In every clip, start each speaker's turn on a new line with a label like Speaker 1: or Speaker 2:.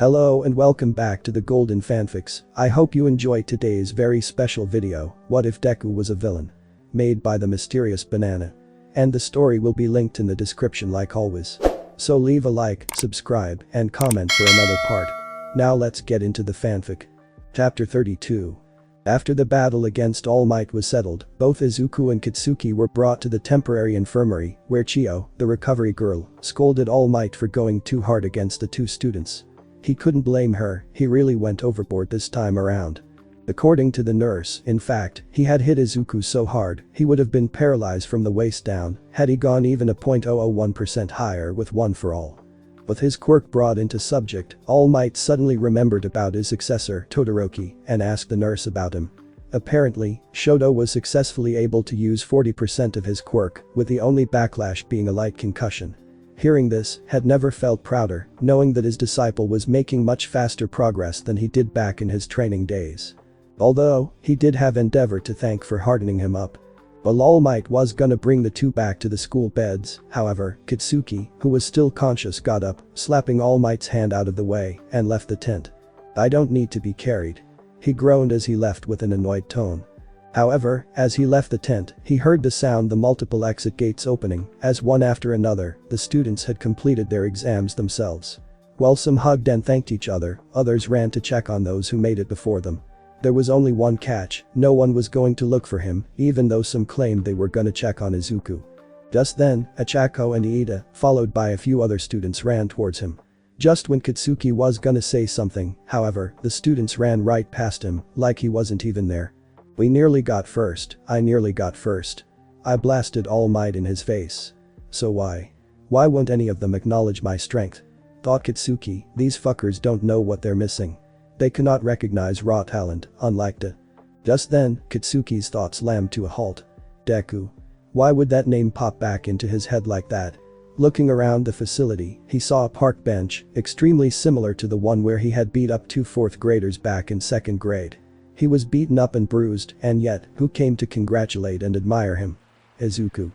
Speaker 1: Hello and welcome back to the Golden Fanfics. I hope you enjoyed today's very special video, What If Deku Was a Villain? Made by the mysterious banana. And the story will be linked in the description like always. So leave a like, subscribe, and comment for another part. Now let's get into the fanfic. Chapter 32. After the battle against All Might was settled, both Izuku and Katsuki were brought to the temporary infirmary, where Chio, the recovery girl, scolded All Might for going too hard against the two students. He couldn't blame her, he really went overboard this time around. According to the nurse, in fact, he had hit Izuku so hard, he would have been paralyzed from the waist down, had he gone even a 0.001% higher with One for All. With his quirk brought into subject, All Might suddenly remembered about his successor, Todoroki, and asked the nurse about him. Apparently, Shoto was successfully able to use 40% of his quirk, with the only backlash being a light concussion. Hearing this, had never felt prouder, knowing that his disciple was making much faster progress than he did back in his training days. Although, he did have Endeavor to thank for hardening him up. While All Might was gonna bring the two back to the school beds, however, Katsuki, who was still conscious, got up, slapping All Might's hand out of the way, and left the tent. "I don't need to be carried." He groaned as he left with an annoyed tone. However, as he left the tent, he heard the sound the multiple exit gates opening, as one after another, the students had completed their exams themselves. While some hugged and thanked each other, others ran to check on those who made it before them. There was only one catch, no one was going to look for him, even though some claimed they were gonna check on Izuku. Just then, Achako and Iida, followed by a few other students, ran towards him. Just when Katsuki was gonna say something, however, the students ran right past him, like he wasn't even there. "We nearly got first, I nearly got first." I blasted All Might in his face. "So why? Why won't any of them acknowledge my strength?" Thought Katsuki, these fuckers don't know what they're missing. They cannot recognize raw talent, unlike Da. Just then, Katsuki's thoughts slammed to a halt. Deku. Why would that name pop back into his head like that? Looking around the facility, he saw a park bench, extremely similar to the one where he had beat up two 4th graders back in 2nd grade. He was beaten up and bruised, and yet, who came to congratulate and admire him? Izuku.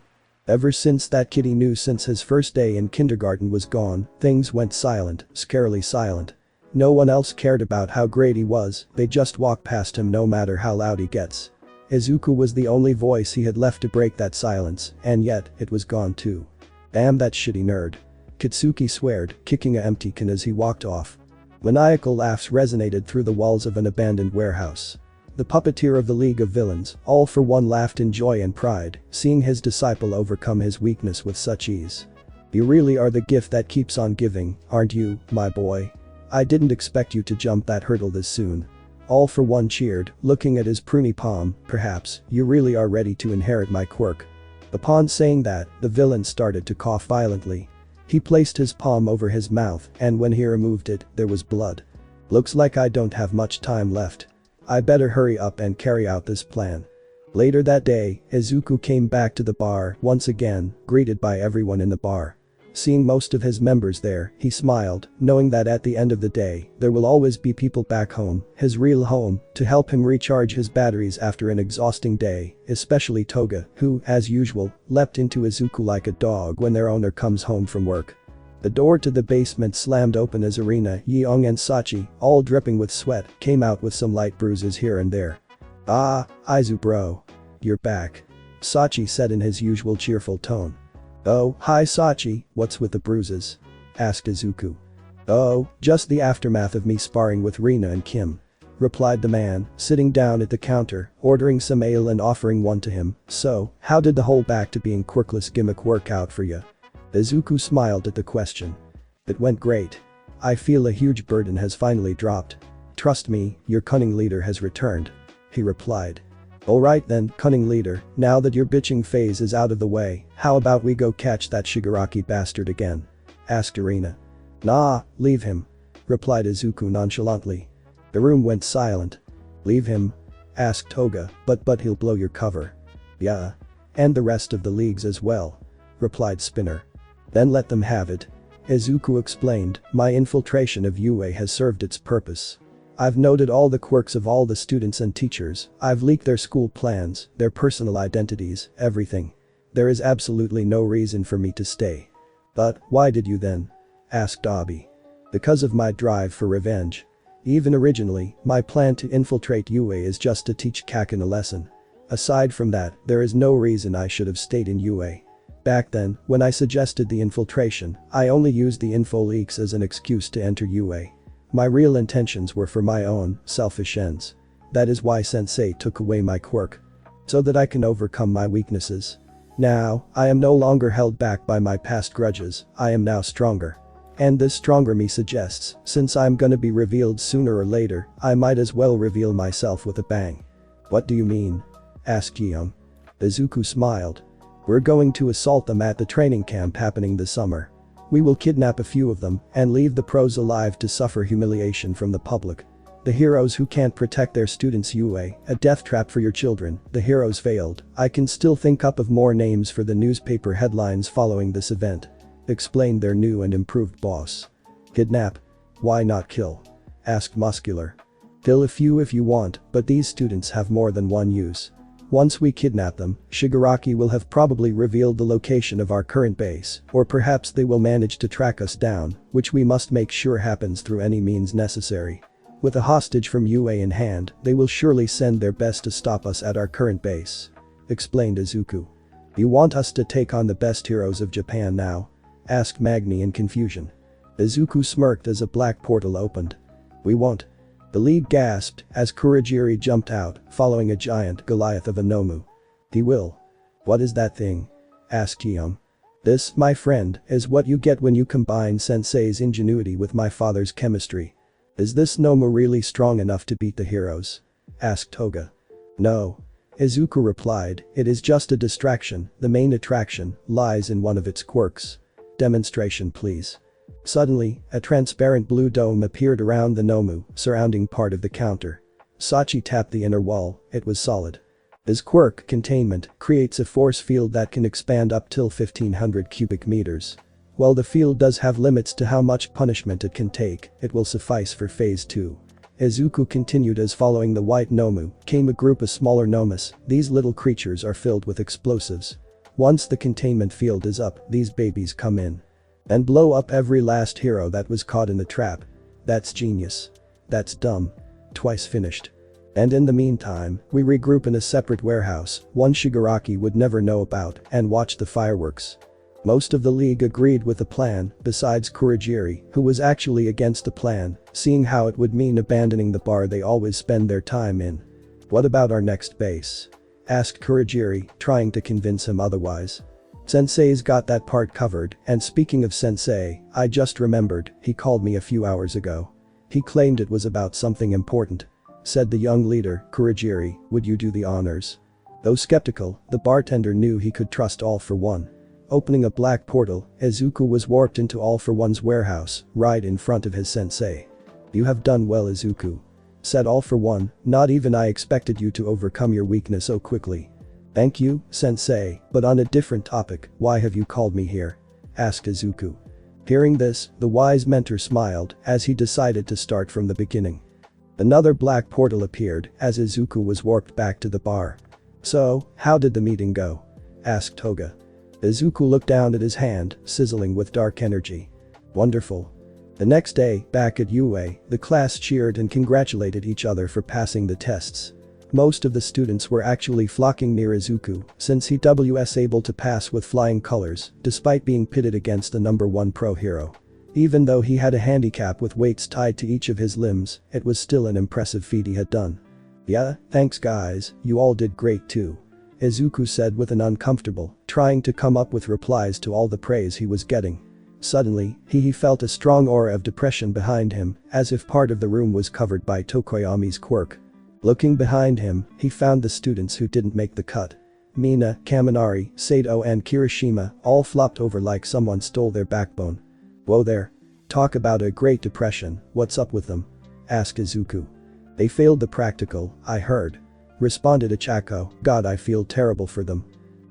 Speaker 1: Ever since that kid he knew since his first day in kindergarten was gone, things went silent, scarily silent. No one else cared about how great he was, they just walk past him no matter how loud he gets. Izuku was the only voice he had left to break that silence, and yet, it was gone too. Damn that shitty nerd. Katsuki sweared, kicking a empty can as he walked off. Maniacal laughs resonated through the walls of an abandoned warehouse. The puppeteer of the League of Villains, all for one, laughed in joy and pride, seeing his disciple overcome his weakness with such ease. "You really are the gift that keeps on giving, aren't you, my boy? I didn't expect you to jump that hurdle this soon." All for one cheered, looking at his pruny palm. "Perhaps, you really are ready to inherit my quirk." Upon saying that, the villain started to cough violently. He placed his palm over his mouth, and when he removed it, there was blood. "Looks like I don't have much time left. I better hurry up and carry out this plan." Later that day, Izuku came back to the bar, once again, greeted by everyone in the bar. Seeing most of his members there, he smiled, knowing that at the end of the day, there will always be people back home, his real home, to help him recharge his batteries after an exhausting day, especially Toga, who, as usual, leapt into Izuku like a dog when their owner comes home from work. The door to the basement slammed open as Arena, Yeong and Sachi, all dripping with sweat, came out with some light bruises here and there. "Ah, Izu bro. You're back," Sachi said in his usual cheerful tone. "Oh, hi Sachi, what's with the bruises?" asked Izuku. "Oh, just the aftermath of me sparring with Rina and Kim," replied the man, sitting down at the counter, ordering some ale and offering one to him. "So, how did the whole back to being quirkless gimmick work out for you?" Izuku smiled at the question. "It went great. I feel a huge burden has finally dropped. Trust me, your cunning leader has returned," he replied. "Alright then, cunning leader, now that your bitching phase is out of the way, how about we go catch that Shigaraki bastard again?" asked Arena. "Nah, leave him," replied Izuku nonchalantly. The room went silent. "Leave him?" asked Toga, but he'll blow your cover." "Yeah. And the rest of the leagues as well," replied Spinner. "Then let them have it." Izuku explained, "My infiltration of Yuuei has served its purpose. I've noted all the quirks of all the students and teachers, I've leaked their school plans, their personal identities, everything. There is absolutely no reason for me to stay." "But, why did you then?" asked Dobby. Because of my drive for revenge. Even originally, my plan to infiltrate Yuuei is just to teach Kaken a lesson. Aside from that, there is no reason I should have stayed in Yuuei. Back then, when I suggested the infiltration, I only used the info leaks as an excuse to enter Yuuei. My real intentions were for my own, selfish ends. That is why Sensei took away my quirk. So that I can overcome my weaknesses. Now, I am no longer held back by my past grudges, I am now stronger. And this stronger me suggests, since I'm gonna be revealed sooner or later, I might as well reveal myself with a bang. What do you mean? Asked Jiyoung. Izuku smiled. We're going to assault them at the training camp happening this summer. We will kidnap a few of them and leave the pros alive to suffer humiliation from the public. The heroes who can't protect their students. Yuuei, a death trap for your children, the heroes failed. I can still think up of more names for the newspaper headlines following this event. Explained their new and improved boss. Kidnap? Why not kill? Asked Muscular. Kill a few if you want, but these students have more than one use. Once we kidnap them, Shigaraki will have probably revealed the location of our current base, or perhaps they will manage to track us down, which we must make sure happens through any means necessary. With a hostage from Yuuei in hand, they will surely send their best to stop us at our current base. Explained Izuku. You want us to take on the best heroes of Japan now? Asked Magni in confusion. Izuku smirked as a black portal opened. We won't. The lead gasped as Kurogiri jumped out, following a giant Goliath of a Nomu. He will. What is that thing? Asked Jiyoung. This, my friend, is what you get when you combine Sensei's ingenuity with my father's chemistry. Is this Nomu really strong enough to beat the heroes? Asked Toga. No. Izuku replied, it is just a distraction, the main attraction lies in one of its quirks. Demonstration please. Suddenly, a transparent blue dome appeared around the Nomu, surrounding part of the counter. Sachi tapped the inner wall, it was solid. His quirk, containment, creates a force field that can expand up till 1500 cubic meters. While the field does have limits to how much punishment it can take, it will suffice for phase 2. Izuku continued as following the white Nomu came a group of smaller Nomus, these little creatures are filled with explosives. Once the containment field is up, these babies come in. And blow up every last hero that was caught in the trap. That's genius. That's dumb. Twice finished. And in the meantime, we regroup in a separate warehouse, one Shigaraki would never know about, and watch the fireworks. Most of the league agreed with the plan, besides Kurogiri, who was actually against the plan, seeing how it would mean abandoning the bar they always spend their time in. What about our next base? Asked Kurogiri, trying to convince him otherwise. Sensei's got that part covered, and speaking of Sensei, I just remembered, he called me a few hours ago. He claimed it was about something important. Said the young leader, Kurogiri, would you do the honors? Though skeptical, the bartender knew he could trust All for One. Opening a black portal, Izuku was warped into All for One's warehouse, right in front of his sensei. You have done well, Izuku. Said All for One, not even I expected you to overcome your weakness so quickly. Thank you, sensei, but on a different topic, why have you called me here? Asked Izuku. Hearing this, the wise mentor smiled as he decided to start from the beginning. Another black portal appeared as Izuku was warped back to the bar. So, how did the meeting go? Asked Toga. Izuku looked down at his hand, sizzling with dark energy. Wonderful. The next day, back at Yuuei, the class cheered and congratulated each other for passing the tests. Most of the students were actually flocking near Izuku, since he was able to pass with flying colors, despite being pitted against the number 1 pro hero. Even though he had a handicap with weights tied to each of his limbs, it was still an impressive feat he had done. Yeah, thanks guys, you all did great too. Izuku said with an uncomfortable, trying to come up with replies to all the praise he was getting. Suddenly, he felt a strong aura of depression behind him, as if part of the room was covered by Tokoyami's quirk. Looking behind him, he found the students who didn't make the cut. Mina, Kaminari, Sato and Kirishima all flopped over like someone stole their backbone. Whoa there. Talk about a Great Depression, what's up with them? Asked Izuku. They failed the practical, I heard. Responded Ichako, God I feel terrible for them.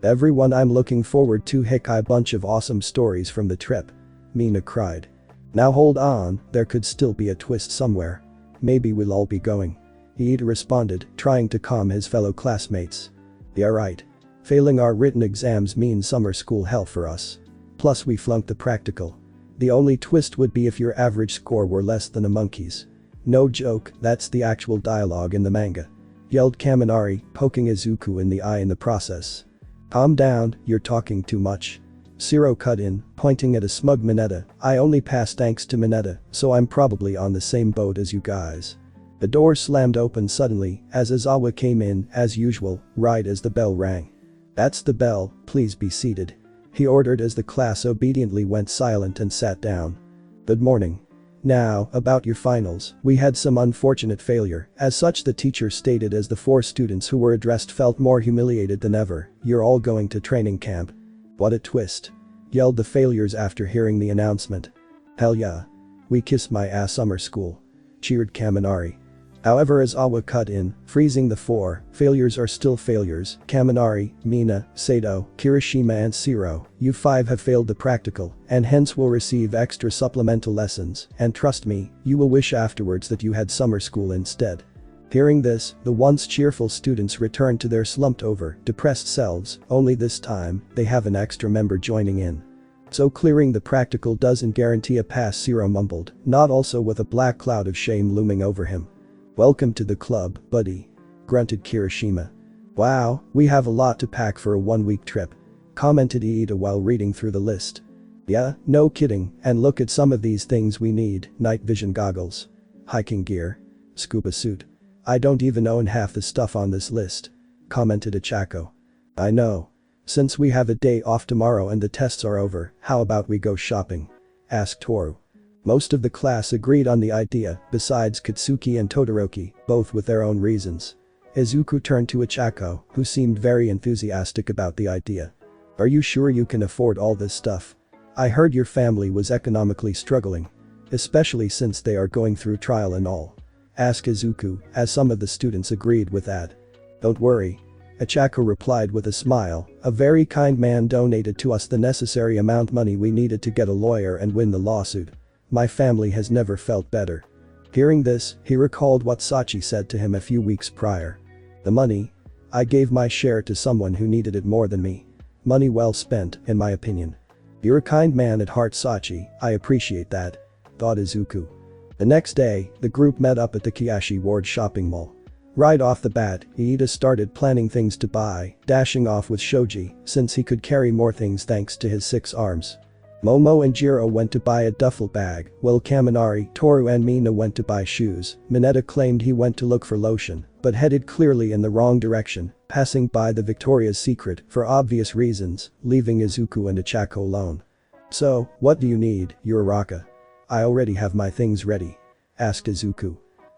Speaker 1: Everyone I'm looking forward to a bunch of awesome stories from the trip. Mina cried. Now hold on, there could still be a twist somewhere. Maybe we'll all be going. Iida responded, trying to calm his fellow classmates. Yeah right. Failing our written exams means summer school hell for us. Plus we flunked the practical. The only twist would be if your average score were less than a monkey's. No joke, that's the actual dialogue in the manga. Yelled Kaminari, poking Izuku in the eye in the process. Calm down, you're talking too much. Shiro cut in, pointing at a smug Mineta. I only passed thanks to Mineta, so I'm probably on the same boat as you guys. The door slammed open suddenly as Izawa came in, as usual, right as the bell rang. That's the bell, please be seated. He ordered as the class obediently went silent and sat down. Good morning. Now, about your finals, we had some unfortunate failure, as such the teacher stated as the 4 students who were addressed felt more humiliated than ever. You're all going to training camp. What a twist. Yelled the failures after hearing the announcement. Hell yeah. We kiss my ass summer school. Cheered Kaminari. However, as Awa cut in, freezing the 4 failures are still failures. Kaminari, Mina, Sato, Kirishima and Shiro, you 5 have failed the practical and hence will receive extra supplemental lessons, and trust me, you will wish afterwards that you had summer school instead. Hearing this, the once cheerful students returned to their slumped over, depressed selves, only this time, they have an extra member joining in. So clearing the practical doesn't guarantee a pass, Shiro mumbled, not also with a black cloud of shame looming over him. Welcome to the club, buddy. Grunted Kirishima. Wow, we have a lot to pack for a 1-week trip. Commented Iida while reading through the list. Yeah, no kidding, and look at some of these things we need, night vision goggles. Hiking gear. Scuba suit. I don't even own half the stuff on this list. Commented Ichako. I know. Since we have a day off tomorrow and the tests are over, how about we go shopping? Asked Toru. Most of the class agreed on the idea, besides Katsuki and Todoroki, both with their own reasons. Izuku turned to Ichako, who seemed very enthusiastic about the idea. Are you sure you can afford all this stuff? I heard your family was economically struggling. Especially since they are going through trial and all. Asked Izuku, as some of the students agreed with that. Don't worry. Ichako replied with a smile, a very kind man donated to us the necessary amount money we needed to get a lawyer and win the lawsuit. My family has never felt better. Hearing this, he recalled what Sachi said to him a few weeks prior. The money? I gave my share to someone who needed it more than me. Money well spent, in my opinion. You're a kind man at heart, Sachi, I appreciate that. Thought Izuku. The next day, the group met up at the Kiyashi Ward shopping mall. Right off the bat, Iida started planning things to buy, dashing off with Shoji, since he could carry more things thanks to his 6 arms. Momo and Jiro went to buy a duffel bag, while Kaminari, Toru and Mina went to buy shoes. Mineta claimed he went to look for lotion, but headed clearly in the wrong direction, passing by the Victoria's Secret for obvious reasons, leaving Izuku and Ichako alone. So, what do you need, Uraraka? I already have my things ready. Asked Izuku.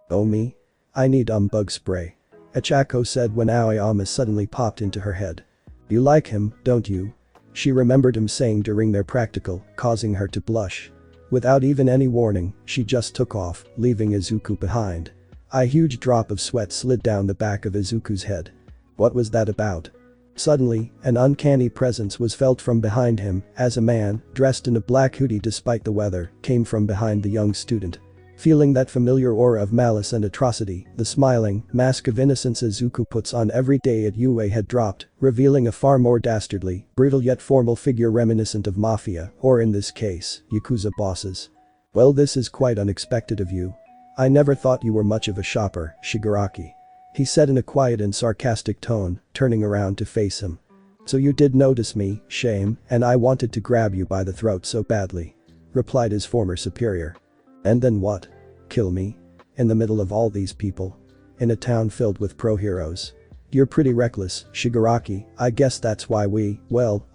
Speaker 1: Oh me? I need bug spray. Ichako said when Aoyama suddenly popped into her head. You like him, don't you? She remembered him saying during their practical, causing her to blush. Without even any warning, she just took off, leaving Izuku behind. A huge drop of sweat slid down the back of Izuku's head. What was that about? Suddenly, an uncanny presence was felt from behind him, as a man, dressed in a black hoodie despite the weather, came from behind the young student. Feeling that familiar aura of malice and atrocity, the smiling mask of innocence Izuku puts on every day at Yuuei had dropped, revealing a far more dastardly, brutal yet formal figure reminiscent of mafia, or in this case, Yakuza bosses. Well, this is quite unexpected of you. I never thought you were much of a shopper, Shigaraki. He said in a quiet and sarcastic tone, turning around to face him. So you did notice me, shame, and I wanted to grab you by the throat so badly. Replied his former superior. And then what? Kill me? In the middle of all these people? In a town filled with pro-heroes? You're pretty reckless, Shigaraki, I guess that's why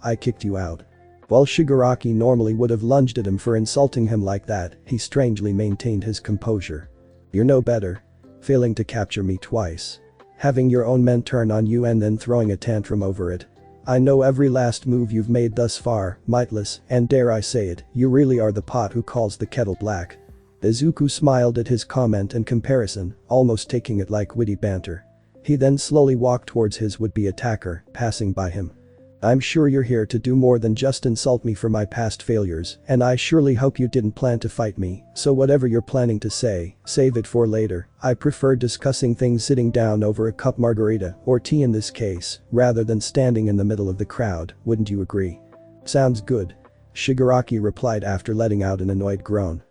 Speaker 1: I kicked you out. While Shigaraki normally would have lunged at him for insulting him like that, he strangely maintained his composure. You're no better. Failing to capture me twice. Having your own men turn on you and then throwing a tantrum over it. I know every last move you've made thus far, Mightless, and dare I say it, you really are the pot who calls the kettle black. Izuku smiled at his comment and comparison, almost taking it like witty banter. He then slowly walked towards his would-be attacker, passing by him. I'm sure you're here to do more than just insult me for my past failures, and I surely hope you didn't plan to fight me, so whatever you're planning to say, save it for later. I prefer discussing things sitting down over a cup margarita, or tea in this case, rather than standing in the middle of the crowd, wouldn't you agree? Sounds good. Shigaraki replied after letting out an annoyed groan.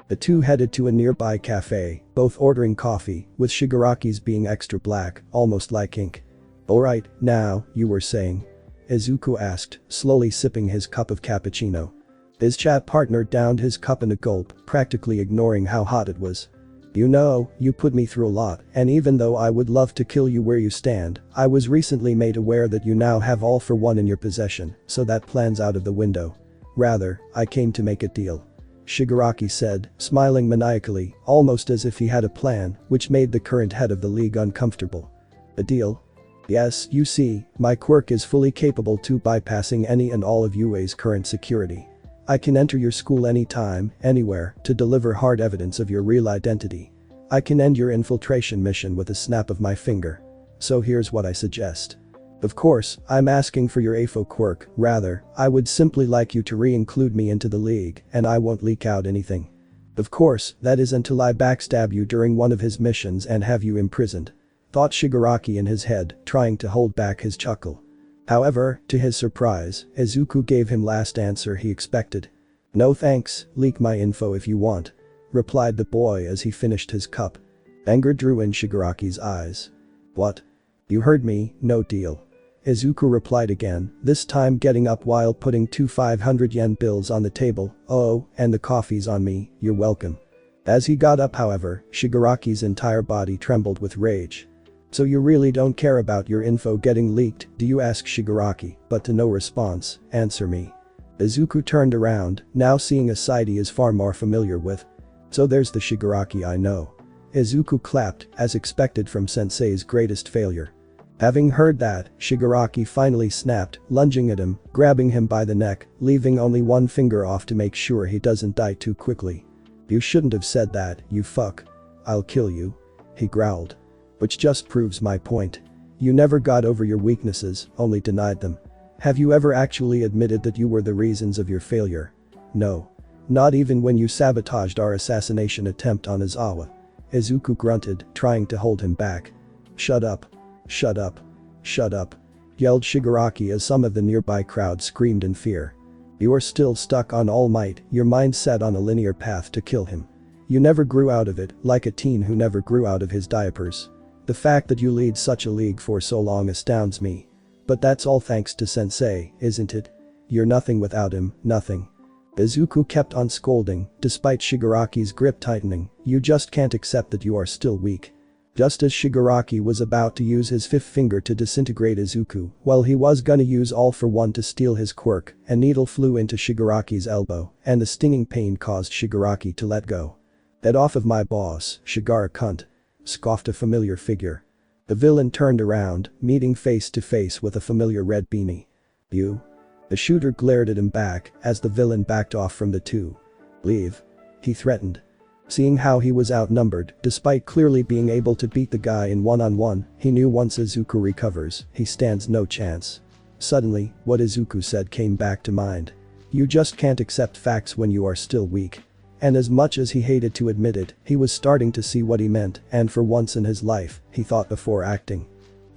Speaker 1: The two headed to a nearby cafe, both ordering coffee, with Shigaraki's being extra black, almost like ink. Alright, now, you were saying? Izuku asked, slowly sipping his cup of cappuccino. His chat partner downed his cup in a gulp, practically ignoring how hot it was. You know, you put me through a lot, and even though I would love to kill you where you stand, I was recently made aware that you now have All for One in your possession, so that plan's out of the window. Rather, I came to make a deal. Shigaraki said, smiling maniacally, almost as if he had a plan, which made the current head of the league uncomfortable. A deal? Yes, you see, my quirk is fully capable to bypassing any and all of Yuuei's current security. I can enter your school anytime, anywhere, to deliver hard evidence of your real identity. I can end your infiltration mission with a snap of my finger. So here's what I suggest. Of course, I'm asking for your AFO quirk, rather, I would simply like you to re-include me into the league, and I won't leak out anything. Of course, that is until I backstab you during one of his missions and have you imprisoned. Thought Shigaraki in his head, trying to hold back his chuckle. However, to his surprise, Izuku gave him last answer he expected. No thanks, leak my info if you want, replied the boy as he finished his cup. Anger drew in Shigaraki's eyes. What? You heard me, no deal. Izuku replied again, this time getting up while putting two 500 yen bills on the table. Oh, and the coffee's on me, you're welcome. As he got up however, Shigaraki's entire body trembled with rage. So you really don't care about your info getting leaked, do you, ask Shigaraki, but to no response. Answer me. Izuku turned around, now seeing a side he is far more familiar with. So there's the Shigaraki I know. Izuku clapped, as expected from sensei's greatest failure. Having heard that, Shigaraki finally snapped, lunging at him, grabbing him by the neck, leaving only one finger off to make sure he doesn't die too quickly. You shouldn't have said that, you fuck. I'll kill you. He growled. Which just proves my point. You never got over your weaknesses, only denied them. Have you ever actually admitted that you were the reasons of your failure? No. Not even when you sabotaged our assassination attempt on Izawa. Izuku grunted, trying to hold him back. Shut up. Shut up. Shut up. Yelled Shigaraki as some of the nearby crowd screamed in fear. You are still stuck on All Might, your mind set on a linear path to kill him. You never grew out of it, like a teen who never grew out of his diapers. The fact that you lead such a league for so long astounds me. But that's all thanks to Sensei, isn't it? You're nothing without him, nothing. Izuku kept on scolding, despite Shigaraki's grip tightening, you just can't accept that you are still weak. Just as Shigaraki was about to use his fifth finger to disintegrate Izuku, while he was gonna use All for One to steal his quirk, a needle flew into Shigaraki's elbow, and the stinging pain caused Shigaraki to let go. Get off of my boss, Shigara cunt. Scoffed a familiar figure. The villain turned around, meeting face to face with a familiar red beanie. You? The shooter glared at him back as the villain backed off from the two. Leave. He threatened. Seeing how he was outnumbered, despite clearly being able to beat the guy in one-on-one, he knew once Izuku recovers, he stands no chance. Suddenly, what Izuku said came back to mind. You just can't accept facts when you are still weak. And as much as he hated to admit it, he was starting to see what he meant, and for once in his life, he thought before acting.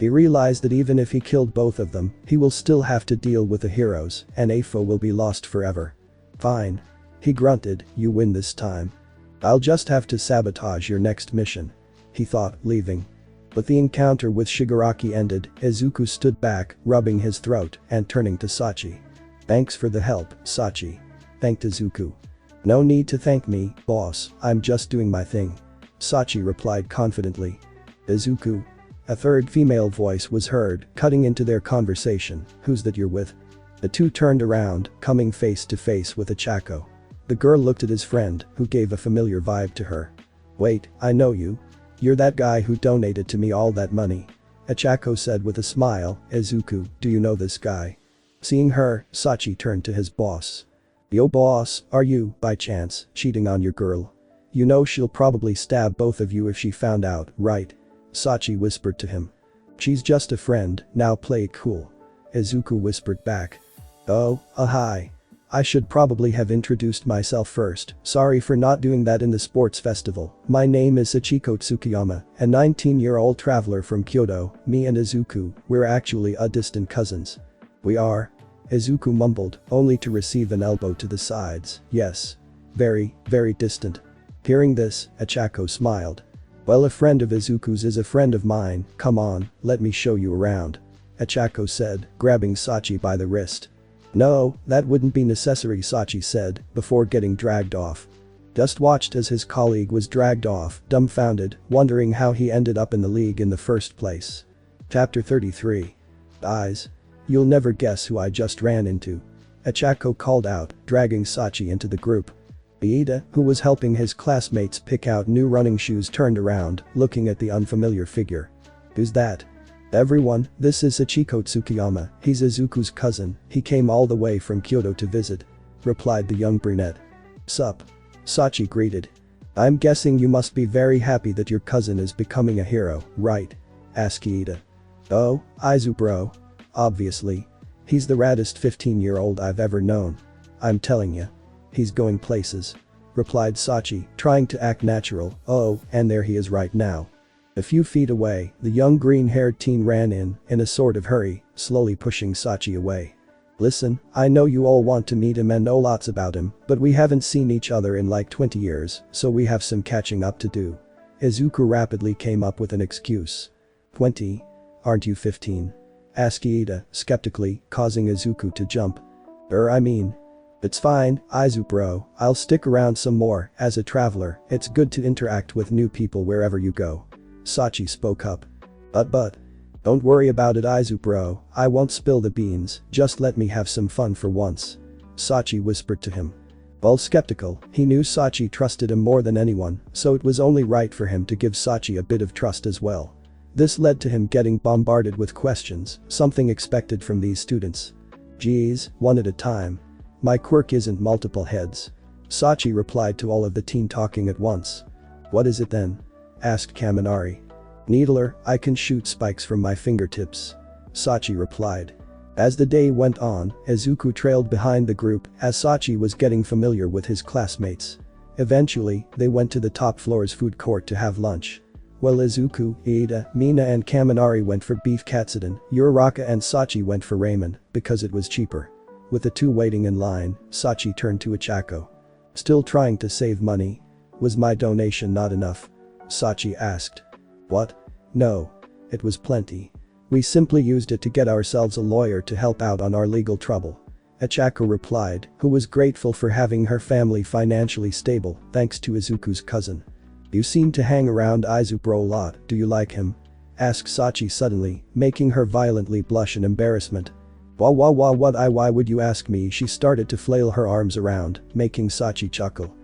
Speaker 1: He realized that even if he killed both of them, he will still have to deal with the heroes, and AFO will be lost forever. Fine. He grunted, you win this time. I'll just have to sabotage your next mission. He thought, leaving. But the encounter with Shigaraki ended, Izuku stood back, rubbing his throat, and turning to Sachi. Thanks for the help, Sachi. Thanked Izuku. No need to thank me, boss, I'm just doing my thing. Sachi replied confidently. Izuku. A third female voice was heard, cutting into their conversation, who's that you're with? The two turned around, coming face to face with Achako. The girl looked at his friend, who gave a familiar vibe to her. Wait, I know you. You're that guy who donated to me all that money. Achako said with a smile, Izuku, do you know this guy? Seeing her, Sachi turned to his boss. Yo boss, are you, by chance, cheating on your girl? You know she'll probably stab both of you if she found out, right? Sachi whispered to him. She's just a friend, now play it cool. Izuku whispered back. Oh, hi. I should probably have introduced myself first, sorry for not doing that in the sports festival. My name is Sachiko Tsukiyama, a 19-year-old traveler from Kyoto. Me and Izuku, we're actually distant cousins. We are? Izuku mumbled, only to receive an elbow to the sides. Yes. Very, very distant. Hearing this, Ochako smiled. Well, a friend of Izuku's is a friend of mine, come on, let me show you around. Ochako said, grabbing Sachi by the wrist. No, that wouldn't be necessary, Sachi said, before getting dragged off. Just watched as his colleague was dragged off, dumbfounded, wondering how he ended up in the league in the first place. Chapter 33. Eyes. You'll never guess who I just ran into. Ochako called out, dragging Sachi into the group. Iida, who was helping his classmates pick out new running shoes, turned around, looking at the unfamiliar figure. Who's that? Everyone, this is Sachiko Tsukiyama, he's Izuku's cousin, he came all the way from Kyoto to visit. Replied the young brunette. Sup? Sachi greeted. I'm guessing you must be very happy that your cousin is becoming a hero, right? Asked Iida. Oh, Izu bro. Obviously. He's the raddest 15-year-old I've ever known. I'm telling ya. He's going places. Replied Sachi, trying to act natural. Oh, and there he is right now. A few feet away, the young green-haired teen ran in a sort of hurry, slowly pushing Sachi away. Listen, I know you all want to meet him and know lots about him, but we haven't seen each other in like 20 years, so we have some catching up to do. Izuku rapidly came up with an excuse. 20? Aren't you 15? Asked Iida, skeptically, causing Izuku to jump. I mean. It's fine, Izu bro, I'll stick around some more, as a traveler, it's good to interact with new people wherever you go. Sachi spoke up. But. Don't worry about it, Izu bro, I won't spill the beans, just let me have some fun for once. Sachi whispered to him. While skeptical, he knew Sachi trusted him more than anyone, so it was only right for him to give Sachi a bit of trust as well. This led to him getting bombarded with questions, something expected from these students. Geez, one at a time. My quirk isn't multiple heads. Sachi replied to all of the teen talking at once. What is it then? Asked Kaminari. Needler, I can shoot spikes from my fingertips. Sachi replied. As the day went on, Izuku trailed behind the group as Sachi was getting familiar with his classmates. Eventually, they went to the top floor's food court to have lunch. While Izuku, Iida, Mina and Kaminari went for beef katsudon, Uraraka and Sachi went for ramen, because it was cheaper. With the two waiting in line, Sachi turned to Ochako. Still trying to save money? Was my donation not enough? Sachi asked. What? No. It was plenty. We simply used it to get ourselves a lawyer to help out on our legal trouble. Ochako replied, who was grateful for having her family financially stable thanks to Izuku's cousin. You seem to hang around Izu bro a lot, do you like him? Asked Sachi suddenly, making her violently blush in embarrassment. Why would you ask me? She started to flail her arms around, making Sachi chuckle.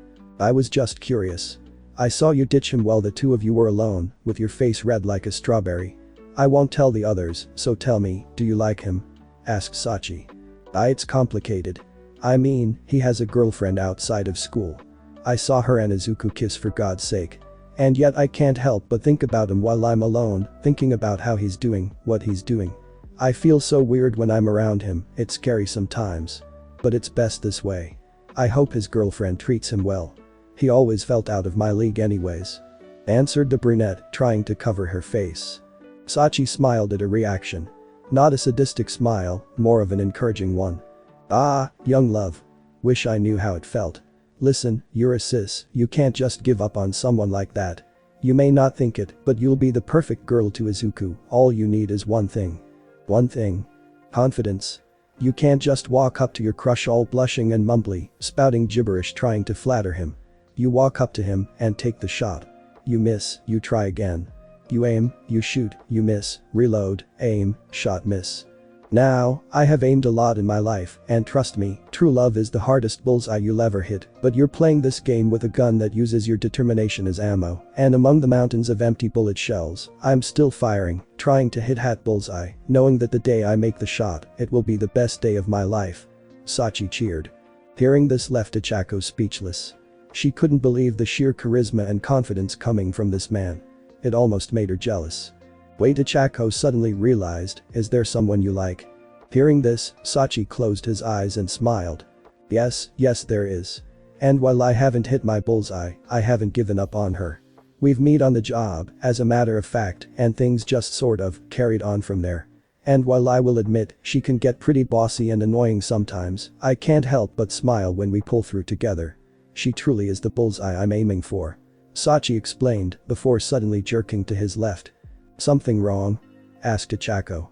Speaker 1: I was just curious. I saw you ditch him while the two of you were alone, with your face red like a strawberry. I won't tell the others, so tell me, do you like him? Asked Sachi. It's complicated. I mean, he has a girlfriend outside of school. I saw her and Izuku kiss for God's sake. And yet I can't help but think about him while I'm alone, thinking about how he's doing, what he's doing. I feel so weird when I'm around him, it's scary sometimes. But it's best this way. I hope his girlfriend treats him well. He always felt out of my league anyways. Answered the brunette, trying to cover her face. Sachi smiled at her reaction. Not a sadistic smile, more of an encouraging one. Ah, young love. Wish I knew how it felt. Listen, you're a sis, you can't just give up on someone like that. You may not think it, but you'll be the perfect girl to Izuku, all you need is one thing. One thing. Confidence. You can't just walk up to your crush all blushing and mumbly, spouting gibberish trying to flatter him. You walk up to him and take the shot. You miss, you try again. You aim, you shoot, you miss, reload, aim, shot, miss. Now, I have aimed a lot in my life, and trust me, true love is the hardest bullseye you'll ever hit, but you're playing this game with a gun that uses your determination as ammo, and among the mountains of empty bullet shells, I'm still firing, trying to hit that bullseye, knowing that the day I make the shot, it will be the best day of my life. Sachi cheered. Hearing this left Ochako speechless. She couldn't believe the sheer charisma and confidence coming from this man. It almost made her jealous. Wait, Ochako suddenly realized, is there someone you like? Hearing this, Sachi closed his eyes and smiled. Yes, there is. And while I haven't hit my bullseye, I haven't given up on her. We've met on the job, as a matter of fact, and things just sort of carried on from there. And while I will admit she can get pretty bossy and annoying sometimes, I can't help but smile when we pull through together. She truly is the bullseye I'm aiming for. Sachi explained before suddenly jerking to his left. Something wrong? Asked Ichako.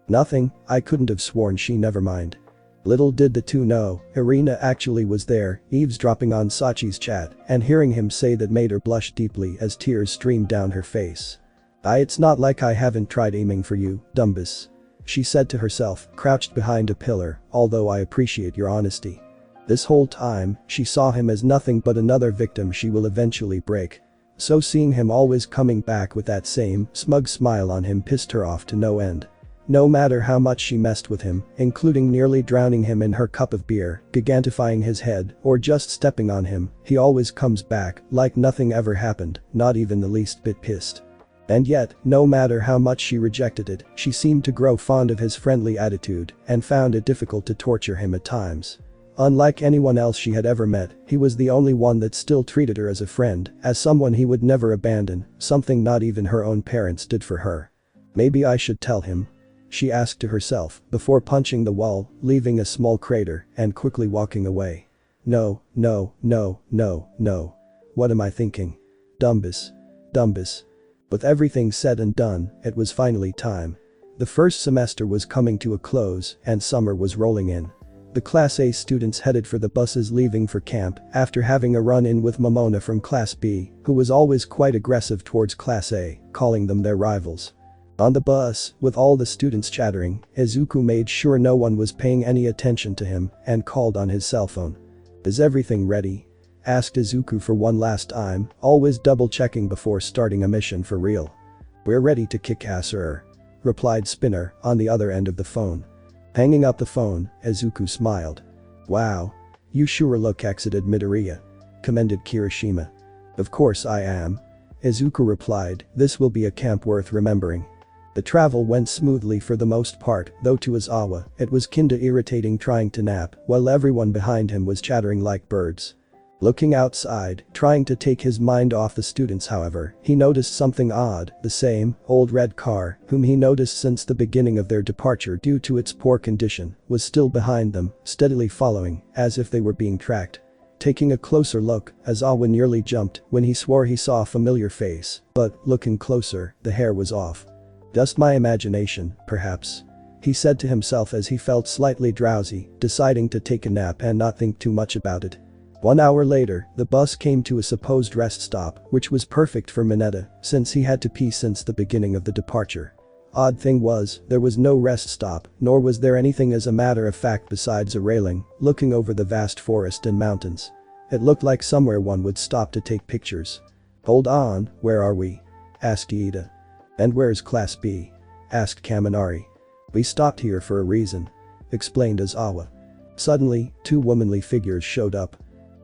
Speaker 1: Nothing, I couldn't have sworn she never mind. Little did the two know, Irina actually was there, eavesdropping on Sachi's chat, and hearing him say that made her blush deeply as tears streamed down her face. It's not like I haven't tried aiming for you, Dumbus. She said to herself, crouched behind a pillar, although I appreciate your honesty. This whole time, she saw him as nothing but another victim she will eventually break. So seeing him always coming back with that same smug smile on him pissed her off to no end. No matter how much she messed with him, including nearly drowning him in her cup of beer, gigantifying his head, or just stepping on him, he always comes back like nothing ever happened, not even the least bit pissed. And yet, no matter how much she rejected it, she seemed to grow fond of his friendly attitude and found it difficult to torture him at times. Unlike anyone else she had ever met, he was the only one that still treated her as a friend, as someone he would never abandon, something not even her own parents did for her. Maybe I should tell him? She asked to herself before punching the wall, leaving a small crater and quickly walking away. No, no, no, no, no. What am I thinking? Dumbus. Dumbus. With everything said and done, it was finally time. The first semester was coming to a close and summer was rolling in. The Class A students headed for the buses leaving for camp after having a run-in with Momona from Class B, who was always quite aggressive towards Class A, calling them their rivals. On the bus, with all the students chattering, Izuku made sure no one was paying any attention to him and called on his cell phone. Is everything ready? Asked Izuku for one last time, always double-checking before starting a mission for real. We're ready to kick ass, sir, replied Spinner on the other end of the phone. Hanging up the phone, Izuku smiled. Wow. You sure look exited Midoriya, commended Kirishima. Of course I am. Izuku replied, this will be a camp worth remembering. The travel went smoothly for the most part, though to Izawa, it was kinda irritating trying to nap while everyone behind him was chattering like birds. Looking outside, trying to take his mind off the students however, he noticed something odd, the same, old red car, whom he noticed since the beginning of their departure due to its poor condition, was still behind them, steadily following, as if they were being tracked. Taking a closer look, Izawa nearly jumped when he swore he saw a familiar face, but, looking closer, the hair was off. Just my imagination, perhaps. He said to himself as he felt slightly drowsy, deciding to take a nap and not think too much about it. 1 hour later, the bus came to a supposed rest stop, which was perfect for Mineta, since he had to pee since the beginning of the departure. Odd thing was, there was no rest stop, nor was there anything as a matter of fact besides a railing, looking over the vast forest and mountains. It looked like somewhere one would stop to take pictures. Hold on, where are we? Asked Iida. And where's Class B? Asked Kaminari. We stopped here for a reason, explained Izawa. Suddenly, 2 womanly figures showed up.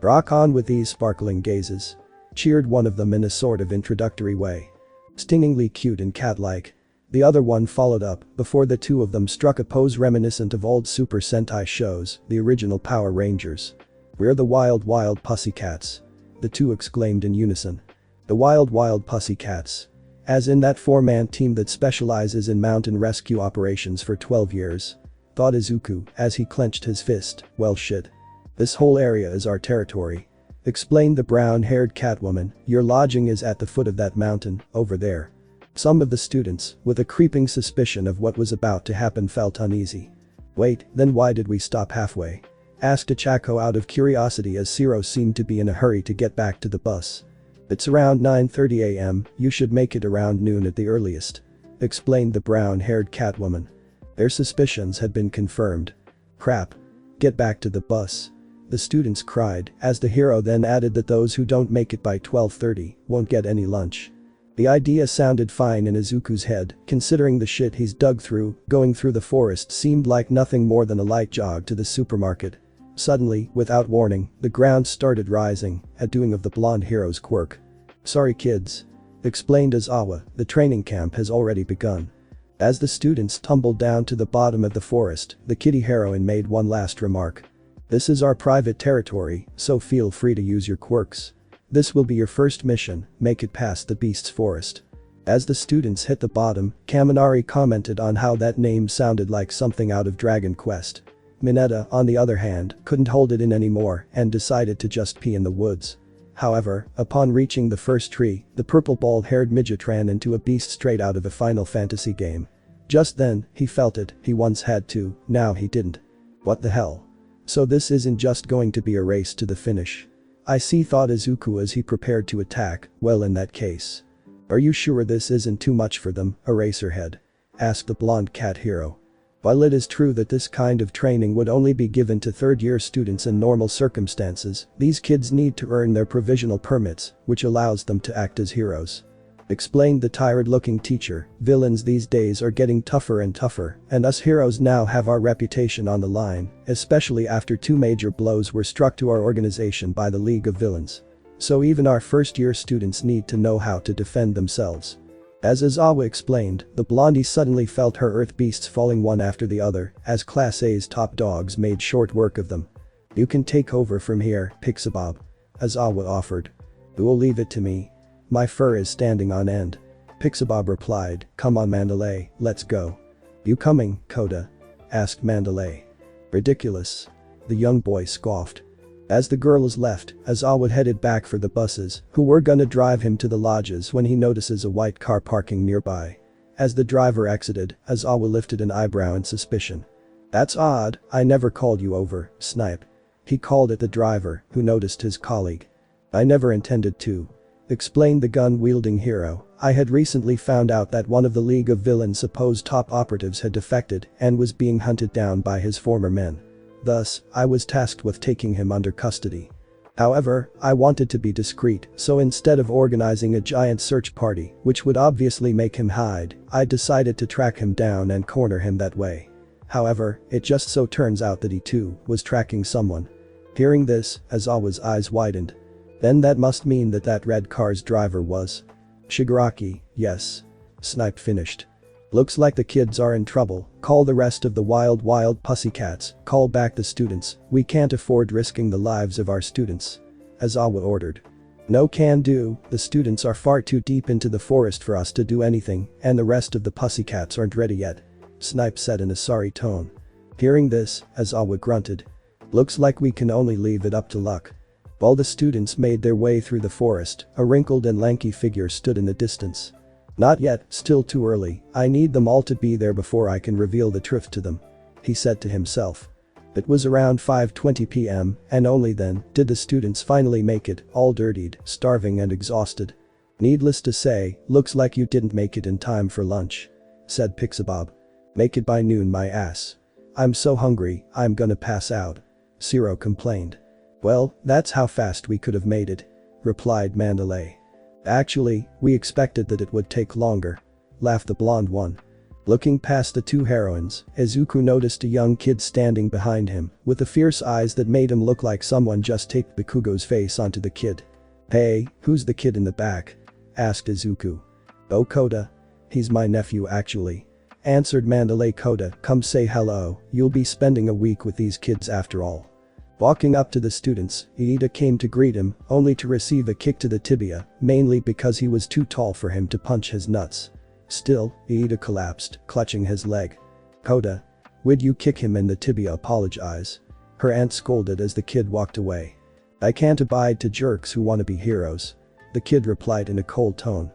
Speaker 1: Rock on with these sparkling gazes, cheered one of them in a sort of introductory way. Stingingly cute and cat-like. The other one followed up before the two of them struck a pose reminiscent of old Super Sentai shows, the original Power Rangers. We're the Wild Wild Pussycats, the two exclaimed in unison. The Wild Wild Pussycats. As in that 4-man team that specializes in mountain rescue operations for 12 years. Thought Izuku as he clenched his fist, well shit. This whole area is our territory. Explained the brown-haired Catwoman, your lodging is at the foot of that mountain, over there. Some of the students, with a creeping suspicion of what was about to happen felt uneasy. Wait, then why did we stop halfway? Asked Ichako out of curiosity as Zero seemed to be in a hurry to get back to the bus. It's around 9:30 a.m, you should make it around noon at the earliest. Explained the brown-haired Catwoman. Their suspicions had been confirmed. Crap. Get back to the bus. The students cried, as the hero then added that those who don't make it by 12:30 won't get any lunch. The idea sounded fine in Izuku's head, considering the shit he's dug through, going through the forest seemed like nothing more than a light jog to the supermarket. Suddenly, without warning, the ground started rising, a doing of the blonde hero's quirk. Sorry kids. Explained Izawa, the training camp has already begun. As the students tumbled down to the bottom of the forest, the kitty heroine made one last remark. This is our private territory, so feel free to use your quirks. This will be your first mission, make it past the beast's forest. As the students hit the bottom, Kaminari commented on how that name sounded like something out of Dragon Quest. Mineta, on the other hand, couldn't hold it in anymore and decided to just pee in the woods. However, upon reaching the first tree, the purple bald-haired midget ran into a beast straight out of a Final Fantasy game. Just then, he felt it, he once had to, now he didn't. What the hell? So this isn't just going to be a race to the finish. I see, thought Izuku as he prepared to attack. Well, in that case. Are you sure this isn't too much for them, Eraserhead? Asked the blonde cat hero. While it is true that this kind of training would only be given to third-year students in normal circumstances, these kids need to earn their provisional permits, which allows them to act as heroes. Explained the tired-looking teacher, villains these days are getting tougher and tougher, and us heroes now have our reputation on the line, especially after 2 major blows were struck to our organization by the League of Villains. So even our first-year students need to know how to defend themselves. As Izawa explained, the blondie suddenly felt her earth beasts falling one after the other, as Class A's top dogs made short work of them. You can take over from here, Pixabob. Izawa offered. You'll leave it to me. My fur is standing on end. Pixabob replied, come on Mandalay, let's go. You coming, Koda? Asked Mandalay. Ridiculous. The young boy scoffed. As the girls left, Izawa headed back for the buses, who were gonna drive him to the lodges when he notices a white car parking nearby. As the driver exited, Izawa lifted an eyebrow in suspicion. That's odd, I never called you over, Snipe. He called at the driver, who noticed his colleague. I never intended to. Explained the gun-wielding hero, I had recently found out that one of the League of Villains' supposed top operatives had defected and was being hunted down by his former men. Thus, I was tasked with taking him under custody. However, I wanted to be discreet, so instead of organizing a giant search party, which would obviously make him hide, I decided to track him down and corner him that way. However, it just so turns out that he too was tracking someone. Hearing this, Izawa's eyes widened. Then that must mean that that red car's driver was Shigaraki, yes. Snipe finished. Looks like the kids are in trouble, call the rest of the wild pussycats, call back the students, we can't afford risking the lives of our students. Izawa ordered. No can do, the students are far too deep into the forest for us to do anything, and the rest of the pussycats aren't ready yet. Snipe said in a sorry tone. Hearing this, Izawa grunted. Looks like we can only leave it up to luck. While the students made their way through the forest, a wrinkled and lanky figure stood in the distance. Not yet, still too early, I need them all to be there before I can reveal the truth to them. He said to himself. It was around 5:20 p.m, and only then did the students finally make it, all dirtied, starving and exhausted. Needless to say, looks like you didn't make it in time for lunch. Said Pixabob. Make it by noon my ass. I'm so hungry, I'm gonna pass out. Zero complained. Well, that's how fast we could have made it. Replied Mandalay. Actually, we expected that it would take longer. Laughed the blonde one. Looking past the 2 heroines, Izuku noticed a young kid standing behind him, with the fierce eyes that made him look like someone just taped Bakugo's face onto the kid. Hey, who's the kid in the back? Asked Izuku. Oh Koda. He's my nephew actually. Answered Mandalay. Koda, come say hello, you'll be spending a week with these kids after all. Walking up to the students, Iida came to greet him, only to receive a kick to the tibia, mainly because he was too tall for him to punch his nuts. Still, Iida collapsed, clutching his leg. Koda. Would you kick him in the tibia? Apologize. Her aunt scolded as the kid walked away. I can't abide to jerks who want to be heroes. The kid replied in a cold tone.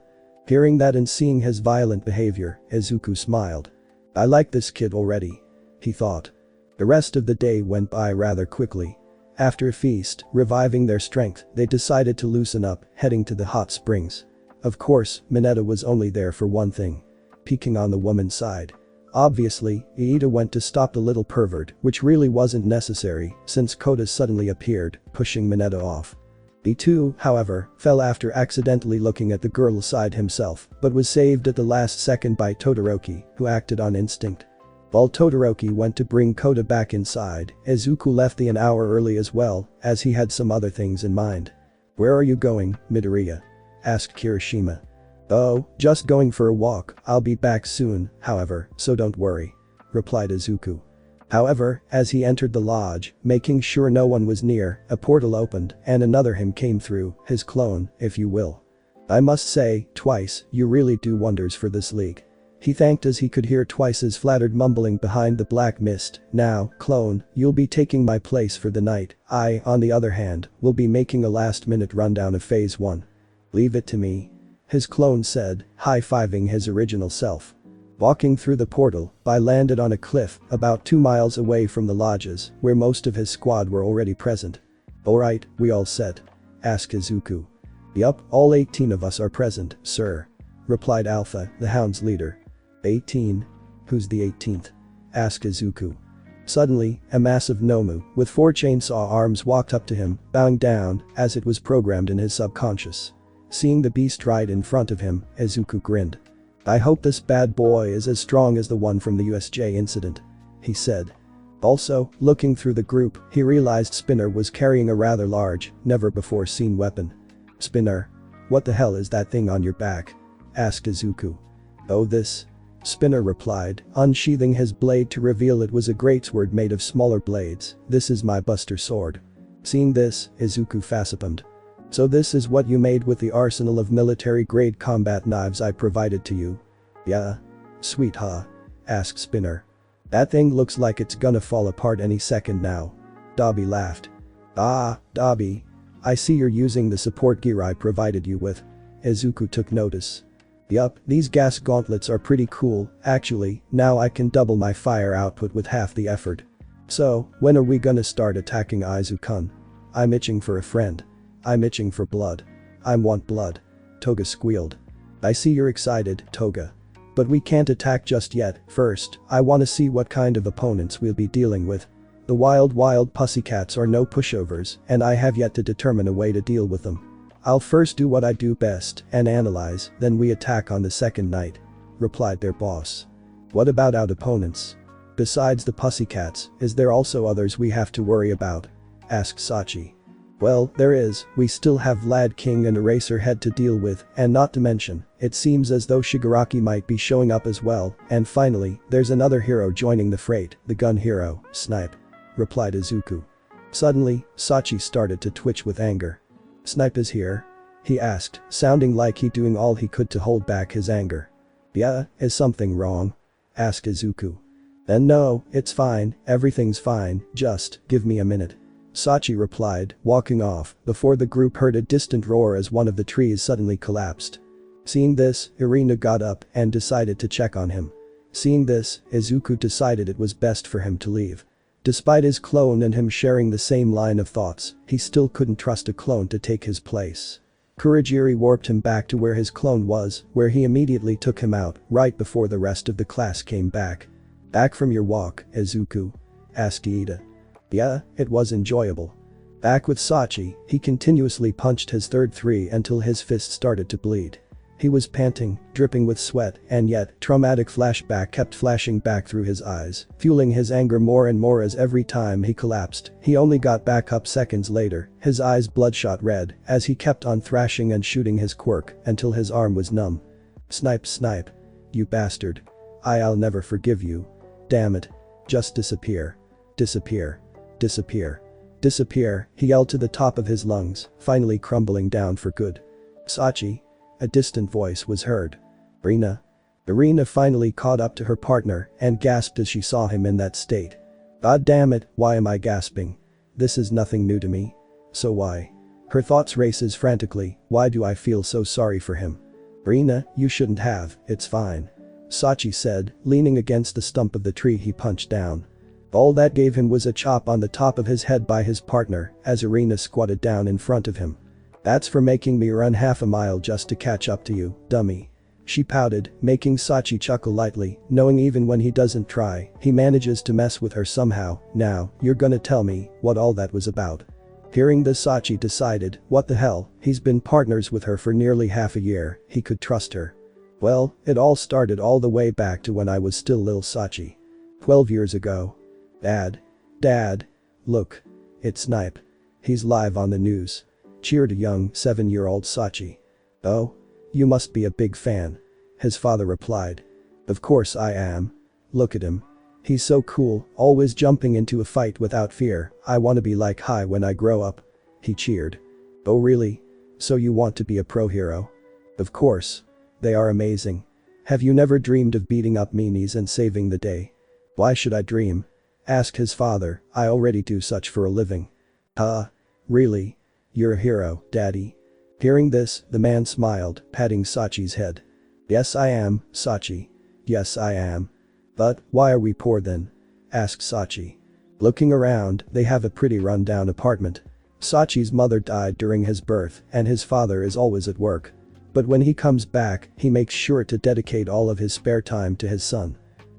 Speaker 1: Hearing that and seeing his violent behavior, Izuku smiled. I like this kid already. He thought. The rest of the day went by rather quickly. After a feast, reviving their strength, they decided to loosen up, heading to the hot springs. Of course, Mineta was only there for one thing. Peeking on the woman's side. Obviously, Iida went to stop the little pervert, which really wasn't necessary, since Koda suddenly appeared, pushing Mineta off. He too, however, fell after accidentally looking at the girl's side himself, but was saved at the last second by Todoroki, who acted on instinct. While Todoroki went to bring Koda back inside, Izuku left an hour early as well, as he had some other things in mind. Where are you going, Midoriya? Asked Kirishima. Oh, just going for a walk, I'll be back soon, however, so don't worry. Replied Izuku. However, as he entered the lodge, making sure no one was near, a portal opened and another him came through, his clone, if you will. I must say, Twice, you really do wonders for this league. He thanked as he could hear Twice's flattered mumbling behind the black mist. Now, clone, you'll be taking my place for the night. I, on the other hand, will be making a last-minute rundown of Phase 1. Leave it to me. His clone said, high-fiving his original self. Walking through the portal, Bai landed on a cliff about 2 miles away from the lodges, where most of his squad were already present. Alright, we all set? Asked Izuku. Yup, all 18 of us are present, sir. Replied Alpha, the Hound's leader. 18? Who's the 18th? Asked Izuku. Suddenly, a massive Nomu, with 4 chainsaw arms walked up to him, bowing down, as it was programmed in his subconscious. Seeing the beast right in front of him, Izuku grinned. I hope this bad boy is as strong as the one from the USJ incident, he said. Also, looking through the group, he realized Spinner was carrying a rather large, never-before-seen weapon. Spinner? What the hell is that thing on your back? Asked Izuku. Oh, this? Spinner replied, unsheathing his blade to reveal it was a greatsword made of smaller blades. This is my Buster sword. Seeing this, Izuku facepalmed. So this is what you made with the arsenal of military-grade combat knives I provided to you? Yeah. Sweet huh? Asked Spinner. That thing looks like it's gonna fall apart any second now. Dobby laughed. Ah, Dobby. I see you're using the support gear I provided you with. Izuku took notice. Yup, these gas gauntlets are pretty cool, actually, now I can double my fire output with half the effort. So, when are we gonna start attacking Izuku-kun? I'm itching for a friend. I'm itching for blood. I want blood. Toga squealed. I see you're excited, Toga. But we can't attack just yet. First, I wanna see what kind of opponents we'll be dealing with. The wild pussycats are no pushovers, and I have yet to determine a way to deal with them. I'll first do what I do best and analyze, then we attack on the second night. Replied their boss. What about our opponents? Besides the pussycats, is there also others we have to worry about? Asked Sachi. Well, there is, we still have Lad King and Eraserhead to deal with, and not to mention, it seems as though Shigaraki might be showing up as well, and finally, there's another hero joining the fray, the gun hero, Snipe. Replied Izuku. Suddenly, Sachi started to twitch with anger. Snipe is here? He asked, sounding like he doing all he could to hold back his anger. Yeah, is something wrong? Asked Izuku. Then no, it's fine, everything's fine, just, give me a minute. Sachi replied, walking off, before the group heard a distant roar as one of the trees suddenly collapsed. Seeing this, Irina got up and decided to check on him. Seeing this, Izuku decided it was best for him to leave. Despite his clone and him sharing the same line of thoughts, he still couldn't trust a clone to take his place. Kurogiri warped him back to where his clone was, where he immediately took him out, right before the rest of the class came back. Back from your walk, Izuku? Asked Iida. Yeah, it was enjoyable. Back with Sachi, he continuously punched his third 3 until his fist started to bleed. He was panting, dripping with sweat, and yet, traumatic flashback kept flashing back through his eyes, fueling his anger more and more as every time he collapsed, he only got back up seconds later, his eyes bloodshot red, as he kept on thrashing and shooting his quirk, until his arm was numb. Snipe, snipe. You bastard. I'll never forgive you. Damn it. Just disappear. Disappear. Disappear. Disappear, he yelled to the top of his lungs, finally crumbling down for good. Sachi? A distant voice was heard. Irina? Irina finally caught up to her partner and gasped as she saw him in that state. God damn it, why am I gasping? This is nothing new to me. So why? Her thoughts races frantically, why do I feel so sorry for him? Irina, you shouldn't have, it's fine. Sachi said, leaning against the stump of the tree he punched down. All that gave him was a chop on the top of his head by his partner, as Irina squatted down in front of him. That's for making me run half a mile just to catch up to you, dummy. She pouted, making Sachi chuckle lightly, knowing even when he doesn't try, he manages to mess with her somehow. Now, you're gonna tell me what all that was about. Hearing this, Sachi decided, what the hell, he's been partners with her for nearly half a year, he could trust her. Well, it all started all the way back to when I was still Lil Sachi. 12 years ago. Dad. Look. It's Snipe. He's live on the news. Cheered a young 7-year-old Sachi. Oh? You must be a big fan. His father replied. Of course I am. Look at him. He's so cool, always jumping into a fight without fear. I wanna be like Hai when I grow up. He cheered. Oh really? So you want to be a pro hero? Of course. They are amazing. Have you never dreamed of beating up meanies and saving the day? Why should I dream? Asked his father, I already do such for a living. Really? You're a hero, Daddy. Hearing this, the man smiled, patting Sachi's head. Yes I am, Sachi. Yes I am. But, why are we poor then? Asked Sachi. Looking around, they have a pretty run-down apartment. Sachi's mother died during his birth and his father is always at work. But when he comes back, he makes sure to dedicate all of his spare time to his son.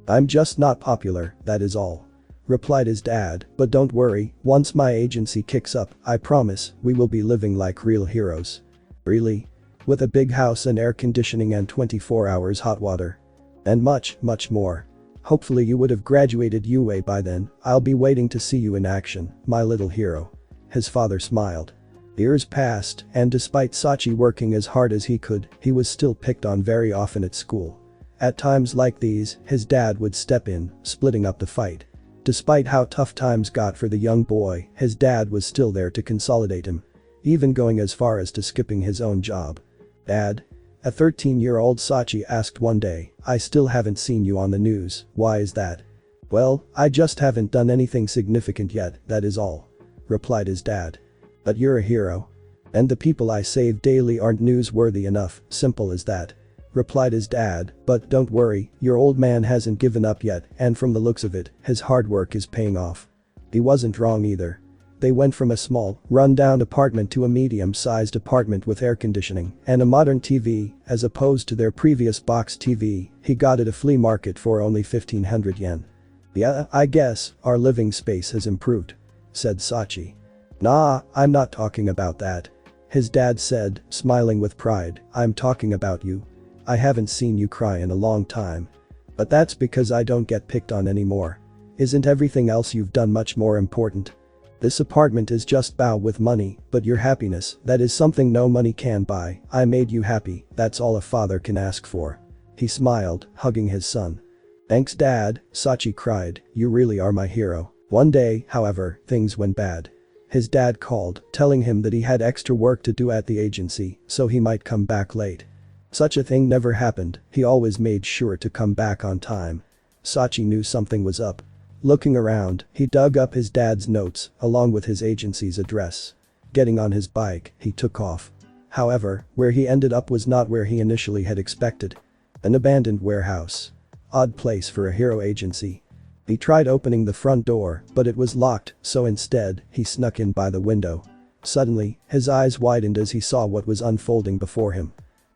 Speaker 1: I'm just not popular, that is all. Replied his dad, but don't worry, once my agency kicks up, I promise, we will be living like real heroes. Really? With a big house and air conditioning and 24 hours hot water. And much, much more. Hopefully you would have graduated Yuuei by then, I'll be waiting to see you in action, my little hero. His father smiled. Years passed, and despite Sachi working as hard as he could, he was still picked on very often at school. At times like these, his dad would step in, splitting up the fight. Despite how tough times got for the young boy, his dad was still there to consolidate him. Even going as far as to skipping his own job. Dad? A 13-year-old Sachi asked one day, I still haven't seen you on the news, why is that? Well, I just haven't done anything significant yet, that is all. Replied his dad. But you're a hero. And the people I save daily aren't newsworthy enough, simple as that. Replied his dad, but don't worry, your old man hasn't given up yet and from the looks of it, his hard work is paying off. He wasn't wrong either. They went from a small, run-down apartment to a medium-sized apartment with air conditioning and a modern TV, as opposed to their previous box TV, he got at a flea market for only 1500 yen. Yeah, I guess, our living space has improved. Said Sachi. Nah, I'm not talking about that. His dad said, smiling with pride, I'm talking about you. I haven't seen you cry in a long time. But that's because I don't get picked on anymore. Isn't everything else you've done much more important? This apartment is just bow with money, but your happiness, that is something no money can buy. I made you happy, that's all a father can ask for. He smiled, hugging his son. Thanks Dad, Sachi cried, you really are my hero. One day, however, things went bad. His dad called, telling him that he had extra work to do at the agency, so he might come back late. Such a thing never happened, he always made sure to come back on time. Sachi knew something was up. Looking around, he dug up his dad's notes, along with his agency's address. Getting on his bike, he took off. However, where he ended up was not where he initially had expected. An abandoned warehouse. Odd place for a hero agency. He tried opening the front door, but it was locked, so instead, he snuck in by the window. Suddenly, his eyes widened as he saw what was unfolding before him.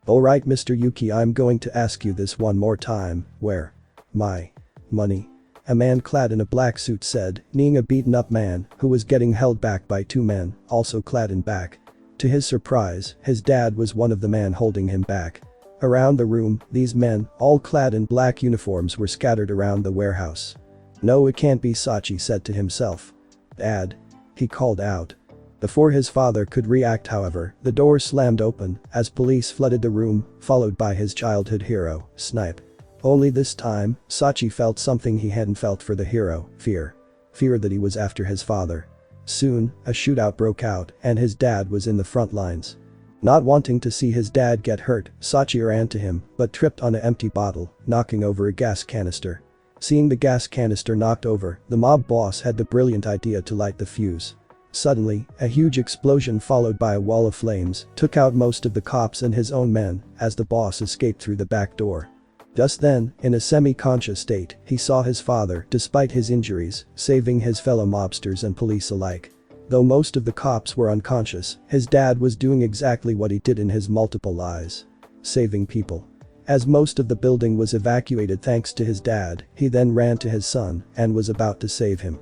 Speaker 1: Alright Mr. Yuki, I'm going to ask you this one more time, where? My money. A man clad in a black suit said, kneeing a beaten up man who was getting held back by two men, also clad in black. To his surprise, his dad was one of the men holding him back. Around the room, these men, all clad in black uniforms, were scattered around the warehouse. No, it can't be, Sachi said to himself. Dad. He called out. Before his father could react, however, the door slammed open as police flooded the room, followed by his childhood hero, Snipe. Only this time, Sachi felt something he hadn't felt for the hero, fear. Fear that he was after his father. Soon, a shootout broke out and his dad was in the front lines. Not wanting to see his dad get hurt, Sachi ran to him but tripped on an empty bottle, knocking over a gas canister. Seeing the gas canister knocked over, the mob boss had the brilliant idea to light the fuse. Suddenly, a huge explosion followed by a wall of flames took out most of the cops and his own men as the boss escaped through the back door. Just then, in a semi-conscious state, he saw his father, despite his injuries, saving his fellow mobsters and police alike. Though most of the cops were unconscious, his dad was doing exactly what he did in his multiple lives. Saving people. As most of the building was evacuated thanks to his dad, he then ran to his son and was about to save him.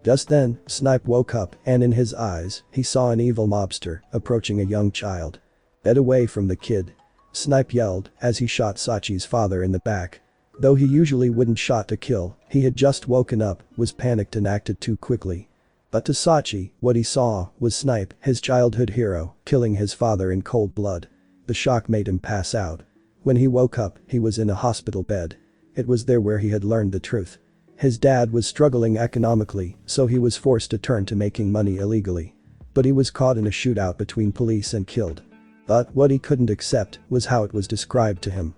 Speaker 1: Just then, Snipe woke up and in his eyes, he saw an evil mobster approaching a young child. Get away from the kid. Snipe yelled as he shot Sachi's father in the back. Though he usually wouldn't shot to kill, he had just woken up, was panicked and acted too quickly. But to Sachi, what he saw was Snipe, his childhood hero, killing his father in cold blood. The shock made him pass out. When he woke up, he was in a hospital bed. It was there where he had learned the truth. His dad was struggling economically, so he was forced to turn to making money illegally. But he was caught in a shootout between police and killed. But what he couldn't accept was how it was described to him.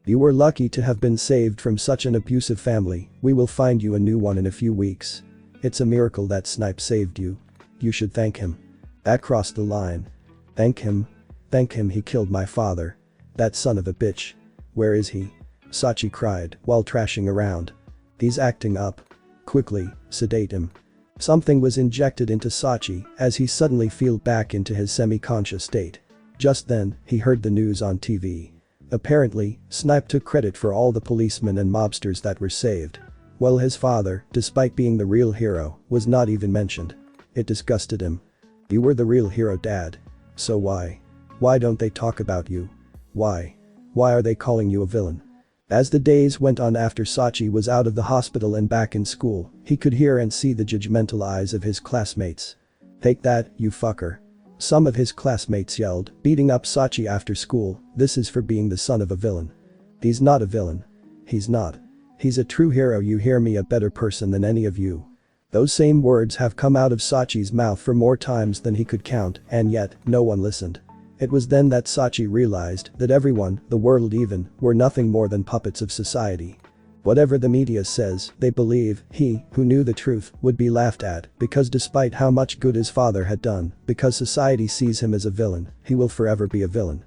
Speaker 1: You were lucky to have been saved from such an abusive family, we will find you a new one in a few weeks. It's a miracle that Snipe saved you. You should thank him. That crossed the line. Thank him. Thank him, he killed my father. That son of a bitch. Where is he? Sachi cried while trashing around. He's acting up. Quickly, sedate him. Something was injected into Sachi as he suddenly fell back into his semi-conscious state. Just then, he heard the news on TV. Apparently, Snipe took credit for all the policemen and mobsters that were saved. While his father, despite being the real hero, was not even mentioned. It disgusted him. You were the real hero, Dad. So why? Why don't they talk about you? Why? Why are they calling you a villain? As the days went on after Sachi was out of the hospital and back in school, he could hear and see the judgmental eyes of his classmates. Take that, you fucker. Some of his classmates yelled, beating up Sachi after school. This is for being the son of a villain. He's not a villain. He's not. He's a true hero, you hear me, a better person than any of you. Those same words have come out of Sachi's mouth for more times than he could count, and yet, no one listened. It was then that Sachi realized that everyone, the world even, were nothing more than puppets of society. Whatever the media says, they believe, he, who knew the truth, would be laughed at, because despite how much good his father had done, because society sees him as a villain, he will forever be a villain.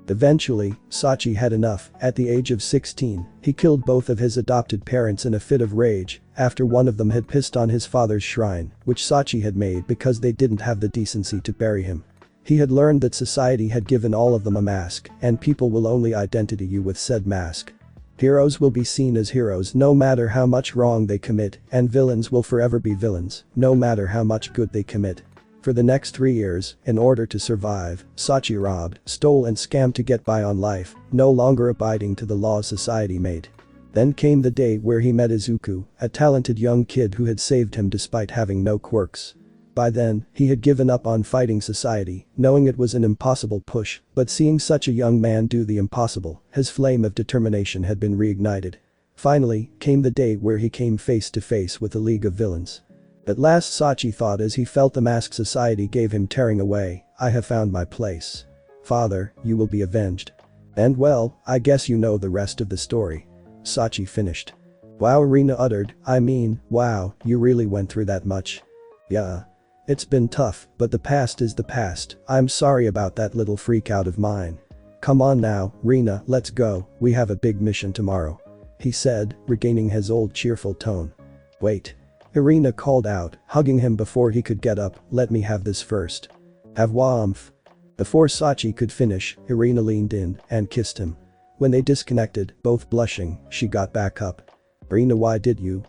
Speaker 1: Eventually, Sachi had enough. At the age of 16, he killed both of his adopted parents in a fit of rage, after one of them had pissed on his father's shrine, which Sachi had made because they didn't have the decency to bury him. He had learned that society had given all of them a mask, and people will only identify you with said mask. Heroes will be seen as heroes no matter how much wrong they commit, and villains will forever be villains, no matter how much good they commit. For the next 3 years, in order to survive, Sachi robbed, stole and scammed to get by on life, no longer abiding to the laws society made. Then came the day where he met Izuku, a talented young kid who had saved him despite having no quirks. By then, he had given up on fighting society, knowing it was an impossible push, but seeing such a young man do the impossible, his flame of determination had been reignited. Finally, came the day where he came face to face with a league of villains. At last, Sachi thought as he felt the mask society gave him tearing away, I have found my place. Father, you will be avenged. And well, I guess you know the rest of the story. Sachi finished. Wow, Rina uttered, I mean, wow, you really went through that much. Yeah. It's been tough, but the past is the past. I'm sorry about that little freak out of mine. Come on now, Rina, let's go, we have a big mission tomorrow. He said, regaining his old cheerful tone. Wait. Irina called out, hugging him before he could get up, let me have this first. Have warmth. Before Sachi could finish, Irina leaned in and kissed him. When they disconnected, both blushing, she got back up. Irina, why did you?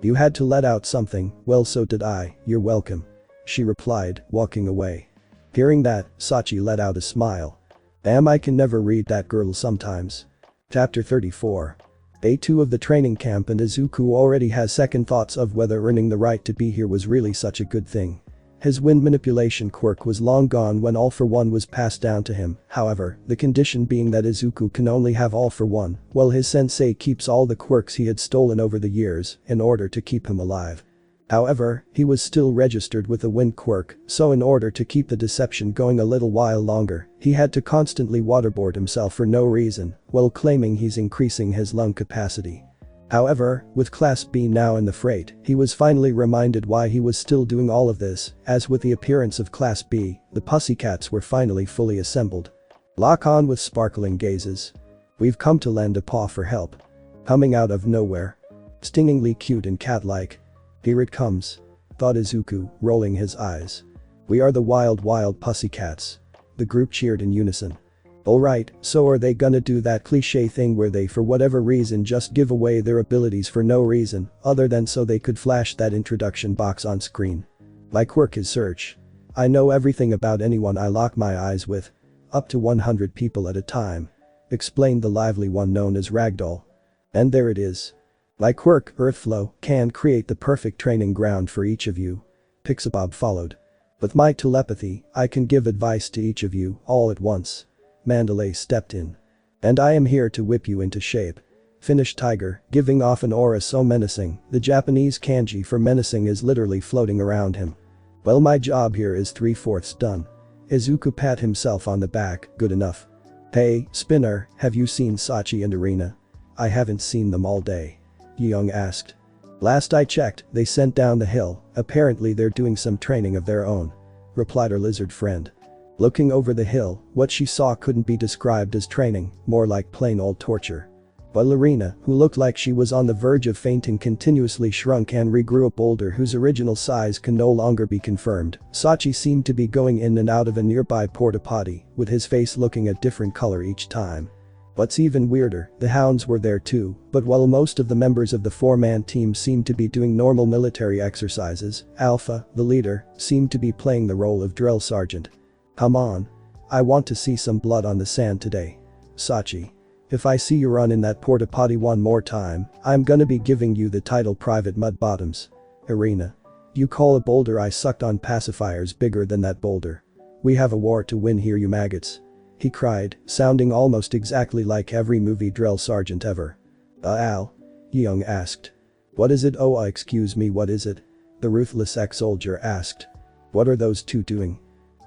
Speaker 1: You had to let out something, well so did I, you're welcome. She replied, walking away. Hearing that, Sachi let out a smile. Damn, I can never read that girl sometimes. Chapter 34. Day 2 of the training camp, and Izuku already has second thoughts of whether earning the right to be here was really such a good thing. His wind manipulation quirk was long gone when All for One was passed down to him, however, the condition being that Izuku can only have All for One, while his sensei keeps all the quirks he had stolen over the years, in order to keep him alive. However, he was still registered with a wind quirk, so in order to keep the deception going a little while longer, he had to constantly waterboard himself for no reason, while claiming he's increasing his lung capacity. However, with Class B now in the freight, he was finally reminded why he was still doing all of this, as with the appearance of Class B, the pussycats were finally fully assembled. Lock on with sparkling gazes. We've come to lend a paw for help. Coming out of nowhere. Stingingly cute and cat-like. Here it comes. Thought Izuku, rolling his eyes. We are the wild pussycats. The group cheered in unison. Alright, so are they gonna do that cliche thing where they for whatever reason just give away their abilities for no reason, other than so they could flash that introduction box on screen? My quirk is search. I know everything about anyone I lock my eyes with. Up to 100 people at a time. Explained the lively one known as Ragdoll. And there it is. My quirk, Earthflow, can create the perfect training ground for each of you. Pixabob followed. With my telepathy, I can give advice to each of you, all at once. Mandalay stepped in. And I am here to whip you into shape. Finished Tiger, giving off an aura so menacing, the Japanese kanji for menacing is literally floating around him. Well, my job here is 3/4 done. Izuku pat himself on the back, good enough. Hey, Spinner, have you seen Sachi and Arena? I haven't seen them all day. Young asked. Last I checked, they sent down the hill, apparently they're doing some training of their own. Replied her lizard friend. Looking over the hill, what she saw couldn't be described as training, more like plain old torture. While Arena, who looked like she was on the verge of fainting, continuously shrunk and regrew a boulder whose original size can no longer be confirmed, Sachi seemed to be going in and out of a nearby porta potty, with his face looking a different color each time. What's even weirder, the hounds were there too, but while most of the members of the four-man team seemed to be doing normal military exercises, Alpha, the leader, seemed to be playing the role of drill sergeant. Come on. I want to see some blood on the sand today. Sachi. If I see you run in that porta potty one more time, I'm gonna be giving you the title Private Mudbottoms. Arena. You call a boulder I sucked on pacifiers bigger than that boulder? We have a war to win here, you maggots. He cried, sounding almost exactly like every movie drill sergeant ever. Al? Young asked. What is it? Oh, excuse me, what is it? The ruthless ex-soldier asked. What are those two doing?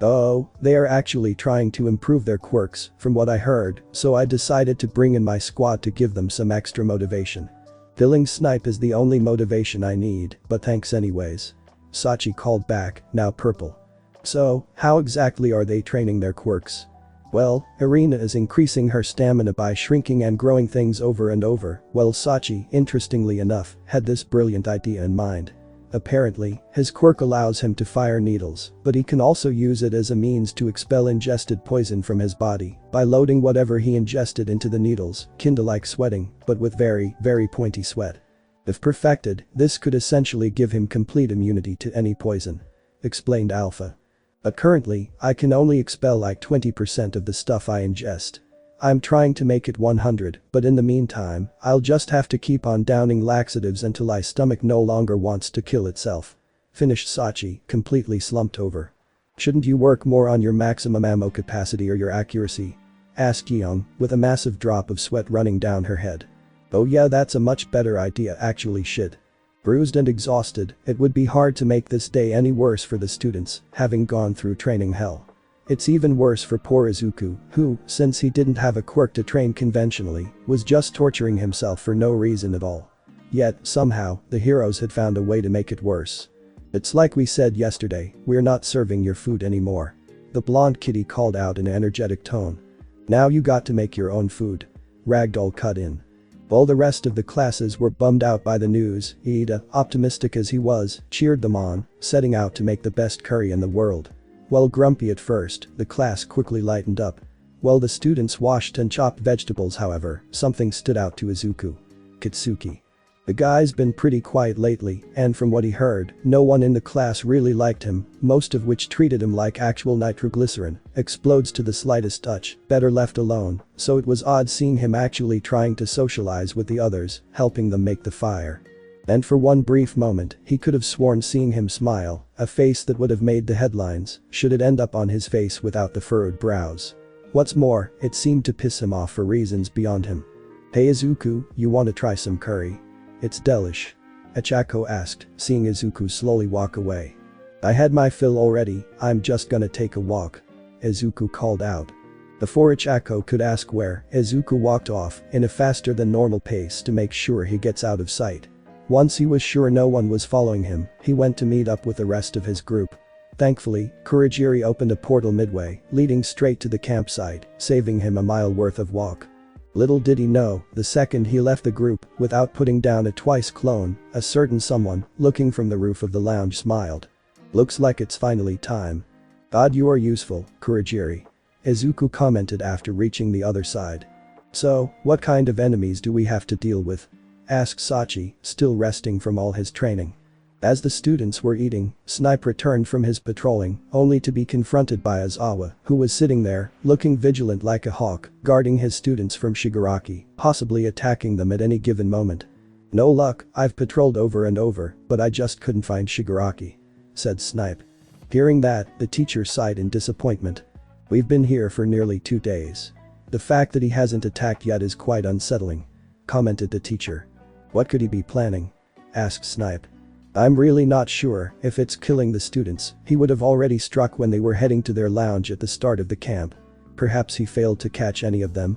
Speaker 1: Oh, they are actually trying to improve their quirks, from what I heard, so I decided to bring in my squad to give them some extra motivation. Killing Snipe is the only motivation I need, but thanks anyways. Sachi called back, now purple. So, how exactly are they training their quirks? Well, Arena is increasing her stamina by shrinking and growing things over and over, while Sachi, interestingly enough, had this brilliant idea in mind. Apparently, his quirk allows him to fire needles, but he can also use it as a means to expel ingested poison from his body by loading whatever he ingested into the needles, kinda like sweating, but with very, very pointy sweat. If perfected, this could essentially give him complete immunity to any poison. Explained Alpha. But currently, I can only expel like 20% of the stuff I ingest. I'm trying to make it 100, but in the meantime, I'll just have to keep on downing laxatives until my stomach no longer wants to kill itself. Finished Sachi, completely slumped over. Shouldn't you work more on your maximum ammo capacity or your accuracy? Asked Young, with a massive drop of sweat running down her head. Oh yeah, that's a much better idea actually, shit. Bruised and exhausted, it would be hard to make this day any worse for the students, having gone through training hell. It's even worse for poor Izuku, who, since he didn't have a quirk to train conventionally, was just torturing himself for no reason at all. Yet, somehow, the heroes had found a way to make it worse. It's like we said yesterday, we're not serving your food anymore. The blonde kitty called out in an energetic tone. Now you got to make your own food. Ragdoll cut in. While the rest of the classes were bummed out by the news, Ida, optimistic as he was, cheered them on, setting out to make the best curry in the world. While grumpy at first, the class quickly lightened up. While the students washed and chopped vegetables, however, something stood out to Izuku. Katsuki. The guy's been pretty quiet lately, and from what he heard, no one in the class really liked him, most of which treated him like actual nitroglycerin, explodes to the slightest touch, better left alone, so it was odd seeing him actually trying to socialize with the others, helping them make the fire. And for one brief moment, he could have sworn seeing him smile, a face that would have made the headlines, should it end up on his face without the furrowed brows. What's more, it seemed to piss him off for reasons beyond him. Hey Izuku, you want to try some curry? It's delish. Ichako asked, seeing Izuku slowly walk away. I had my fill already, I'm just gonna take a walk. Izuku called out. Before Ichako could ask where, Izuku walked off in a faster than normal pace to make sure he gets out of sight. Once he was sure no one was following him, he went to meet up with the rest of his group. Thankfully, Kurogiri opened a portal midway, leading straight to the campsite, saving him a mile worth of walk. Little did he know, the second he left the group, without putting down a twice clone, a certain someone, looking from the roof of the lounge smiled. Looks like it's finally time. God, you are useful, Kurogiri. Izuku commented after reaching the other side. So, what kind of enemies do we have to deal with? Asked Sachi, still resting from all his training. As the students were eating, Snipe returned from his patrolling, only to be confronted by Aizawa, who was sitting there, looking vigilant like a hawk, guarding his students from Shigaraki, possibly attacking them at any given moment. No luck, I've patrolled over and over, but I just couldn't find Shigaraki. Said Snipe. Hearing that, the teacher sighed in disappointment. We've been here for nearly 2 days. The fact that he hasn't attacked yet is quite unsettling. Commented the teacher. What could he be planning? Asked Snipe. I'm really not sure if it's killing the students. He would have already struck when they were heading to their lounge at the start of the camp. Perhaps he failed to catch any of them.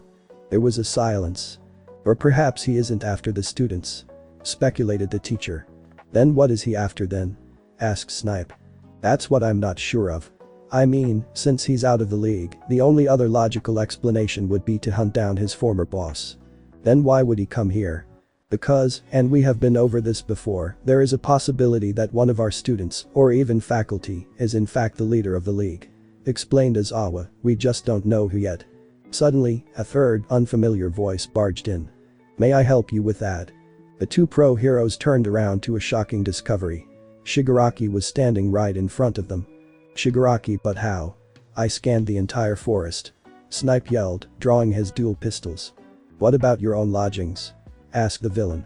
Speaker 1: There was a silence. Or perhaps he isn't after the students, speculated the teacher. Then what is he after then? Asked Snipe. That's what I'm not sure of. I mean, since he's out of the league, the only other logical explanation would be to hunt down his former boss. Then why would he come here? Because, and we have been over this before, there is a possibility that one of our students, or even faculty, is in fact the leader of the league. Explained Aizawa, we just don't know who yet. Suddenly, a third, unfamiliar voice barged in. May I help you with that? The two pro heroes turned around to a shocking discovery. Shigaraki was standing right in front of them. Shigaraki, but how? I scanned the entire forest. Snipe yelled, drawing his dual pistols. What about your own lodgings? Asked the villain.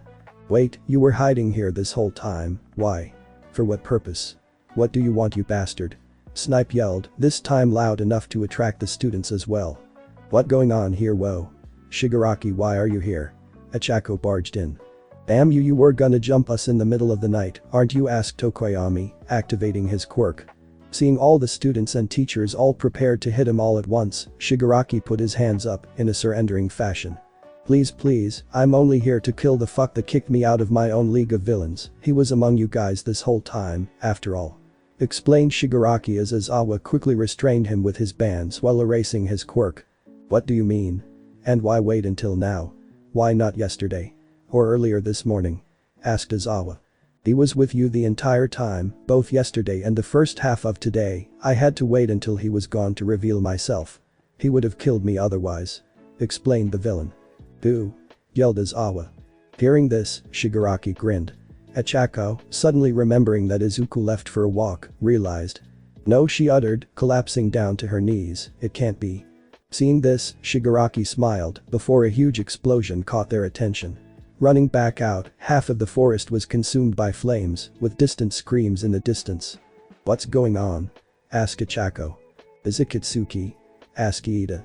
Speaker 1: Wait, you were hiding here this whole time, why? For what purpose? What do you want, you bastard? Snipe yelled, this time loud enough to attract the students as well. What going on here, whoa? Shigaraki, why are you here? Achako barged in. Damn you were gonna jump us in the middle of the night, aren't you? Asked Tokoyami, activating his quirk. Seeing all the students and teachers all prepared to hit him all at once, Shigaraki put his hands up in a surrendering fashion. Please, I'm only here to kill the fuck that kicked me out of my own league of villains. He was among you guys this whole time, after all. Explained Shigaraki as Aizawa quickly restrained him with his bands while erasing his quirk. What do you mean? And why wait until now? Why not yesterday? Or earlier this morning? Asked Aizawa. He was with you the entire time, both yesterday and the first half of today. I had to wait until he was gone to reveal myself. He would have killed me otherwise. Explained the villain. Boo! Yelled Aizawa. Hearing this, Shigaraki grinned. Achako, suddenly remembering that Izuku left for a walk, realized. No, she uttered, collapsing down to her knees, it can't be. Seeing this, Shigaraki smiled before a huge explosion caught their attention. Running back out, half of the forest was consumed by flames, with distant screams in the distance. What's going on? Asked Achako. Is it Katsuki? Asked Iida.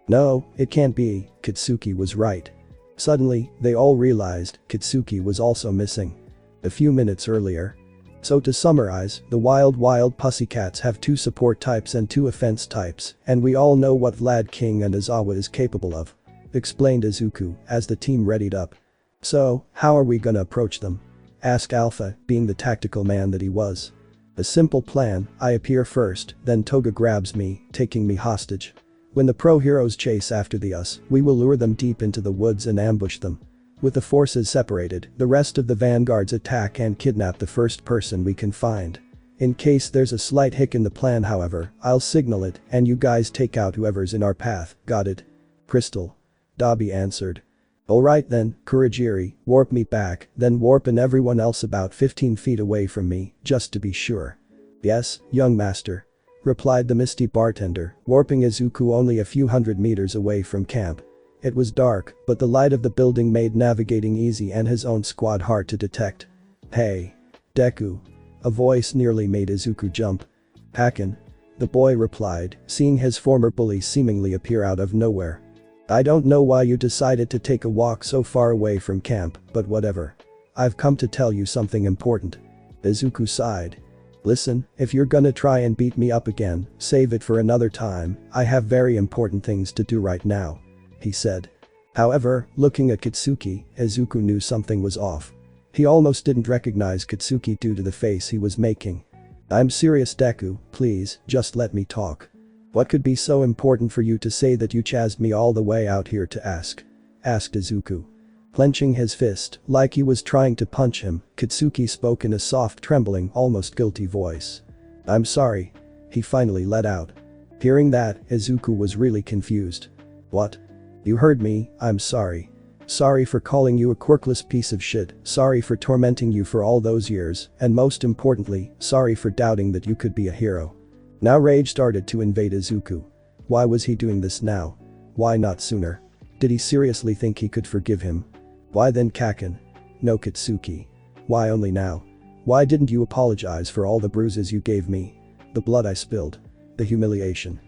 Speaker 1: No, it can't be, Katsuki was right. Suddenly, they all realized Katsuki was also missing. A few minutes earlier. So to summarize, the wild pussycats have 2 support types and 2 offense types, and we all know what Vlad King and Aizawa is capable of. Explained Izuku as the team readied up. So, how are we gonna approach them? Asked Alpha, being the tactical man that he was. A simple plan, I appear first, then Toga grabs me, taking me hostage. When the pro heroes chase after us, we will lure them deep into the woods and ambush them. With the forces separated, the rest of the vanguards attack and kidnap the first person we can find. In case there's a slight hick in the plan, however, I'll signal it and you guys take out whoever's in our path, got it? Crystal. Dabi answered. Alright then, Kurogiri, warp me back, then warp and everyone else about 15 feet away from me, just to be sure. Yes, young master. Replied the misty bartender, warping Izuku only a few hundred meters away from camp. It was dark, but the light of the building made navigating easy and his own squad hard to detect. Hey. Deku. A voice nearly made Izuku jump. Hakken. The boy replied, seeing his former bully seemingly appear out of nowhere. I don't know why you decided to take a walk so far away from camp, but whatever. I've come to tell you something important. Izuku sighed. Listen, if you're gonna try and beat me up again, save it for another time, I have very important things to do right now. He said. However, looking at Katsuki, Izuku knew something was off. He almost didn't recognize Katsuki due to the face he was making. I'm serious, Deku, please, just let me talk. What could be so important for you to say that you chased me all the way out here to ask? Asked Izuku. Clenching his fist, like he was trying to punch him, Katsuki spoke in a soft, trembling, almost guilty voice. I'm sorry. He finally let out. Hearing that, Izuku was really confused. What? You heard me, I'm sorry. Sorry for calling you a quirkless piece of shit, sorry for tormenting you for all those years, and most importantly, sorry for doubting that you could be a hero. Now rage started to invade Izuku. Why was he doing this now? Why not sooner? Did he seriously think he could forgive him? Why then Kaken? No Katsuki. Why only now? Why didn't you apologize for all the bruises you gave me? The blood I spilled. The humiliation.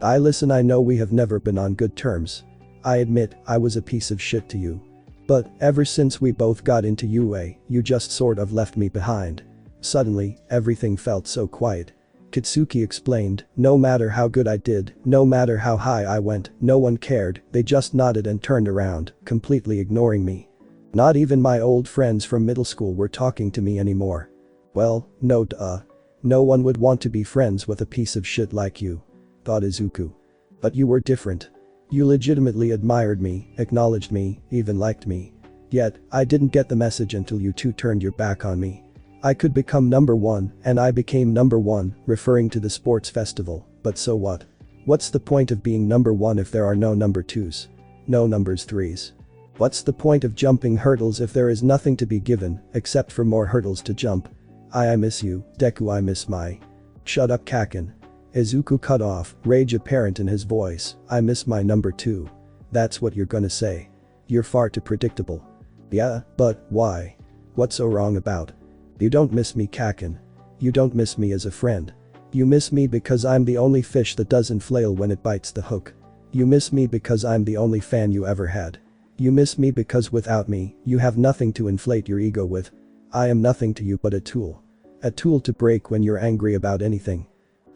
Speaker 1: Listen, I know we have never been on good terms. I admit, I was a piece of shit to you. But, ever since we both got into Yuuei, you just sort of left me behind. Suddenly, everything felt so quiet. Katsuki explained, no matter how good I did, no matter how high I went, no one cared, they just nodded and turned around, completely ignoring me. Not even my old friends from middle school were talking to me anymore. Well, no duh. No one would want to be friends with a piece of shit like you, thought Izuku. But you were different. You legitimately admired me, acknowledged me, even liked me. Yet, I didn't get the message until you two turned your back on me. I could become number one, and I became number one, referring to the sports festival, but so what? What's the point of being number one if there are no number twos? No numbers threes? What's the point of jumping hurdles if there is nothing to be given, except for more hurdles to jump? I miss you, Deku, I miss my. Shut up, Kaken. Izuku cut off, rage apparent in his voice, I miss my number two. That's what you're gonna say. You're far too predictable. Yeah, but why? What's so wrong about? You don't miss me, Kaken. You don't miss me as a friend. You miss me because I'm the only fish that doesn't flail when it bites the hook. You miss me because I'm the only fan you ever had. You miss me because without me, you have nothing to inflate your ego with. I am nothing to you but a tool. A tool to break when you're angry about anything.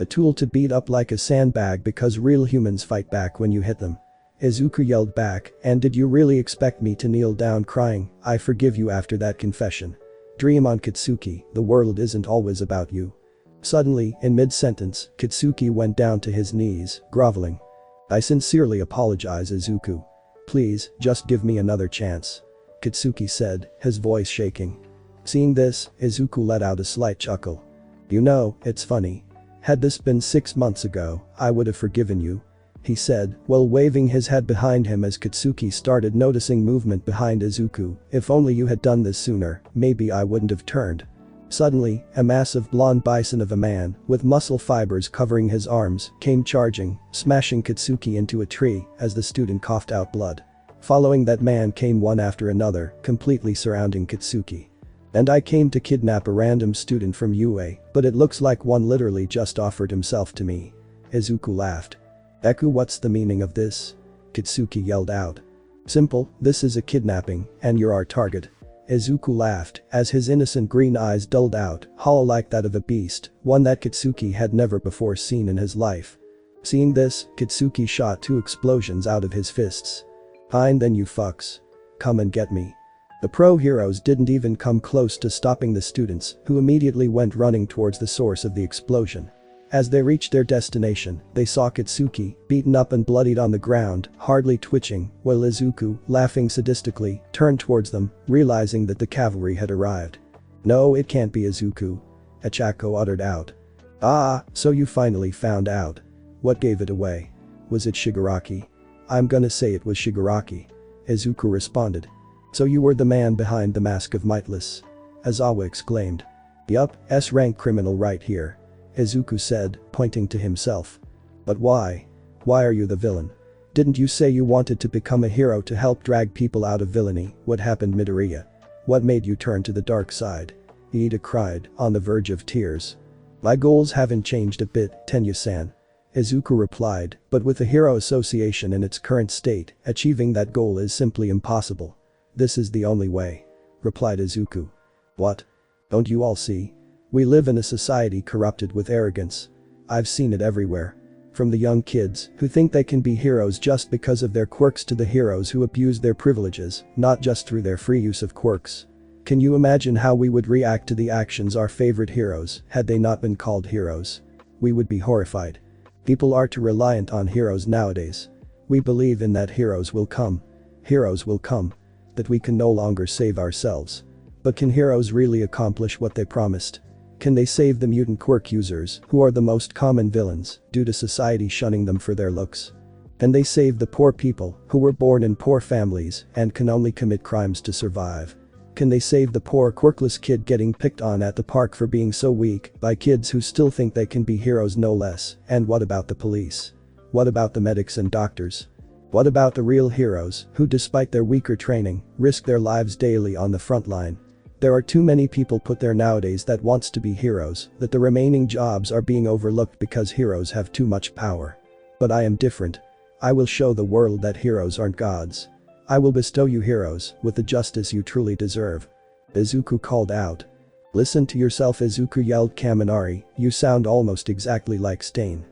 Speaker 1: A tool to beat up like a sandbag because real humans fight back when you hit them. Izuku yelled back, and did you really expect me to kneel down crying, I forgive you after that confession? Dream on, Katsuki, the world isn't always about you. Suddenly, in mid-sentence, Katsuki went down to his knees, groveling. I sincerely apologize, Izuku. Please, just give me another chance. Katsuki said, his voice shaking. Seeing this, Izuku let out a slight chuckle. You know, it's funny. Had this been 6 months ago, I would have forgiven you. He said, while waving his head behind him as Katsuki started noticing movement behind Izuku, if only you had done this sooner, maybe I wouldn't have turned. Suddenly, a massive blonde bison of a man, with muscle fibers covering his arms, came charging, smashing Katsuki into a tree as the student coughed out blood. Following that man came one after another, completely surrounding Katsuki. And I came to kidnap a random student from Yuuei, but it looks like one literally just offered himself to me. Izuku laughed. Deku, what's the meaning of this? Katsuki yelled out. Simple, this is a kidnapping, and you're our target. Izuku laughed, as his innocent green eyes dulled out, hollow like that of a beast, one that Katsuki had never before seen in his life. Seeing this, Katsuki shot 2 explosions out of his fists. Fine then, you fucks. Come and get me. The pro heroes didn't even come close to stopping the students, who immediately went running towards the source of the explosion. As they reached their destination, they saw Katsuki, beaten up and bloodied on the ground, hardly twitching, while Izuku, laughing sadistically, turned towards them, realizing that the cavalry had arrived. No, it can't be Izuku. Achako uttered out. Ah, so you finally found out. What gave it away? Was it Shigaraki? I'm gonna say it was Shigaraki. Izuku responded. So you were the man behind the mask of Mightless? Aizawa exclaimed. Yup, S-rank criminal right here. Izuku said, pointing to himself. But why? Why are you the villain? Didn't you say you wanted to become a hero to help drag people out of villainy? What happened, Midoriya? What made you turn to the dark side? Iida cried, on the verge of tears. My goals haven't changed a bit, Tenya-san. Izuku replied, but with the Hero Association in its current state, achieving that goal is simply impossible. This is the only way. Replied Izuku. What? Don't you all see? We live in a society corrupted with arrogance. I've seen it everywhere. From the young kids, who think they can be heroes just because of their quirks, to the heroes who abuse their privileges, not just through their free use of quirks. Can you imagine how we would react to the actions our favorite heroes had they not been called heroes? We would be horrified. People are too reliant on heroes nowadays. We believe in that heroes will come. Heroes will come. That we can no longer save ourselves. But can heroes really accomplish what they promised? Can they save the mutant quirk users, who are the most common villains, due to society shunning them for their looks? Can they save the poor people, who were born in poor families and can only commit crimes to survive? Can they save the poor quirkless kid getting picked on at the park for being so weak by kids who still think they can be heroes no less? And what about the police? What about the medics and doctors? What about the real heroes, who despite their weaker training, risk their lives daily on the front line? There are too many people put there nowadays that wants to be heroes, that the remaining jobs are being overlooked because heroes have too much power. But I am different. I will show the world that heroes aren't gods. I will bestow you heroes with the justice you truly deserve. Izuku called out. Listen to yourself, Izuku yelled. Kaminari, you sound almost exactly like Stain.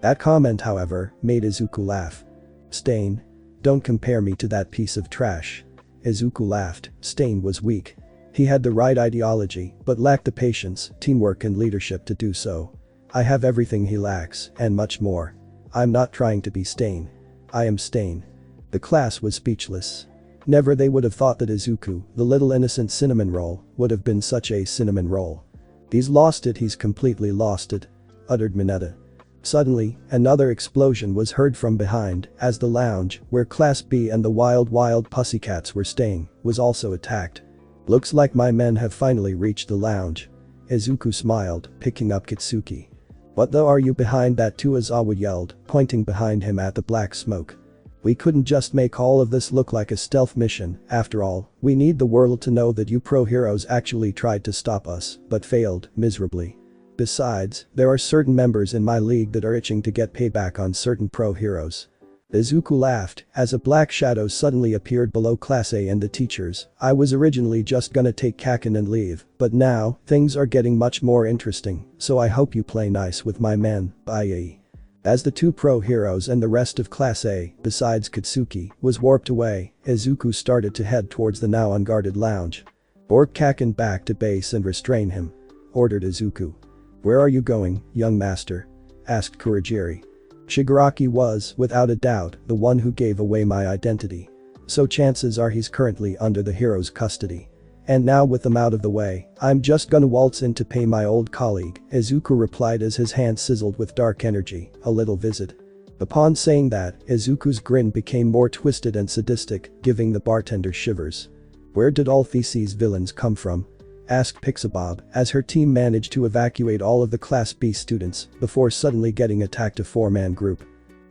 Speaker 1: That comment, however, made Izuku laugh. Stain? Don't compare me to that piece of trash. Izuku laughed. Stain was weak. He had the right ideology, but lacked the patience, teamwork and leadership to do so. I have everything he lacks, and much more. I'm not trying to be Stain. I am Stain. The class was speechless. Never they would have thought that Izuku, the little innocent cinnamon roll, would have been such a cinnamon roll. He's lost it, he's completely lost it, uttered Mineta. Suddenly, another explosion was heard from behind as the lounge, where Class B and the wild pussycats were staying, was also attacked. Looks like my men have finally reached the lounge. Izuku smiled, picking up Katsuki. What the are you behind that too? Aizawa yelled, pointing behind him at the black smoke. We couldn't just make all of this look like a stealth mission, after all, we need the world to know that you pro heroes actually tried to stop us, but failed, miserably. Besides, there are certain members in my league that are itching to get payback on certain pro heroes. Izuku laughed as a black shadow suddenly appeared below Class A and the teachers. I was originally just gonna take Kakin and leave, but now, things are getting much more interesting, so I hope you play nice with my men, bye. As the two pro heroes and the rest of Class A, besides Katsuki, was warped away, Izuku started to head towards the now unguarded lounge. Orb Kakin back to base and restrain him, ordered Izuku. Where are you going, young master? Asked Kurogiri. Shigaraki was, without a doubt, the one who gave away my identity. So chances are he's currently under the hero's custody. And now with them out of the way, I'm just gonna waltz in to pay my old colleague, Izuku replied as his hand sizzled with dark energy, a little visit. Upon saying that, Izuku's grin became more twisted and sadistic, giving the bartender shivers. Where did all these villains come from? Asked Pixabob as her team managed to evacuate all of the Class B students before suddenly getting attacked. A four-man group.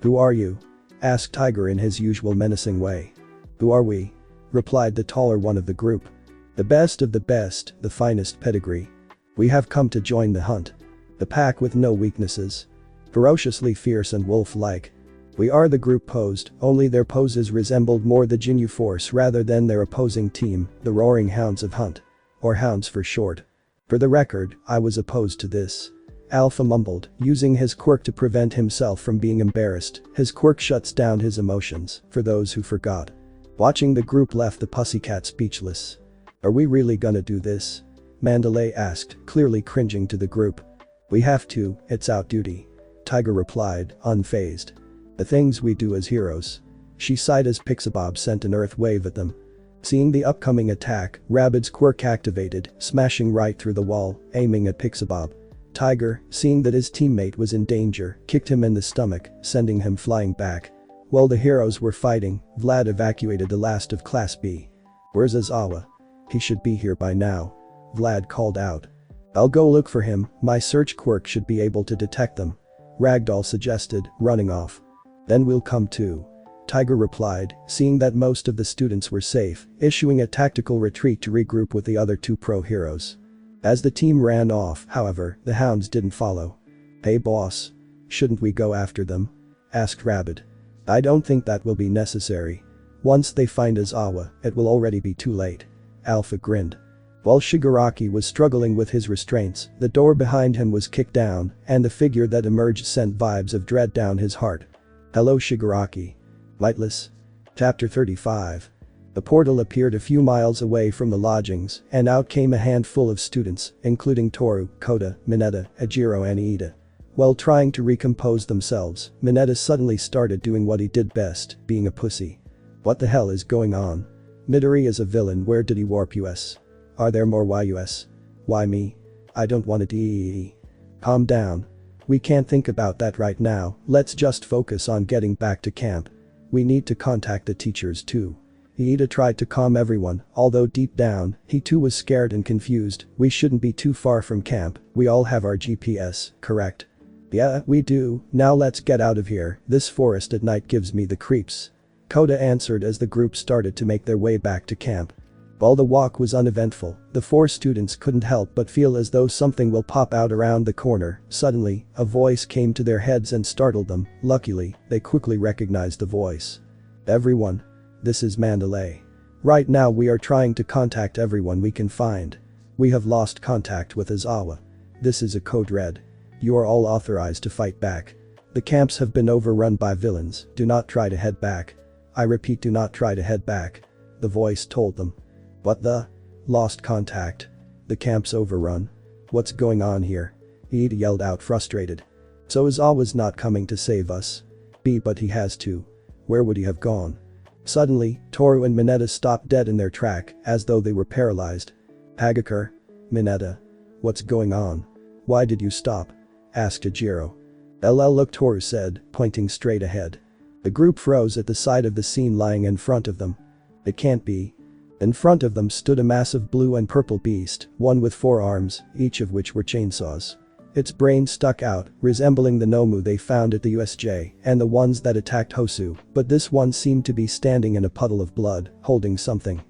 Speaker 1: Who are you? Asked Tiger in his usual menacing way. Who are we? Replied the taller one of the group. The best of the best, the finest pedigree. We have come to join the hunt. The pack with no weaknesses. Ferociously fierce and wolf-like. We are the group posed, only their poses resembled more the Jinyu Force rather than their opposing team, the Roaring Hounds of Hunt. Or Hounds for short. For the record, I was opposed to this. Alpha mumbled, using his quirk to prevent himself from being embarrassed. His quirk shuts down his emotions, for those who forgot. Watching the group left the pussycat speechless. Are we really gonna do this? Mandalay asked, clearly cringing to the group. We have to, it's our duty. Tiger replied, unfazed. The things we do as heroes. She sighed as Pixabob sent an earth wave at them. Seeing the upcoming attack, Rabid's quirk activated, smashing right through the wall, aiming at Pixabob. Tiger, seeing that his teammate was in danger, kicked him in the stomach, sending him flying back. While the heroes were fighting, Vlad evacuated the last of Class B. Where's Aizawa? He should be here by now. Vlad called out. I'll go look for him, my search quirk should be able to detect them. Ragdoll suggested, running off. Then we'll come too. Tiger replied, seeing that most of the students were safe, issuing a tactical retreat to regroup with the other two pro heroes. As the team ran off, however, the hounds didn't follow. Hey boss. Shouldn't we go after them? Asked Rabbit. I don't think that will be necessary. Once they find Aizawa, it will already be too late. Alpha grinned. While Shigaraki was struggling with his restraints, the door behind him was kicked down, and the figure that emerged sent vibes of dread down his heart. Hello Shigaraki. Lightless. Chapter 35. The portal appeared a few miles away from the lodgings, and out came a handful of students, including Toru, Kota, Mineta, Ajiro and Iida. While trying to recompose themselves, Mineta suddenly started doing what he did best, being a pussy. What the hell is going on? Midori is a villain. Where did he warp us? Are there more YUS? Why me? I don't want it. Calm down. We can't think about that right now, let's just focus on getting back to camp. We need to contact the teachers too. Iida tried to calm everyone, although deep down, he too was scared and confused. We shouldn't be too far from camp, we all have our GPS, correct? Yeah, we do, now let's get out of here, this forest at night gives me the creeps. Kota answered as the group started to make their way back to camp. While the walk was uneventful, the four students couldn't help but feel as though something will pop out around the corner. Suddenly, a voice came to their heads and startled them. Luckily, they quickly recognized the voice. Everyone. This is Mandalay. Right now we are trying to contact everyone we can find. We have lost contact with Izawa. This is a code red. You are all authorized to fight back. The camps have been overrun by villains, do not try to head back. I repeat, do not try to head back. The voice told them. What the? Lost contact. The camp's overrun. What's going on here? Iida yelled out, frustrated. So Izawa's not coming to save us. But he has to. Where would he have gone? Suddenly, Toru and Mineta stopped dead in their track, as though they were paralyzed. Hagakure? Mineta? What's going on? Why did you stop? Asked Ejiro. Look, Toru said, pointing straight ahead. The group froze at the sight of the scene lying in front of them. It can't be. In front of them stood a massive blue and purple beast, one with 4 arms, each of which were chainsaws. Its brain stuck out, resembling the Nomu they found at the USJ and the ones that attacked Hosu, but this one seemed to be standing in a puddle of blood, holding something.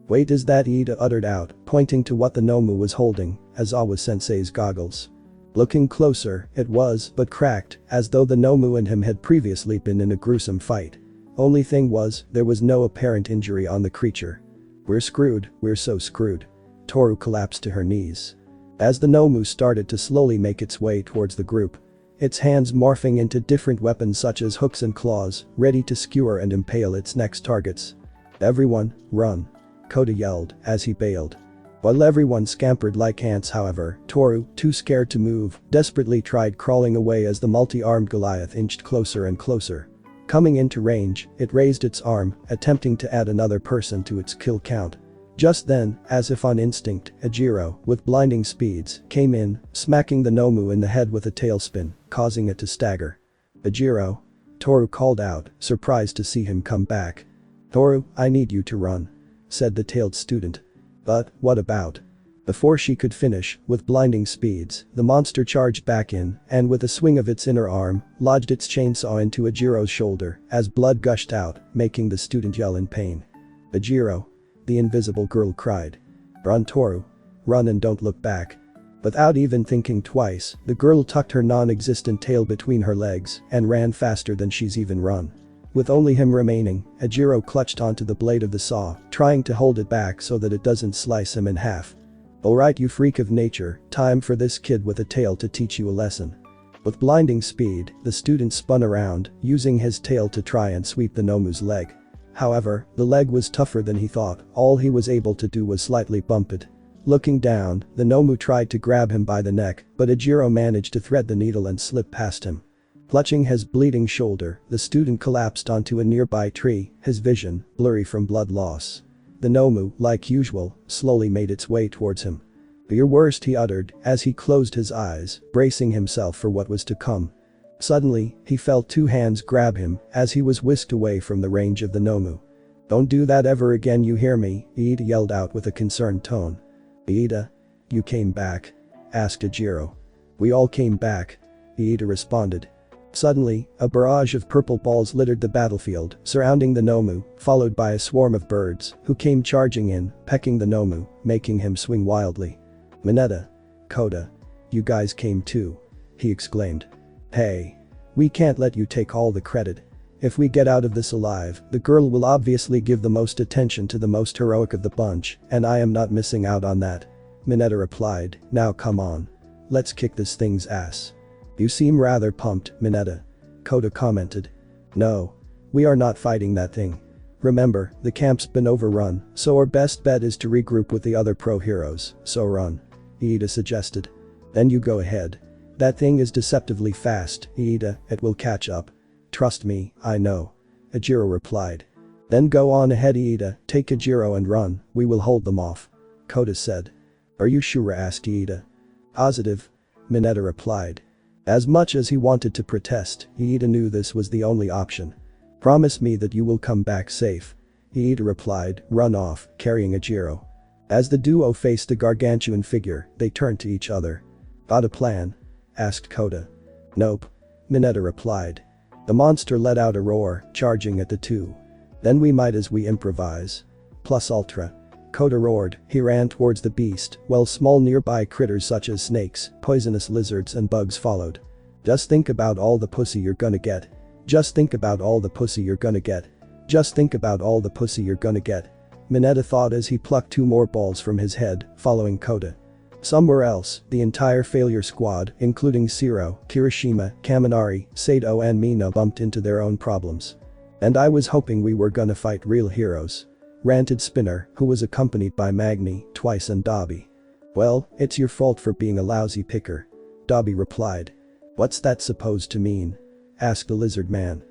Speaker 1: Wait, is that? Iida uttered out, pointing to what the Nomu was holding, Aizawa-sensei's goggles. Looking closer, it was but cracked, as though the Nomu and him had previously been in a gruesome fight. Only thing was, there was no apparent injury on the creature. We're screwed, we're so screwed. Toru collapsed to her knees. As the Nomu started to slowly make its way towards the group, its hands morphing into different weapons such as hooks and claws, ready to skewer and impale its next targets. Everyone, run. Kota yelled as he bailed. While everyone scampered like ants, however, Toru, too scared to move, desperately tried crawling away as the multi-armed Goliath inched closer and closer. Coming into range, it raised its arm, attempting to add another person to its kill count. Just then, as if on instinct, Ejiro, with blinding speeds, came in, smacking the Nomu in the head with a tailspin, causing it to stagger. Ejiro? Toru called out, surprised to see him come back. Toru, I need you to run. Said the tailed student. But, what about? Before she could finish, with blinding speeds, the monster charged back in, and with a swing of its inner arm, lodged its chainsaw into Ejiro's shoulder, as blood gushed out, making the student yell in pain. Ejiro. The invisible girl cried. Run, Toru. Run and don't look back. Without even thinking twice, the girl tucked her non-existent tail between her legs and ran faster than she's even run. With only him remaining, Ejiro clutched onto the blade of the saw, trying to hold it back so that it doesn't slice him in half. Alright, you freak of nature, time for this kid with a tail to teach you a lesson. With blinding speed, the student spun around, using his tail to try and sweep the Nomu's leg. However, the leg was tougher than he thought, all he was able to do was slightly bump it. Looking down, the Nomu tried to grab him by the neck, but Ejiro managed to thread the needle and slip past him. Clutching his bleeding shoulder, the student collapsed onto a nearby tree, his vision blurry from blood loss. The Nomu, like usual, slowly made its way towards him. Your worst, he uttered, as he closed his eyes, bracing himself for what was to come. Suddenly, he felt 2 hands grab him as he was whisked away from the range of the Nomu. Don't do that ever again, you hear me? Iida yelled out with a concerned tone. Iida? You came back? Asked Ejiro. We all came back. Iida responded. Suddenly, a barrage of purple balls littered the battlefield, surrounding the Nomu, followed by a swarm of birds, who came charging in, pecking the Nomu, making him swing wildly. Mineta. Kota. You guys came too. He exclaimed. Hey. We can't let you take all the credit. If we get out of this alive, the girl will obviously give the most attention to the most heroic of the bunch, and I am not missing out on that. Mineta replied, now come on. Let's kick this thing's ass. You seem rather pumped, Mineta. Kota commented. No. We are not fighting that thing. Remember, the camp's been overrun, so our best bet is to regroup with the other pro heroes, so run. Iida suggested. Then you go ahead. That thing is deceptively fast, Iida, it will catch up. Trust me, I know. Ejiro replied. Then go on ahead, Iida, take Ejiro and run, we will hold them off. Kota said. Are you sure? Asked Iida. Positive. Mineta replied. As much as he wanted to protest, Iida knew this was the only option. Promise me that you will come back safe. Iida replied, run off, carrying Ejiro. As the duo faced the gargantuan figure, they turned to each other. Got a plan? Asked Kota. Nope. Mineta replied. The monster let out a roar, charging at the two. Then we might as we improvise. Plus ultra. Kota roared, he ran towards the beast, while small nearby critters such as snakes, poisonous lizards and bugs followed. Just think about all the pussy you're gonna get. Just think about all the pussy you're gonna get. Just think about all the pussy you're gonna get. Mineta thought as he plucked 2 more balls from his head, following Kota. Somewhere else, the entire failure squad, including Shiro, Kirishima, Kaminari, Sato and Mina bumped into their own problems. And I was hoping we were gonna fight real heroes. Ranted Spinner, who was accompanied by Magni, Twice and Dobby. Well, it's your fault for being a lousy picker. Dobby replied. What's that supposed to mean? Asked the lizard man.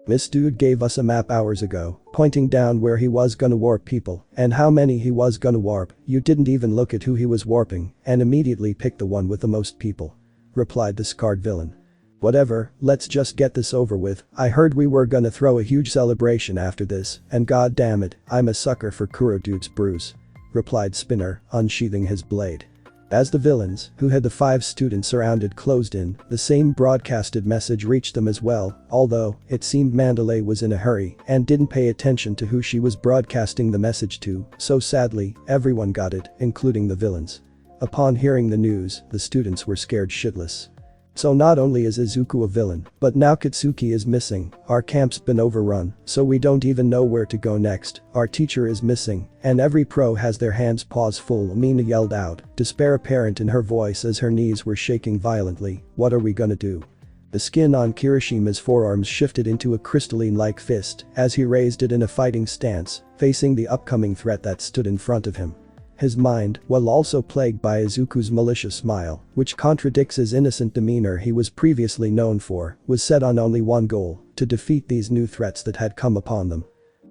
Speaker 1: This dude gave us a map hours ago, pointing down where he was gonna warp people and how many he was gonna warp. You didn't even look at who he was warping and immediately picked the one with the most people. Replied the scarred villain. Whatever, let's just get this over with. I heard we were gonna throw a huge celebration after this, and god damn it, I'm a sucker for Kuro Dude's brews. Replied Spinner, unsheathing his blade. As the villains, who had the 5 students surrounded closed in, the same broadcasted message reached them as well, although, it seemed Mandalay was in a hurry and didn't pay attention to who she was broadcasting the message to, so sadly, everyone got it, including the villains. Upon hearing the news, the students were scared shitless. So not only is Izuku a villain, but now Katsuki is missing, our camp's been overrun, so we don't even know where to go next, our teacher is missing, and every pro has their hands paws full. Mina yelled out, despair apparent in her voice as her knees were shaking violently. What are we gonna do? The skin on Kirishima's forearms shifted into a crystalline-like fist as he raised it in a fighting stance, facing the upcoming threat that stood in front of him. His mind, while also plagued by Izuku's malicious smile, which contradicts his innocent demeanor he was previously known for, was set on only one goal, to defeat these new threats that had come upon them.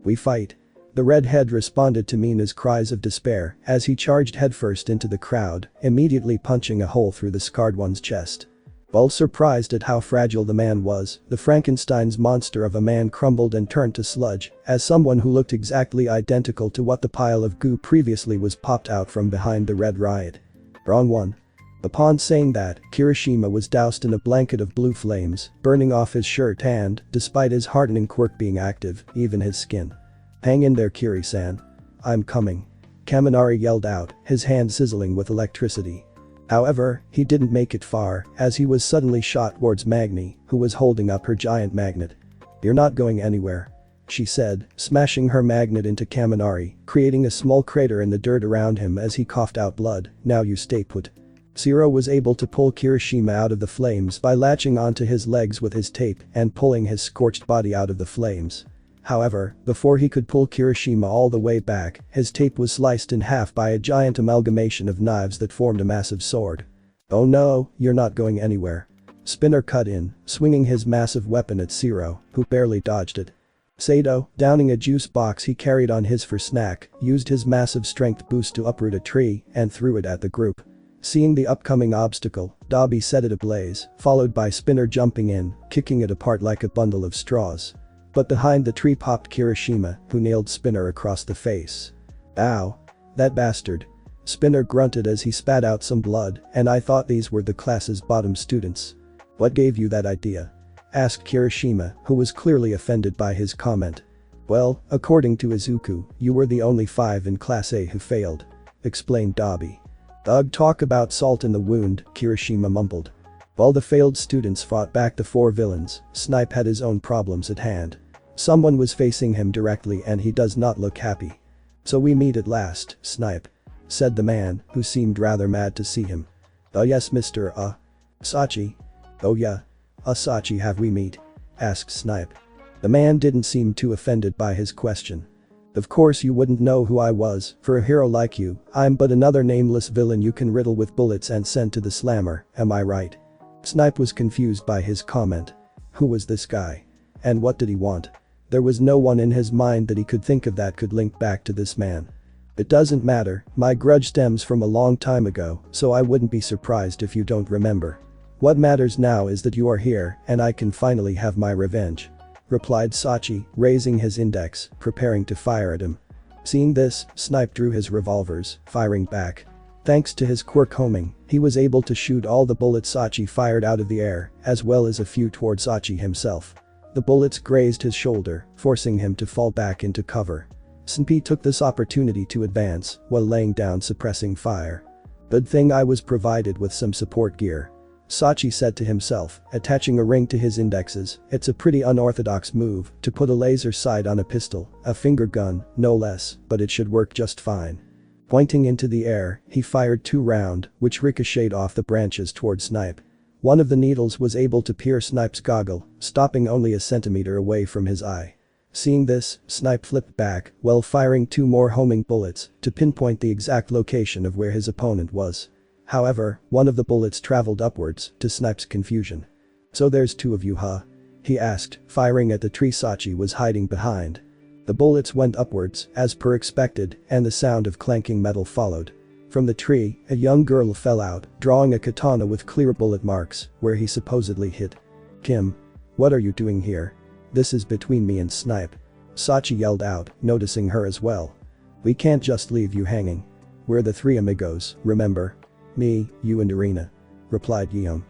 Speaker 1: We fight. The redhead responded to Mina's cries of despair as he charged headfirst into the crowd, immediately punching a hole through the scarred one's chest. While surprised at how fragile the man was, the Frankenstein's monster of a man crumbled and turned to sludge as someone who looked exactly identical to what the pile of goo previously was popped out from behind the red riot. Wrong one. Upon saying that, Kirishima was doused in a blanket of blue flames, burning off his shirt and, despite his hardening quirk being active, even his skin. Hang in there, Kiri-san. I'm coming. Kaminari yelled out, his hand sizzling with electricity. However, he didn't make it far as he was suddenly shot towards Magni, who was holding up her giant magnet. You're not going anywhere. She said, smashing her magnet into Kaminari, creating a small crater in the dirt around him as he coughed out blood. Now you stay put. Shiro was able to pull Kirishima out of the flames by latching onto his legs with his tape and pulling his scorched body out of the flames. However, before he could pull Kirishima all the way back, his tape was sliced in half by a giant amalgamation of knives that formed a massive sword. Oh no, you're not going anywhere. Spinner cut in, swinging his massive weapon at Shiro, who barely dodged it. Sato, downing a juice box he carried on his for snack, used his massive strength boost to uproot a tree and threw it at the group. Seeing the upcoming obstacle, Dobby set it ablaze, followed by Spinner jumping in, kicking it apart like a bundle of straws. But behind the tree popped Kirishima, who nailed Spinner across the face. Ow. That bastard. Spinner grunted as he spat out some blood, and I thought these were the class's bottom students. What gave you that idea? Asked Kirishima, who was clearly offended by his comment. Well, according to Izuku, you were the only 5 in Class A who failed. Explained Dobby. Ugh, talk about salt in the wound, Kirishima mumbled. While the failed students fought back the 4 villains, Snipe had his own problems at hand. Someone was facing him directly and he does not look happy. So we meet at last, Snipe. Said the man, who seemed rather mad to see him. Yes Mr. Sachi. Oh yeah. Sachi have we meet? Asked Snipe. The man didn't seem too offended by his question. Of course you wouldn't know who I was, for a hero like you, I'm but another nameless villain you can riddle with bullets and send to the slammer, am I right? Snipe was confused by his comment. Who was this guy? And what did he want? There was no one in his mind that he could think of that could link back to this man. It doesn't matter, my grudge stems from a long time ago, so I wouldn't be surprised if you don't remember. What matters now is that you are here and I can finally have my revenge. Replied Sachi, raising his index, preparing to fire at him. Seeing this, Snipe drew his revolvers, firing back. Thanks to his quirk homing, he was able to shoot all the bullets Sachi fired out of the air, as well as a few toward Sachi himself. The bullets grazed his shoulder, forcing him to fall back into cover. Snipe took this opportunity to advance, while laying down suppressing fire. Good thing I was provided with some support gear. Sachi said to himself, attaching a ring to his indexes. It's a pretty unorthodox move to put a laser sight on a pistol, a finger gun, no less, but it should work just fine. Pointing into the air, he fired 2 rounds, which ricocheted off the branches toward Snipe. One of the needles was able to pierce Snipe's goggle, stopping only a centimeter away from his eye. Seeing this, Snipe flipped back, while firing 2 more homing bullets to pinpoint the exact location of where his opponent was. However, one of the bullets traveled upwards, to Snipe's confusion. "So there's 2 of you, huh?" he asked, firing at the tree Sachi was hiding behind. The bullets went upwards, as per expected, and the sound of clanking metal followed. From the tree, a young girl fell out, drawing a katana with clear bullet marks, where he supposedly hit. "Kim. What are you doing here? This is between me and Snipe," Sachi yelled out, noticing her as well. "We can't just leave you hanging. We're the 3 amigos, remember? Me, you and Irina," replied Yeong.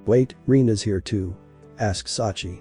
Speaker 1: "Wait, Rina's here too?" asked Sachi.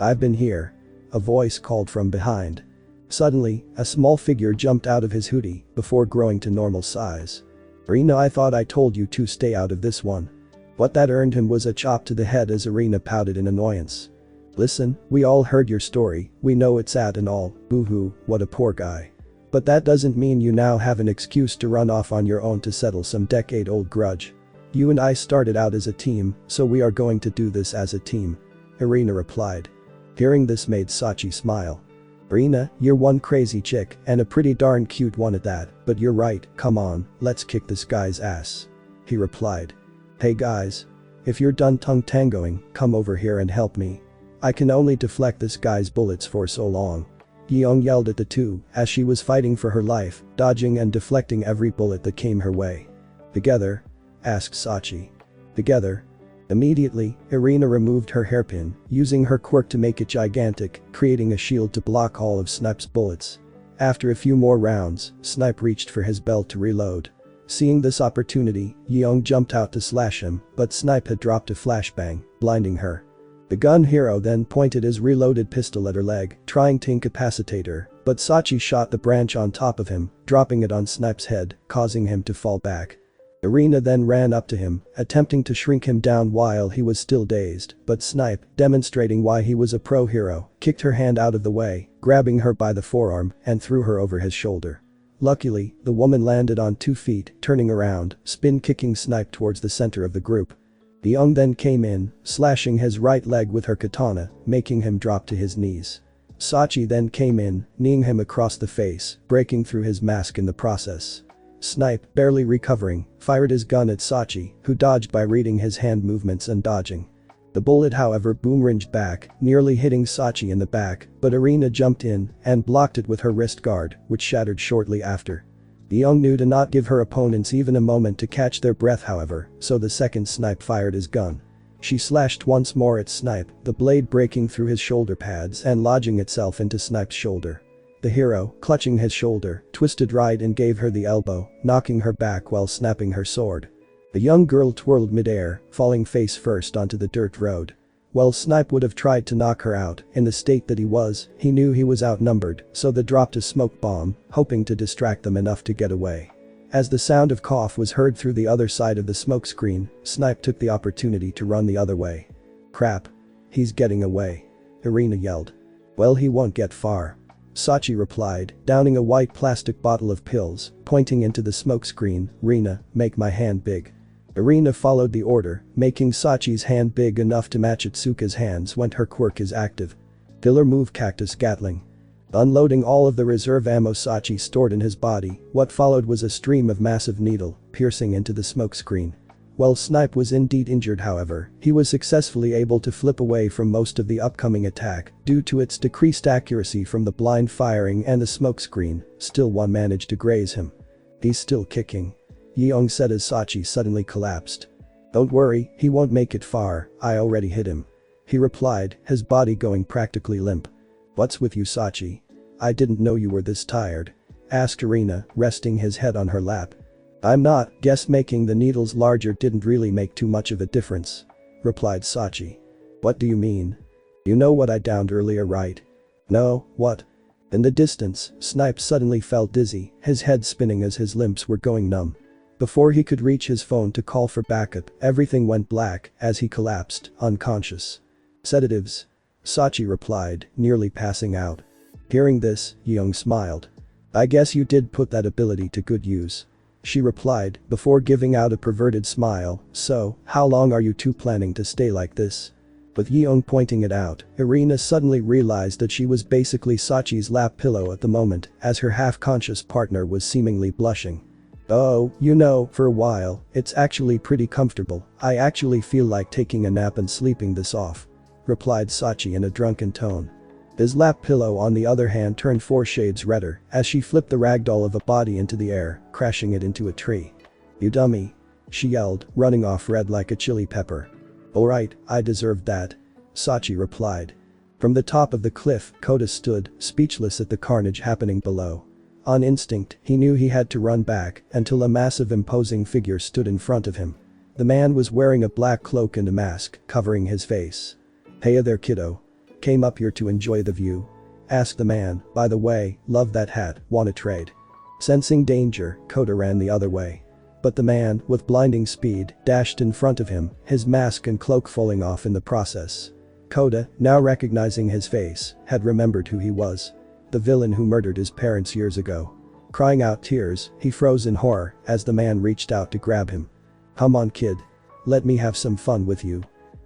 Speaker 1: "I've been here," a voice called from behind. Suddenly, a small figure jumped out of his hoodie, before growing to normal size. "Irina, I thought I told you to stay out of this one." What that earned him was a chop to the head as Irina pouted in annoyance. "Listen, we all heard your story, we know it's sad and all, boo-hoo, what a poor guy. But that doesn't mean you now have an excuse to run off on your own to settle some decade-old grudge. You and I started out as a team, so we are going to do this as a team," Irina replied. Hearing this made Sachi smile. "Irina, you're one crazy chick, and a pretty darn cute one at that, but you're right, come on, let's kick this guy's ass," he replied. "Hey guys. If you're done tongue-tangoing, come over here and help me. I can only deflect this guy's bullets for so long." Yeong yelled at the 2, as she was fighting for her life, dodging and deflecting every bullet that came her way. "Together?" asked Sachi. "Together." Immediately, Irina removed her hairpin, using her quirk to make it gigantic, creating a shield to block all of Snipe's bullets. After a few more rounds, Snipe reached for his belt to reload. Seeing this opportunity, Yeong jumped out to slash him, but Snipe had dropped a flashbang, blinding her. The gun hero then pointed his reloaded pistol at her leg, trying to incapacitate her, but Sachi shot the branch on top of him, dropping it on Snipe's head, causing him to fall back. Irina then ran up to him, attempting to shrink him down while he was still dazed, but Snipe, demonstrating why he was a pro hero, kicked her hand out of the way, grabbing her by the forearm, and threw her over his shoulder. Luckily, the woman landed on 2 feet, turning around, spin-kicking Snipe towards the center of the group. Yeong then came in, slashing his right leg with her katana, making him drop to his knees. Sachi then came in, kneeing him across the face, breaking through his mask in the process. Snipe, barely recovering, fired his gun at Sachi, who dodged by reading his hand movements and dodging. The bullet however boomeranged back, nearly hitting Sachi in the back, but Irina jumped in and blocked it with her wrist guard, which shattered shortly after. Yeong knew to not give her opponents even a moment to catch their breath however, so the second Snipe fired his gun. She slashed once more at Snipe, the blade breaking through his shoulder pads and lodging itself into Snipe's shoulder. The hero, clutching his shoulder, twisted right and gave her the elbow, knocking her back while snapping her sword. The young girl twirled midair, falling face first onto the dirt road. While Snipe would have tried to knock her out, in the state that he knew he was outnumbered, so they dropped a smoke bomb, hoping to distract them enough to get away. As the sound of cough was heard through the other side of the smoke screen, Snipe took the opportunity to run the other way. "Crap. He's getting away," Irina yelled. "Well, he won't get far," Sachi replied, downing a white plastic bottle of pills, pointing into the smoke screen. "Rina, make my hand big." Irina followed the order, making Sachi's hand big enough to match Itsuka's hands when her quirk is active. Killer move Cactus Gatling. Unloading all of the reserve ammo Sachi stored in his body, what followed was a stream of massive needle, piercing into the smoke screen. While Snipe was indeed injured however, he was successfully able to flip away from most of the upcoming attack, due to its decreased accuracy from the blind firing and the smoke screen, still one managed to graze him. "He's still kicking," Yeong said as Sachi suddenly collapsed. "Don't worry, he won't make it far, I already hit him," he replied, his body going practically limp. "What's with you Sachi? I didn't know you were this tired," asked Irina, resting his head on her lap. "I'm not, guess making the needles larger didn't really make too much of a difference," replied Sachi. "What do you mean? You know what I downed earlier, right?" "No, what?" In the distance, Snipe suddenly felt dizzy, his head spinning as his limbs were going numb. Before he could reach his phone to call for backup, everything went black as he collapsed, unconscious. "Sedatives," Sachi replied, nearly passing out. Hearing this, Yeong smiled. "I guess you did put that ability to good use," she replied, before giving out a perverted smile. So, how long are you two planning to stay like this? With Yeong pointing it out, Irina suddenly realized that she was basically Sachi's lap pillow at the moment, as her half-conscious partner was seemingly blushing. Oh, you know, for a while, it's actually pretty comfortable. I actually feel like taking a nap and sleeping this off," replied Sachi in a drunken tone. His lap pillow on the other hand turned 4 shades redder as she flipped the ragdoll of a body into the air, crashing it into a tree. "You dummy," she yelled, running off red like a chili pepper. "Alright, I deserved that," Sachi replied. From the top of the cliff, Kota stood, speechless at the carnage happening below. On instinct, he knew he had to run back until a massive imposing figure stood in front of him. The man was wearing a black cloak and a mask, covering his face. "Heya there, kiddo. Came up here to enjoy the view?" asked the man. "By the way, love that hat, wanna trade?" Sensing danger, Kota ran the other way. But the man, with blinding speed, dashed in front of him, his mask and cloak falling off in the process. Kota, now recognizing his face, had remembered who he was. The villain who murdered his parents years ago. Crying out tears, he froze in horror as the man reached out to grab him. "Come on, kid. Let me have some fun with you."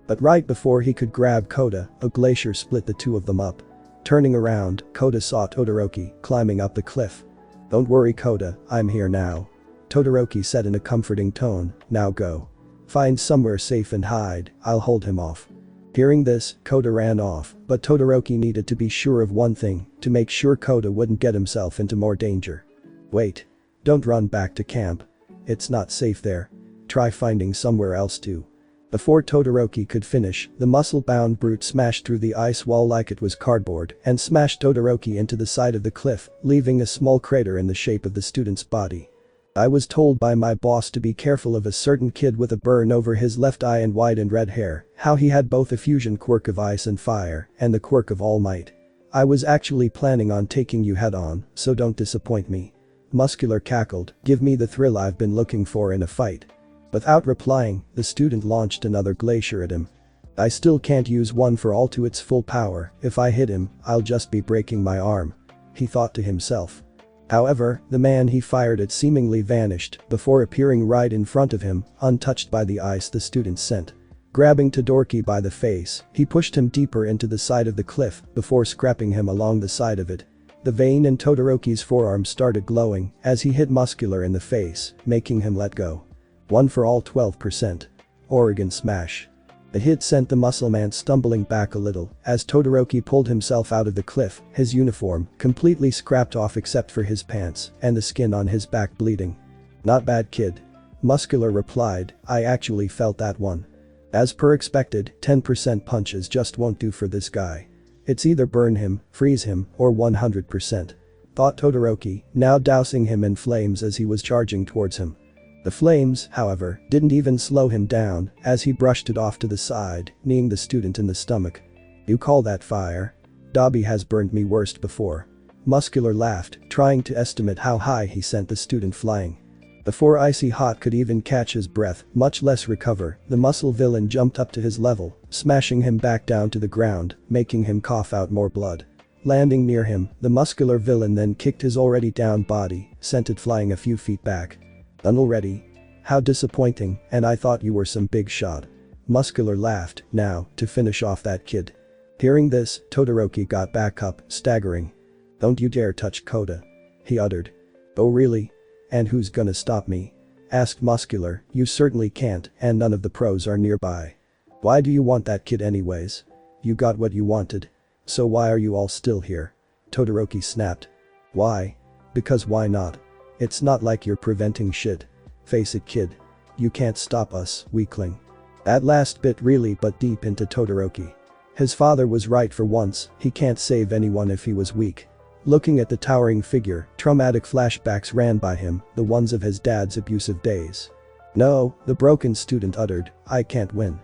Speaker 1: But right before he could grab Kota, a glacier split the two of them up. Turning around, Kota saw Todoroki climbing up the cliff. "Don't worry, Kota, I'm here now," Todoroki said in a comforting tone. "Now go. Find somewhere safe and hide, I'll hold him off." Hearing this, Kota ran off, but Todoroki needed to be sure of one thing, to make sure Kota wouldn't get himself into more danger. "Wait. Don't run back to camp. It's not safe there. Try finding somewhere else too." Before Todoroki could finish, the muscle-bound brute smashed through the ice wall like it was cardboard and smashed Todoroki into the side of the cliff, leaving a small crater in the shape of the student's body. "I was told by my boss to be careful of a certain kid with a burn over his left eye and white and red hair, how he had both a fusion quirk of ice and fire and the quirk of all might. I was actually planning on taking you head on, so don't disappoint me." Muscular cackled, "Give me the thrill I've been looking for in a fight." Without replying, the student launched another glacier at him. "I still can't use one for all to its full power. If I hit him, I'll just be breaking my arm," he thought to himself. However, the man he fired at seemingly vanished before appearing right in front of him, untouched by the ice the student sent. Grabbing Todoroki by the face, he pushed him deeper into the side of the cliff before scrapping him along the side of it. The vein in Todoroki's forearm started glowing as he hit Muscular in the face, making him let go. One for all 12%. Oregon smash. The hit sent the muscle man stumbling back a little as Todoroki pulled himself out of the cliff, his uniform completely scrapped off except for his pants and the skin on his back bleeding. "Not bad, kid," Muscular replied. "I actually felt that one. As per expected, 10% punches just won't do for this guy. It's either burn him, freeze him, or 100%. Thought Todoroki, now dousing him in flames as he was charging towards him. The flames, however, didn't even slow him down as he brushed it off to the side, kneeing the student in the stomach. "You call that fire? Dobby has burned me worst before." Muscular laughed, trying to estimate how high he sent the student flying. Before Icy Hot could even catch his breath, much less recover, the muscle villain jumped up to his level, smashing him back down to the ground, making him cough out more blood. Landing near him, the muscular villain then kicked his already down body, sent it flying a few feet back. "Done already? How disappointing, and I thought you were some big shot." Muscular laughed, "Now, to finish off that kid." Hearing this, Todoroki got back up, staggering. "Don't you dare touch Kota," he uttered. "Oh really? And who's gonna stop me?" asked Muscular. "You certainly can't, and none of the pros are nearby." "Why do you want that kid anyways? You got what you wanted. So why are you all still here?" Todoroki snapped. "Why? Because why not? It's not like you're preventing shit. Face it, kid. You can't stop us, weakling." That last bit really but deep into Todoroki. His father was right for once, he can't save anyone if he was weak. Looking at the towering figure, traumatic flashbacks ran by him, the ones of his dad's abusive days. "No," the broken student uttered, "I can't win."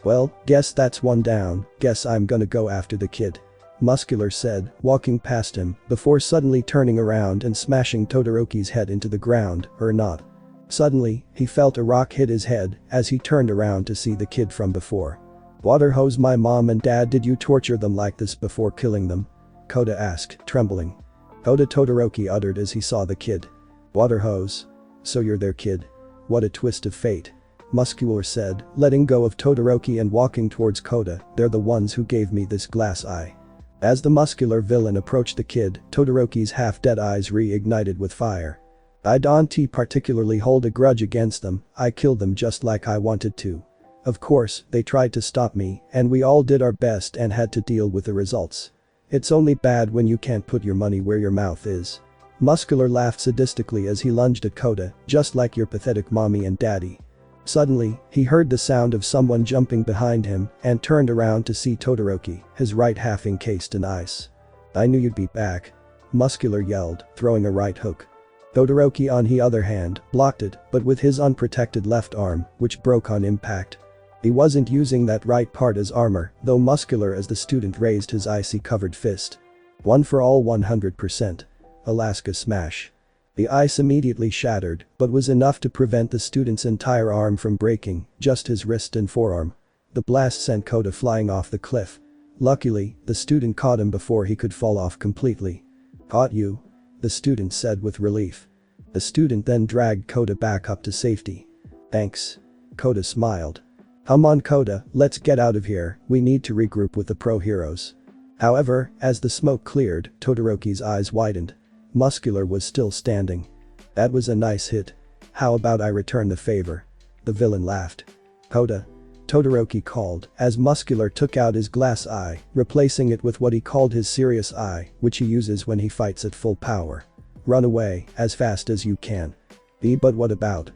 Speaker 1: "Well, guess that's one down, guess I'm gonna go after the kid," Muscular said, walking past him, before suddenly turning around and smashing Todoroki's head into the ground, or not. Suddenly, he felt a rock hit his head as he turned around to see the kid from before. "Water hose my mom and dad, did you torture them like this before killing them?" Kota asked, trembling. "Kota," Todoroki uttered as he saw the kid. "Water hose? So you're their kid. What a twist of fate. Muscular said, letting go of Todoroki and walking towards Kota. They're the ones who gave me this glass eye. As the muscular villain approached the kid, Todoroki's half-dead eyes reignited with fire. I don't particularly hold a grudge against them, I killed them just like I wanted to. Of course, they tried to stop me, and we all did our best and had to deal with the results. It's only bad when you can't put your money where your mouth is. Muscular laughed sadistically as he lunged at Kota, just like your pathetic mommy and daddy. Suddenly, he heard the sound of someone jumping behind him and turned around to see Todoroki, his right half encased in ice. I knew you'd be back. Muscular yelled, throwing a right hook. Todoroki on the other hand, blocked it, but with his unprotected left arm, which broke on impact. He wasn't using that right part as armor, though muscular as the student raised his icy-covered fist. One for all 100%. Alaska smash. The ice immediately shattered, but was enough to prevent the student's entire arm from breaking, just his wrist and forearm. The blast sent Kota flying off the cliff. Luckily, the student caught him before he could fall off completely. Caught you? The student said with relief. The student then dragged Kota back up to safety. Thanks. Kota smiled. Come on Kota, let's get out of here, we need to regroup with the pro heroes. However, as the smoke cleared, Todoroki's eyes widened. Muscular was still standing. That was a nice hit. How about I return the favor? The villain laughed. Kota. Todoroki called, as Muscular took out his glass eye, replacing it with what he called his serious eye, which he uses when he fights at full power. Run away, as fast as you can. But what about?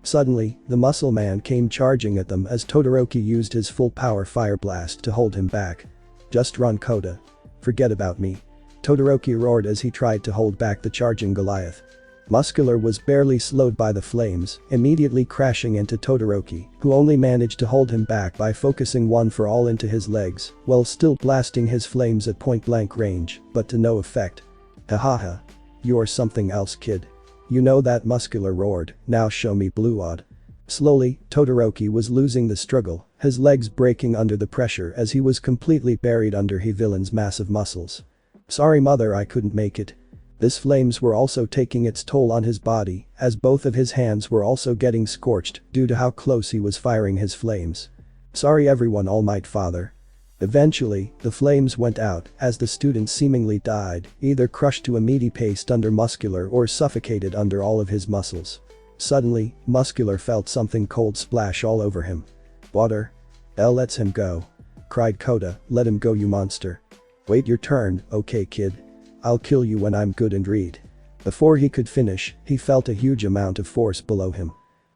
Speaker 1: Suddenly, the muscle man came charging at them as Todoroki used his full power fire blast to hold him back. Just run Kota. Forget about me. Todoroki roared as he tried to hold back the charging Goliath. Muscular was barely slowed by the flames, immediately crashing into Todoroki, who only managed to hold him back by focusing one for all into his legs, while still blasting his flames at point-blank range, but to no effect. Hahaha. You're something else kid. You know that, Muscular roared, now show me Blueodd. Slowly, Todoroki was losing the struggle, his legs breaking under the pressure as he was completely buried under the villain's massive muscles. Sorry mother, I couldn't make it. This flames were also taking its toll on his body, as both of his hands were also getting scorched due to how close he was firing his flames. Sorry everyone, Almighty Father. Eventually, the flames went out as the student seemingly died, either crushed to a meaty paste under Muscular or suffocated under all of his muscles. Suddenly, Muscular felt something cold splash all over him. Water? Let's him go. Cried Kota, let him go you monster. Wait your turn, okay kid. I'll kill you when I'm good and read. Before he could finish, he felt a huge amount of force below him.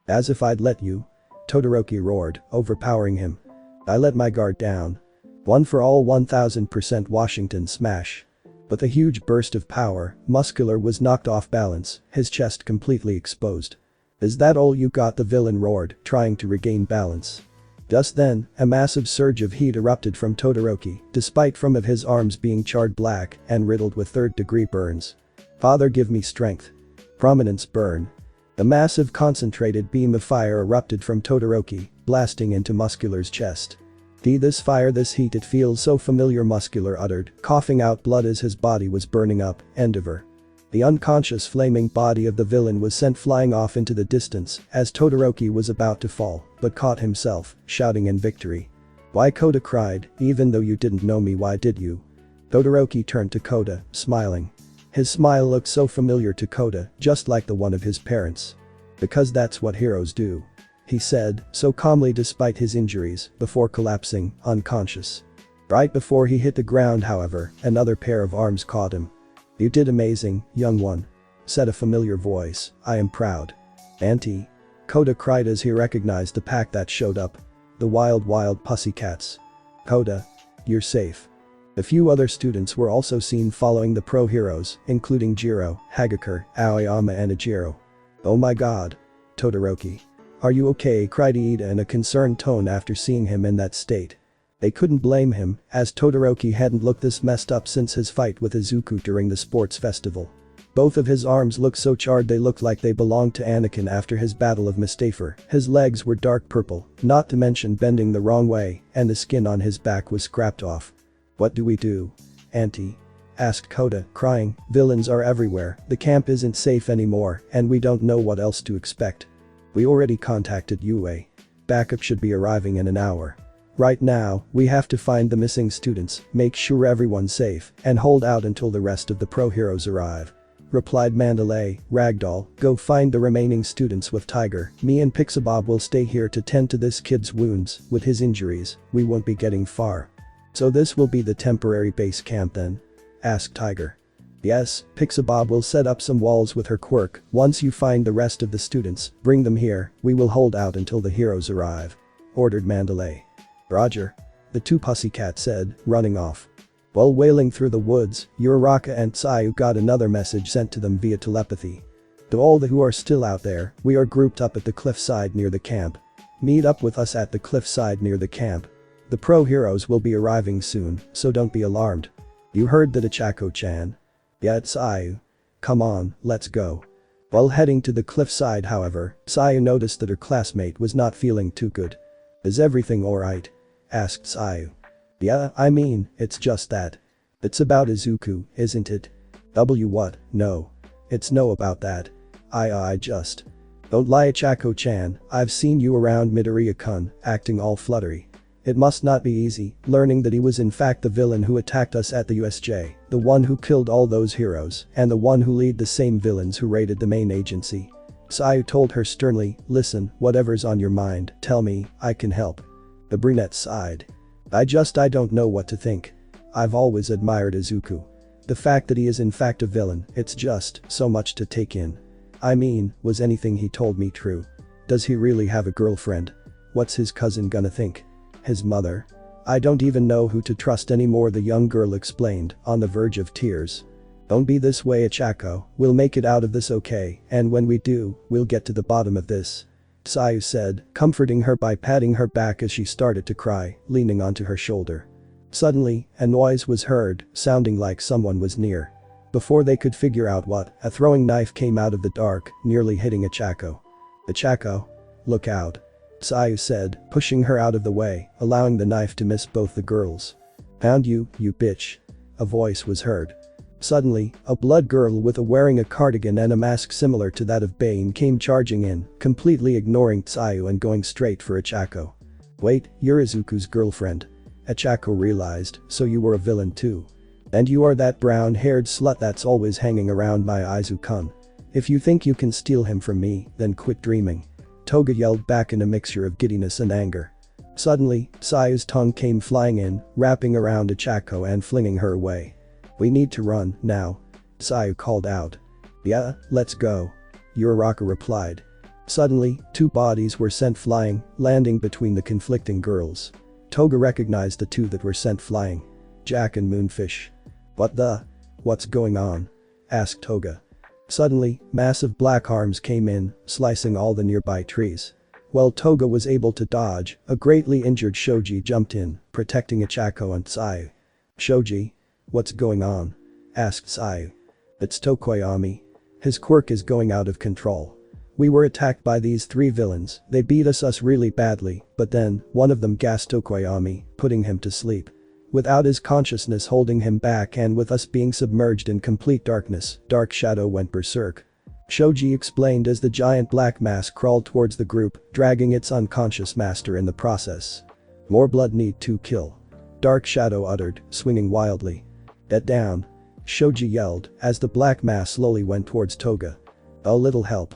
Speaker 1: As if I'd let you? Todoroki roared, overpowering him. I let my guard down. One for all 1000% Washington smash. With a huge burst of power, Muscular was knocked off balance, his chest completely exposed. Is that all you got? The villain roared, trying to regain balance. Just then, a massive surge of heat erupted from Todoroki, despite from of his arms being charred black and riddled with third-degree burns. Father give me strength. Prominence burn. A massive concentrated beam of fire erupted from Todoroki, blasting into Muscular's chest. This fire, this heat, it feels so familiar, Muscular uttered, coughing out blood as his body was burning up. Endeavor. The unconscious flaming body of the villain was sent flying off into the distance as Todoroki was about to fall, but caught himself, shouting in victory. Why? Kota cried, even though you didn't know me, why did you? Todoroki turned to Kota, smiling. His smile looked so familiar to Kota, just like the one of his parents. Because that's what heroes do. He said, so calmly despite his injuries, before collapsing, unconscious. Right before he hit the ground, however, another pair of arms caught him. You did amazing, young one. Said a familiar voice, I am proud. Auntie. Kota cried as he recognized the pack that showed up. The wild pussycats. Kota. You're safe. A few other students were also seen following the pro heroes, including Jiro, Hagakure, Aoyama and Ijiro. Oh my god. Todoroki. Are you okay? Cried Iida in a concerned tone after seeing him in that state. They couldn't blame him, as Todoroki hadn't looked this messed up since his fight with Izuku during the sports festival. Both of his arms looked so charred they looked like they belonged to Anakin after his battle of Mustafar. His legs were dark purple, not to mention bending the wrong way, and the skin on his back was scrapped off. What do we do? Auntie. asked Kota, crying. Villains are everywhere, the camp isn't safe anymore, and we don't know what else to expect. We already contacted Yuuei. Backup should be arriving in an hour. Right now, we have to find the missing students, make sure everyone's safe, and hold out until the rest of the pro heroes arrive. Replied Mandalay. Ragdoll, go find the remaining students with Tiger. Me and Pixabob will stay here to tend to this kid's wounds. With his injuries, we won't be getting far. So this will be the temporary base camp then? Asked Tiger. Yes, Pixabob will set up some walls with her quirk. Once you find the rest of the students, bring them here, we will hold out until the heroes arrive. Ordered Mandalay. Roger. The two pussycats said, running off. While wailing through the woods, Uraraka and Tsuyu got another message sent to them via telepathy. To all who are still out there, we are grouped up at the cliffside near the camp. Meet up with us at the cliffside near the camp. The pro heroes will be arriving soon, so don't be alarmed. You heard that, Ichako-chan? Yeah, Tsuyu. Come on, let's go. While heading to the cliffside, however, Tsuyu noticed that her classmate was not feeling too good. Is everything alright? Asked Tsuyu. Yeah, I mean, it's just that. It's about Izuku, isn't it? What? No. It's no about that. I just. Don't lie, Ichako-chan, I've seen you around Midoriya-kun, acting all fluttery. It must not be easy, learning that he was in fact the villain who attacked us at the USJ, the one who killed all those heroes, and the one who lead the same villains who raided the main agency. Tsuyu told her sternly, listen, whatever's on your mind, tell me, I can help. The brunette sighed. I don't know what to think. I've always admired Izuku. The fact that he is in fact a villain, it's just so much to take in. I mean, was anything he told me true? Does he really have a girlfriend? What's his cousin gonna think? His mother? I don't even know who to trust anymore, the young girl explained, on the verge of tears. Don't be this way, Ichako, we'll make it out of this okay, and when we do, we'll get to the bottom of this. Tsuyu said, comforting her by patting her back as she started to cry, leaning onto her shoulder. Suddenly, a noise was heard, sounding like someone was near. Before they could figure out what, a throwing knife came out of the dark, nearly hitting Ichako. Ichako? Look out. Tsuyu said, pushing her out of the way, allowing the knife to miss both the girls. Found you, you bitch. A voice was heard. Suddenly, a blood girl wearing a cardigan and a mask similar to that of Bane came charging in, completely ignoring Tsuyu and going straight for Ichako. Wait, you're Izuku's girlfriend. Ichako realized, so you were a villain too. And you are that brown-haired slut that's always hanging around my Izuku-kun. If you think you can steal him from me, then quit dreaming. Toga yelled back in a mixture of giddiness and anger. Suddenly, Tsuyu's tongue came flying in, wrapping around Ichako and flinging her away. We need to run, now. Tsuyu called out. Yeah, let's go. Uraraka replied. Suddenly, two bodies were sent flying, landing between the conflicting girls. Toga recognized the two that were sent flying. Jack and Moonfish. What's going on? Asked Toga. Suddenly, massive black arms came in, slicing all the nearby trees. While Toga was able to dodge, a greatly injured Shoji jumped in, protecting Ichako and Tsuyu. Shoji? What's going on? Asked Tsuyu. It's Tokoyami. His quirk is going out of control. We were attacked by these three villains, they beat us really badly, but then, one of them gassed Tokoyami, putting him to sleep. Without his consciousness holding him back and with us being submerged in complete darkness, Dark Shadow went berserk. Shoji explained as the giant black mass crawled towards the group, dragging its unconscious master in the process. More blood need to kill. Dark Shadow uttered, swinging wildly. Get down. Shoji yelled, as the black mass slowly went towards Toga. A little help.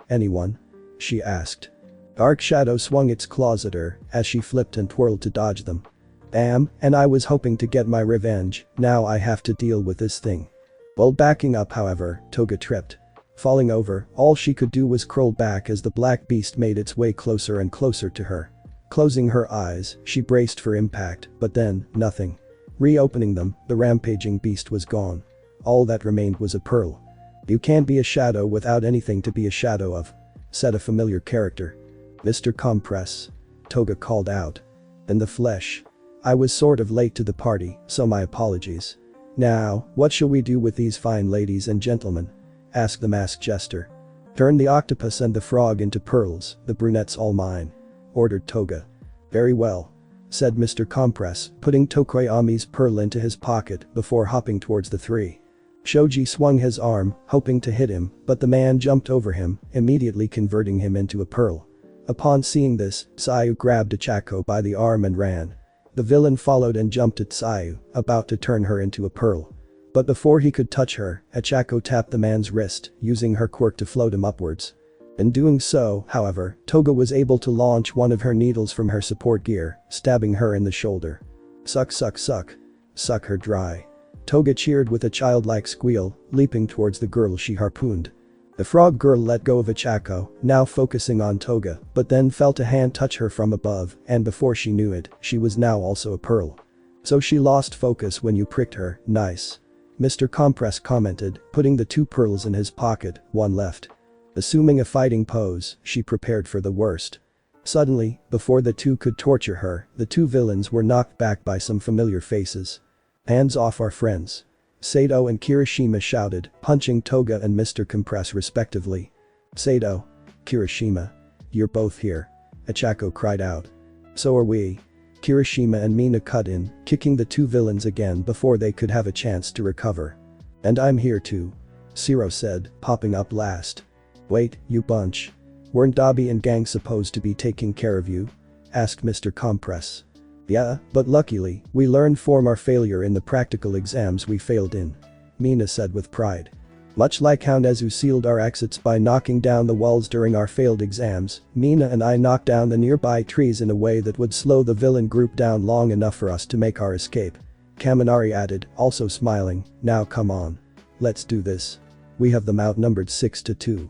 Speaker 1: Anyone? She asked. Dark Shadow swung its claws at her, as she flipped and twirled to dodge them. Damn, and I was hoping to get my revenge, now I have to deal with this thing. While backing up, however, Toga tripped. Falling over, all she could do was crawl back as the black beast made its way closer and closer to her. Closing her eyes, she braced for impact, but then, nothing. Reopening them, the rampaging beast was gone. All that remained was a pearl. You can't be a shadow without anything to be a shadow of, said a familiar character. Mr. Compress. Toga called out. In the flesh. I was sort of late to the party, so my apologies. Now, what shall we do with these fine ladies and gentlemen? Asked the masked jester. Turn the octopus and the frog into pearls, the brunette's all mine. Ordered Toga. Very well. said Mr. Compress, putting Tokoyami's pearl into his pocket before hopping towards the three. Shoji swung his arm, hoping to hit him, but the man jumped over him, immediately converting him into a pearl. Upon seeing this, Sayu grabbed Ochako by the arm and ran. The villain followed and jumped at Sayu, about to turn her into a pearl. But before he could touch her, Ochako tapped the man's wrist, using her quirk to float him upwards. In doing so, however, Toga was able to launch one of her needles from her support gear, stabbing her in the shoulder. Suck suck suck. Suck her dry. Toga cheered with a childlike squeal, leaping towards the girl she harpooned. The frog girl let go of Ochako, now focusing on Toga, but then felt a hand touch her from above, and before she knew it, she was now also a pearl. So she lost focus when you pricked her, nice. Mr. Compress commented, putting the 2 pearls in his pocket, one left. Assuming a fighting pose, she prepared for the worst. Suddenly, before the 2 could torture her, the 2 villains were knocked back by some familiar faces. Hands off our friends. Sato and Kirishima shouted, punching Toga and Mr. Compress respectively. Sato. Kirishima. You're both here. Ochako cried out. So are we. Kirishima and Mina cut in, kicking the 2 villains again before they could have a chance to recover. And I'm here too. Shiro said, popping up last. Wait, you bunch. Weren't Dabi and gang supposed to be taking care of you? Asked Mr. Compress. Yeah, but luckily, we learned from our failure in the practical exams we failed in. Mina said with pride. Much like how Nezu sealed our exits by knocking down the walls during our failed exams, Mina and I knocked down the nearby trees in a way that would slow the villain group down long enough for us to make our escape. Kaminari added, also smiling, now come on. Let's do this. We have them outnumbered 6-2.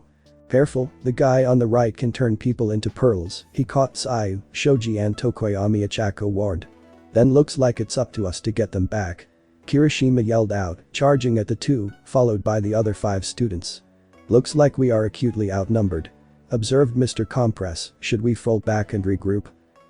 Speaker 1: Careful, the guy on the right can turn people into pearls, he caught Sayu, Shoji and Tokoyami. Ochako warned. Then looks like it's up to us to get them back. Kirishima yelled out, charging at the 2, followed by the other 5 students. Looks like we are acutely outnumbered. Observed Mr. Compress, should we fall back and regroup?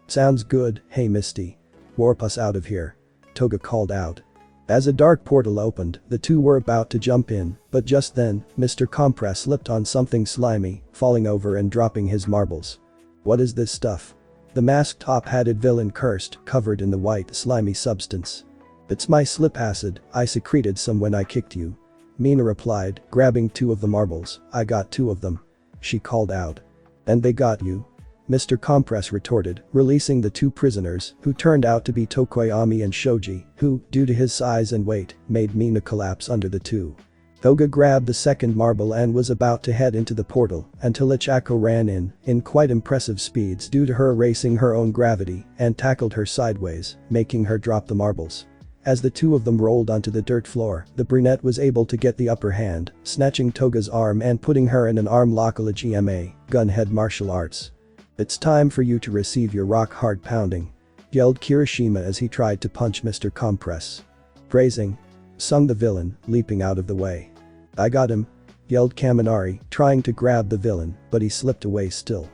Speaker 1: Sounds good, hey Misty. Warp us out of here. Toga called out. As a dark portal opened, the 2 were about to jump in, but just then, Mr. Compress slipped on something slimy, falling over and dropping his marbles. What is this stuff? The masked top-hatted villain cursed, covered in the white, slimy substance. It's my slip acid, I secreted some when I kicked you. Mina replied, grabbing 2 of the marbles, I got 2 of them. She called out. And they got you? Mr. Compress retorted, releasing the 2 prisoners, who turned out to be Tokoyami and Shoji, who, due to his size and weight, made Mina collapse under the 2. Toga grabbed the second marble and was about to head into the portal until Ochako ran in quite impressive speeds due to her erasing her own gravity, and tackled her sideways, making her drop the marbles. As the 2 of them rolled onto the dirt floor, the brunette was able to get the upper hand, snatching Toga's arm and putting her in an arm lock a la GMA, gunhead martial arts. It's time for you to receive your rock-hard pounding, yelled Kirishima as he tried to punch Mr. Compress. Phrasing, sung the villain, leaping out of the way. I got him, yelled Kaminari, trying to grab the villain, but he slipped away still.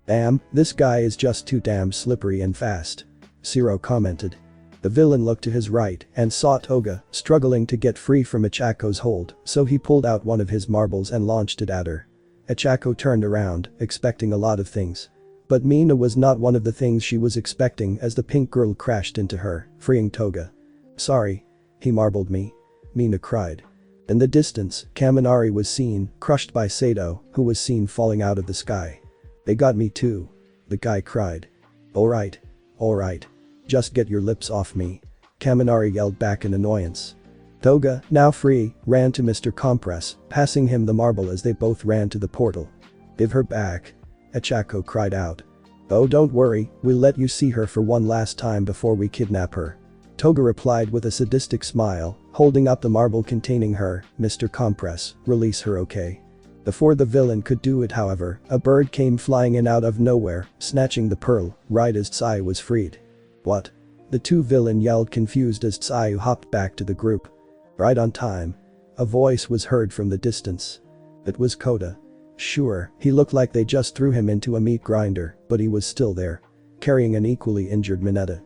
Speaker 1: Damn, this guy is just too damn slippery and fast. Shiro commented. The villain looked to his right and saw Toga struggling to get free from Ochako's hold, so he pulled out one of his marbles and launched it at her. Ochako turned around, expecting a lot of things. But Mina was not one of the things she was expecting as the pink girl crashed into her, freeing Toga. Sorry. He marbled me. Mina cried. In the distance, Kaminari was seen, crushed by Sato, who was seen falling out of the sky. They got me too. The guy cried. Alright. Just get your lips off me. Kaminari yelled back in annoyance. Toga, now free, ran to Mr. Compress, passing him the marble as they both ran to the portal. Give her back. Ochako cried out. Oh, don't worry, we'll let you see her for one last time before we kidnap her. Toga replied with a sadistic smile, holding up the marble containing her. Mr. Compress, release her, okay? Before the villain could do it, however, a bird came flying in out of nowhere, snatching the pearl, right as Tsayu was freed. What? The 2 villain yelled, confused as Tsayu hopped back to the group. Right on time. A voice was heard from the distance. It was Kota. Sure, he looked like they just threw him into a meat grinder, but he was still there. Carrying an equally injured Mineta.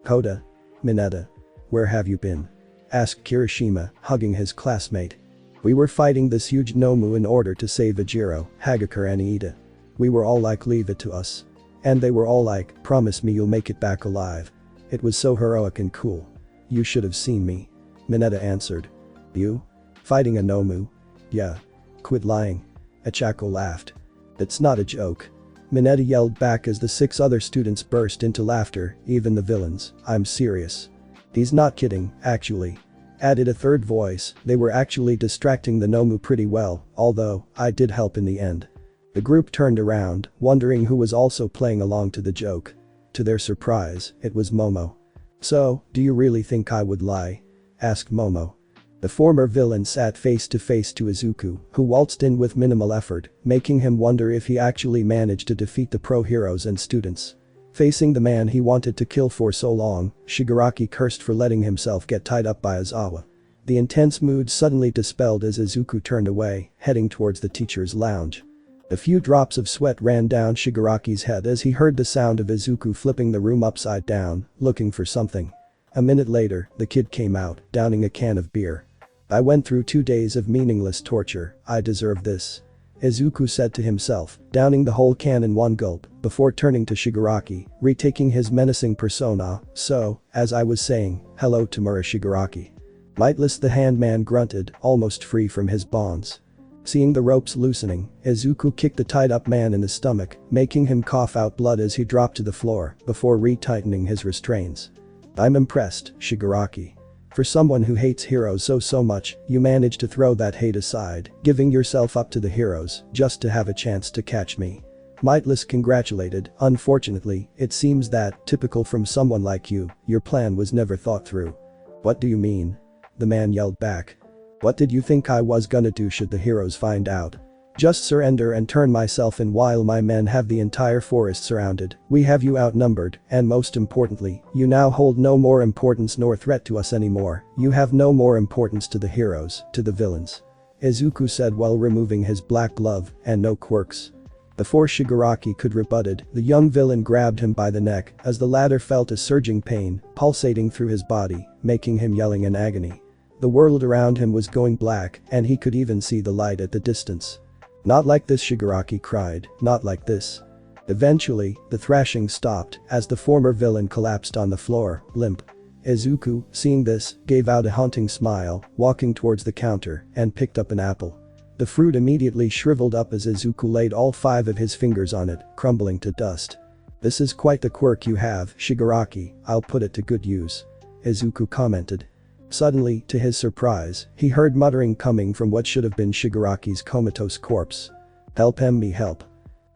Speaker 1: Kota. Mineta. Where have you been? Asked Kirishima, hugging his classmate. We were fighting this huge Nomu in order to save Ejiro, Hagakure and Iida. We were all like, leave it to us. And they were all like, promise me you'll make it back alive. It was so heroic and cool. You should have seen me. Mineta answered. You? Fighting a Nomu? Yeah. Quit lying. Ochako laughed. It's not a joke. Mineta yelled back as the 6 other students burst into laughter, even the villains. I'm serious. He's not kidding, actually. Added a third voice, they were actually distracting the Nomu pretty well, although, I did help in the end. The group turned around, wondering who was also playing along to the joke. To their surprise, it was Momo. So, do you really think I would lie? Asked Momo. The former villain sat face to face to Izuku, who waltzed in with minimal effort, making him wonder if he actually managed to defeat the pro heroes and students. Facing the man he wanted to kill for so long, Shigaraki cursed for letting himself get tied up by Aizawa. The intense mood suddenly dispelled as Izuku turned away, heading towards the teacher's lounge. A few drops of sweat ran down Shigaraki's head as he heard the sound of Izuku flipping the room upside down, looking for something. A minute later, the kid came out, downing a can of beer. I went through 2 days of meaningless torture, I deserve this. Izuku said to himself, downing the whole can in one gulp, before turning to Shigaraki, retaking his menacing persona. So, as I was saying, hello Tamura Shigaraki. Lightless the handman grunted, almost free from his bonds. Seeing the ropes loosening, Izuku kicked the tied-up man in the stomach, making him cough out blood as he dropped to the floor, before retightening his restraints. I'm impressed, Shigaraki. For someone who hates heroes so much, you managed to throw that hate aside, giving yourself up to the heroes, just to have a chance to catch me. Lightless congratulated. Unfortunately, it seems that, typical from someone like you, your plan was never thought through. What do you mean? The man yelled back. What did you think I was gonna do should the heroes find out? Just surrender and turn myself in while my men have the entire forest surrounded. We have you outnumbered, and most importantly, you now hold no more importance nor threat to us anymore. You have no more importance to the heroes, to the villains. Izuku said while removing his black glove, and no quirks. Before Shigaraki could rebutted, the young villain grabbed him by the neck as the latter felt a surging pain, pulsating through his body, making him yelling in agony. The world around him was going black, and he could even see the light at the distance. Not like this, Shigaraki cried, not like this. Eventually, the thrashing stopped as the former villain collapsed on the floor, limp. Izuku, seeing this, gave out a haunting smile, walking towards the counter, and picked up an apple. The fruit immediately shriveled up as Izuku laid all 5 of his fingers on it, crumbling to dust. This is quite the quirk you have, Shigaraki, I'll put it to good use. Izuku commented. Suddenly, to his surprise, he heard muttering coming from what should have been Shigaraki's comatose corpse. Help him, me help.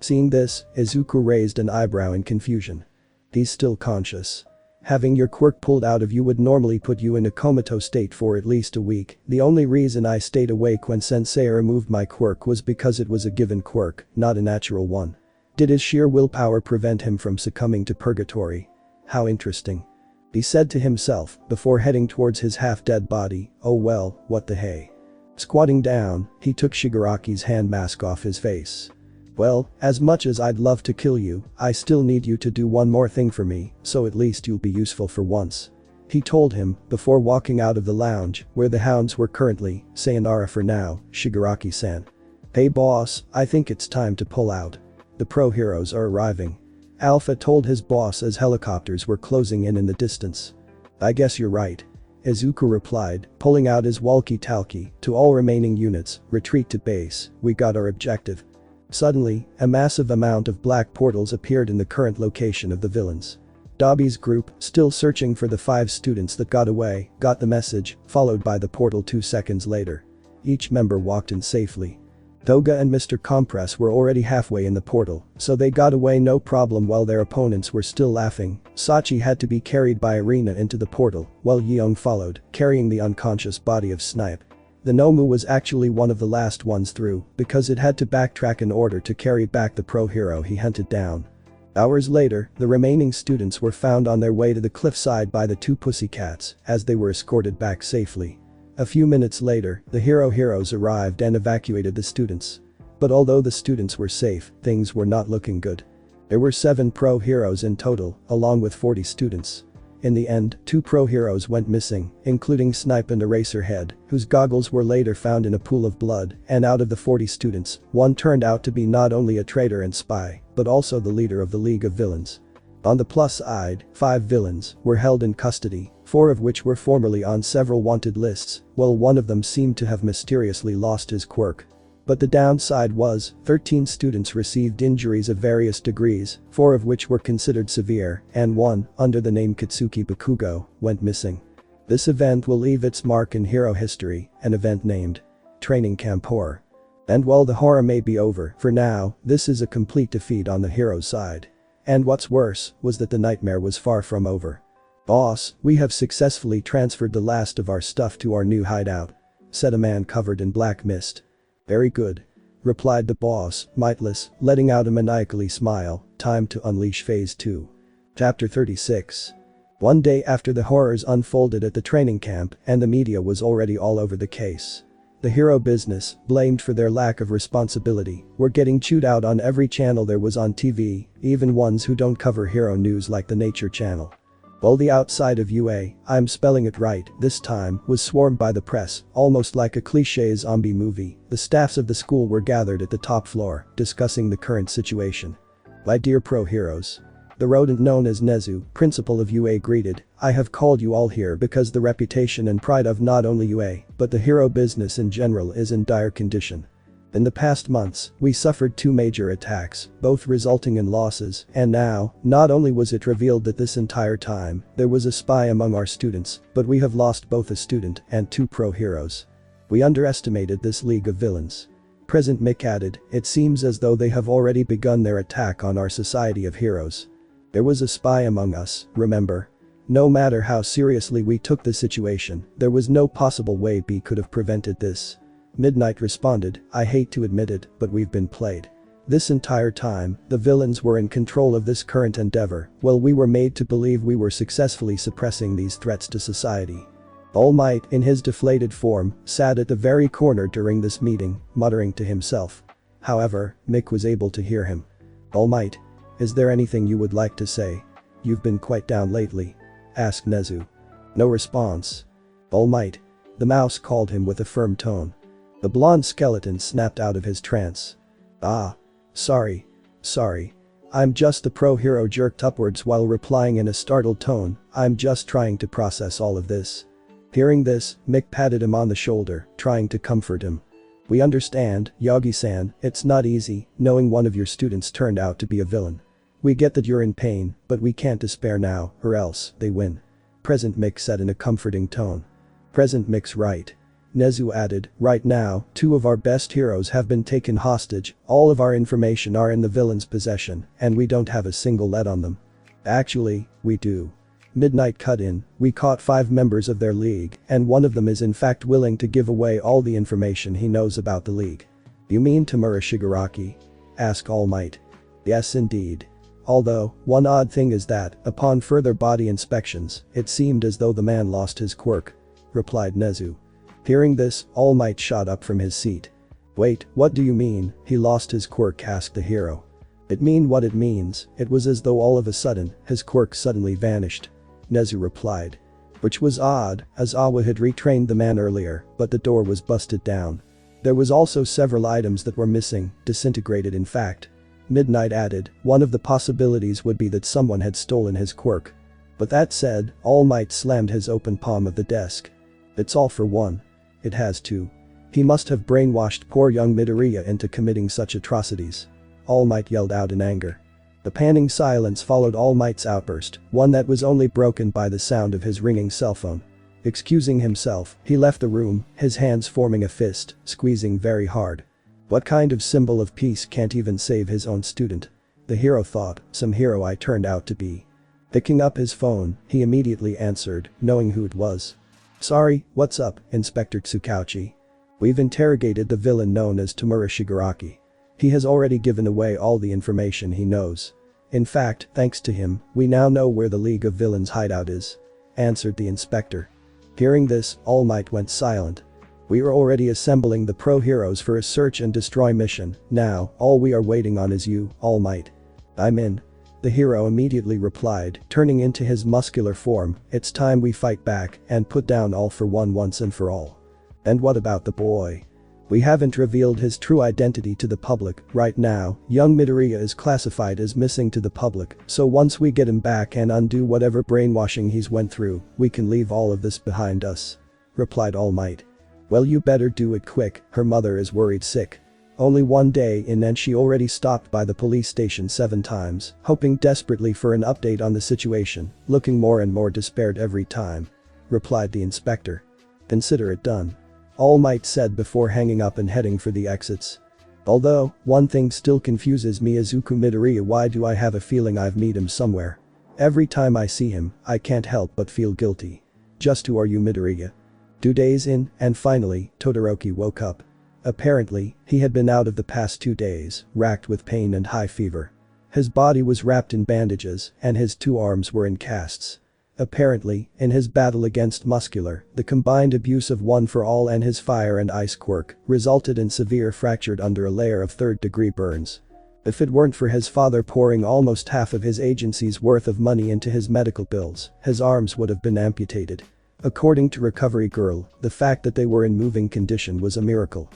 Speaker 1: Seeing this, Izuku raised an eyebrow in confusion. He's still conscious. Having your quirk pulled out of you would normally put you in a comatose state for at least a week. The only reason I stayed awake when Sensei removed my quirk was because it was a given quirk, not a natural one. Did his sheer willpower prevent him from succumbing to purgatory? How interesting. He said to himself, before heading towards his half-dead body. Oh well, what the hey. Squatting down, he took Shigaraki's hand mask off his face. Well, as much as I'd love to kill you, I still need you to do one more thing for me, so at least you'll be useful for once. He told him, before walking out of the lounge, where the hounds were currently. Sayonara for now, Shigaraki-san. Hey boss, I think it's time to pull out. The pro heroes are arriving. Alpha told his boss as helicopters were closing in the distance. I guess you're right. Izuku replied, pulling out his walkie-talkie. To all remaining units, retreat to base, we got our objective. Suddenly, a massive amount of black portals appeared in the current location of the villains. Dobby's group, still searching for the 5 students that got away, got the message, followed by the portal 2 seconds later. Each member walked in safely. Doga and Mr. Compress were already halfway in the portal, so they got away no problem while their opponents were still laughing. Sachi had to be carried by Arena into the portal, while Yeong followed, carrying the unconscious body of Snipe. The Nomu was actually one of the last ones through, because it had to backtrack in order to carry back the pro hero he hunted down. Hours later, the remaining students were found on their way to the cliffside by the 2 pussycats, as they were escorted back safely. A few minutes later, the heroes arrived and evacuated the students. But although the students were safe, things were not looking good. There were 7 pro heroes in total, along with 40 students. In the end, 2 pro heroes went missing, including Snipe and Eraserhead, whose goggles were later found in a pool of blood, and out of the 40 students, 1 turned out to be not only a traitor and spy, but also the leader of the League of Villains. On the plus side, 5 villains were held in custody, 4 of which were formerly on several wanted lists, while one of them seemed to have mysteriously lost his quirk. But the downside was, 13 students received injuries of various degrees, 4 of which were considered severe, and 1, under the name Katsuki Bakugo, went missing. This event will leave its mark in hero history, an event named Training Camp Horror. And while the horror may be over, for now, this is a complete defeat on the hero's side. And what's worse, was that the nightmare was far from over. "Boss, we have successfully transferred the last of our stuff to our new hideout," said a man covered in black mist. "Very good," replied the boss, mightless, letting out a maniacally smile. Time to unleash phase 2. Chapter 36. One day after the horrors unfolded at the training camp and the media was already all over the case. The hero business, blamed for their lack of responsibility, were getting chewed out on every channel there was on TV, even ones who don't cover hero news like the Nature Channel. While the outside of Yuuei, I'm spelling it right this time, was swarmed by the press, almost like a cliché zombie movie, the staffs of the school were gathered at the top floor, discussing the current situation. "My dear pro-heroes," the rodent known as Nezu, principal of Yuuei greeted, "I have called you all here because the reputation and pride of not only Yuuei, but the hero business in general is in dire condition. In the past months, we suffered 2 major attacks, both resulting in losses, and now, not only was it revealed that this entire time, there was a spy among our students, but we have lost both a student and 2 pro-heroes. We underestimated this league of villains." President Mick added, "It seems as though they have already begun their attack on our society of heroes. There was a spy among us, remember? No matter how seriously we took the situation, there was no possible way B could have prevented this." Midnight responded, "I hate to admit it, but we've been played. This entire time, the villains were in control of this current endeavor, while we were made to believe we were successfully suppressing these threats to society." All Might, in his deflated form, sat at the very corner during this meeting, muttering to himself. However, Mick was able to hear him. "All Might, is there anything you would like to say? You've been quite down lately," asked Nezu. No response. "All Might," the mouse called him with a firm tone. The blonde skeleton snapped out of his trance. "Ah. Sorry. I'm just," the pro-hero jerked upwards while replying in a startled tone, "I'm just trying to process all of this." Hearing this, Mick patted him on the shoulder, trying to comfort him. "We understand, Yagi-san, it's not easy, knowing one of your students turned out to be a villain. We get that you're in pain, but we can't despair now, or else, they win," President Mick said in a comforting tone. "President Mick's right," Nezu added, "right now, 2 of our best heroes have been taken hostage, all of our information are in the villain's possession, and we don't have a single lead on them." "Actually, we do." Midnight cut in, "We caught 5 members of their league, and one of them is in fact willing to give away all the information he knows about the league." "You mean Tamura Shigaraki?" asked All Might. "Yes indeed. Although, one odd thing is that, upon further body inspections, it seemed as though the man lost his quirk," replied Nezu. Hearing this, All Might shot up from his seat. "Wait, what do you mean, he lost his quirk?" asked the hero. "It mean what it means, it was as though all of a sudden, his quirk suddenly vanished," Nezu replied. Which was odd, as Awa had retrained the man earlier, but the door was busted down. There was also several items that were missing, disintegrated in fact. Midnight added, "One of the possibilities would be that someone had stolen his quirk." But that said, All Might slammed his open palm of the desk. "It's all for one. It has to. He must have brainwashed poor young Midoriya into committing such atrocities." All Might yelled out in anger. The panning silence followed All Might's outburst, one that was only broken by the sound of his ringing cell phone. Excusing himself, he left the room, his hands forming a fist, squeezing very hard. What kind of symbol of peace can't even save his own student? The hero thought, some hero I turned out to be. Picking up his phone, he immediately answered, knowing who it was. "Sorry, what's up, Inspector Tsukauchi? We've interrogated the villain known as Tamura Shigaraki. He has already given away all the information he knows. In fact, thanks to him, we now know where the League of Villains hideout is," answered the inspector. Hearing this, All Might went silent. "We are already assembling the pro-heroes for a search and destroy mission, now, all we are waiting on is you, All Might." "I'm in," the hero immediately replied, turning into his muscular form. "It's time we fight back and put down All for One once and for all." "And what about the boy?" We haven't revealed his true identity to the public. Right now, young Midoriya is classified as missing to the public, so once we get him back and undo whatever brainwashing he's went through, we can leave all of this behind us," replied All Might. "Well, you better do it quick, her mother is worried sick." Only one day in and she already stopped by the police station 7 times, hoping desperately for an update on the situation, looking more and more despaired every time, replied the inspector. "Consider it done," All Might said before hanging up and heading for the exits. "Although, one thing still confuses me, Izuku Midoriya. Why do I have a feeling I've met him somewhere? Every time I see him, I can't help but feel guilty. Just who are you, Midoriya?" 2 days in, and finally, Todoroki woke up. Apparently, he had been out of the past 2 days, racked with pain and high fever. His body was wrapped in bandages, and his 2 arms were in casts. Apparently, in his battle against Muscular, the combined abuse of One for All and his fire and ice quirk resulted in severe fractured under a layer of 3rd-degree burns. If it weren't for his father pouring almost half of his agency's worth of money into his medical bills, his arms would have been amputated. According to Recovery Girl, the fact that they were in moving condition was a miracle.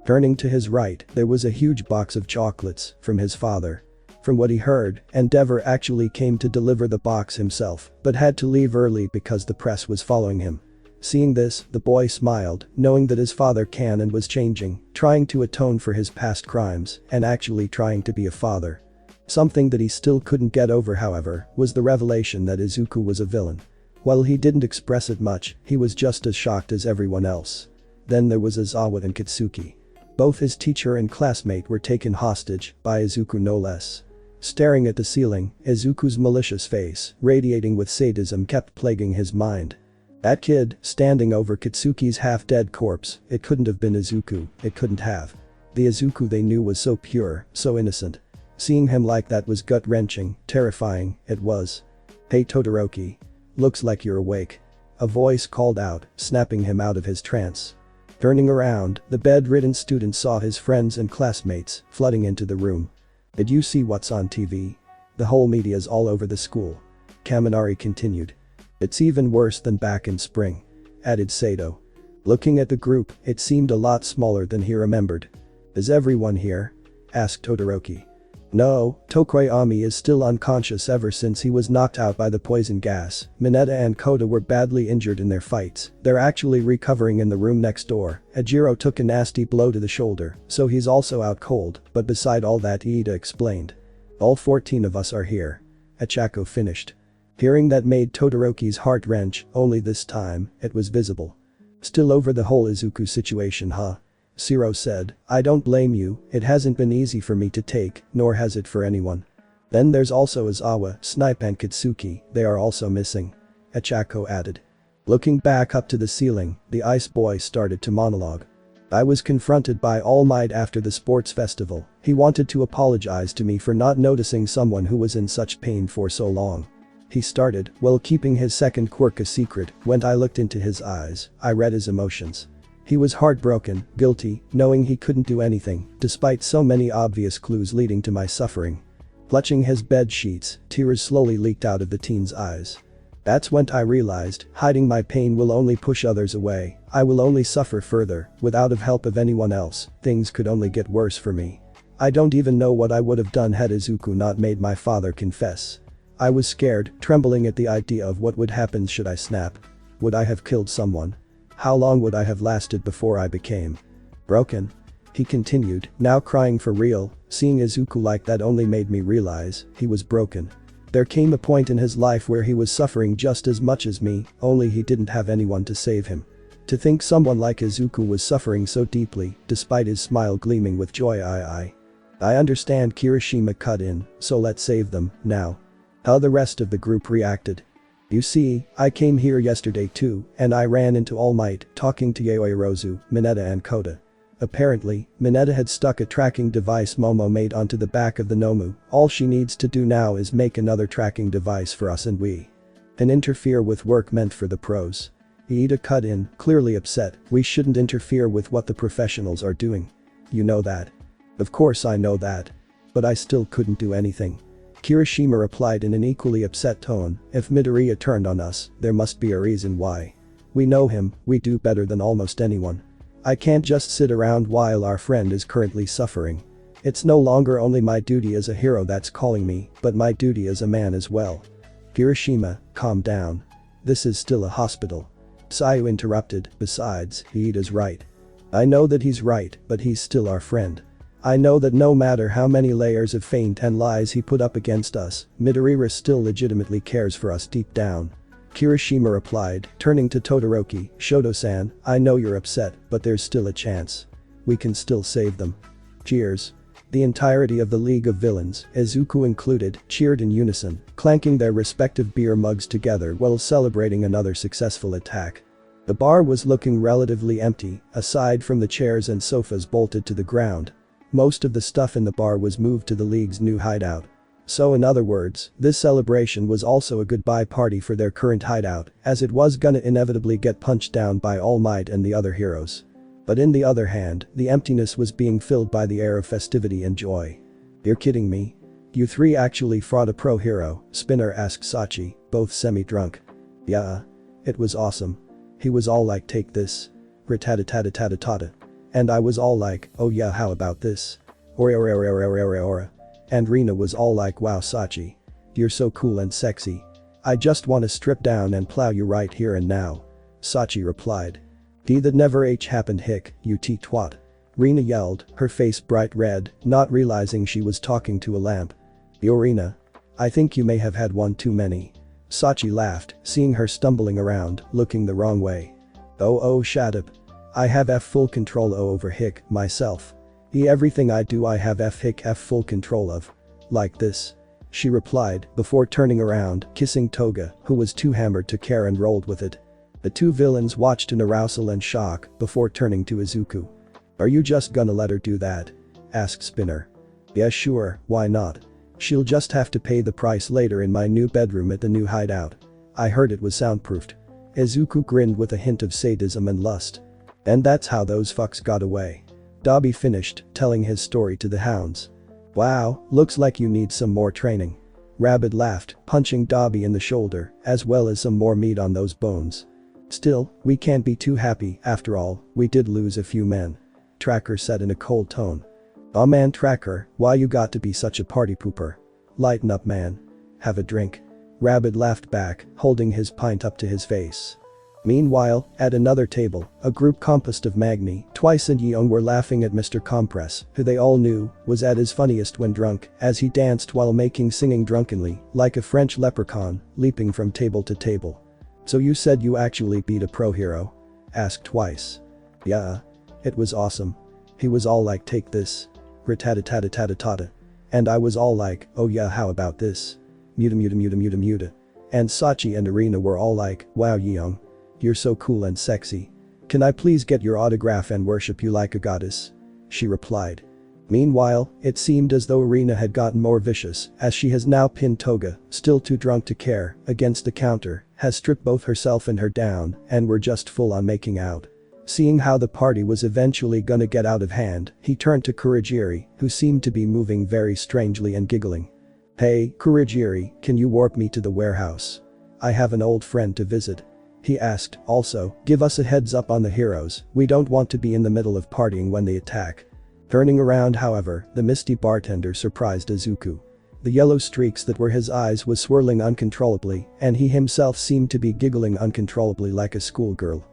Speaker 1: Turning to his right, there was a huge box of chocolates from his father. From what he heard, Endeavor actually came to deliver the box himself, but had to leave early because the press was following him. Seeing this, the boy smiled, knowing that his father can and was changing, trying to atone for his past crimes, and actually trying to be a father. Something that he still couldn't get over, however, was the revelation that Izuku was a villain. While he didn't express it much, he was just as shocked as everyone else. Then there was Izawa and Katsuki. Both his teacher and classmate were taken hostage, by Izuku no less. Staring at the ceiling, Izuku's malicious face, radiating with sadism, kept plaguing his mind. That kid, standing over Katsuki's half-dead corpse, it couldn't have been Izuku, it couldn't have. The Izuku they knew was so pure, so innocent. Seeing him like that was gut-wrenching, terrifying, it was. "Hey Todoroki. Looks like you're awake," a voice called out, snapping him out of his trance. Turning around, the bedridden student saw his friends and classmates flooding into the room. "Did you see what's on TV? The whole media's all over the school," Kaminari continued. "It's even worse than back in spring," added Sato. Looking at the group, it seemed a lot smaller than he remembered. "Is everyone here?" asked Todoroki. "No, Tokoyami is still unconscious ever since he was knocked out by the poison gas. Mineta and Kota were badly injured in their fights. They're actually recovering in the room next door. Ajiro took a nasty blow to the shoulder, so he's also out cold, but beside all that," Iida explained. "All 14 of us are here," Achako finished. Hearing that made Todoroki's heart wrench, only this time, it was visible. "Still over the whole Izuku situation, huh?" Shiro said, "I don't blame you, it hasn't been easy for me to take, nor has it for anyone. Then there's also Izawa, Snipe and Katsuki, they are also missing," Achako added. Looking back up to the ceiling, the ice boy started to monologue. "I was confronted by All Might after the sports festival. He wanted to apologize to me for not noticing someone who was in such pain for so long. He started, while keeping his second quirk a secret. When I looked into his eyes, I read his emotions. He was heartbroken, guilty, knowing he couldn't do anything, despite so many obvious clues leading to my suffering." Clutching his bed sheets, tears slowly leaked out of the teen's eyes. "That's when I realized, hiding my pain will only push others away, I will only suffer further, without the help of anyone else, things could only get worse for me. I don't even know what I would have done had Izuku not made my father confess. I was scared, trembling at the idea of what would happen should I snap. Would I have killed someone? How long would I have lasted before I became broken?" He continued, now crying for real. "Seeing Izuku like that only made me realize he was broken. There came a point in his life where he was suffering just as much as me, only he didn't have anyone to save him. To think someone like Izuku was suffering so deeply, despite his smile gleaming with joy. I understand." Kirishima cut in, "So let's save them, now." How the rest of the group reacted. "You see, I came here yesterday too, and I ran into All Might, talking to Yuuei, Rozu, Mineta and Kota. Apparently, Mineta had stuck a tracking device Momo made onto the back of the Nomu. All she needs to do now is make another tracking device for us and we can interfere with work meant for the pros." Iida cut in, clearly upset. "We shouldn't interfere with what the professionals are doing. You know that." "Of course I know that. But I still couldn't do anything," Kirishima replied in an equally upset tone. "If Midoriya turned on us, there must be a reason why. We know him, we do better than almost anyone. I can't just sit around while our friend is currently suffering. It's no longer only my duty as a hero that's calling me, but my duty as a man as well. Kirishima, calm down. This is still a hospital. Sayu interrupted, besides, Iida's right. I know that he's right, but he's still our friend. I know that no matter how many layers of feint and lies he put up against us, Midorira still legitimately cares for us deep down. Kirishima replied, turning to Todoroki, Shoto-san, I know you're upset, but there's still a chance. We can still save them. Cheers. The entirety of the League of Villains, Izuku included, cheered in unison, clanking their respective beer mugs together while celebrating another successful attack. The bar was looking relatively empty, aside from the chairs and sofas bolted to the ground. Most of the stuff in the bar was moved to the League's new hideout. So in other words, this celebration was also a goodbye party for their current hideout, as it was gonna inevitably get punched down by All Might and the other heroes. But in the other hand, the emptiness was being filled by the air of festivity and joy. You're kidding me? You three actually fought a pro hero? Spinner asked Sachi, both semi-drunk. Yeah. It was awesome. He was all like, take this. Rat-tat-tat-tat-tat-tat. And I was all like, oh yeah, how about this? Ora. And Rina was all like, wow Sachi. You're so cool and sexy. I just wanna strip down and plow you right here and now. Sachi replied. That never happened hick, you twat. Rina yelled, her face bright red, not realizing she was talking to a lamp. Yo Rina. I think you may have had one too many. Sachi laughed, seeing her stumbling around, looking the wrong way. Oh shut up. I have full control over hick, myself. Everything I do I have full control of. Like this. She replied, before turning around, kissing Toga, who was too hammered to care and rolled with it. The two villains watched in arousal and shock, before turning to Izuku. Are you just gonna let her do that? Asked Spinner. Yeah sure, why not? She'll just have to pay the price later in my new bedroom at the new hideout. I heard it was soundproofed. Izuku grinned with a hint of sadism and lust. And that's how those fucks got away. Dabi finished, telling his story to the hounds. Wow, looks like you need some more training. Rabbit laughed, punching Dabi in the shoulder, as well as some more meat on those bones. Still, we can't be too happy, after all, we did lose a few men. Tracker said in a cold tone. Aw man Tracker, why you got to be such a party pooper? Lighten up man. Have a drink. Rabbit laughed back, holding his pint up to his face. Meanwhile, at another table, a group composed of Magni, Twice and Yeong were laughing at Mr. Compress, who they all knew was at his funniest when drunk, as he danced while singing drunkenly, like a French leprechaun, leaping from table to table. So you said you actually beat a pro hero? Asked Twice. Yeah. It was awesome. He was all like, take this. Rat-tat-tat-tat-tat. And I was all like, oh yeah, how about this? Muta. And Sachi and Arena were all like, wow Yeong. You're so cool and sexy. Can I please get your autograph and worship you like a goddess? She replied. Meanwhile, it seemed as though Arena had gotten more vicious, as she has now pinned Toga, still too drunk to care, against the counter, has stripped both herself and her down, and were just full on making out. Seeing how the party was eventually gonna get out of hand, he turned to Kurogiri, who seemed to be moving very strangely and giggling. Hey, Kurogiri, can you warp me to the warehouse? I have an old friend to visit. He asked, also, give us a heads up on the heroes, we don't want to be in the middle of partying when they attack. Turning around however, the misty bartender surprised Izuku. The yellow streaks that were his eyes was swirling uncontrollably, and he himself seemed to be giggling uncontrollably like a schoolgirl.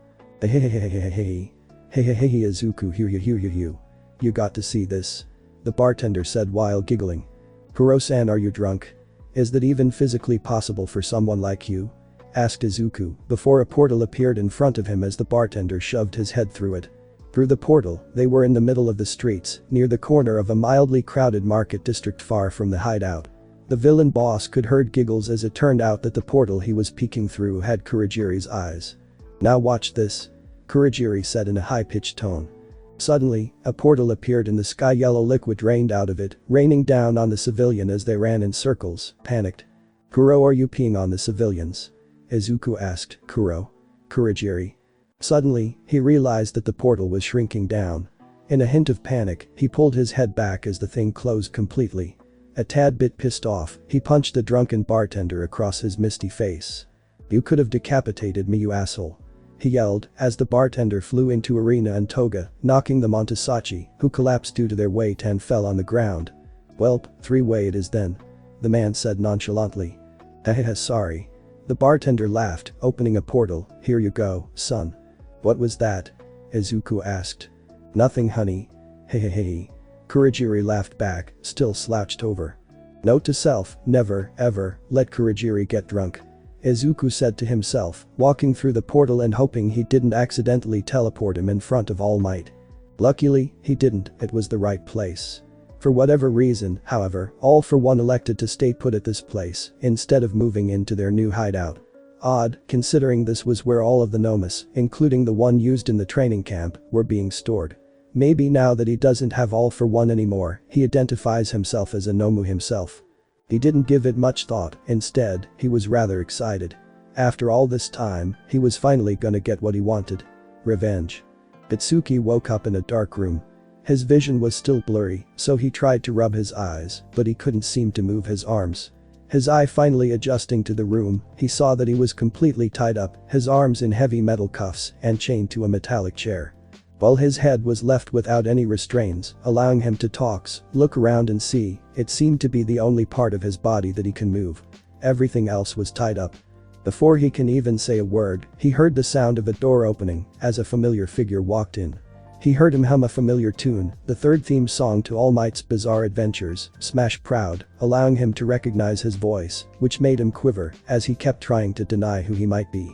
Speaker 1: Hey Izuku hu. You got to see this. The bartender said while giggling. Kuro-san, are you drunk? Is that even physically possible for someone like you? Asked Izuku, before a portal appeared in front of him as the bartender shoved his head through it. Through the portal, they were in the middle of the streets, near the corner of a mildly crowded market district far from the hideout. The villain boss could heard giggles as it turned out that the portal he was peeking through had Kurogiri's eyes. Now watch this. Kurogiri said in a high-pitched tone. Suddenly, a portal appeared and the sky yellow liquid rained out of it, raining down on the civilian as they ran in circles, panicked. Kuro, are you peeing on the civilians? Izuku asked Kurogiri. Suddenly, he realized that the portal was shrinking down. In a hint of panic, he pulled his head back as the thing closed completely. A tad bit pissed off, he punched the drunken bartender across his misty face. You could have decapitated me, you asshole. he yelled as the bartender flew into Arena and Toga, knocking them onto Sachi, who collapsed due to their weight and fell on the ground. "Welp, three-way it is then," the man said nonchalantly. "Hahaha, sorry." The bartender laughed, opening a portal. "Here you go, son." "What was that?" Izuku asked. "Nothing, honey." Hehehe. Kurogiri laughed back, still slouched over. Note to self, never, ever, let Kurogiri get drunk. Izuku said to himself, walking through the portal and hoping he didn't accidentally teleport him in front of All Might. Luckily, he didn't, it was the right place. For whatever reason, however, All for One elected to stay put at this place, instead of moving into their new hideout. Odd, considering this was where all of the nomas, including the one used in the training camp, were being stored. Maybe now that he doesn't have All for One anymore, he identifies himself as a Nomu himself. He didn't give it much thought, instead, he was rather excited. After all this time, he was finally gonna get what he wanted. Revenge. Katsuki woke up in a dark room. His vision was still blurry, so he tried to rub his eyes, but he couldn't seem to move his arms. His eye finally adjusting to the room, he saw that he was completely tied up, his arms in heavy metal cuffs and chained to a metallic chair. While his head was left without any restraints, allowing him to talk, look around and see, it seemed to be the only part of his body that he can move. Everything else was tied up. Before he can even say a word, he heard the sound of a door opening as a familiar figure walked in. He heard him hum a familiar tune, the third theme song to All Might's Bizarre Adventures, Smash Proud, allowing him to recognize his voice, which made him quiver as he kept trying to deny who he might be.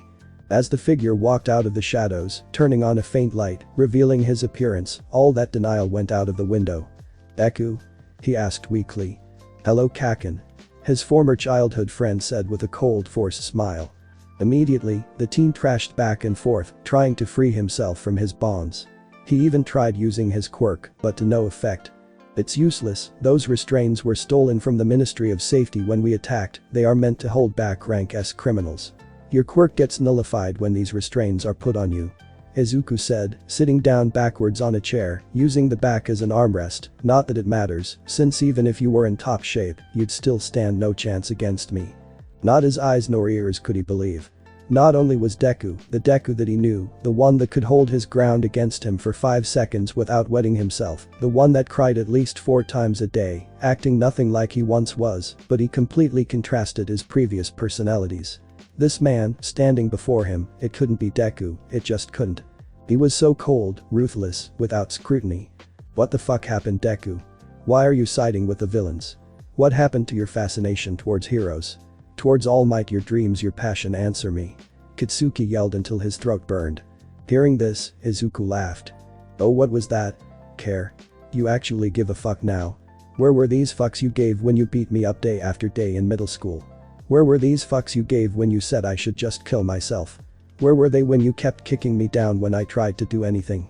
Speaker 1: As the figure walked out of the shadows, turning on a faint light, revealing his appearance, all that denial went out of the window. "Deku?" he asked weakly. "Hello, Kaken," his former childhood friend said with a cold, forced smile. Immediately, the teen trashed back and forth, trying to free himself from his bonds. He even tried using his quirk, but to no effect. "It's useless, those restraints were stolen from the Ministry of Safety when we attacked, they are meant to hold back rank S criminals. Your quirk gets nullified when these restraints are put on you," Izuku said, sitting down backwards on a chair, using the back as an armrest. "Not that it matters, since even if you were in top shape, you'd still stand no chance against me." Not his eyes nor ears could he believe. Not only was Deku, the Deku that he knew, the one that could hold his ground against him for 5 seconds without wetting himself, the one that cried at least 4 times a day, acting nothing like he once was, but he completely contrasted his previous personalities. This man, standing before him, it couldn't be Deku, it just couldn't. He was so cold, ruthless, without scrutiny. "What the fuck happened, Deku? Why are you siding with the villains? What happened to your fascination towards heroes? Towards All Might, your dreams, your passion, answer me." Katsuki yelled until his throat burned. Hearing this, Izuku laughed. "Oh, what was that? Care? You actually give a fuck now? Where were these fucks you gave when you beat me up day after day in middle school? Where were these fucks you gave when you said I should just kill myself? Where were they when you kept kicking me down when I tried to do anything?"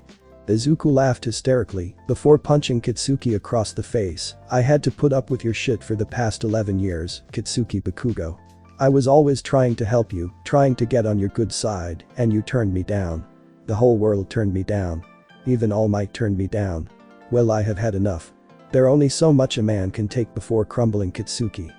Speaker 1: Izuku laughed hysterically, before punching Katsuki across the face. "I had to put up with your shit for the past 11 years, Katsuki Bakugo. I was always trying to help you, trying to get on your good side, and you turned me down. The whole world turned me down. Even All Might turned me down. Well, I have had enough. There only so much a man can take before crumbling." Katsuki.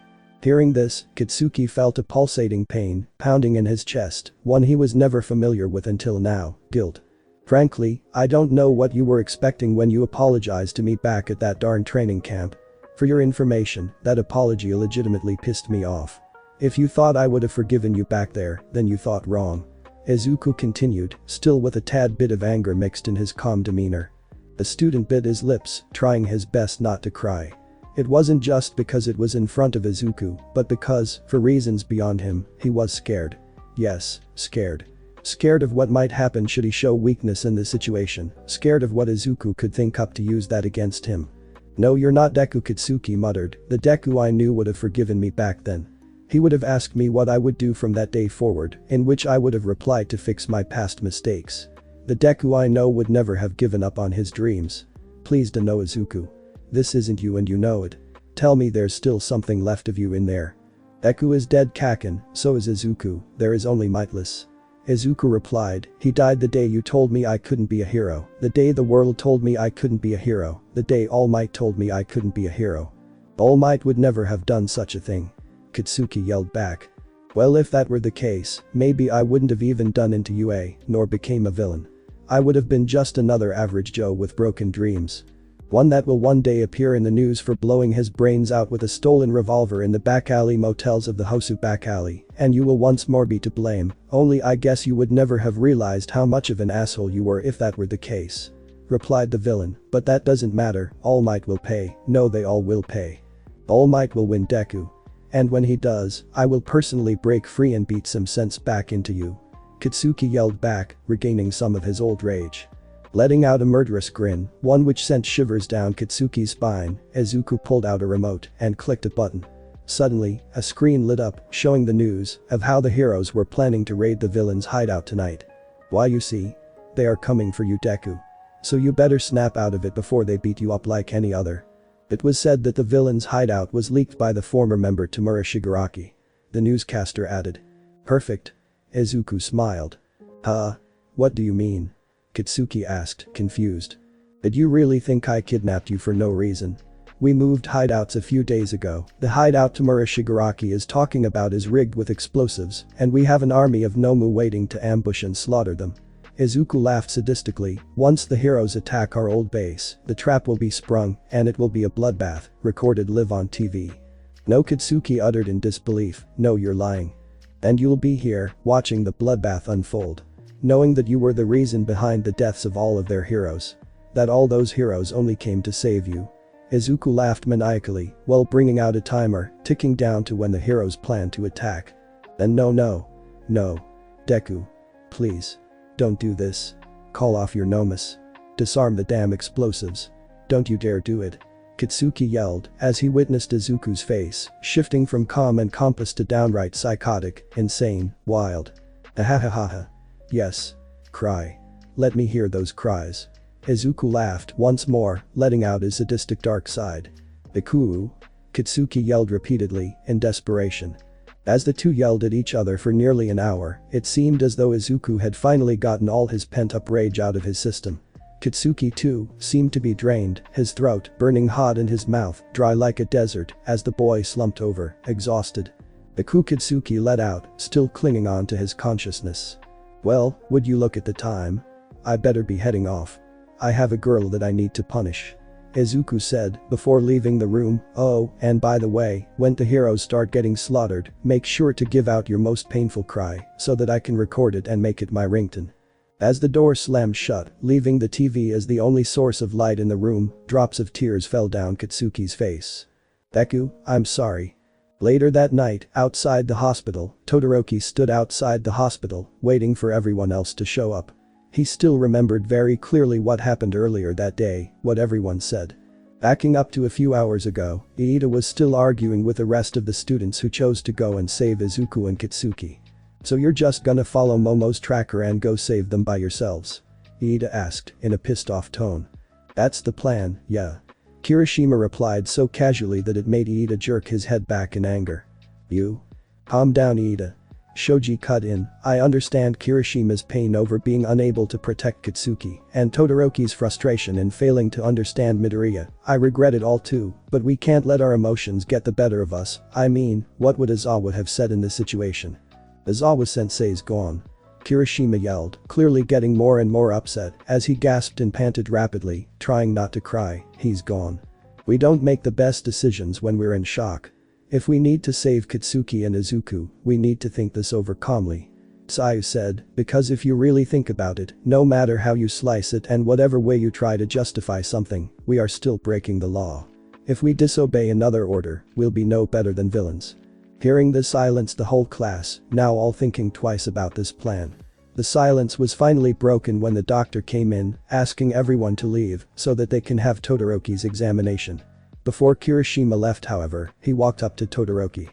Speaker 1: Hearing this, Katsuki felt a pulsating pain, pounding in his chest, one he was never familiar with until now, guilt. "Frankly, I don't know what you were expecting when you apologized to me back at that darn training camp. For your information, that apology legitimately pissed me off. If you thought I would have forgiven you back there, then you thought wrong." Izuku continued, still with a tad bit of anger mixed in his calm demeanor. The student bit his lips, trying his best not to cry. It wasn't just because it was in front of Izuku, but because, for reasons beyond him, he was scared. Yes, scared. Scared of what might happen should he show weakness in this situation, scared of what Izuku could think up to use that against him. "No, you're not Deku," Katsuki muttered. "The Deku I knew would have forgiven me back then. He would have asked me what I would do from that day forward, in which I would have replied to fix my past mistakes. The Deku I know would never have given up on his dreams. Please don't know, Izuku. This isn't you and you know it. Tell me there's still something left of you in there." "Deku is dead, Kaken, so is Izuku, there is only Mightless." Izuku replied, "He died the day you told me I couldn't be a hero, the day the world told me I couldn't be a hero, the day All Might told me I couldn't be a hero. All Might would never have done such a thing." Katsuki yelled back. Well, if that were the case, maybe I wouldn't have even done into Yuuei, nor became a villain. I would have been just another average Joe with broken dreams. One that will one day appear in the news for blowing his brains out with a stolen revolver in the back alley motels of the Hosu back alley, and you will once more be to blame, only I guess you would never have realized how much of an asshole you were if that were the case. Replied the villain, but that doesn't matter, All Might will pay, no they all will pay. All Might will win Deku. And when he does, I will personally break free and beat some sense back into you. Katsuki yelled back, regaining some of his old rage. Letting out a murderous grin, one which sent shivers down Katsuki's spine, Izuku pulled out a remote and clicked a button. Suddenly, a screen lit up, showing the news of how the heroes were planning to raid the villain's hideout tonight. Why, you see? They are coming for you, Deku. So you better snap out of it before they beat you up like any other. It was said that the villain's hideout was leaked by the former member Tamura Shigaraki. The newscaster added. Perfect. Izuku smiled. Huh? What do you mean? Katsuki asked, confused. Did you really think I kidnapped you for no reason? We moved hideouts a few days ago. The hideout Tamura Shigaraki is talking about is rigged with explosives, and we have an army of Nomu waiting to ambush and slaughter them. Izuku laughed sadistically. Once the heroes attack our old base, the trap will be sprung, and it will be a bloodbath, recorded live on TV. No, Katsuki uttered in disbelief, no, you're lying. And you'll be here, watching the bloodbath unfold. Knowing that you were the reason behind the deaths of all of their heroes. That all those heroes only came to save you. Izuku laughed maniacally, while bringing out a timer, ticking down to when the heroes planned to attack. And no. Deku. Please. Don't do this. Call off your Nomus. Disarm the damn explosives. Don't you dare do it. Katsuki yelled as he witnessed Izuku's face, shifting from calm and composed to downright psychotic, insane, wild. Ahahaha. Yes. Cry. Let me hear those cries. Izuku laughed once more, letting out his sadistic dark side. Deku. Katsuki yelled repeatedly, in desperation. As the two yelled at each other for nearly an hour, it seemed as though Izuku had finally gotten all his pent-up rage out of his system. Katsuki too seemed to be drained, his throat burning hot and his mouth dry like a desert as the boy slumped over, exhausted. Deku. Katsuki let out, still clinging on to his consciousness. Well, would you look at the time? I better be heading off. I have a girl that I need to punish. Izuku said before leaving the room. Oh, and by the way, when the heroes start getting slaughtered, make sure to give out your most painful cry so that I can record it and make it my ringtone. As the door slammed shut, leaving the TV as the only source of light in the room, drops of tears fell down Katsuki's face. Deku, I'm sorry. Later that night, outside the hospital, Todoroki stood outside the hospital, waiting for everyone else to show up. He still remembered very clearly what happened earlier that day, what everyone said. Backing up to a few hours ago, Iida was still arguing with the rest of the students who chose to go and save Izuku and Katsuki. So you're just gonna follow Momo's tracker and go save them by yourselves? Iida asked, in a pissed off tone. That's the plan, yeah. Kirishima replied so casually that it made Iida jerk his head back in anger. You? Calm down, Iida. Shoji cut in. I understand Kirishima's pain over being unable to protect Katsuki, and Todoroki's frustration in failing to understand Midoriya. I regret it all too, but we can't let our emotions get the better of us. I mean, what would Aizawa have said in this situation? Aizawa-sensei's gone. Kirishima yelled, clearly getting more and more upset as he gasped and panted rapidly, trying not to cry. He's gone. We don't make the best decisions when we're in shock. If we need to save Katsuki and Izuku, we need to think this over calmly. Sayu said, because if you really think about it, no matter how you slice it and whatever way you try to justify something, we are still breaking the law. If we disobey another order, we'll be no better than villains. Hearing this silenced the whole class, now all thinking twice about this plan. The silence was finally broken when the doctor came in, asking everyone to leave so that they can have Todoroki's examination. Before Kirishima left, however, he walked up to Todoroki.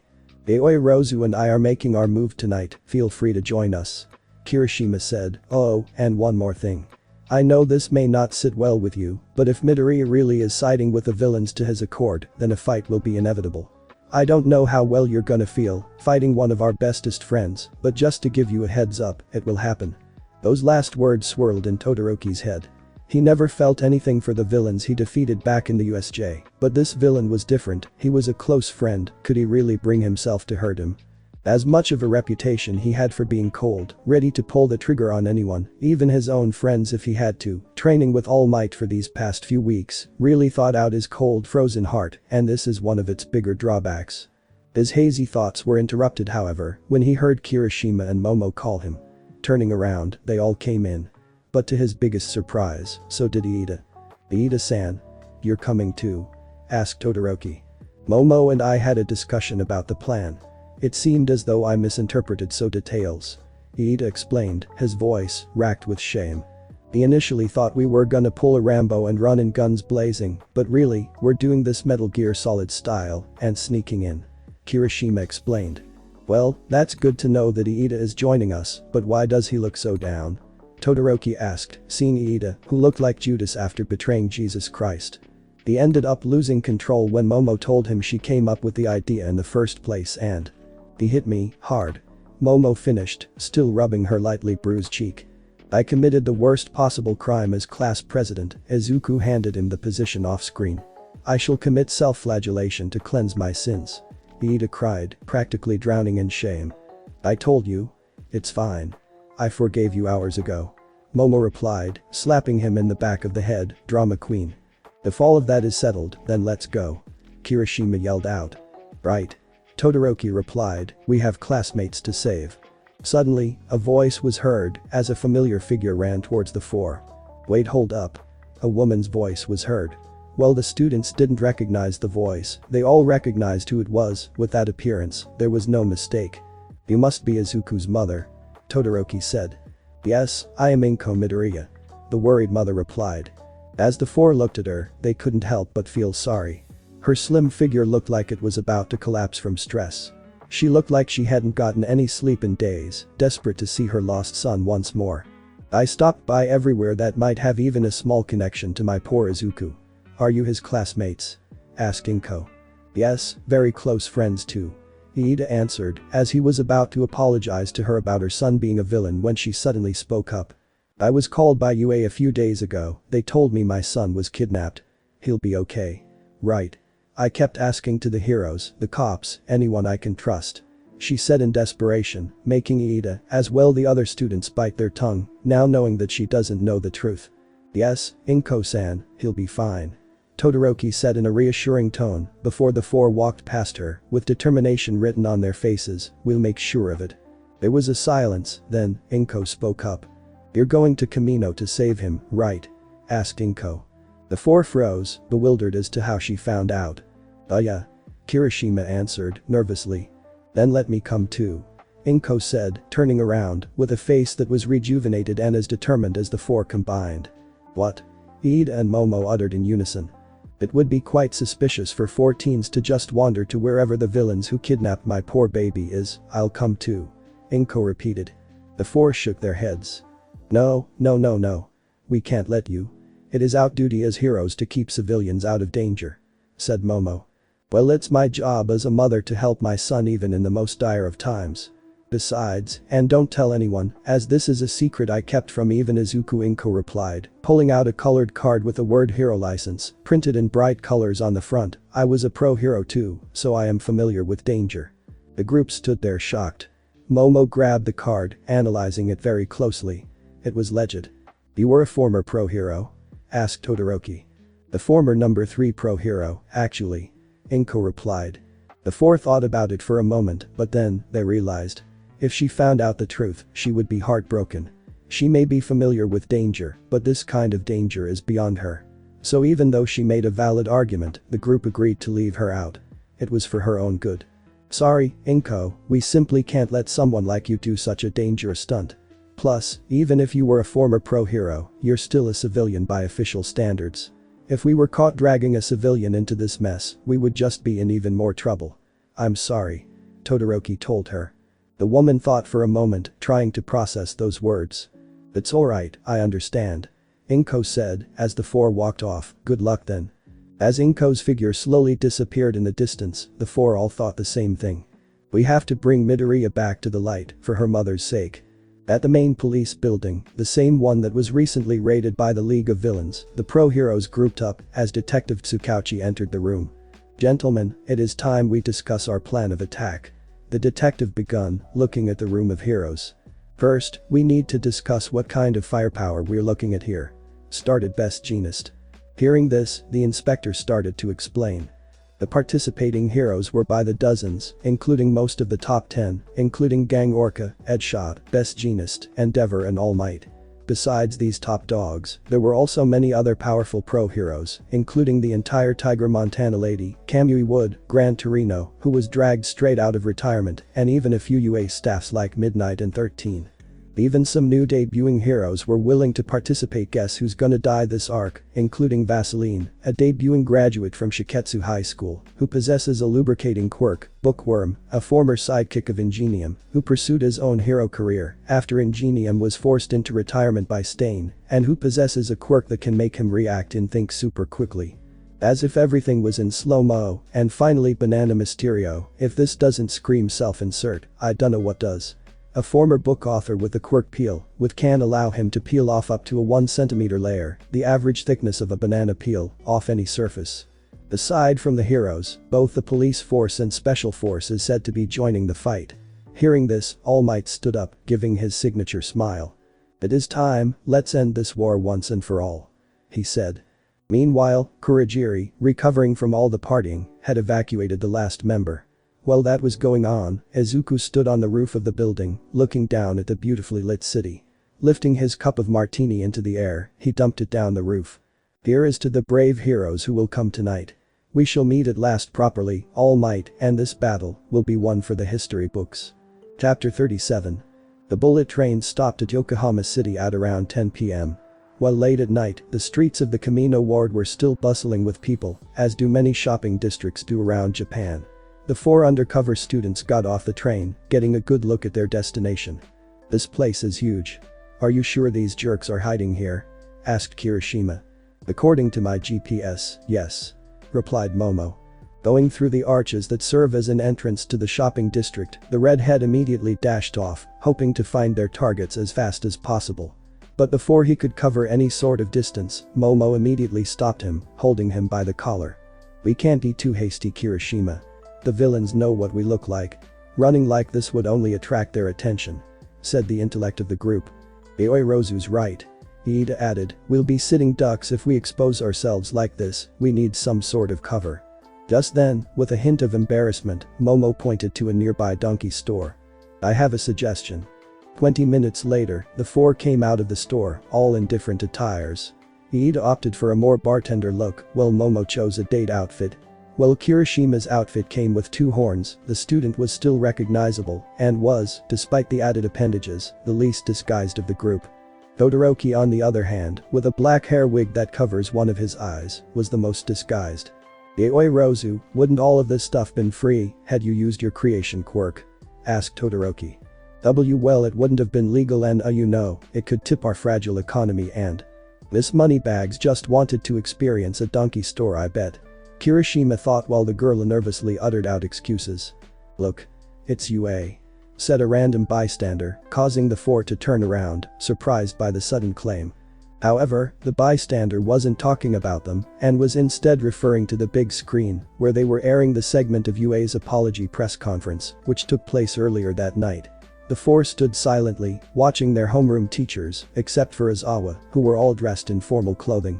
Speaker 1: Aoi Rozu and I are making our move tonight, feel free to join us. Kirishima said, oh, and one more thing. I know this may not sit well with you, but if Midoriya really is siding with the villains to his accord, then a fight will be inevitable. I don't know how well you're gonna feel, fighting one of our bestest friends, but just to give you a heads up, it will happen. Those last words swirled in Todoroki's head. He never felt anything for the villains he defeated back in the USJ, but this villain was different. He was a close friend. Could he really bring himself to hurt him? As much of a reputation he had for being cold, ready to pull the trigger on anyone, even his own friends if he had to, training with all might for these past few weeks, really thawed out his cold frozen heart, and this is one of its bigger drawbacks. His hazy thoughts were interrupted however, when he heard Kirishima and Momo call him. Turning around, they all came in. But to his biggest surprise, so did Iida. "Iida-san. You're coming too?" asked Todoroki. "Momo and I had a discussion about the plan. It seemed as though I misinterpreted some details," Iida explained, his voice racked with shame. "He initially thought we were gonna pull a Rambo and run in guns blazing, but really, we're doing this Metal Gear Solid style and sneaking in," Kirishima explained. "Well, that's good to know that Iida is joining us, but why does he look so down?" Todoroki asked, seeing Iida, who looked like Judas after betraying Jesus Christ. He ended up losing control when Momo told him she came up with the idea in the first place and he hit me hard. Momo finished, still rubbing her lightly bruised cheek. "I committed the worst possible crime as class president," Izuku handed him the position off screen. "I shall commit self-flagellation to cleanse my sins," Iida cried, practically drowning in shame. "I told you. It's fine. I forgave you hours ago," Momo replied, slapping him in the back of the head, drama queen. "If all of that is settled, then let's go," Kirishima yelled out. "Right," Todoroki replied, "we have classmates to save." Suddenly, a voice was heard as a familiar figure ran towards the four. "Wait, hold up." A woman's voice was heard. While the students didn't recognize the voice, they all recognized who it was. With that appearance, there was no mistake. "You must be Izuku's mother," Todoroki said. "Yes, I am Inko Midoriya," the worried mother replied. As the four looked at her, they couldn't help but feel sorry. Her slim figure looked like it was about to collapse from stress. She looked like she hadn't gotten any sleep in days, desperate to see her lost son once more. "I stopped by everywhere that might have even a small connection to my poor Izuku. Are you his classmates?" asked Inko. "Yes, very close friends too," Iida answered, as he was about to apologize to her about her son being a villain when she suddenly spoke up. "I was called by Yuuei a few days ago. They told me my son was kidnapped. He'll be okay. Right. I kept asking to the heroes, the cops, anyone I can trust," she said in desperation, making Iida, as well the other students bite their tongue, now knowing that she doesn't know the truth. "Yes, Inko-san, he'll be fine," Todoroki said in a reassuring tone before the four walked past her, with determination written on their faces. "We'll make sure of it." There was a silence, then Inko spoke up. "You're going to Kamino to save him, right?" asked Inko. The four froze, bewildered as to how she found out. Yeah," Kirishima answered, nervously. "Then let me come too," Inko said, turning around, with a face that was rejuvenated and as determined as the four combined. "What?" Iida and Momo uttered in unison. "It would be quite suspicious for 4 teens to just wander to wherever the villains who kidnapped my poor baby is. I'll come too," Inko repeated. The four shook their heads. No. We can't let you. It is our duty as heroes to keep civilians out of danger," said Momo. "Well, it's my job as a mother to help my son even in the most dire of times. Besides, and don't tell anyone, as this is a secret I kept from even Izuku," Inko replied, pulling out a colored card with the word hero license, printed in bright colors on the front. "I was a pro hero too, so I am familiar with danger." The group stood there shocked. Momo grabbed the card, analyzing it very closely. It was legit. "You were a former pro hero?" asked Todoroki. "The former number 3 pro hero, actually," Inko replied. The four thought about it for a moment, but then, they realized. If she found out the truth, she would be heartbroken. She may be familiar with danger, but this kind of danger is beyond her. So even though she made a valid argument, the group agreed to leave her out. It was for her own good. "Sorry, Inko, we simply can't let someone like you do such a dangerous stunt. Plus, even if you were a former pro hero, you're still a civilian by official standards. If we were caught dragging a civilian into this mess, we would just be in even more trouble." "I'm sorry," Todoroki told her. The woman thought for a moment, trying to process those words. "It's alright, I understand," Inko said as the four walked off. "Good luck then." As Inko's figure slowly disappeared in the distance, the four all thought the same thing. "We have to bring Midoriya back to the light, for her mother's sake." At the main police building, the same one that was recently raided by the League of Villains, the pro heroes grouped up as Detective Tsukauchi entered the room. "Gentlemen, it is time we discuss our plan of attack. The detective begun, looking at the room of heroes. First, we need to discuss what kind of firepower we're looking at here. Started Best Jeanist. Hearing this, the inspector started to explain. The participating heroes were by the dozens, including most of the top 10, including Gang Orca, Edshot, Best Jeanist, Endeavor and All Might. Besides these top dogs, there were also many other powerful pro heroes, including the entire Tiger Montana Lady, Kamui Wood, Gran Torino, who was dragged straight out of retirement, and even a few Yuuei staffs like Midnight and 13. Even some new debuting heroes were willing to participate. Guess who's gonna die this arc, including Vaseline, a debuting graduate from Shiketsu High School, who possesses a lubricating quirk, Bookworm, a former sidekick of Ingenium, who pursued his own hero career after Ingenium was forced into retirement by Stain, and who possesses a quirk that can make him react and think super quickly. As if everything was in slow-mo, and finally Banana Mysterio. If this doesn't scream self-insert, I dunno what does. A former book author with the quirk peel, which can allow him to peel off up to a 1 cm layer, the average thickness of a banana peel, off any surface. Aside from the heroes, both the police force and special force is said to be joining the fight. Hearing this, All Might stood up, giving his signature smile. "It is time, let's end this war once and for all," he said. Meanwhile, Kurogiri, recovering from all the partying, had evacuated the last member. While that was going on, Izuku stood on the roof of the building, looking down at the beautifully lit city. Lifting his cup of martini into the air, he dumped it down the roof. "Here is to the brave heroes who will come tonight. We shall meet at last properly, All Might, and this battle will be one for the history books." Chapter 37. The bullet train stopped at Yokohama City at around 10 p.m. While late at night, the streets of the Kamino ward were still bustling with people, as do many shopping districts do around Japan. The 4 undercover students got off the train, getting a good look at their destination. "This place is huge. Are you sure these jerks are hiding here?" asked Kirishima. "According to my GPS, yes," replied Momo. Going through the arches that serve as an entrance to the shopping district, the redhead immediately dashed off, hoping to find their targets as fast as possible. But before he could cover any sort of distance, Momo immediately stopped him, holding him by the collar. "We can't be too hasty, Kirishima. The villains know what we look like. Running like this would only attract their attention," said the intellect of the group. "Iorozu's right," Iida added, "we'll be sitting ducks if we expose ourselves like this, we need some sort of cover." Just then, with a hint of embarrassment, Momo pointed to a nearby donkey store. "I have a suggestion." 20 minutes later, the 4 came out of the store, all in different attires. Iida opted for a more bartender look, while Momo chose a date outfit. While Kirishima's outfit came with 2 horns, the student was still recognizable, and was, despite the added appendages, the least disguised of the group. Todoroki, on the other hand, with a black hair wig that covers one of his eyes, was the most disguised. "Iorozu, wouldn't all of this stuff been free, had you used your creation quirk?" asked Todoroki. "Well, it wouldn't have been legal and you know, it could tip our fragile economy and Miss Moneybags just wanted to experience a donkey store, I bet," Kirishima thought while the girl nervously uttered out excuses. "Look. It's Yuuei," said a random bystander, causing the 4 to turn around, surprised by the sudden claim. However, the bystander wasn't talking about them, and was instead referring to the big screen, where they were airing the segment of Yuuei's apology press conference, which took place earlier that night. The 4 stood silently, watching their homeroom teachers, except for Izawa, who were all dressed in formal clothing.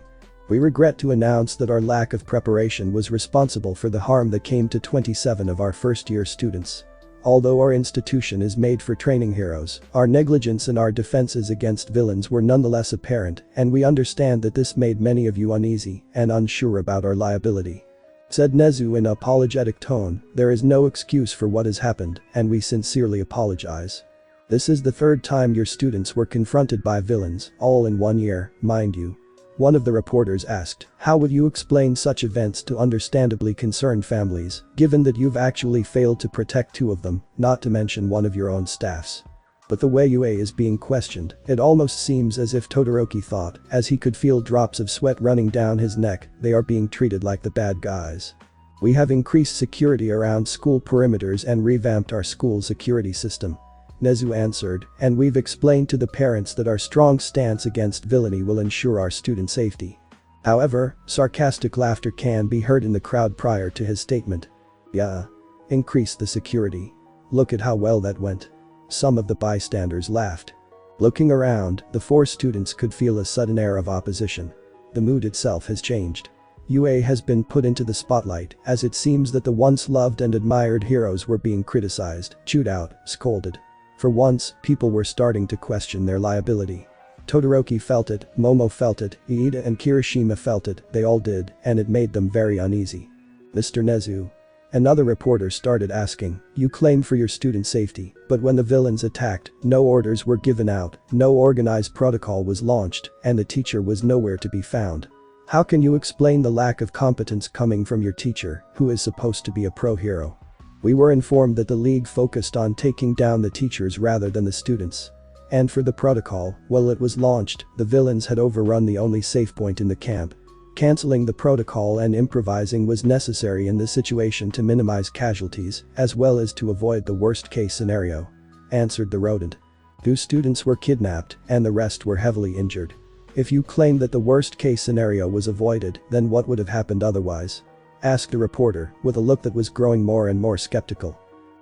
Speaker 1: "We regret to announce that our lack of preparation was responsible for the harm that came to 27 of our first-year students. Although our institution is made for training heroes, our negligence and our defenses against villains were nonetheless apparent, and we understand that this made many of you uneasy and unsure about our liability," said Nezu in an apologetic tone. "There is no excuse for what has happened, and we sincerely apologize. This is the 3rd time your students were confronted by villains, all in 1 year, mind you." One of the reporters asked, "How would you explain such events to understandably concerned families, given that you've actually failed to protect 2 of them, not to mention one of your own staffs?" But the way Yuuei is being questioned, it almost seems as if Todoroki thought, as he could feel drops of sweat running down his neck, they are being treated like the bad guys. "We have increased security around school perimeters and revamped our school security system," Nezu answered, "and we've explained to the parents that our strong stance against villainy will ensure our student safety." However, sarcastic laughter can be heard in the crowd prior to his statement. "Yeah. Increase the security. look at how well that went." Some of the bystanders laughed. Looking around, the 4 students could feel a sudden air of opposition. The mood itself has changed. Yuuei has been put into the spotlight, as it seems that the once loved and admired heroes were being criticized, chewed out, scolded. For once, people were starting to question their liability. Todoroki felt it, Momo felt it, Iida and Kirishima felt it, they all did, and it made them very uneasy. "Mr. Nezu?" Another reporter started asking, "You claim for your student safety, but when the villains attacked, no orders were given out, no organized protocol was launched, and the teacher was nowhere to be found. How can you explain the lack of competence coming from your teacher, who is supposed to be a pro-hero?" "We were informed that the league focused on taking down the teachers rather than the students. And for the protocol, well, it was launched, the villains had overrun the only safe point in the camp. Canceling the protocol and improvising was necessary in this situation to minimize casualties, as well as to avoid the worst-case scenario," answered the rodent. "2 students were kidnapped, and the rest were heavily injured. If you claim that the worst-case scenario was avoided, then what would have happened otherwise?" asked the reporter, with a look that was growing more and more skeptical.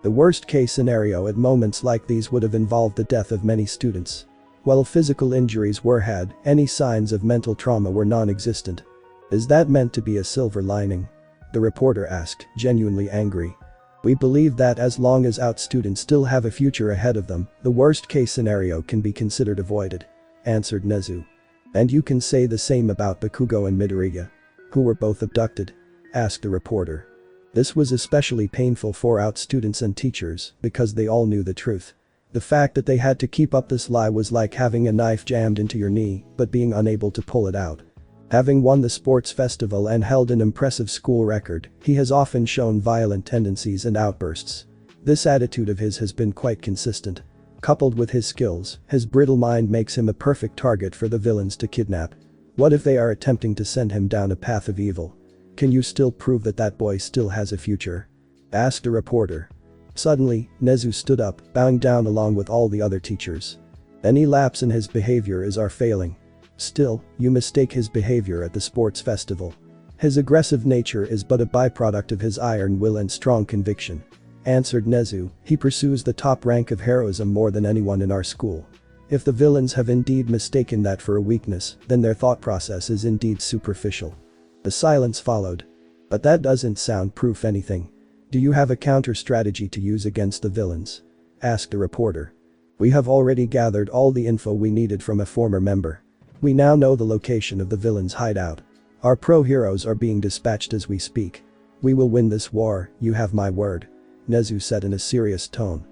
Speaker 1: "The worst-case scenario at moments like these would have involved the death of many students. While physical injuries were had, any signs of mental trauma were non-existent." "Is that meant to be a silver lining?" the reporter asked, genuinely angry. "We believe that as long as out students still have a future ahead of them, the worst-case scenario can be considered avoided," answered Nezu. "And you can say the same about Bakugo and Midoriya, who were both abducted?" asked the reporter. This was especially painful for out students and teachers because they all knew the truth. The fact that they had to keep up this lie was like having a knife jammed into your knee but being unable to pull it out. Having won the sports festival and held an impressive school record, he has often shown violent tendencies and outbursts. This attitude of his has been quite consistent. Coupled with his skills, his brittle mind makes him a perfect target for the villains to kidnap. What if they are attempting to send him down a path of evil? "Can you still prove that that boy still has a future?" asked a reporter. Suddenly, Nezu stood up, bowing down along with all the other teachers. "Any lapse in his behavior is our failing. Still, you mistake his behavior at the sports festival. His aggressive nature is but a byproduct of his iron will and strong conviction," answered Nezu. "He pursues the top rank of heroism more than anyone in our school. If the villains have indeed mistaken that for a weakness, then their thought process is indeed superficial." The silence followed. "But that doesn't sound proof anything. Do you have a counter-strategy to use against the villains?" asked the reporter. "We have already gathered all the info we needed from a former member. We now know the location of the villains' hideout. Our pro-heroes are being dispatched as we speak. We will win this war, you have my word," Nezu said in a serious tone.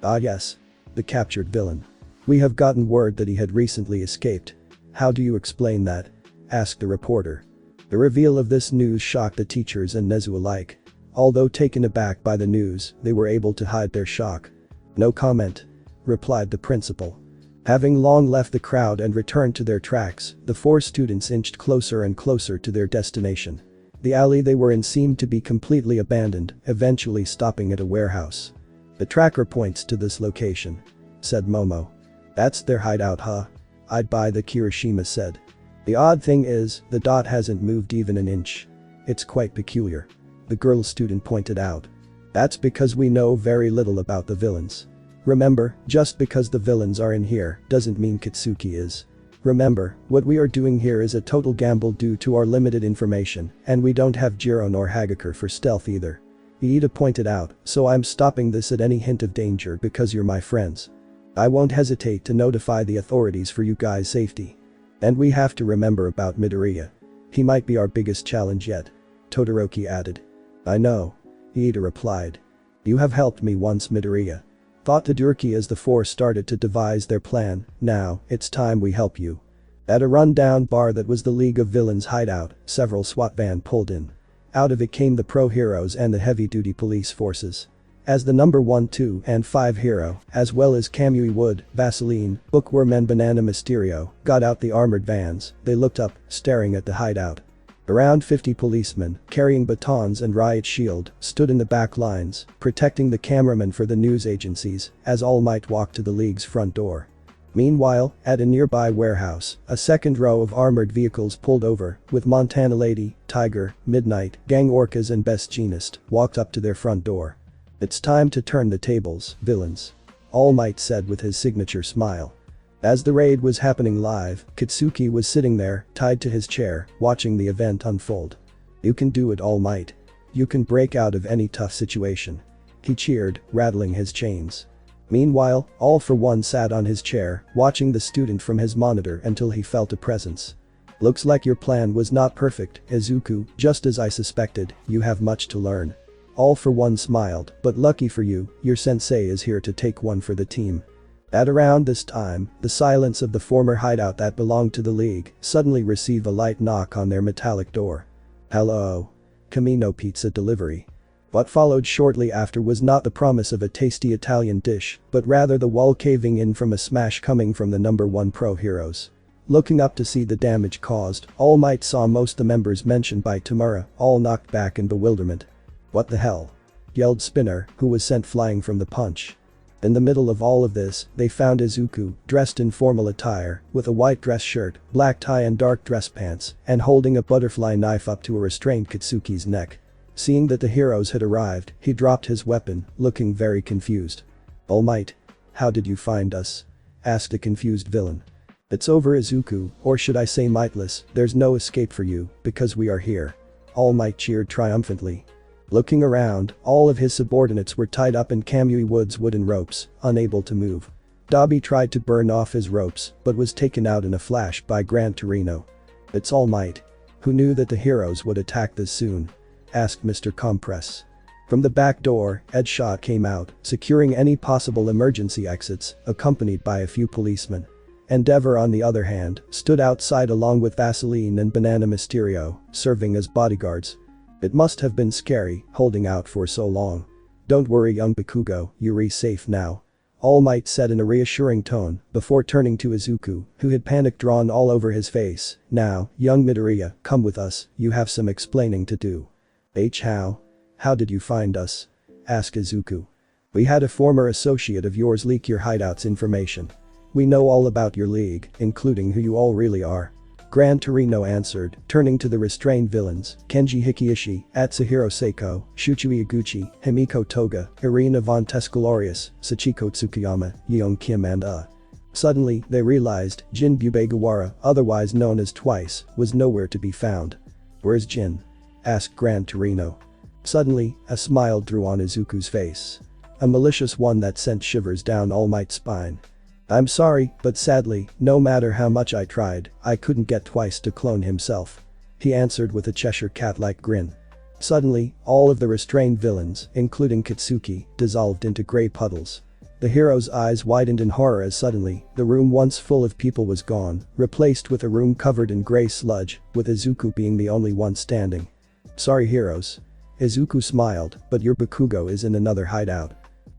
Speaker 1: "Ah yes. The captured villain. We have gotten word that he had recently escaped. How do you explain that?" asked the reporter. The reveal of this news shocked the teachers and Nezu alike. Although taken aback by the news, they were able to hide their shock. "No comment," replied the principal. Having long left the crowd and returned to their tracks, the 4 students inched closer and closer to their destination. The alley they were in seemed to be completely abandoned, eventually stopping at a warehouse. "The tracker points to this location," said Momo. "That's their hideout, huh? I'd buy that," Kirishima said. "The odd thing is, the dot hasn't moved even an inch. It's quite peculiar," the girl student pointed out. "That's because we know very little about the villains. Remember, just because the villains are in here doesn't mean Katsuki is. Remember, what we are doing here is a total gamble due to our limited information, and we don't have Jiro nor Hagakure for stealth either," Iida pointed out, "so I'm stopping this at any hint of danger because you're my friends. I won't hesitate to notify the authorities for you guys' safety. And we have to remember about Midoriya. He might be our biggest challenge yet," Todoroki added. "I know," Iida replied. "You have helped me once, Midoriya," thought Todoroki as the 4 started to devise their plan. "Now, it's time we help you." At a run-down bar that was the League of Villains hideout, several SWAT van pulled in. Out of it came the pro-heroes and the heavy-duty police forces. As the number 1, 2, and 5 hero, as well as Kamui Wood, Vaseline, Bookworm and Banana Mysterio, got out the armored vans, they looked up, staring at the hideout. Around 50 policemen, carrying batons and riot shield, stood in the back lines, protecting the cameramen for the news agencies, as All Might walked to the League's front door. Meanwhile, at a nearby warehouse, a second row of armored vehicles pulled over, with Montana Lady, Tiger, Midnight, Gang Orcas and Best Jeanist, walked up to their front door. It's time to turn the tables, villains. All Might said with his signature smile. As the raid was happening live, Katsuki was sitting there, tied to his chair, watching the event unfold. You can do it, All Might. You can break out of any tough situation. He cheered, rattling his chains. Meanwhile, All For One sat on his chair, watching the student from his monitor until he felt a presence. Looks like your plan was not perfect, Izuku, just as I suspected, you have much to learn. All For One smiled, but lucky for you, your sensei is here to take one for the team. At around this time, the silence of the former hideout that belonged to the League suddenly received a light knock on their metallic door. Hello. Camino Pizza delivery. What followed shortly after was not the promise of a tasty Italian dish, but rather the wall caving in from a smash coming from the number 1 pro heroes. Looking up to see the damage caused, All Might saw most the members mentioned by Tamura, all knocked back in bewilderment. What the hell? Yelled Spinner, who was sent flying from the punch. In the middle of all of this, they found Izuku, dressed in formal attire, with a white dress shirt, black tie and dark dress pants, and holding a butterfly knife up to a restrained Katsuki's neck. Seeing that the heroes had arrived, he dropped his weapon, looking very confused. All Might. How did you find us? Asked a confused villain. It's over, Izuku, or should I say Mightless, there's no escape for you, because we are here. All Might cheered triumphantly. Looking around, all of his subordinates were tied up in Kamui Wood's wooden ropes, unable to move. Dabi tried to burn off his ropes, but was taken out in a flash by Gran Torino. It's All Might. Who knew that the heroes would attack this soon? Asked Mr. Compress. From the back door, Ed Shot came out, securing any possible emergency exits, accompanied by a few policemen. Endeavor, on the other hand, stood outside along with Vaseline and Banana Mysterio, serving as bodyguards. It must have been scary, holding out for so long. Don't worry, young Bakugo, you're safe now. All Might said in a reassuring tone, before turning to Izuku, who had panic drawn all over his face. Now, young Midoriya, come with us, you have some explaining to do. How? How did you find us? Asked Izuku. We had a former associate of yours leak your hideout's information. We know all about your league, including who you all really are. Gran Torino answered, turning to the restrained villains, Kenji Hikiishi, Atsuhiro Seiko, Shuchi Iguchi, Himiko Toga, Irina von Tuscularius, Sachiko Tsukiyama, Yeon Kim and Suddenly, they realized Jin Bubegawara, otherwise known as Twice, was nowhere to be found. Where's Jin? Asked Gran Torino. Suddenly, a smile drew on Izuku's face. A malicious one that sent shivers down All Might's spine. I'm sorry, but sadly, no matter how much I tried, I couldn't get Twice to clone himself. He answered with a Cheshire cat-like grin. Suddenly, all of the restrained villains, including Katsuki, dissolved into grey puddles. The hero's eyes widened in horror as suddenly, the room once full of people was gone, replaced with a room covered in grey sludge, with Izuku being the only one standing. Sorry, heroes. Izuku smiled, but your Bakugo is in another hideout.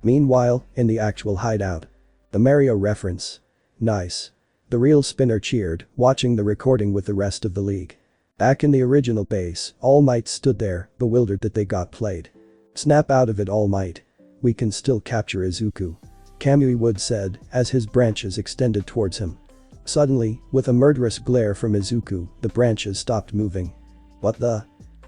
Speaker 1: Meanwhile, in the actual hideout. The Mario reference. Nice. The real Spinner cheered, watching the recording with the rest of the league. Back in the original base, All Might stood there, bewildered that they got played. Snap out of it, All Might. We can still capture Izuku. Kamui Wood said, as his branches extended towards him. Suddenly, with a murderous glare from Izuku, the branches stopped moving.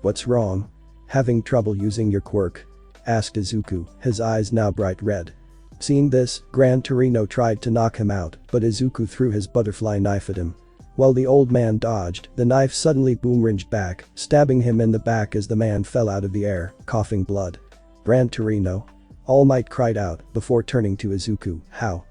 Speaker 1: What's wrong? Having trouble using your quirk? Asked Izuku, his eyes now bright red. Seeing this, Gran Torino tried to knock him out, but Izuku threw his butterfly knife at him. While the old man dodged, the knife suddenly boomeranged back, stabbing him in the back as the man fell out of the air, coughing blood. Gran Torino? All Might cried out, before turning to Izuku. How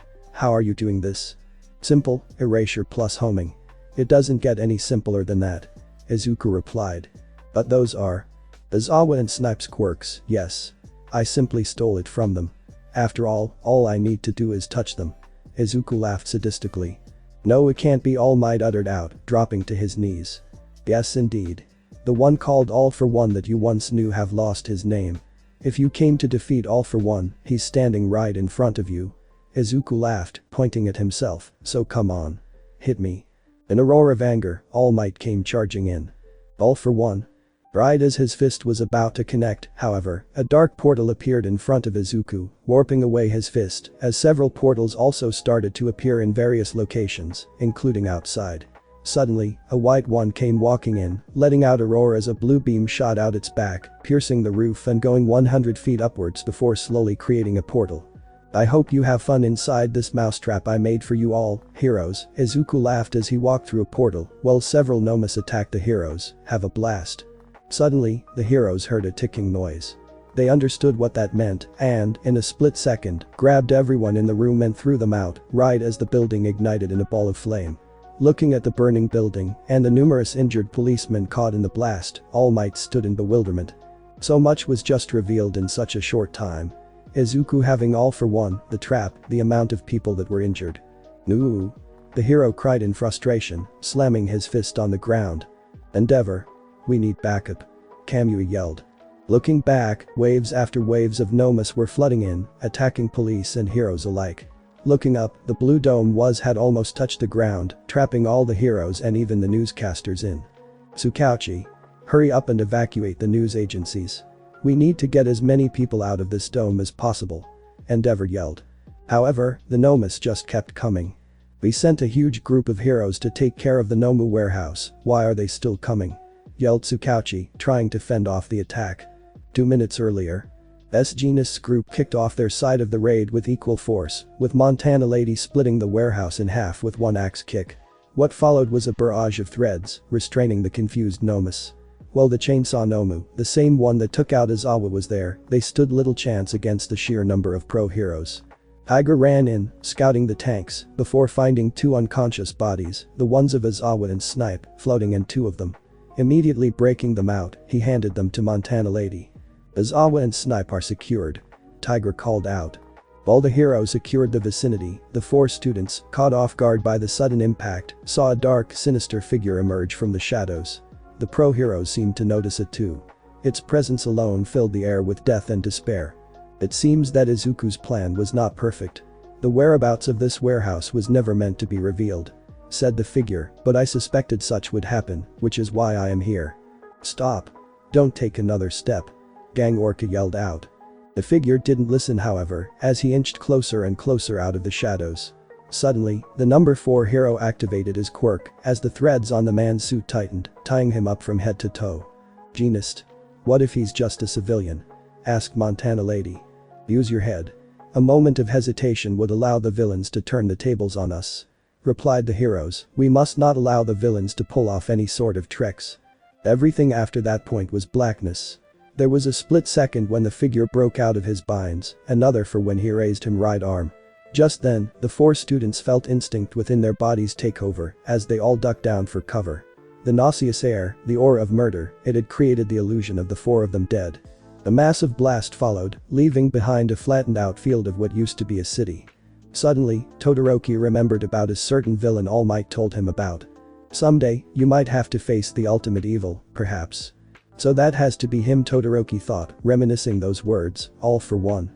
Speaker 1: are you doing this? Simple, erasure plus homing. It doesn't get any simpler than that. Izuku replied. But those are Izawa and Snipe's quirks, yes. I simply stole it from them. After all I need to do is touch them. Izuku laughed sadistically. No, it can't be, All Might uttered out, dropping to his knees. Yes indeed. The one called All For One that you once knew have lost his name. If you came to defeat All For One, he's standing right in front of you. Izuku laughed, pointing at himself, so come on. Hit me. In a roar of anger, All Might came charging in. All For One? Right as his fist was about to connect, however, a dark portal appeared in front of Izuku, warping away his fist, as several portals also started to appear in various locations, including outside. Suddenly, a white one came walking in, letting out a roar as a blue beam shot out its back, piercing the roof and going 100 feet upwards before slowly creating a portal. I hope you have fun inside this mousetrap I made for you all, heroes, Izuku laughed as he walked through a portal, while several Nomus attacked the heroes. Have a blast. Suddenly, the heroes heard a ticking noise. They understood what that meant and, in a split second, grabbed everyone in the room and threw them out, right as the building ignited in a ball of flame. Looking at the burning building and the numerous injured policemen caught in the blast, All Might stood in bewilderment. So much was just revealed in such a short time. Izuku having all for one, the trap, the amount of people that were injured. "No!" The hero cried in frustration, slamming his fist on the ground. "Endeavor. We need backup," Kamui yelled. Looking back, waves after waves of Nomus were flooding in, attacking police and heroes alike. Looking up, the blue dome had almost touched the ground, trapping all the heroes and even the newscasters in. "Tsukauchi. Hurry up and evacuate the news agencies. We need to get as many people out of this dome as possible," Endeavor yelled. However, the Nomus just kept coming. "We sent a huge group of heroes to take care of the Nomu warehouse, why are they still coming?" yelled Tsukauchi, trying to fend off the attack. 2 minutes earlier, S-Genus group kicked off their side of the raid with equal force, with Montana Lady splitting the warehouse in half with one axe kick. What followed was a barrage of threads, restraining the confused Nomus. While the Chainsaw Nomu, the same one that took out Izawa, was there, they stood little chance against the sheer number of pro heroes. Tiger ran in, scouting the tanks, before finding 2 unconscious bodies, the ones of Izawa and Snipe, floating in 2 of them. Immediately breaking them out, he handed them to Montana Lady. "Izawa and Snipe are secured," Tiger called out. While the hero secured the vicinity, the 4 students, caught off guard by the sudden impact, saw a dark, sinister figure emerge from the shadows. The pro heroes seemed to notice it too. Its presence alone filled the air with death and despair. It seems that Izuku's plan was not perfect. "The whereabouts of this warehouse was never meant to be revealed," said the figure, "but I suspected such would happen, which is why I am here." "Stop. Don't take another step," Gang Orca yelled out. The figure didn't listen, however, as he inched closer and closer out of the shadows. Suddenly, the number 4 hero activated his quirk as the threads on the man's suit tightened, tying him up from head to toe. "Genist. What if he's just a civilian?" asked Montana Lady. "Use your head. A moment of hesitation would allow the villains to turn the tables on us," replied the heroes. "We must not allow the villains to pull off any sort of tricks." Everything after that point was blackness. There was a split second when the figure broke out of his binds, another for when he raised his right arm. Just then, the 4 students felt instinct within their bodies take over as they all ducked down for cover. The nauseous air, the aura of murder, it had created the illusion of the 4 of them dead. A massive blast followed, leaving behind a flattened out field of what used to be a city. Suddenly, Todoroki remembered about a certain villain All Might told him about. "Someday, you might have to face the ultimate evil, perhaps. So that has to be him," Todoroki thought, reminiscing those words, "all for one."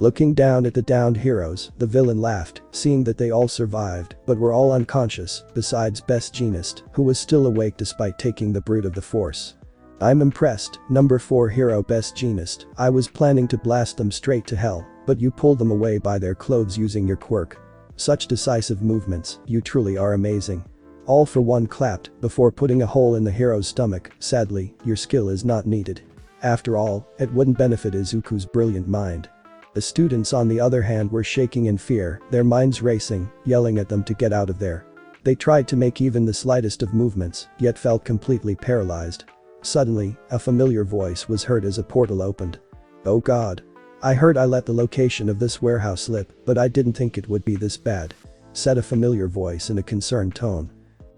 Speaker 1: Looking down at the downed heroes, the villain laughed, seeing that they all survived but were all unconscious, besides Best Genist, who was still awake despite taking the brute of the force. "I'm impressed, number 4 hero Best Genist. I was planning to blast them straight to hell, but you pulled them away by their clothes using your quirk. Such decisive movements, you truly are amazing." All for one clapped before putting a hole in the hero's stomach. "Sadly, your skill is not needed. After all, it wouldn't benefit Izuku's brilliant mind." The students on the other hand were shaking in fear, their minds racing, yelling at them to get out of there. They tried to make even the slightest of movements, yet felt completely paralyzed. Suddenly, a familiar voice was heard as a portal opened. "Oh God. I heard I let the location of this warehouse slip, but I didn't think it would be this bad," said a familiar voice in a concerned tone.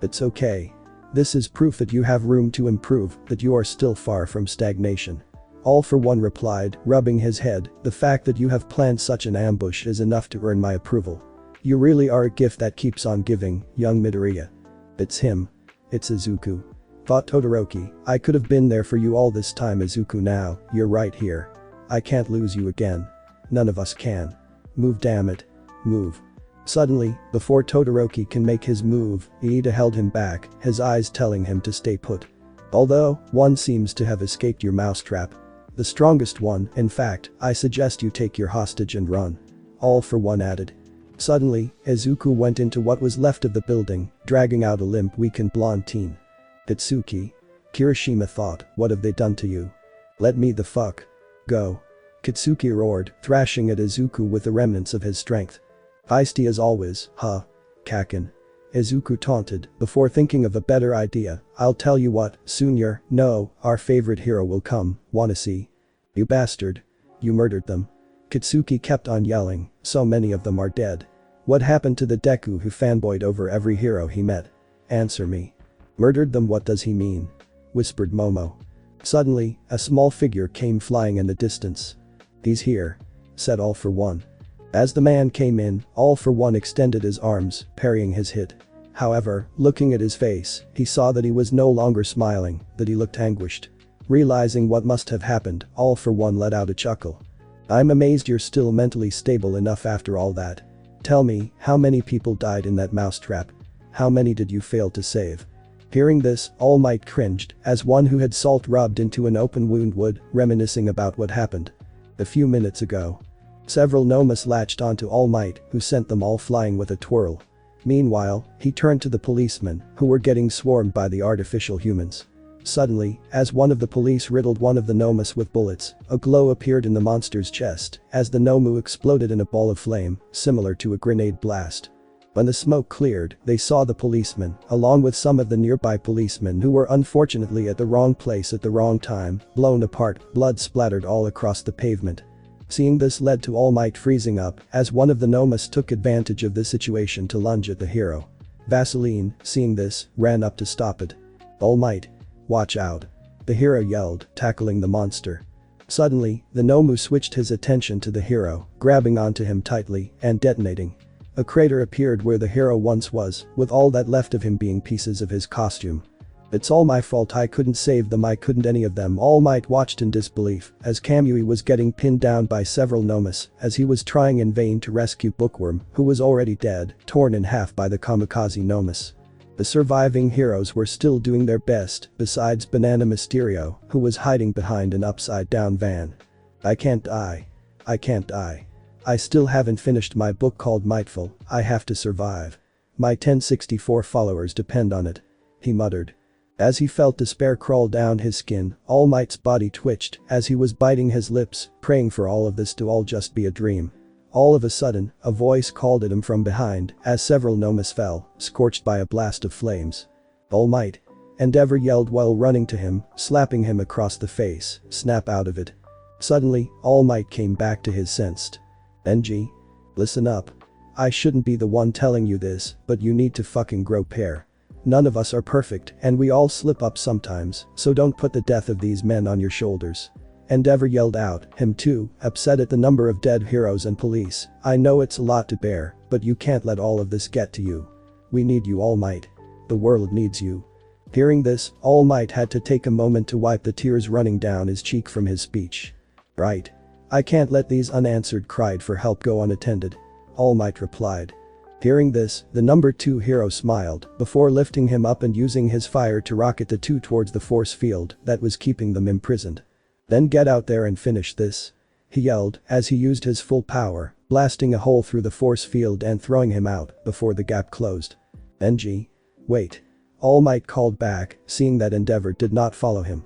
Speaker 1: "It's okay. This is proof that you have room to improve, that you are still far from stagnation." All for one replied, rubbing his head, "The fact that you have planned such an ambush is enough to earn my approval. You really are a gift that keeps on giving, young Midoriya." "It's him. It's Izuku," thought Todoroki. "I could have been there for you all this time, Izuku. Now, you're right here. I can't lose you again. None of us can. Move, damn it. Move." Suddenly, before Todoroki can make his move, Iida held him back, his eyes telling him to stay put. "Although, one seems to have escaped your mousetrap. The strongest one, in fact, I suggest you take your hostage and run," All for one added. Suddenly, Izuku went into what was left of the building, dragging out a limp, weakened blonde teen. Katsuki. Kirishima thought, what have they done to you? Let me the fuck go. Katsuki roared, thrashing at Izuku with the remnants of his strength. Feisty as always, huh? Kakin. Izuku taunted, before thinking of a better idea. I'll tell you what, soon our favorite hero will come, wanna see? You bastard. You murdered them. Katsuki kept on yelling, so many of them are dead. What happened to the Deku who fanboyed over every hero he met? Answer me. Murdered them, what does he mean? Whispered Momo. Suddenly, a small figure came flying in the distance. He's here. Said All For One. As the man came in, All For One extended his arms, parrying his hit. However, looking at his face, he saw that he was no longer smiling, that he looked anguished. Realizing what must have happened, All For One let out a chuckle. I'm amazed you're still mentally stable enough after all that. Tell me, how many people died in that mousetrap? How many did you fail to save? Hearing this, All Might cringed, as one who had salt rubbed into an open wound would, reminiscing about what happened a few minutes ago. Several Nomas latched onto All Might, who sent them all flying with a twirl. Meanwhile, he turned to the policemen, who were getting swarmed by the artificial humans. Suddenly, as one of the police riddled one of the Nomas with bullets, a glow appeared in the monster's chest, as the Nomu exploded in a ball of flame, similar to a grenade blast. When the smoke cleared, they saw the policeman, along with some of the nearby policemen who were unfortunately at the wrong place at the wrong time, blown apart, blood splattered all across the pavement. Seeing this led to All Might freezing up, as one of the Nomas took advantage of the situation to lunge at the hero. Vaseline, seeing this, ran up to stop it. All Might. Watch out. The hero yelled, tackling the monster. Suddenly, the Nomu switched his attention to the hero, grabbing onto him tightly, and detonating. A crater appeared where the hero once was, with all that left of him being pieces of his costume. It's all my fault, I couldn't save them, I couldn't any of them. All Might watched in disbelief as Kamui was getting pinned down by several Nomas as he was trying in vain to rescue Bookworm, who was already dead, torn in half by the kamikaze Nomas. The surviving heroes were still doing their best, besides Banana Mysterio, who was hiding behind an upside-down van. I can't die. I can't die. I still haven't finished my book called Mightful, I have to survive. My 1064 followers depend on it. He muttered. As he felt despair crawl down his skin, All Might's body twitched as he was biting his lips, praying for all of this to all just be a dream. All of a sudden, a voice called at him from behind as several Nomas fell, scorched by a blast of flames. All Might. Endeavor yelled while running to him, slapping him across the face, snap out of it. Suddenly, All Might came back to his senses. NG. Listen up. I shouldn't be the one telling you this, but you need to fucking grow pair. None of us are perfect and we all slip up sometimes, so don't put the death of these men on your shoulders. Endeavor yelled out, him too, upset at the number of dead heroes and police. I know it's a lot to bear, but you can't let all of this get to you. We need you, All Might. The world needs you. Hearing this, All Might had to take a moment to wipe the tears running down his cheek from his speech. Right. I can't let these unanswered cried for help go unattended. All Might replied. Hearing this, the number 2 hero smiled before lifting him up and using his fire to rocket the two towards the force field that was keeping them imprisoned. Then get out there and finish this. He yelled as he used his full power, blasting a hole through the force field and throwing him out before the gap closed. NG. Wait. All Might called back, seeing that Endeavor did not follow him.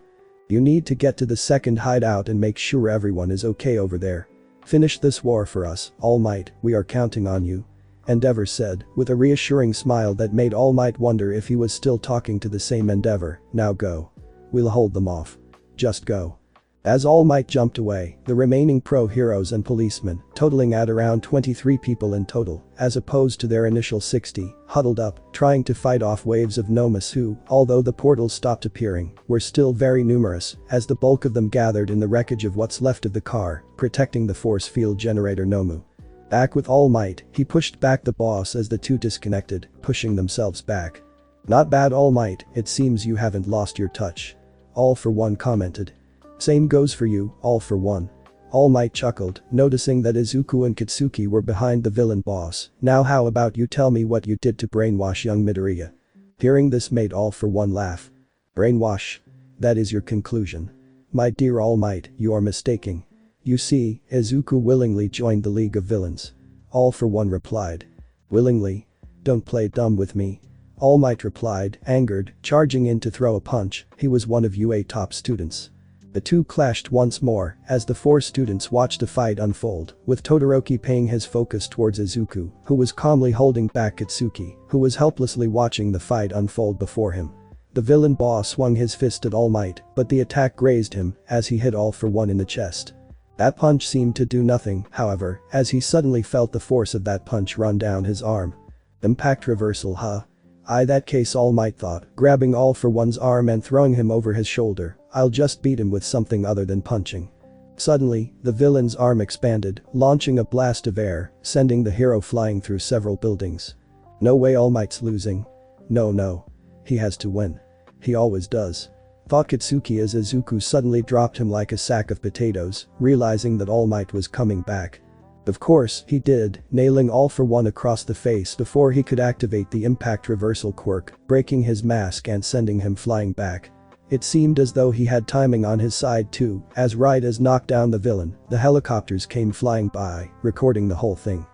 Speaker 1: You need to get to the second hideout and make sure everyone is okay over there. Finish this war for us, All Might, we are counting on you. Endeavor said, with a reassuring smile that made All Might wonder if he was still talking to the same Endeavor. Now go. We'll hold them off. Just go. As All Might jumped away, the remaining pro heroes and policemen, totaling at around 23 people in total, as opposed to their initial 60, huddled up, trying to fight off waves of Nomas who, although the portals stopped appearing, were still very numerous, as the bulk of them gathered in the wreckage of what's left of the car, protecting the force field generator Nomu. Back with All Might, he pushed back the boss as the two disconnected, pushing themselves back. Not bad, All Might, it seems you haven't lost your touch. All For One commented. Same goes for you, All For One. All Might chuckled, noticing that Izuku and Katsuki were behind the villain boss. Now how about you tell me what you did to brainwash young Midoriya? Hearing this made All For One laugh. Brainwash? That is your conclusion. My dear All Might, you are mistaking. You see, Izuku willingly joined the League of Villains. All For One replied. Willingly. Don't play dumb with me. All Might replied, angered, charging in to throw a punch. He was one of Yuuei top students. The two clashed once more as the four students watched the fight unfold, with Todoroki paying his focus towards Izuku, who was calmly holding back Katsuki, who was helplessly watching the fight unfold before him. The villain boss swung his fist at All Might, but the attack grazed him as he hit All For One in the chest. That punch seemed to do nothing, however, as he suddenly felt the force of that punch run down his arm. Impact reversal, huh? That case, All Might thought, grabbing All For One's arm and throwing him over his shoulder. I'll just beat him with something other than punching. Suddenly, the villain's arm expanded, launching a blast of air, sending the hero flying through several buildings. No way, All Might's losing. No. He has to win. He always does. Thought Katsuki as Izuku suddenly dropped him like a sack of potatoes, realizing that All Might was coming back. Of course, he did, nailing All For One across the face before he could activate the impact reversal quirk, breaking his mask and sending him flying back. It seemed as though he had timing on his side too, as right as knocked down the villain, the helicopters came flying by, recording the whole thing.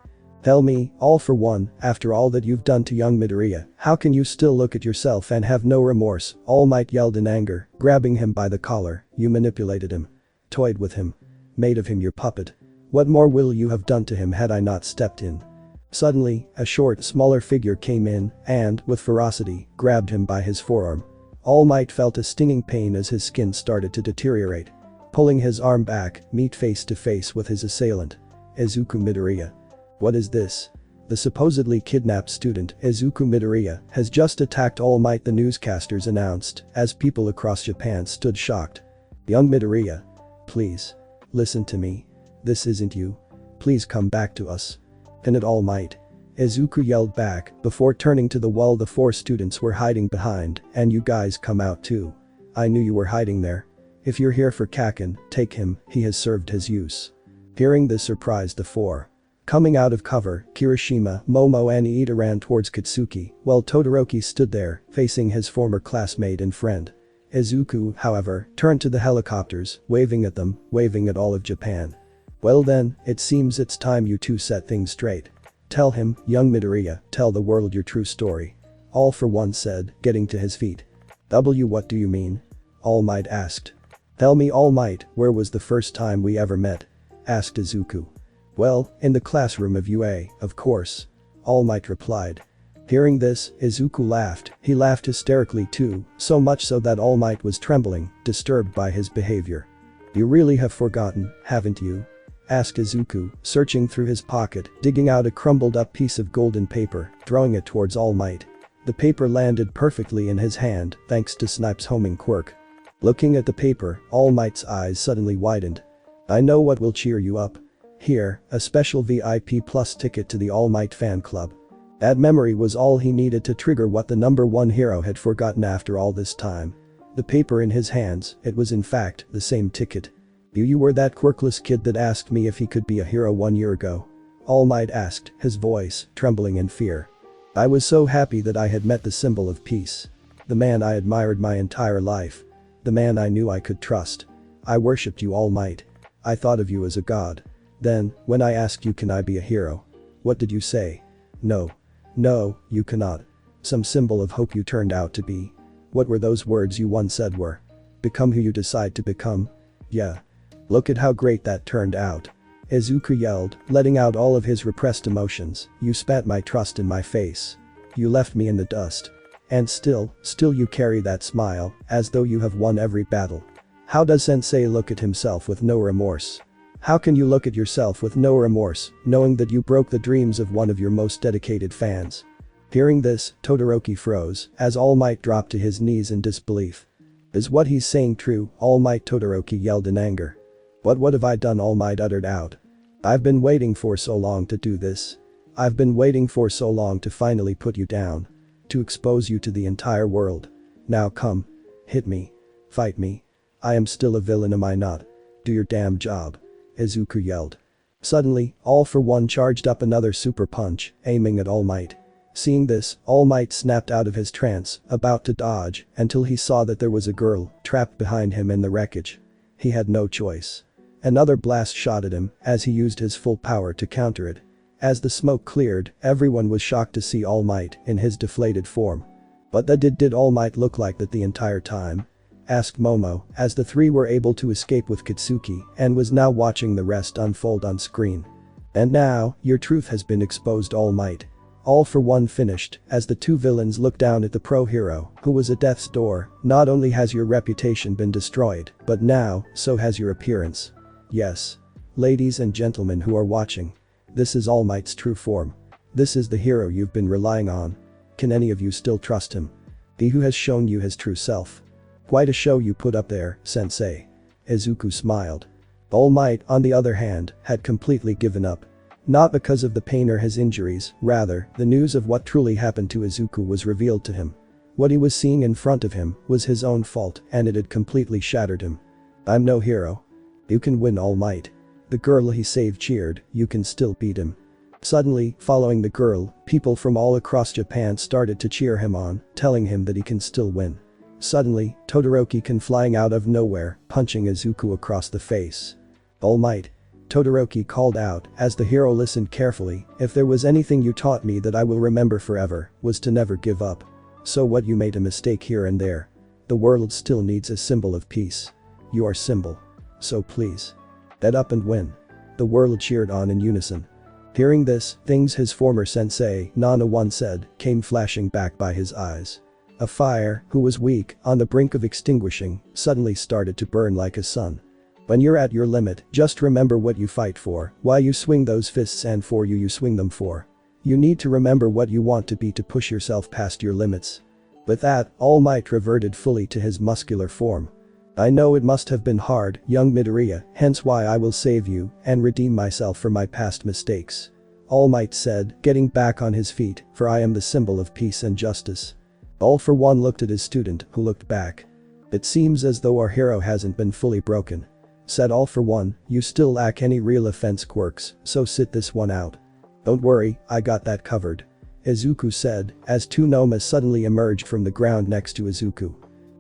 Speaker 1: Tell me, All For One, after all that you've done to young Midoriya, how can you still look at yourself and have no remorse? All Might yelled in anger, grabbing him by the collar. You manipulated him. Toyed with him. Made of him your puppet. What more will you have done to him had I not stepped in? Suddenly, a short, smaller figure came in and, with ferocity, grabbed him by his forearm. All Might felt a stinging pain as his skin started to deteriorate. Pulling his arm back, meet face to face with his assailant. Izuku Midoriya. What is this? The supposedly kidnapped student, Izuku Midoriya, has just attacked All Might, the newscasters announced, as people across Japan stood shocked. Young Midoriya. Please. Listen to me. This isn't you. Please come back to us. Pin it, All Might. Izuku yelled back before turning to the wall the four students were hiding behind. And you guys come out too. I knew you were hiding there. If you're here for Kaken, take him, he has served his use. Hearing this surprised the four. Coming out of cover, Kirishima, Momo and Iida ran towards Katsuki, while Todoroki stood there, facing his former classmate and friend. Izuku, however, turned to the helicopters, waving at them, waving at all of Japan. Well then, it seems it's time you two set things straight. Tell him, young Midoriya, tell the world your true story. All For One said, getting to his feet. What do you mean? All Might asked. Tell me, All Might, where was the first time we ever met? Asked Izuku. Well, in the classroom of Yuuei, of course. All Might replied. Hearing this, Izuku laughed. He laughed hysterically too, so much so that All Might was trembling, disturbed by his behavior. You really have forgotten, haven't you? Asked Izuku, searching through his pocket, digging out a crumbled up piece of golden paper, throwing it towards All Might. The paper landed perfectly in his hand, thanks to Snipe's homing quirk. Looking at the paper, All Might's eyes suddenly widened. I know what will cheer you up. Here, a special VIP plus ticket to the All Might fan club. That memory was all he needed to trigger what the number one hero had forgotten after all this time. The paper in his hands, it was in fact the same ticket. You were that quirkless kid that asked me if he could be a hero 1 year ago. All Might asked, his voice trembling in fear. I was so happy that I had met the symbol of peace. The man I admired my entire life. The man I knew I could trust. I worshipped you, All Might. I thought of you as a god. Then, when I asked you, can I be a hero? What did you say? No. No, you cannot. Some symbol of hope you turned out to be. What were those words you once said were? Become who you decide to become? Yeah. Look at how great that turned out. Izuku yelled, letting out all of his repressed emotions. You spat my trust in my face. You left me in the dust. And still you carry that smile, as though you have won every battle. How does Sensei look at himself with no remorse? How can you look at yourself with no remorse, knowing that you broke the dreams of one of your most dedicated fans? Hearing this, Todoroki froze, as All Might dropped to his knees in disbelief. Is what he's saying true? All Might, Todoroki yelled in anger. What have I done? All Might uttered out. I've been waiting for so long to do this. I've been waiting for so long to finally put you down. To expose you to the entire world. Now come. Hit me. Fight me. I am still a villain, am I not? Do your damn job. Izuku yelled. Suddenly, All For One charged up another super punch, aiming at All Might. Seeing this, All Might snapped out of his trance, about to dodge, until he saw that there was a girl trapped behind him in the wreckage. He had no choice. Another blast shot at him as he used his full power to counter it. As the smoke cleared, everyone was shocked to see All Might in his deflated form. But did All Might look like that the entire time? Asked Momo, as the three were able to escape with Katsuki and was now watching the rest unfold on screen. And now, your truth has been exposed, All Might. All for One finished, as the two villains looked down at the pro hero, who was at death's door. Not only has your reputation been destroyed, but now, so has your appearance. Yes. Ladies and gentlemen who are watching. This is All Might's true form. This is the hero you've been relying on. Can any of you still trust him? He who has shown you his true self. Quite a show you put up there, sensei. Izuku smiled. All Might, on the other hand, had completely given up. Not because of the pain or his injuries, rather, the news of what truly happened to Izuku was revealed to him. What he was seeing in front of him was his own fault and it had completely shattered him. I'm no hero. You can win, All Might. The girl he saved cheered, you can still beat him. Suddenly, following the girl, people from all across Japan started to cheer him on, telling him that he can still win. Suddenly, Todoroki came flying out of nowhere, punching Izuku across the face. All Might. Todoroki called out, as the hero listened carefully, if there was anything you taught me that I will remember forever, was to never give up. So what, you made a mistake here and there. The world still needs a symbol of peace. Your symbol. So please. Get up and win. The world cheered on in unison. Hearing this, things his former sensei, Nana once said, came flashing back by his eyes. A fire, who was weak, on the brink of extinguishing, suddenly started to burn like a sun. When you're at your limit, just remember what you fight for, why you swing those fists and for you swing them for. You need to remember what you want to be to push yourself past your limits. With that, All Might reverted fully to his muscular form. I know it must have been hard, young Midoriya, hence why I will save you and redeem myself for my past mistakes. All Might said, getting back on his feet, for I am the symbol of peace and justice. All for One looked at his student, who looked back. It seems as though our hero hasn't been fully broken. Said All for One, you still lack any real offense quirks, so sit this one out. Don't worry, I got that covered. Izuku said, as two Nomas suddenly emerged from the ground next to Izuku.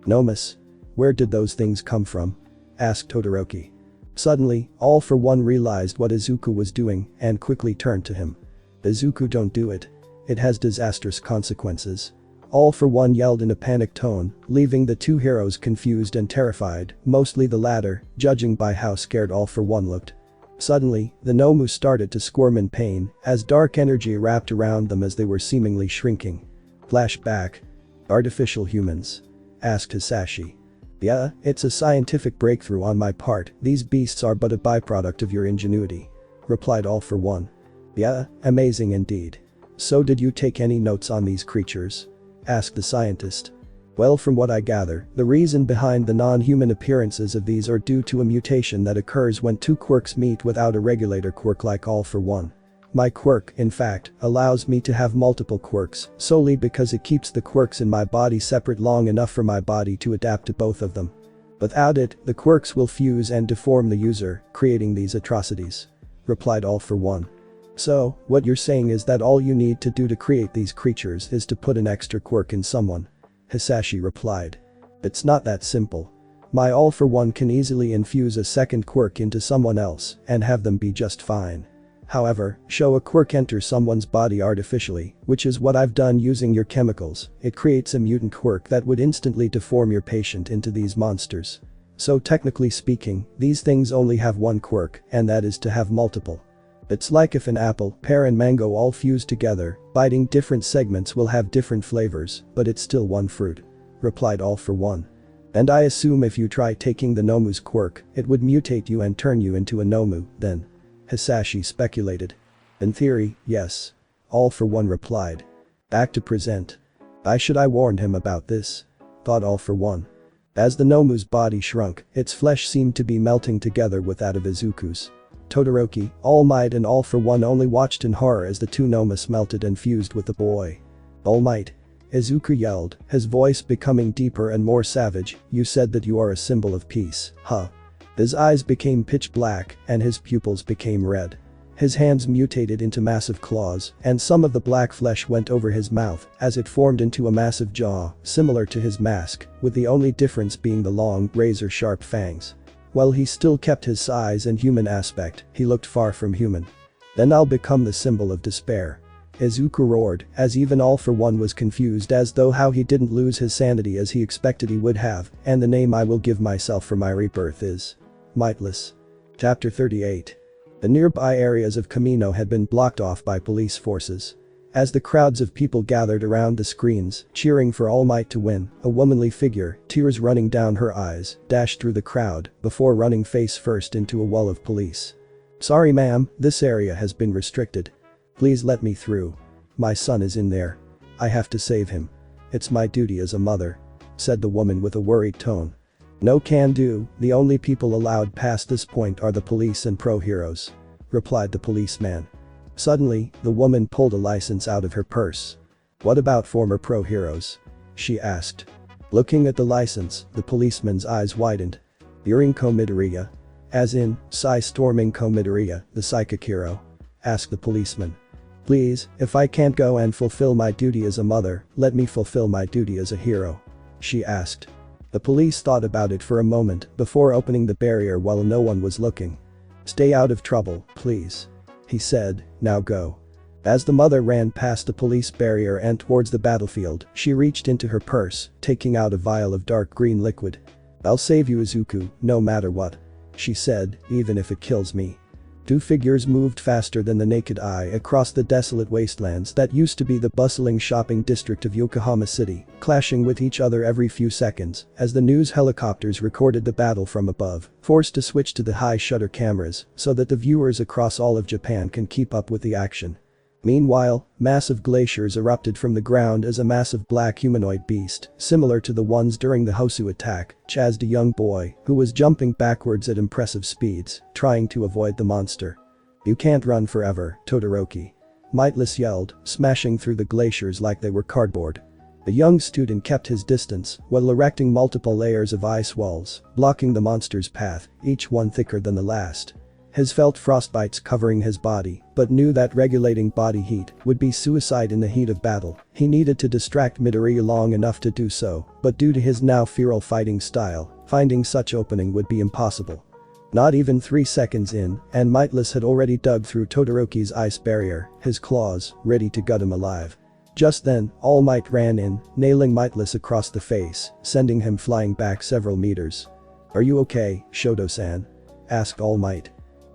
Speaker 1: Nomas? Where did those things come from? Asked Todoroki. Suddenly, All for One realized what Izuku was doing and quickly turned to him. Izuku, don't do it. It has disastrous consequences. All for One yelled in a panicked tone, leaving the two heroes confused and terrified, mostly the latter, judging by how scared All for One looked. Suddenly, the Nomu started to squirm in pain as dark energy wrapped around them as they were seemingly shrinking. Flashback. Artificial humans? Asked Sachi. Yeah, it's a scientific breakthrough on my part, these beasts are but a byproduct of your ingenuity. Replied All for One. Yeah, amazing indeed. So did you take any notes on these creatures? Asked the scientist. Well, from what I gather, the reason behind the non-human appearances of these are due to a mutation that occurs when two quirks meet without a regulator quirk like All for One. My quirk, in fact, allows me to have multiple quirks, solely because it keeps the quirks in my body separate long enough for my body to adapt to both of them. Without it, the quirks will fuse and deform the user, creating these atrocities. Replied All for One. So, what you're saying is that all you need to do to create these creatures is to put an extra quirk in someone. Sachi replied. It's not that simple. My All for One can easily infuse a second quirk into someone else and have them be just fine. However, show a quirk enter someone's body artificially, which is what I've done using your chemicals, it creates a mutant quirk that would instantly deform your patient into these monsters. So technically speaking, these things only have one quirk, and that is to have multiple. It's like if an apple, pear and mango all fuse together, biting different segments will have different flavors, but it's still one fruit. Replied All for One. And I assume if you try taking the Nomu's quirk, it would mutate you and turn you into a Nomu, then. Sachi speculated. In theory, yes. All for One replied. Back to present. I warned him about this. Thought All for One. As the Nomu's body shrunk, its flesh seemed to be melting together with that of Izuku's. Todoroki, All Might and All for One only watched in horror as the two Nomas melted and fused with the boy. All Might. Izuku yelled, his voice becoming deeper and more savage, you said that you are a symbol of peace, huh? His eyes became pitch black and his pupils became red. His hands mutated into massive claws and some of the black flesh went over his mouth as it formed into a massive jaw, similar to his mask, with the only difference being the long, razor-sharp fangs. While he still kept his size and human aspect, he looked far from human. Then I'll become the symbol of despair. Izuku roared, as even All for One was confused as though how he didn't lose his sanity as he expected he would have, and the name I will give myself for my rebirth is Mightless. Chapter 38. The nearby areas of Kamino had been blocked off by police forces. As the crowds of people gathered around the screens, cheering for All Might to win, a womanly figure, tears running down her eyes, dashed through the crowd before running face first into a wall of police. "Sorry ma'am, this area has been restricted. Please let me through. My son is in there. I have to save him. It's my duty as a mother," said the woman with a worried tone. "No can do, the only people allowed past this point are the police and pro-heroes," replied the policeman. Suddenly, the woman pulled a license out of her purse. "What about former pro-heroes?" she asked. Looking at the license, the policeman's eyes widened. "You're Inko Midoriya? As in, Storm Inko Midoriya, the psychic hero?" asked the policeman. "Please, if I can't go and fulfill my duty as a mother, let me fulfill my duty as a hero," she asked. The police thought about it for a moment before opening the barrier while no one was looking. "Stay out of trouble, please," he said, "now go." As the mother ran past the police barrier and towards the battlefield, she reached into her purse, taking out a vial of dark green liquid. "I'll save you Izuku, no matter what," she said, "even if it kills me." Two figures moved faster than the naked eye across the desolate wastelands that used to be the bustling shopping district of Yokohama City, clashing with each other every few seconds as the news helicopters recorded the battle from above, forced to switch to the high shutter cameras so that the viewers across all of Japan can keep up with the action. Meanwhile, massive glaciers erupted from the ground as a massive black humanoid beast, similar to the ones during the Hosu attack, chased a young boy who was jumping backwards at impressive speeds, trying to avoid the monster. "You can't run forever, Todoroki," Mightless yelled, smashing through the glaciers like they were cardboard. The young student kept his distance while erecting multiple layers of ice walls, blocking the monster's path, each one thicker than the last. His felt frostbites covering his body, but knew that regulating body heat would be suicide in the heat of battle. He needed to distract Midoriya long enough to do so, but due to his now feral fighting style, finding such opening would be impossible. Not even 3 seconds in, and Mightless had already dug through Todoroki's ice barrier, his claws, ready to gut him alive. Just then, All Might ran in, nailing Mightless across the face, sending him flying back several meters. "Are you okay, Shoto-san?" asked All Might.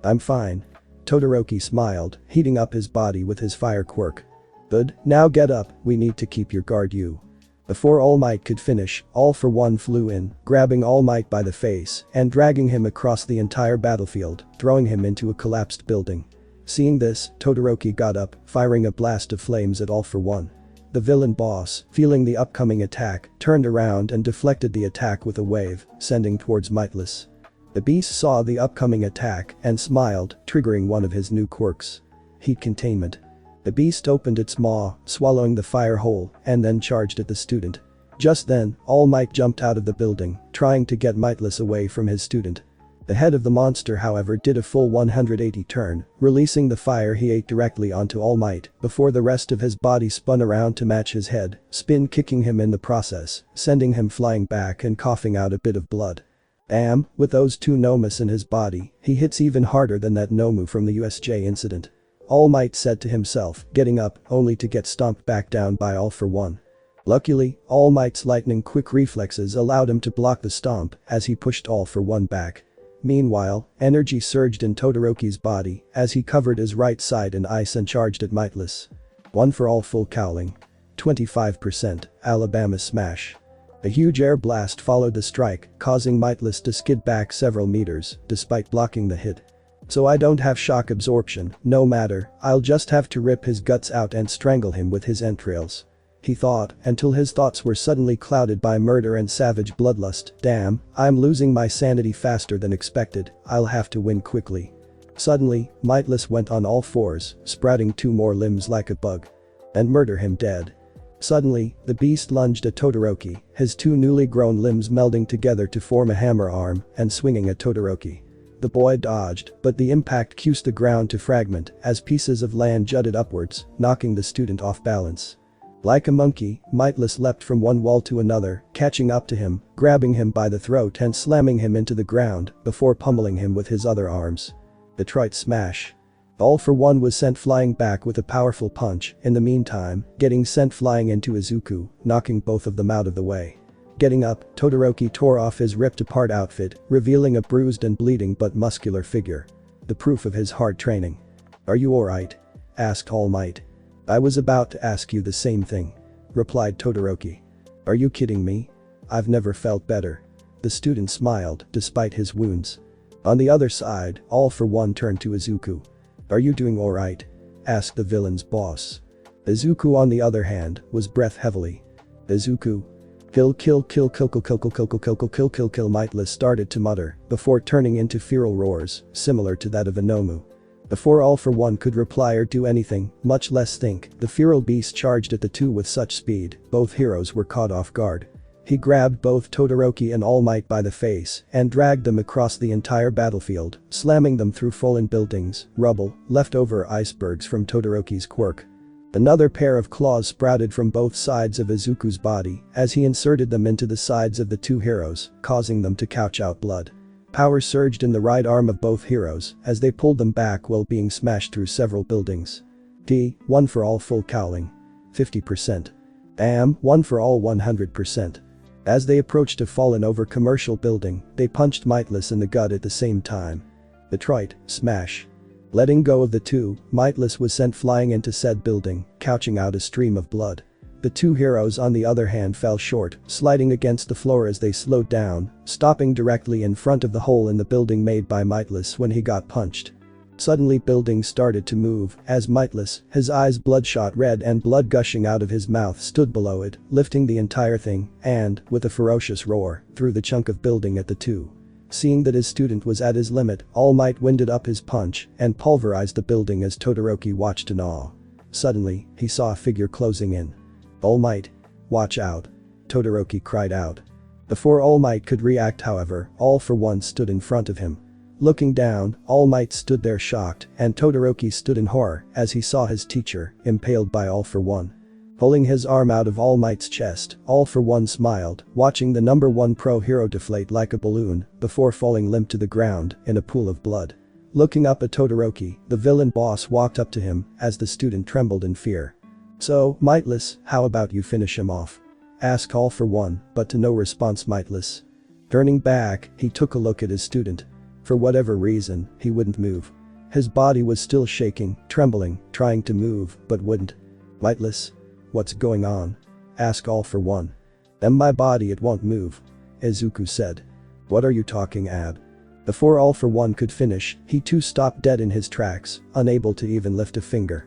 Speaker 1: "I'm fine." Todoroki smiled, heating up his body with his fire quirk. "Good, now get up, we need to keep your guard you." Before All Might could finish, All for One flew in, grabbing All Might by the face and dragging him across the entire battlefield, throwing him into a collapsed building. Seeing this, Todoroki got up, firing a blast of flames at All for One. The villain boss, feeling the upcoming attack, turned around and deflected the attack with a wave, sending towards Mightless. The beast saw the upcoming attack and smiled, triggering one of his new quirks. Heat containment. The beast opened its maw, swallowing the fire whole, and then charged at the student. Just then, All Might jumped out of the building, trying to get Mightless away from his student. The head of the monster however did a full 180 turn, releasing the fire he ate directly onto All Might before the rest of his body spun around to match his head, spin kicking him in the process, sending him flying back and coughing out a bit of blood. Damn, with those two Nomus in his body, he hits even harder than that Nomu from the USJ incident. All Might said to himself, getting up, only to get stomped back down by All for One. Luckily, All Might's lightning quick reflexes allowed him to block the stomp as he pushed All for One back. Meanwhile, energy surged in Todoroki's body as he covered his right side in ice and charged at Mightless. One for all full cowling. 25%, Alabama smash. A huge air blast followed the strike, causing Mightless to skid back several meters, despite blocking the hit. "So I don't have shock absorption, no matter, I'll just have to rip his guts out and strangle him with his entrails," he thought, until his thoughts were suddenly clouded by murder and savage bloodlust. "Damn, I'm losing my sanity faster than expected, I'll have to win quickly." Suddenly, Mightless went on all fours, sprouting 2 more limbs like a bug. "And murder him dead." Suddenly, the beast lunged at Todoroki, his 2 newly grown limbs melding together to form a hammer arm and swinging at Todoroki. The boy dodged, but the impact caused the ground to fragment as pieces of land jutted upwards, knocking the student off balance. Like a monkey, Mightless leapt from one wall to another, catching up to him, grabbing him by the throat and slamming him into the ground before pummeling him with his other arms. Detroit smash. All for One was sent flying back with a powerful punch, in the meantime, getting sent flying into Izuku, knocking both of them out of the way. Getting up, Todoroki tore off his ripped-apart outfit, revealing a bruised and bleeding but muscular figure. The proof of his hard training. "Are you alright?" asked All Might. "I was about to ask you the same thing," replied Todoroki. "Are you kidding me? I've never felt better." The student smiled, despite his wounds. On the other side, All for One turned to Izuku. "Are you doing alright?" asked the villain's boss. Izuku, on the other hand, was breath heavily. "Izuku. Kill, Mightless started to mutter, before turning into feral roars, similar to that of Inomu. Before All for One could reply or do anything, much less think, the feral beast charged at the two with such speed, both heroes were caught off guard. He grabbed both Todoroki and All Might by the face and dragged them across the entire battlefield, slamming them through fallen buildings, rubble, leftover icebergs from Todoroki's quirk. Another pair of claws sprouted from both sides of Izuku's body as he inserted them into the sides of the two heroes, causing them to couch out blood. Power surged in the right arm of both heroes as they pulled them back while being smashed through several buildings. One for all full cowling. 50%. One for all 100%. As they approached a fallen over commercial building, they punched Mightless in the gut at the same time. Detroit, smash. Letting go of the two, Mightless was sent flying into said building, couching out a stream of blood. The two heroes on the other hand fell short, sliding against the floor as they slowed down, stopping directly in front of the hole in the building made by Mightless when he got punched. Suddenly buildings started to move as Mightless, his eyes bloodshot red and blood gushing out of his mouth, stood below it, lifting the entire thing and, with a ferocious roar, threw the chunk of building at the two. Seeing that his student was at his limit, All Might winded up his punch and pulverized the building as Todoroki watched in awe. Suddenly, he saw a figure closing in. "All Might. Watch out." Todoroki cried out. Before All Might could react, however, All for One stood in front of him. Looking down, All Might stood there shocked, and Todoroki stood in horror as he saw his teacher, impaled by All for One. Pulling his arm out of All Might's chest, All for One smiled, watching the number one pro hero deflate like a balloon, before falling limp to the ground, in a pool of blood. Looking up at Todoroki, the villain boss walked up to him, as the student trembled in fear. "So, Mightless, how about you finish him off?" asked All for One, but to no response. Mightless. Turning back, he took a look at his student. For whatever reason, he wouldn't move. His body was still shaking, trembling, trying to move, but wouldn't. "Mightless? What's going on?" asked All for One. My body, it won't move," Izuku said. "What are you talking ab?" Before All for One could finish, he too stopped dead in his tracks, unable to even lift a finger.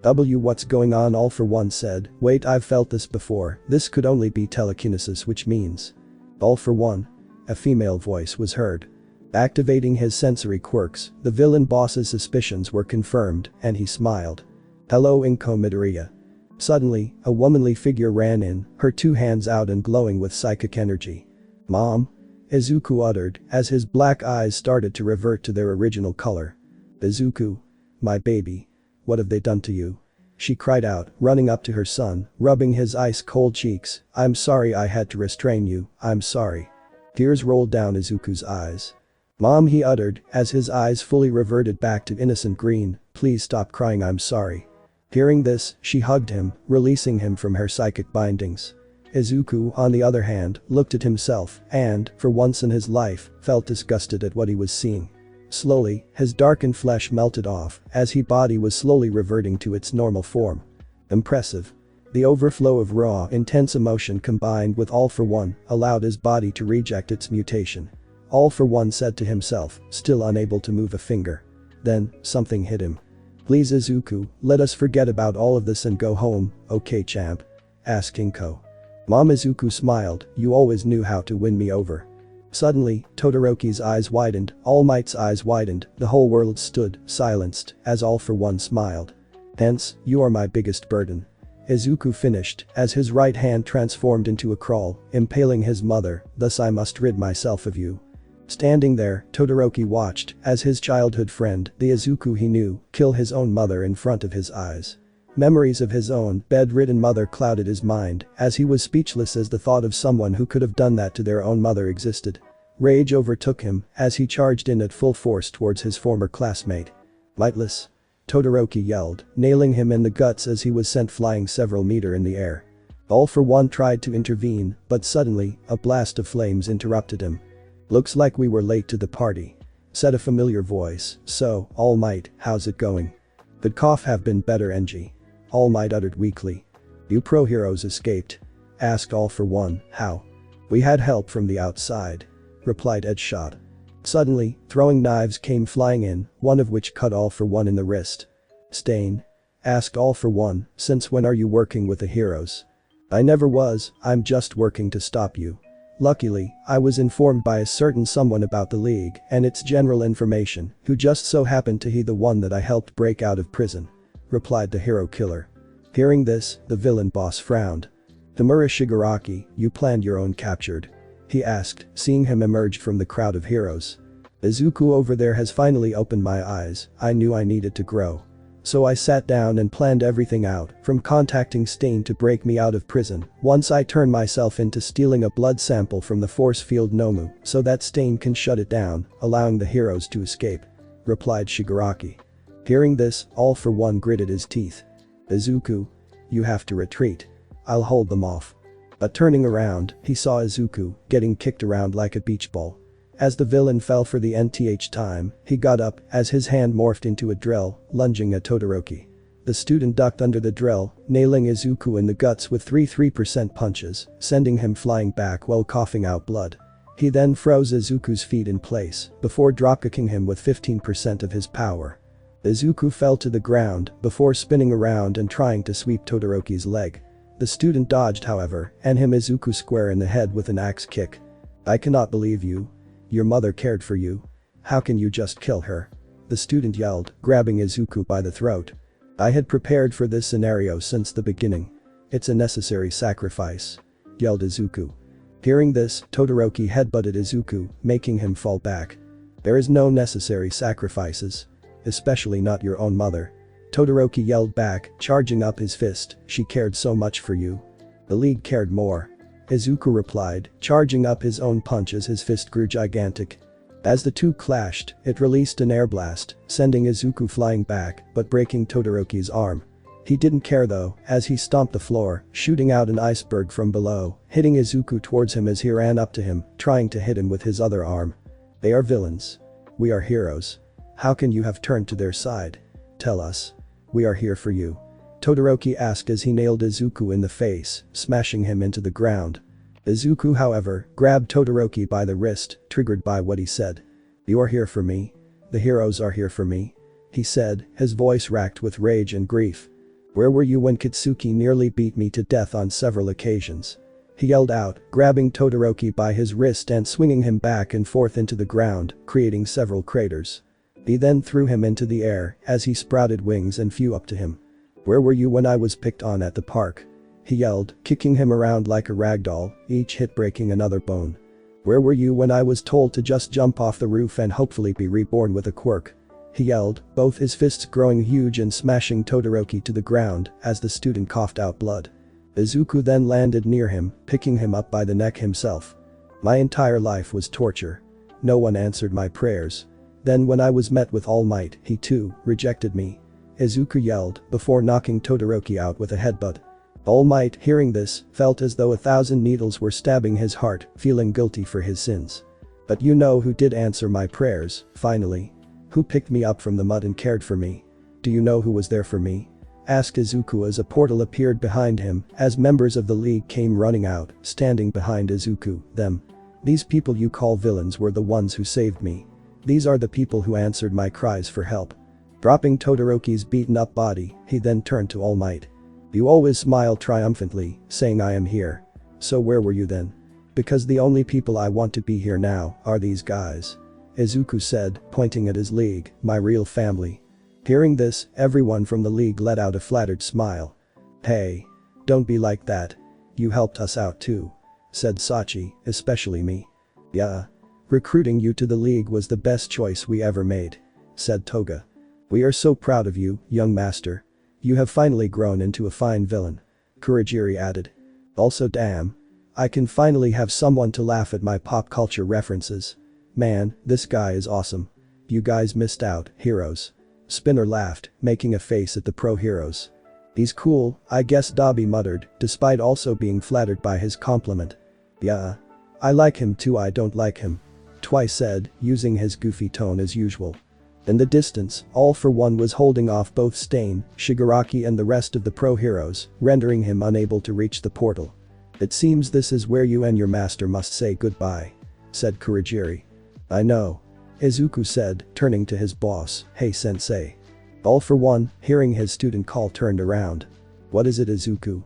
Speaker 1: What's going on?" All for One said. "Wait, I've felt this before, this could only be telekinesis, which means..." "All for One?" A female voice was heard. Activating his sensory quirks, the villain boss's suspicions were confirmed, and he smiled. "Hello, Inko Midoriya." Suddenly, a womanly figure ran in, her two hands out and glowing with psychic energy. "Mom?" Izuku uttered, as his black eyes started to revert to their original color. "Izuku? My baby. What have they done to you?" she cried out, running up to her son, rubbing his ice-cold cheeks. "I'm sorry I had to restrain you, I'm sorry." Tears rolled down Izuku's eyes. "Mom," he uttered, as his eyes fully reverted back to innocent green, "please stop crying, I'm sorry." Hearing this, she hugged him, releasing him from her psychic bindings. Izuku, on the other hand, looked at himself and, for once in his life, felt disgusted at what he was seeing. Slowly, his darkened flesh melted off as his body was slowly reverting to its normal form. Impressive. The overflow of raw, intense emotion combined with All for One allowed his body to reject its mutation. All for One said to himself, still unable to move a finger. Then, something hit him. "Please Izuku, let us forget about all of this and go home, okay champ?" asked Inko. "Mom," Izuku smiled, "you always knew how to win me over." Suddenly, Todoroki's eyes widened, All Might's eyes widened, the whole world stood, silenced, as All for One smiled. "Hence, you are my biggest burden." Izuku finished, as his right hand transformed into a claw, impaling his mother, "Thus I must rid myself of you." Standing there, Todoroki watched as his childhood friend, the Izuku he knew, kill his own mother in front of his eyes. Memories of his own bedridden mother clouded his mind as he was speechless as the thought of someone who could have done that to their own mother existed. Rage overtook him as he charged in at full force towards his former classmate. "Mightless? Todoroki yelled, nailing him in the guts as he was sent flying several meters in the air. All for One tried to intervene, but suddenly, a blast of flames interrupted him. "Looks like we were late to the party," said a familiar voice. "So, All Might, how's it going?" "Could cough have been better, NG," All Might uttered weakly. "You pro heroes escaped?" asked All for One. "How?" "We had help from the outside," replied Edshot. Suddenly, throwing knives came flying in, one of which cut All for One in the wrist. "Stain?" asked All for One, "Since when are you working with the heroes?" "I never was, I'm just working to stop you. Luckily, I was informed by a certain someone about the league and its general information, who just so happened to be the one that I helped break out of prison," replied the hero killer. Hearing this, the villain boss frowned. "Tamura Shigaraki, you planned your own captured?" he asked, seeing him emerge from the crowd of heroes. "Izuku over there has finally opened my eyes. I knew I needed to grow. So I sat down and planned everything out, from contacting Stain to break me out of prison. Once I turned myself into stealing a blood sample from the force field Nomu so that Stain can shut it down, allowing the heroes to escape," replied Shigaraki. Hearing this, All for One gritted his teeth. "Izuku, you have to retreat. I'll hold them off." But turning around, he saw Izuku getting kicked around like a beach ball. As the villain fell for the nth time, he got up as his hand morphed into a drill, lunging at Todoroki. The student ducked under the drill, nailing Izuku in the guts with 3% punches, sending him flying back while coughing out blood. He then froze Izuku's feet in place before dropkicking him with 15% of his power. Izuku fell to the ground before spinning around and trying to sweep Todoroki's leg. The student dodged, however, and hit Izuku square in the head with an axe kick. "I cannot believe you. Your mother cared for you. How can you just kill her?" the student yelled, grabbing Izuku by the throat. "I had prepared for this scenario since the beginning. It's a necessary sacrifice," yelled Izuku. Hearing this, Todoroki headbutted Izuku, making him fall back. "There is no necessary sacrifices. Especially not your own mother," Todoroki yelled back, charging up his fist. "She cared so much for you. The League cared more," Izuku replied, charging up his own punch as his fist grew gigantic. As the two clashed, it released an air blast, sending Izuku flying back but breaking Todoroki's arm. He didn't care though, as he stomped the floor, shooting out an iceberg from below, hitting Izuku towards him as he ran up to him, trying to hit him with his other arm. "They are villains. We are heroes. How can you have turned to their side? Tell us. We are here for you," Todoroki asked as he nailed Izuku in the face, smashing him into the ground. Izuku, however, grabbed Todoroki by the wrist, triggered by what he said. "You are here for me. The heroes are here for me," he said, his voice racked with rage and grief. "Where were you when Katsuki nearly beat me to death on several occasions?" he yelled out, grabbing Todoroki by his wrist and swinging him back and forth into the ground, creating several craters. He then threw him into the air as he sprouted wings and flew up to him. "Where were you when I was picked on at the park?" he yelled, kicking him around like a ragdoll, each hit breaking another bone. "Where were you when I was told to just jump off the roof and hopefully be reborn with a quirk?" he yelled, both his fists growing huge and smashing Todoroki to the ground as the student coughed out blood. Izuku then landed near him, picking him up by the neck himself. "My entire life was torture. No one answered my prayers. Then when I was met with All Might, he too rejected me," Izuku yelled before knocking Todoroki out with a headbutt. All Might, hearing this, felt as though 1,000 needles were stabbing his heart, feeling guilty for his sins. "But you know who did answer my prayers, finally? Who picked me up from the mud and cared for me? Do you know who was there for me?" asked Izuku as a portal appeared behind him as members of the League came running out, standing behind Izuku. "Them. These people you call villains were the ones who saved me. These are the people who answered my cries for help." Dropping Todoroki's beaten up body, he then turned to All Might. "You always smile triumphantly, saying I am here. So where were you then? Because the only people I want to be here now are these guys," Izuku said, pointing at his League, "my real family." Hearing this, everyone from the League let out a flattered smile. "Hey. Don't be like that. You helped us out too," said Sachi, "especially me." "Yeah. Recruiting you to the League was the best choice we ever made," said Toga. "We are so proud of you, young master. You have finally grown into a fine villain," Kurogiri added. "Also damn. I can finally have someone to laugh at my pop culture references. Man, this guy is awesome. You guys missed out, heroes. Spinner laughed, making a face at the pro heroes. He's cool, I guess, Dobby muttered, despite also being flattered by his compliment. Yeah. I like him too, I don't like him. Twice said, using his goofy tone as usual. In the distance, All for One was holding off both Stain, Shigaraki and the rest of the pro heroes, rendering him unable to reach the portal. It seems this is where you and your master must say goodbye, said Kurogiri. I know. Izuku said, turning to his boss, hey sensei. All for One, hearing his student call, turned around. What is it, Izuku?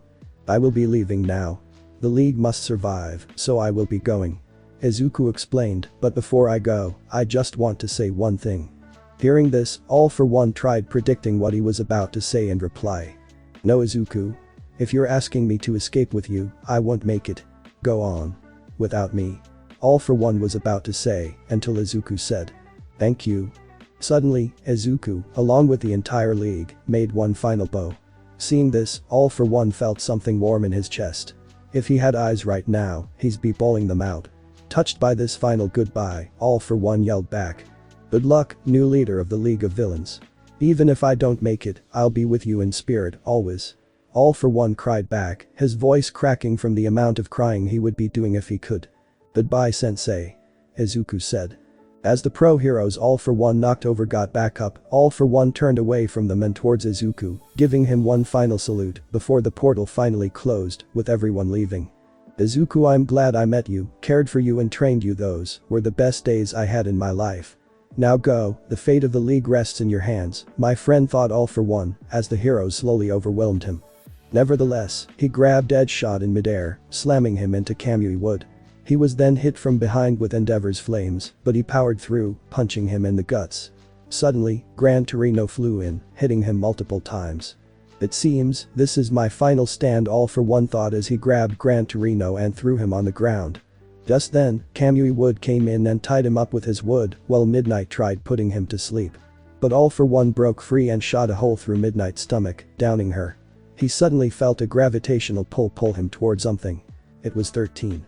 Speaker 1: I will be leaving now. The league must survive, so I will be going. Izuku explained, but before I go, I just want to say one thing. Hearing this, All for One tried predicting what he was about to say and reply. No, Izuku. If you're asking me to escape with you, I won't make it. Go on. Without me. All for One was about to say, until Izuku said. Thank you. Suddenly, Izuku, along with the entire league, made one final bow. Seeing this, All for One felt something warm in his chest. If he had eyes right now, he'd be bawling them out. Touched by this final goodbye, All for One yelled back. Good luck, new leader of the League of Villains. Even if I don't make it, I'll be with you in spirit, always. All for One cried back, his voice cracking from the amount of crying he would be doing if he could. Goodbye, sensei. Izuku said. As the pro heroes All for One knocked over got back up, All for One turned away from them and towards Izuku, giving him one final salute before the portal finally closed, with everyone leaving. Izuku, I'm glad I met you, cared for you and trained you. Those were the best days I had in my life. Now go, the fate of the league rests in your hands, my friend, thought All for One, as the heroes slowly overwhelmed him. Nevertheless, he grabbed Edge Shot in midair, slamming him into Kamui Wood. He was then hit from behind with Endeavor's flames, but he powered through, punching him in the guts. Suddenly, Gran Torino flew in, hitting him multiple times. It seems, this is my final stand, All for One thought as he grabbed Gran Torino and threw him on the ground. Just then, Kamui Wood came in and tied him up with his wood, while Midnight tried putting him to sleep. But All for One broke free and shot a hole through Midnight's stomach, downing her. He suddenly felt a gravitational pull him towards something. It was 13.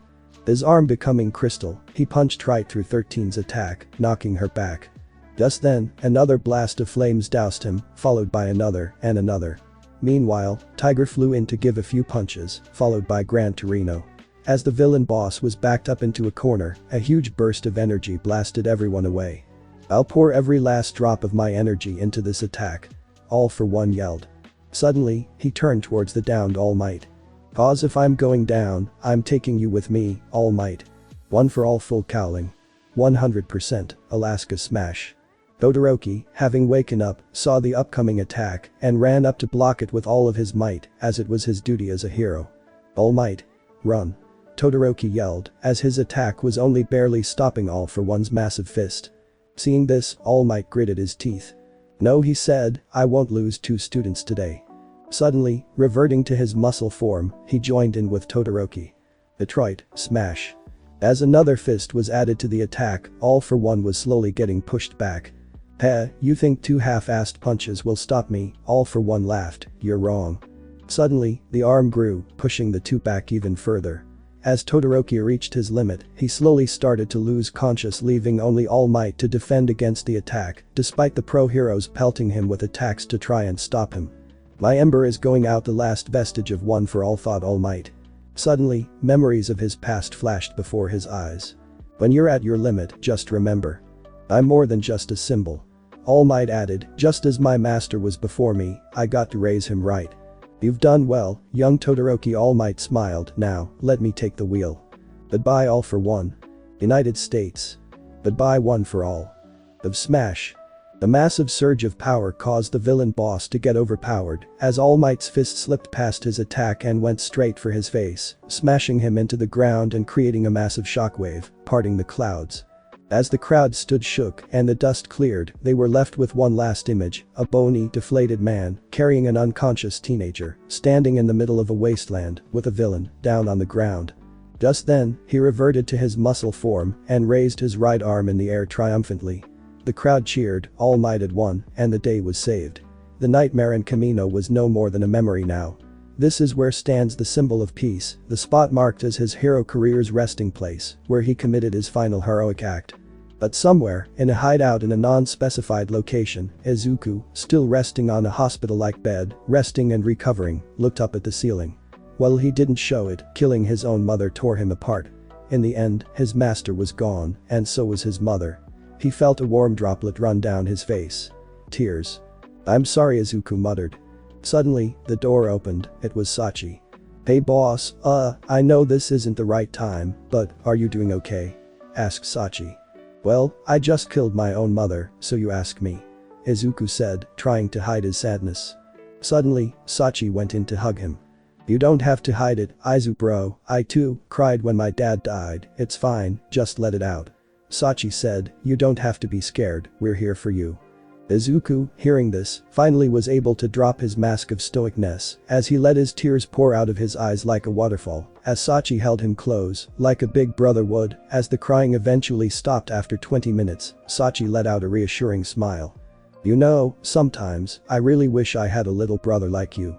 Speaker 1: His arm becoming crystal, he punched right through 13's attack, knocking her back. Just then, another blast of flames doused him, followed by another and another. Meanwhile, Tiger flew in to give a few punches, followed by Gran Torino. As the villain boss was backed up into a corner, a huge burst of energy blasted everyone away. I'll pour every last drop of my energy into this attack. All for One yelled. Suddenly, he turned towards the downed All Might. Cause if I'm going down, I'm taking you with me, All Might. One for all, full cowling. 100%, Alaska smash. Todoroki, having waken up, saw the upcoming attack and ran up to block it with all of his might, as it was his duty as a hero. All Might. Run. Todoroki yelled, as his attack was only barely stopping All for One's massive fist. Seeing this, All Might gritted his teeth. No, he said, I won't lose 2 students today. Suddenly, reverting to his muscle form, he joined in with Todoroki. Detroit, smash. As another fist was added to the attack, All for One was slowly getting pushed back. You think 2 half-assed punches will stop me? All for One laughed, you're wrong. Suddenly, the arm grew, pushing the 2 back even further. As Todoroki reached his limit, he slowly started to lose conscious, leaving only All Might to defend against the attack, despite the pro heroes pelting him with attacks to try and stop him. My ember is going out, the last vestige of One for All, thought All Might. Suddenly, memories of his past flashed before his eyes. When you're at your limit, just remember. I'm more than just a symbol. All Might added, just as my master was before me, I got to raise him right. You've done well, young Todoroki. All Might smiled, now, let me take the wheel. Goodbye, All for One. United States. Goodbye, One for All. Of smash. The massive surge of power caused the villain boss to get overpowered, as All Might's fist slipped past his attack and went straight for his face, smashing him into the ground and creating a massive shockwave, parting the clouds. As the crowd stood shook and the dust cleared, they were left with one last image, a bony, deflated man, carrying an unconscious teenager, standing in the middle of a wasteland, with a villain, down on the ground. Just then, he reverted to his muscle form and raised his right arm in the air triumphantly. The crowd cheered, All Might had won, and the day was saved. The nightmare in Camino was no more than a memory now. This is where stands the symbol of peace, the spot marked as his hero career's resting place, where he committed his final heroic act. But somewhere, in a hideout in a non-specified location, Izuku, still resting on a hospital-like bed, resting and recovering, looked up at the ceiling. Well, he didn't show it, killing his own mother tore him apart. In the end, his master was gone, and so was his mother. He felt a warm droplet run down his face. Tears. "I'm sorry," Izuku muttered. Suddenly, the door opened, it was Sachi. "Hey boss, I know this isn't the right time, but are you doing okay?" asked Sachi. "Well, I just killed my own mother, so you ask me," Izuku said, trying to hide his sadness. Suddenly, Sachi went in to hug him. "You don't have to hide it, Izuku bro, I too cried when my dad died, it's fine, just let it out." Sachi said, "You don't have to be scared, we're here for you." Izuku, hearing this, finally was able to drop his mask of stoicness as he let his tears pour out of his eyes like a waterfall as Sachi held him close, like a big brother would. As the crying eventually stopped after 20 minutes, Sachi let out a reassuring smile. "You know, sometimes, I really wish I had a little brother like you.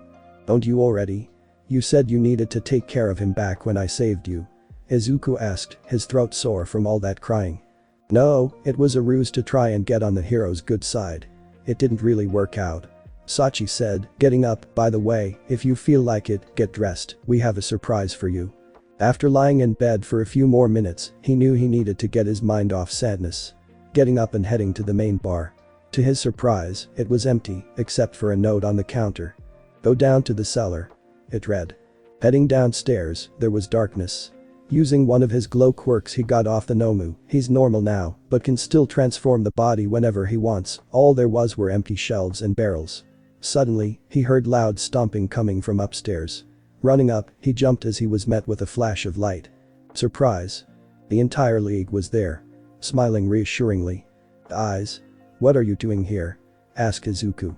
Speaker 1: Don't you already? You said you needed to take care of him back when I saved you," Izuku asked, his throat sore from all that crying. "No, it was a ruse to try and get on the hero's good side. It didn't really work out," Sachi said, getting up. "By the way, if you feel like it, get dressed, we have a surprise for you." After lying in bed for a few more minutes, he knew he needed to get his mind off sadness. Getting up and heading to the main bar. To his surprise, it was empty, except for a note on the counter. "Go down to the cellar," it read. Heading downstairs, there was darkness. Using one of his glow quirks, he got off the Nomu. He's normal now, but can still transform the body whenever he wants. All there were empty shelves and barrels. Suddenly, he heard loud stomping coming from upstairs. Running up, he jumped as he was met with a flash of light. Surprise. The entire league was there. Smiling reassuringly. "Eyes. What are you doing here?" asked Izuku.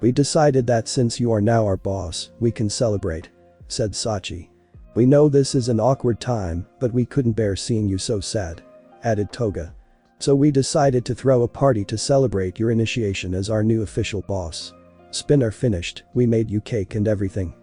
Speaker 1: "We decided that since you are now our boss, we can celebrate," said Sachi. "We know this is an awkward time, but we couldn't bear seeing you so sad," added Toga. "So we decided to throw a party to celebrate your initiation as our new official boss. Spinner finished, we made you cake and everything."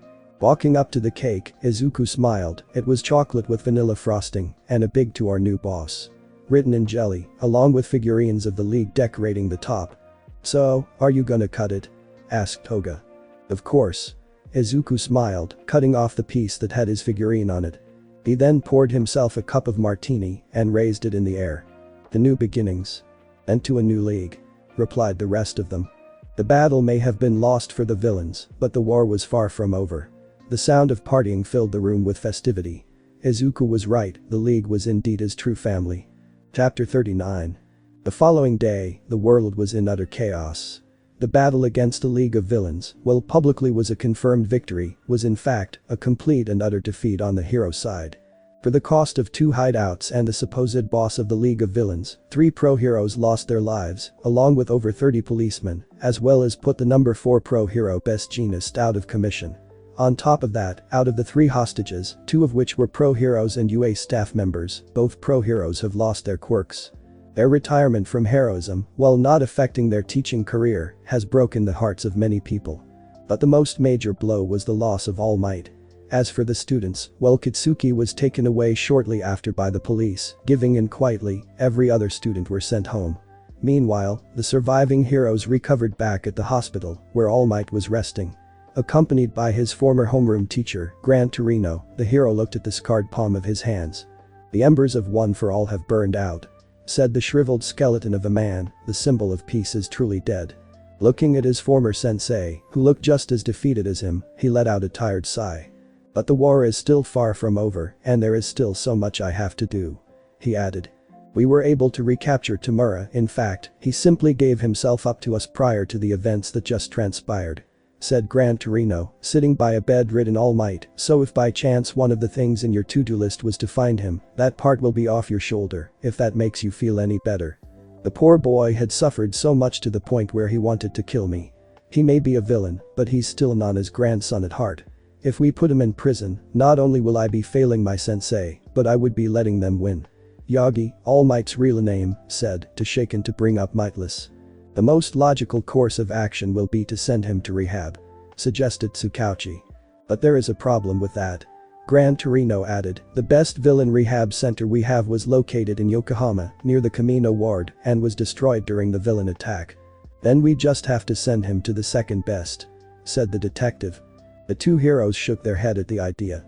Speaker 1: Walking up to the cake, Izuku smiled. It was chocolate with vanilla frosting and a big "to our new boss" written in jelly, along with figurines of the league decorating the top. "So, are you gonna cut it?" asked Toga. "Of course." Izuku smiled, cutting off the piece that had his figurine on it. He then poured himself a cup of martini and raised it in the air. "The new beginnings. And to a new league," replied the rest of them. The battle may have been lost for the villains, but the war was far from over. The sound of partying filled the room with festivity. Izuku was right, the league was indeed his true family. Chapter 39. The following day, the world was in utter chaos. The battle against the League of Villains, while publicly was a confirmed victory, was in fact a complete and utter defeat on the hero side. For the cost of 2 hideouts and the supposed boss of the League of Villains, 3 pro-heroes lost their lives, along with over 30 policemen, as well as put the number 4 pro-hero Best Jeanist out of commission. On top of that, out of the 3 hostages, 2 of which were pro-heroes and Yuuei staff members, both pro-heroes have lost their quirks. Their retirement from heroism, while not affecting their teaching career, has broken the hearts of many people. But the most major blow was the loss of All Might. As for the students, well, Katsuki was taken away shortly after by the police, giving in quietly, every other student were sent home. Meanwhile, the surviving heroes recovered back at the hospital, where All Might was resting. Accompanied by his former homeroom teacher, Gran Torino, the hero looked at the scarred palm of his hands. "The embers of One for All have burned out," said the shriveled skeleton of a man. "The symbol of peace is truly dead." Looking at his former sensei, who looked just as defeated as him, he let out a tired sigh. "But the war is still far from over, and there is still so much I have to do," he added. "We were able to recapture Tamura. In fact, he simply gave himself up to us prior to the events that just transpired," said Gran Torino, sitting by a bedridden All Might. "So if by chance one of the things in your to-do list was to find him, that part will be off your shoulder, if that makes you feel any better. The poor boy had suffered so much to the point where he wanted to kill me. He may be a villain, but he's still Nana's grandson at heart. If we put him in prison, not only will I be failing my sensei, but I would be letting them win." Yagi, All Might's real name, said, to shaken to bring up Mightless. "The most logical course of action will be to send him to rehab," suggested Tsukauchi. "But there is a problem with that," Gran Torino added, the best villain rehab center we have was located in Yokohama, near the Camino Ward, and was destroyed during the villain attack. Then we just have to send him to the second best, said the detective. The two heroes shook their head at the idea.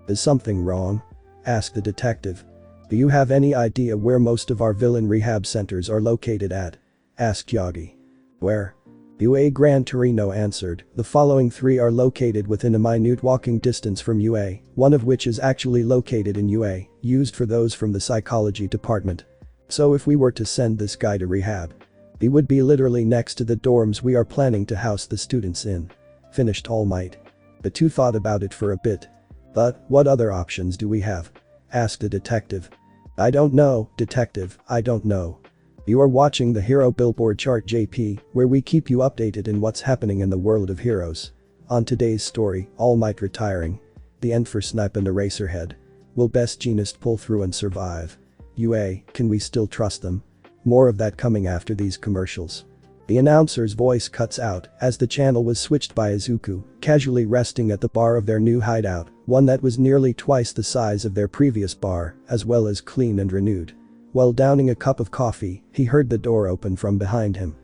Speaker 1: Is something wrong? Asked the detective. Do you have any idea where most of our villain rehab centers are located at? Asked Yagi. Where? Yuuei. Gran Torino answered, the following three are located within a minute walking distance from Yuuei, one of which is actually located in Yuuei, used for those from the psychology department. So if we were to send this guy to rehab, he would be literally next to the dorms we are planning to house the students in. Finished All Might. The two thought about it for a bit. But, what other options do we have? Asked the detective. I don't know, detective, I don't know. You are watching the Hero Billboard Chart JP, where we keep you updated in what's happening in the world of heroes. On today's story, All Might retiring. The end for Snipe and Eraserhead. Will Best Jeanist pull through and survive? Yuuei, can we still trust them? More of that coming after these commercials. The announcer's voice cuts out as the channel was switched by Izuku, casually resting at the bar of their new hideout, one that was nearly twice the size of their previous bar, as well as clean and renewed. While downing a cup of coffee, he heard the door open from behind him.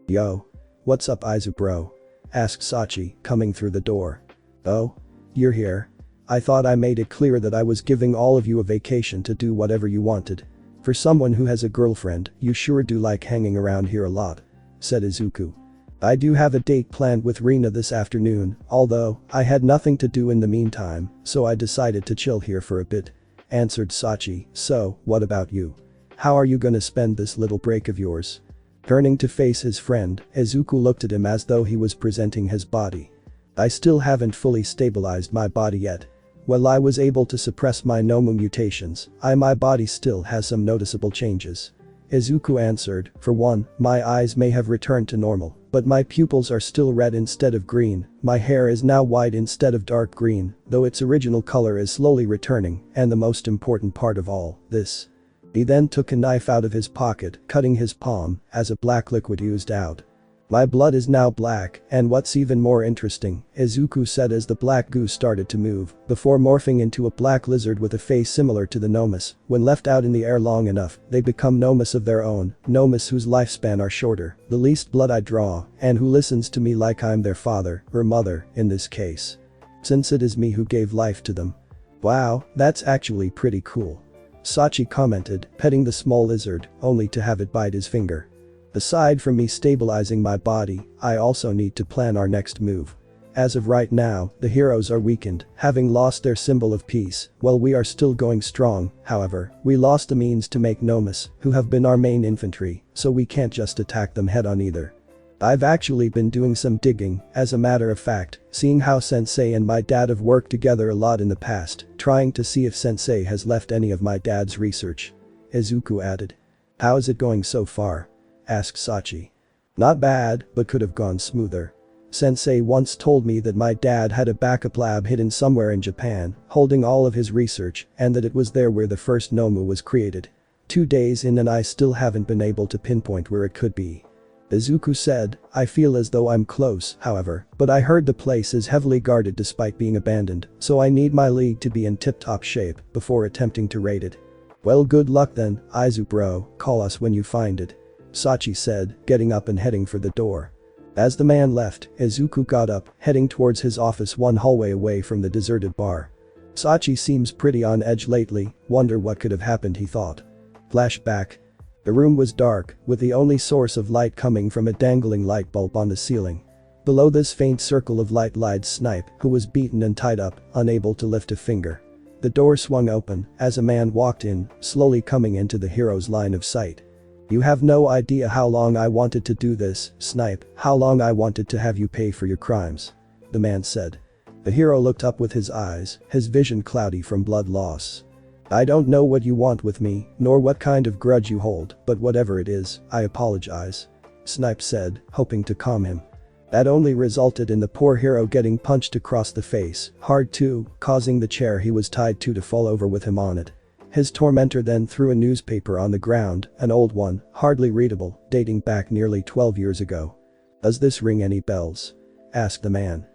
Speaker 1: Yo. What's up, Izu bro? Asked Sachi, coming through the door. Oh? You're here? I thought I made it clear that I was giving all of you a vacation to do whatever you wanted. For someone who has a girlfriend, you sure do like hanging around here a lot, said Izuku. I do have a date planned with Rina this afternoon, although I had nothing to do in the meantime, so I decided to chill here for a bit, answered Sachi. So, what about you? How are you gonna spend this little break of yours? Turning to face his friend, Izuku looked at him as though he was presenting his body. I still haven't fully stabilized my body yet. While I was able to suppress my Nomu mutations, my body still has some noticeable changes. Izuku answered, for one, my eyes may have returned to normal, but my pupils are still red instead of green, my hair is now white instead of dark green, though its original color is slowly returning, and the most important part of all, this. He then took a knife out of his pocket, cutting his palm, as a black liquid oozed out. My blood is now black, and what's even more interesting, Izuku said as the black goo started to move, before morphing into a black lizard with a face similar to the Nomus. When left out in the air long enough, they become Nomus of their own, Nomus whose lifespan are shorter, the least blood I draw, and who listens to me like I'm their father, or mother, in this case. Since it is me who gave life to them. Wow, that's actually pretty cool. Sachi commented, petting the small lizard, only to have it bite his finger. Aside from me stabilizing my body, I also need to plan our next move. As of right now, the heroes are weakened, having lost their symbol of peace. While we are still going strong, however, we lost the means to make Nomus, who have been our main infantry, so we can't just attack them head on either. I've actually been doing some digging, as a matter of fact, seeing how Sensei and my dad have worked together a lot in the past, trying to see if Sensei has left any of my dad's research. Izuku added. How is it going so far? Asked Sachi. Not bad, but could have gone smoother. Sensei once told me that my dad had a backup lab hidden somewhere in Japan, holding all of his research, and that it was there where the first Nomu was created. 2 days in and I still haven't been able to pinpoint where it could be. Izuku said, I feel as though I'm close, however, but I heard the place is heavily guarded despite being abandoned, so I need my league to be in tip-top shape before attempting to raid it. Well, good luck then, Izu bro, call us when you find it. Sachi said, getting up and heading for the door. As the man left, Izuku got up, heading towards his office one hallway away from the deserted bar. Sachi seems pretty on edge lately, wonder what could have happened, he thought. Flashback. The room was dark, with the only source of light coming from a dangling light bulb on the ceiling. Below this faint circle of light lied Snipe, who was beaten and tied up, unable to lift a finger. The door swung open as a man walked in, slowly coming into the hero's line of sight. You have no idea how long I wanted to do this, Snipe, how long I wanted to have you pay for your crimes. The man said. The hero looked up with his eyes, his vision cloudy from blood loss. I don't know what you want with me, nor what kind of grudge you hold, but whatever it is, I apologize. Snipe said, hoping to calm him. That only resulted in the poor hero getting punched across the face, hard too, causing the chair he was tied to fall over with him on it. His tormentor then threw a newspaper on the ground, an old one, hardly readable, dating back nearly 12 years ago. Does this ring any bells? Asked the man.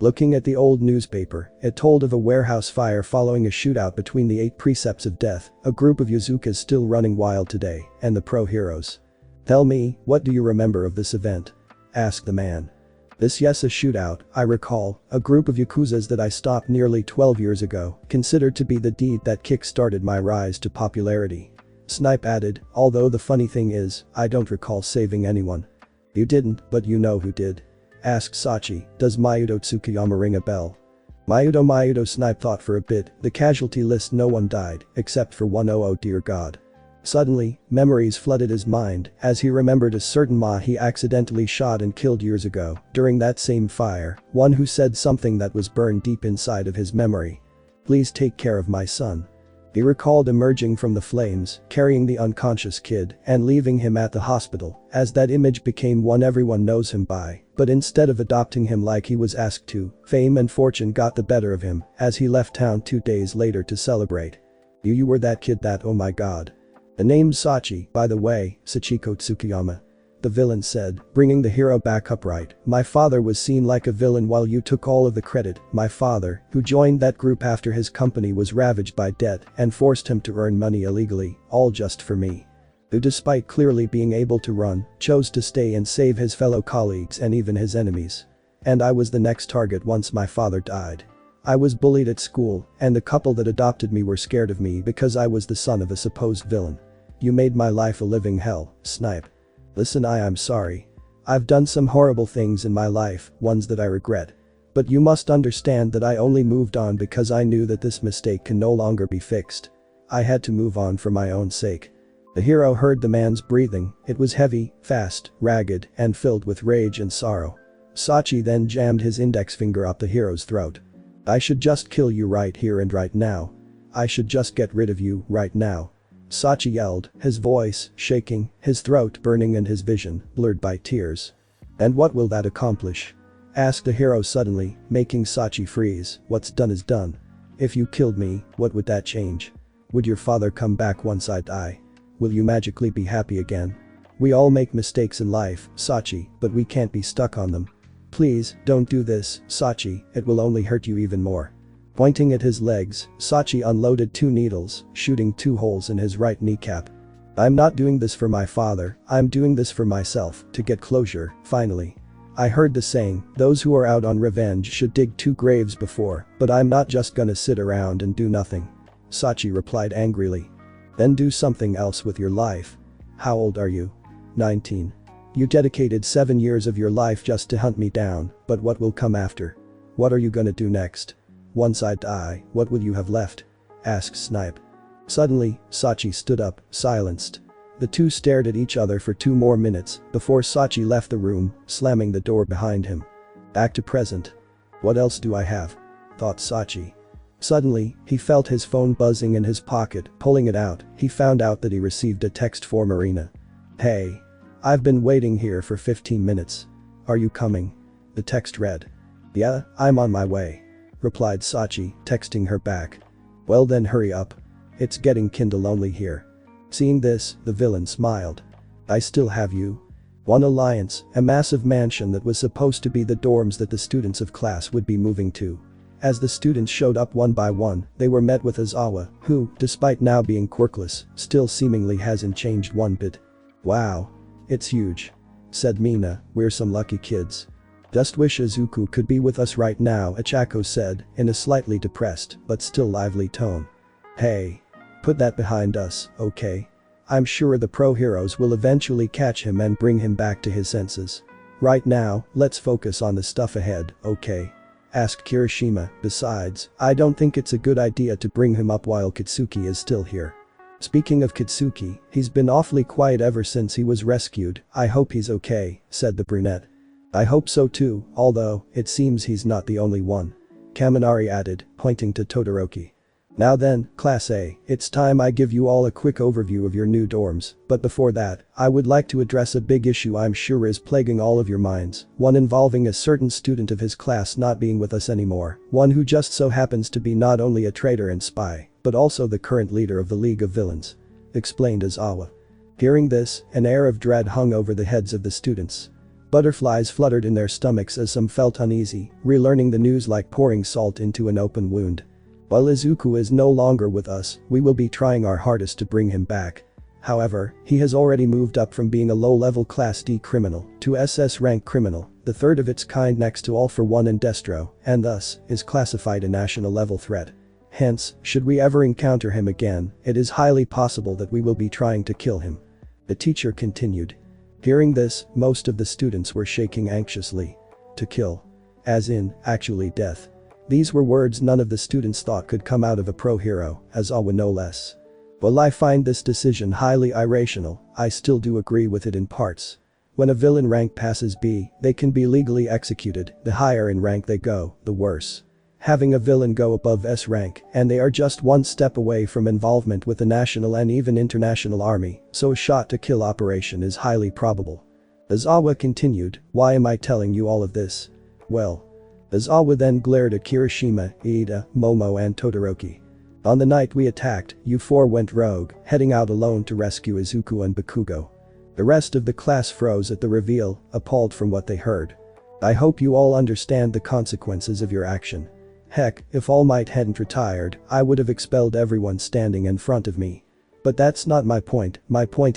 Speaker 1: Looking at the old newspaper, it told of a warehouse fire following a shootout between the 8 precepts of death, a group of Yakuza's still running wild today, and the pro heroes. "Tell me, what do you remember of this event?" asked the man. "This yes, a shootout, I recall, a group of Yakuzas that I stopped nearly 12 years ago, considered to be the deed that kick-started my rise to popularity." Snipe added, "Although the funny thing is, I don't recall saving anyone." "You didn't, but you know who did?" asked Sachi. "Does Mayudo Tsukiyama ring a bell?" Mayudo Snipe thought for a bit. The casualty list, no one died, except for one. Oh dear god. Suddenly, memories flooded his mind as he remembered a certain Ma he accidentally shot and killed years ago, during that same fire, one who said something that was burned deep inside of his memory. "Please take care of my son." He recalled emerging from the flames, carrying the unconscious kid, and leaving him at the hospital, as that image became one everyone knows him by, but instead of adopting him like he was asked to, fame and fortune got the better of him, as he left town 2 days later to celebrate. You were that kid that, oh my god. The name's Sachi, by the way, Sachiko Tsukiyama," the villain said, bringing the hero back upright. "My father was seen like a villain while you took all of the credit. My father, who joined that group after his company was ravaged by debt and forced him to earn money illegally, all just for me. Who, despite clearly being able to run, chose to stay and save his fellow colleagues and even his enemies. And I was the next target once my father died. I was bullied at school, and the couple that adopted me were scared of me because I was the son of a supposed villain. You made my life a living hell, Snipe. Listen, I'm sorry. I've done some horrible things in my life, ones that I regret. But you must understand that I only moved on because I knew that this mistake can no longer be fixed. I had to move on for my own sake." The hero heard the man's breathing. It was heavy, fast, ragged, and filled with rage and sorrow. Sachi then jammed his index finger up the hero's throat. "I should just kill you right here and right now. I should just get rid of you right now," Sachi yelled, his voice shaking, his throat burning and his vision blurred by tears. "And what will that accomplish?" asked the hero suddenly, making Sachi freeze. "What's done is done. If you killed me, what would that change? Would your father come back once I die? Will you magically be happy again? We all make mistakes in life, Sachi, but we can't be stuck on them. Please, don't do this, Sachi, it will only hurt you even more." Pointing at his legs, Sachi unloaded 2 needles, shooting 2 holes in his right kneecap. "I'm not doing this for my father, I'm doing this for myself, to get closure, finally. I heard the saying, those who are out on revenge should dig 2 graves before, but I'm not just gonna sit around and do nothing," Sachi replied angrily. "Then do something else with your life. How old are you?" 19. "You dedicated 7 years of your life just to hunt me down, but what will come after? What are you gonna do next? Once I die, what will you have left?" asked Snipe. Suddenly, Sachi stood up, silenced. The two stared at each other for 2 more minutes before Sachi left the room, slamming the door behind him. Back to present. "What else do I have?" thought Sachi. Suddenly, he felt his phone buzzing in his pocket. Pulling it out, he found out that he received a text from Marina. "Hey. I've been waiting here for 15 minutes. Are you coming?" the text read. "Yeah, I'm on my way," replied Sachi, texting her back. "Well then hurry up. It's getting kinda lonely here." Seeing this, the villain smiled. "I still have you." One Alliance, a massive mansion that was supposed to be the dorms that the students of class would be moving to. As the students showed up one by one, they were met with Aizawa, who, despite now being quirkless, still seemingly hasn't changed one bit. "Wow. It's huge," said Mina, "we're some lucky kids. Just wish Izuku could be with us right now," Achako said, in a slightly depressed, but still lively tone. "Hey. Put that behind us, okay? I'm sure the pro heroes will eventually catch him and bring him back to his senses. Right now, let's focus on the stuff ahead, okay?" asked Kirishima. "Besides, I don't think it's a good idea to bring him up while Katsuki is still here." "Speaking of Katsuki, he's been awfully quiet ever since he was rescued. I hope he's okay," said the brunette. "I hope so too, although, it seems he's not the only one," Kaminari added, pointing to Todoroki. "Now then, Class A, it's time I give you all a quick overview of your new dorms, but before that, I would like to address a big issue I'm sure is plaguing all of your minds, one involving a certain student of his class not being with us anymore, one who just so happens to be not only a traitor and spy, but also the current leader of the League of Villains," explained Aizawa. Hearing this, an air of dread hung over the heads of the students. Butterflies fluttered in their stomachs as some felt uneasy, relearning the news like pouring salt into an open wound. While Izuku is no longer with us, we will be trying our hardest to bring him back. However, he has already moved up from being a low-level Class D criminal to SS rank criminal, the third of its kind next to All for One and Destro, and thus, is classified a national-level threat. Hence, should we ever encounter him again, it is highly possible that we will be trying to kill him. The teacher continued. Hearing this, most of the students were shaking anxiously. To kill. As in, actually death. These were words none of the students thought could come out of a pro-hero, Aizawa no less. While I find this decision highly irrational, I still do agree with it in parts. When a villain rank passes B, they can be legally executed, the higher in rank they go, the worse. Having a villain go above S rank, and they are just one step away from involvement with the national and even international army, so a shot to kill operation is highly probable. Aizawa continued, why am I telling you all of this? Well. Aizawa then glared at Kirishima, Iida, Momo and Todoroki. On the night we attacked, you four went rogue, heading out alone to rescue Izuku and Bakugo. The rest of the class froze at the reveal, appalled from what they heard. I hope you all understand the consequences of your action. Heck, if All Might hadn't retired, I would have expelled everyone standing in front of me. But that's not my point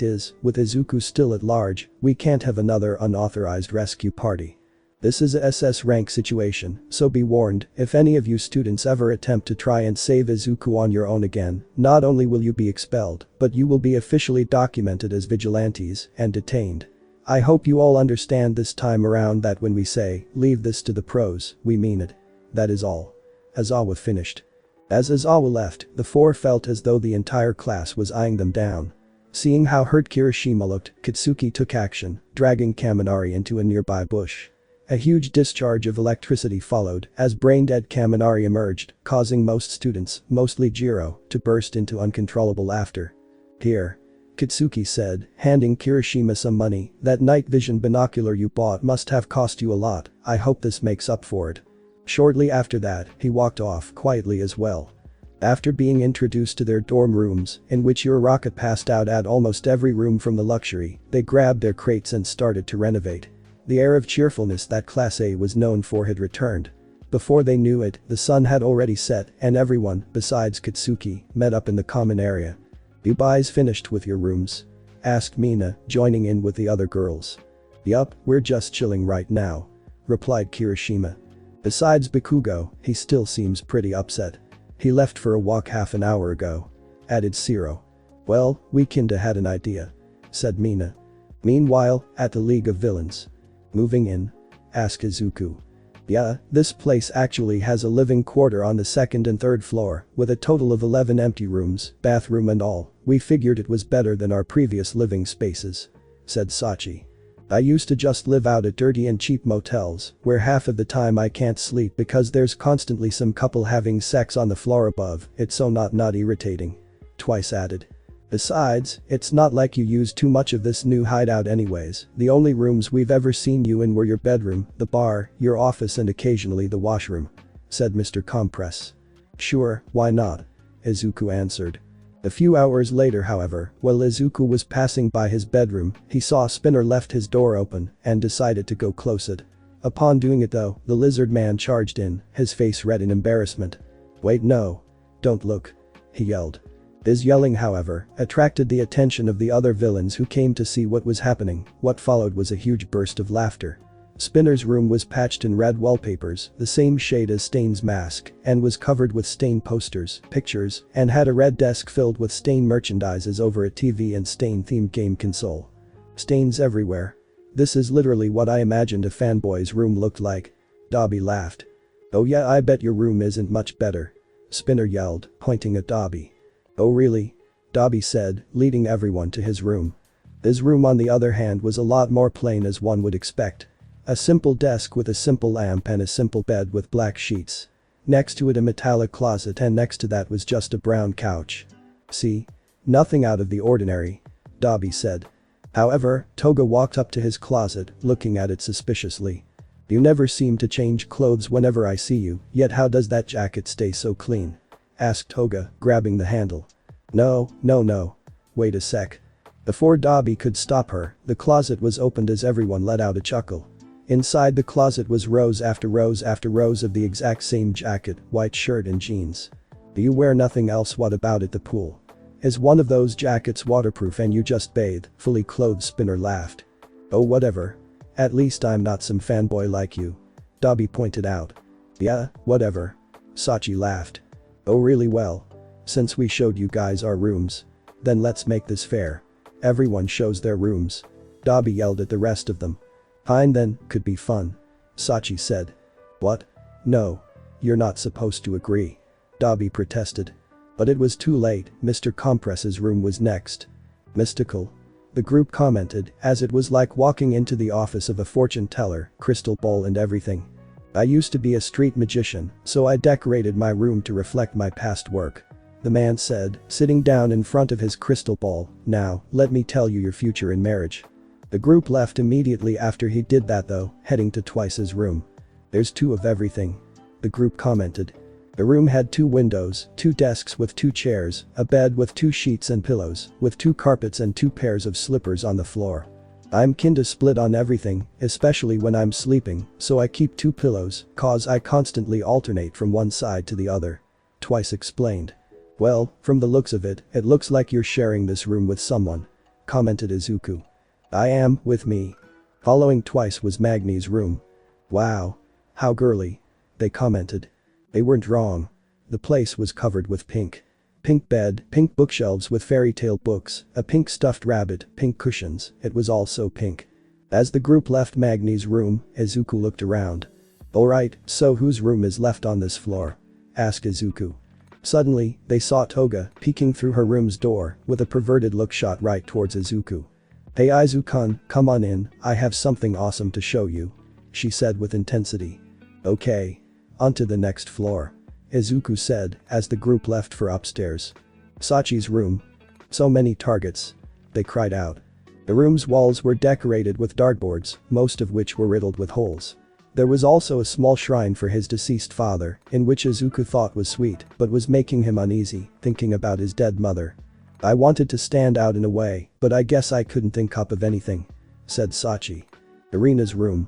Speaker 1: is, with Izuku still at large, we can't have another unauthorized rescue party. This is a SS rank situation, so be warned, if any of you students ever attempt to try and save Izuku on your own again, not only will you be expelled, but you will be officially documented as vigilantes and detained. I hope you all understand this time around that when we say, leave this to the pros, we mean it. That is all. Aizawa finished. As Aizawa left, the four felt as though the entire class was eyeing them down. Seeing how hurt Kirishima looked, Katsuki took action, dragging Kaminari into a nearby bush. A huge discharge of electricity followed as brain-dead Kaminari emerged, causing most students, mostly Jiro, to burst into uncontrollable laughter. Here. Katsuki said, handing Kirishima some money, that night vision binocular you bought must have cost you a lot, I hope this makes up for it. Shortly after that, he walked off quietly as well. After being introduced to their dorm rooms, in which your rocket passed out at almost every room from the luxury, they grabbed their crates and started to renovate. The air of cheerfulness that Class A was known for had returned. Before they knew it, the sun had already set and everyone, besides Katsuki, met up in the common area. You guys finished with your rooms? Asked Mina, joining in with the other girls. Yup, we're just chilling right now. Replied Kirishima. Besides Bakugo, he still seems pretty upset. He left for a walk half an hour ago. Added Zero. Well, we kinda had an idea. Said Mina. Meanwhile, at the League of Villains. Moving in? Asked Izuku. Yeah, this place actually has a living quarter on the second and third floor, with a total of 11 empty rooms, bathroom and all. We figured it was better than our previous living spaces. Said Sachi. I used to just live out at dirty and cheap motels, where half of the time I can't sleep because there's constantly some couple having sex on the floor above, it's so not irritating. Twice added. Besides, it's not like you use too much of this new hideout anyways, the only rooms we've ever seen you in were your bedroom, the bar, your office and occasionally the washroom. Said Mr. Compress. Sure, why not? Izuku answered. A few hours later however, while Izuku was passing by his bedroom, he saw Spinner left his door open and decided to go close it. Upon doing it though, the lizard man charged in, his face red in embarrassment. Wait no. Don't look. He yelled. His yelling however, attracted the attention of the other villains who came to see what was happening. What followed was a huge burst of laughter. Spinner's room was patched in red wallpapers, the same shade as Stain's mask, and was covered with Stain posters, pictures, and had a red desk filled with Stain merchandises over a TV and Stain-themed game console. Stains everywhere. This is literally what I imagined a fanboy's room looked like. Dobby laughed. Oh yeah, I bet your room isn't much better. Spinner yelled, pointing at Dobby. Oh really? Dobby said, leading everyone to his room. His room on the other hand was a lot more plain as one would expect. A simple desk with a simple lamp and a simple bed with black sheets. Next to it a metallic closet and next to that was just a brown couch. See? Nothing out of the ordinary. Dobby said. However, Toga walked up to his closet, looking at it suspiciously. You never seem to change clothes whenever I see you, yet how does that jacket stay so clean? Asked Toga, grabbing the handle. No. Wait a sec. Before Dobby could stop her, the closet was opened as everyone let out a chuckle. Inside the closet was rows after rows after rows of the exact same jacket, white shirt and jeans. Do you wear nothing else? What about at the pool? Is one of those jackets waterproof and you just bathe? Fully clothed Spinner laughed. Oh whatever. At least I'm not some fanboy like you. Dobby pointed out. Yeah, whatever. Sachi laughed. Oh really? Well. Since we showed you guys our rooms. Then let's make this fair. Everyone shows their rooms. Dobby yelled at the rest of them. Fine then, could be fun. Sachi said. What? No. You're not supposed to agree. Dobby protested. But it was too late, Mr. Compress's room was next. Mystical. The group commented, as it was like walking into the office of a fortune teller, crystal ball and everything. I used to be a street magician, so I decorated my room to reflect my past work. The man said, sitting down in front of his crystal ball. Now, let me tell you your future in marriage. The group left immediately after he did that though, heading to Twice's room. There's two of everything. The group commented. The room had 2 windows, 2 desks with 2 chairs, a bed with 2 sheets and pillows, with 2 carpets and 2 pairs of slippers on the floor. I'm kinda split on everything, especially when I'm sleeping, so I keep 2 pillows, cause I constantly alternate from one side to the other. Twice explained. Well, from the looks of it, it looks like you're sharing this room with someone. Commented Izuku. I am, with me. Following Twice was Magni's room. Wow. How girly. They commented. They weren't wrong. The place was covered with pink. Pink bed, pink bookshelves with fairy tale books, a pink stuffed rabbit, pink cushions, it was all so pink. As the group left Magni's room, Izuku looked around. Alright, so whose room is left on this floor? Asked Izuku. Suddenly, they saw Toga peeking through her room's door with a perverted look shot right towards Izuku. Hey Izuku-kun, come on in, I have something awesome to show you. She said with intensity. Okay. Onto the next floor. Izuku said as the group left for upstairs. Sachi's room. So many targets. They cried out. The room's walls were decorated with dartboards, most of which were riddled with holes. There was also a small shrine for his deceased father, in which Izuku thought was sweet, but was making him uneasy, thinking about his dead mother. I wanted to stand out in a way, but I guess I couldn't think up of anything. Said Sachi. Irina's room.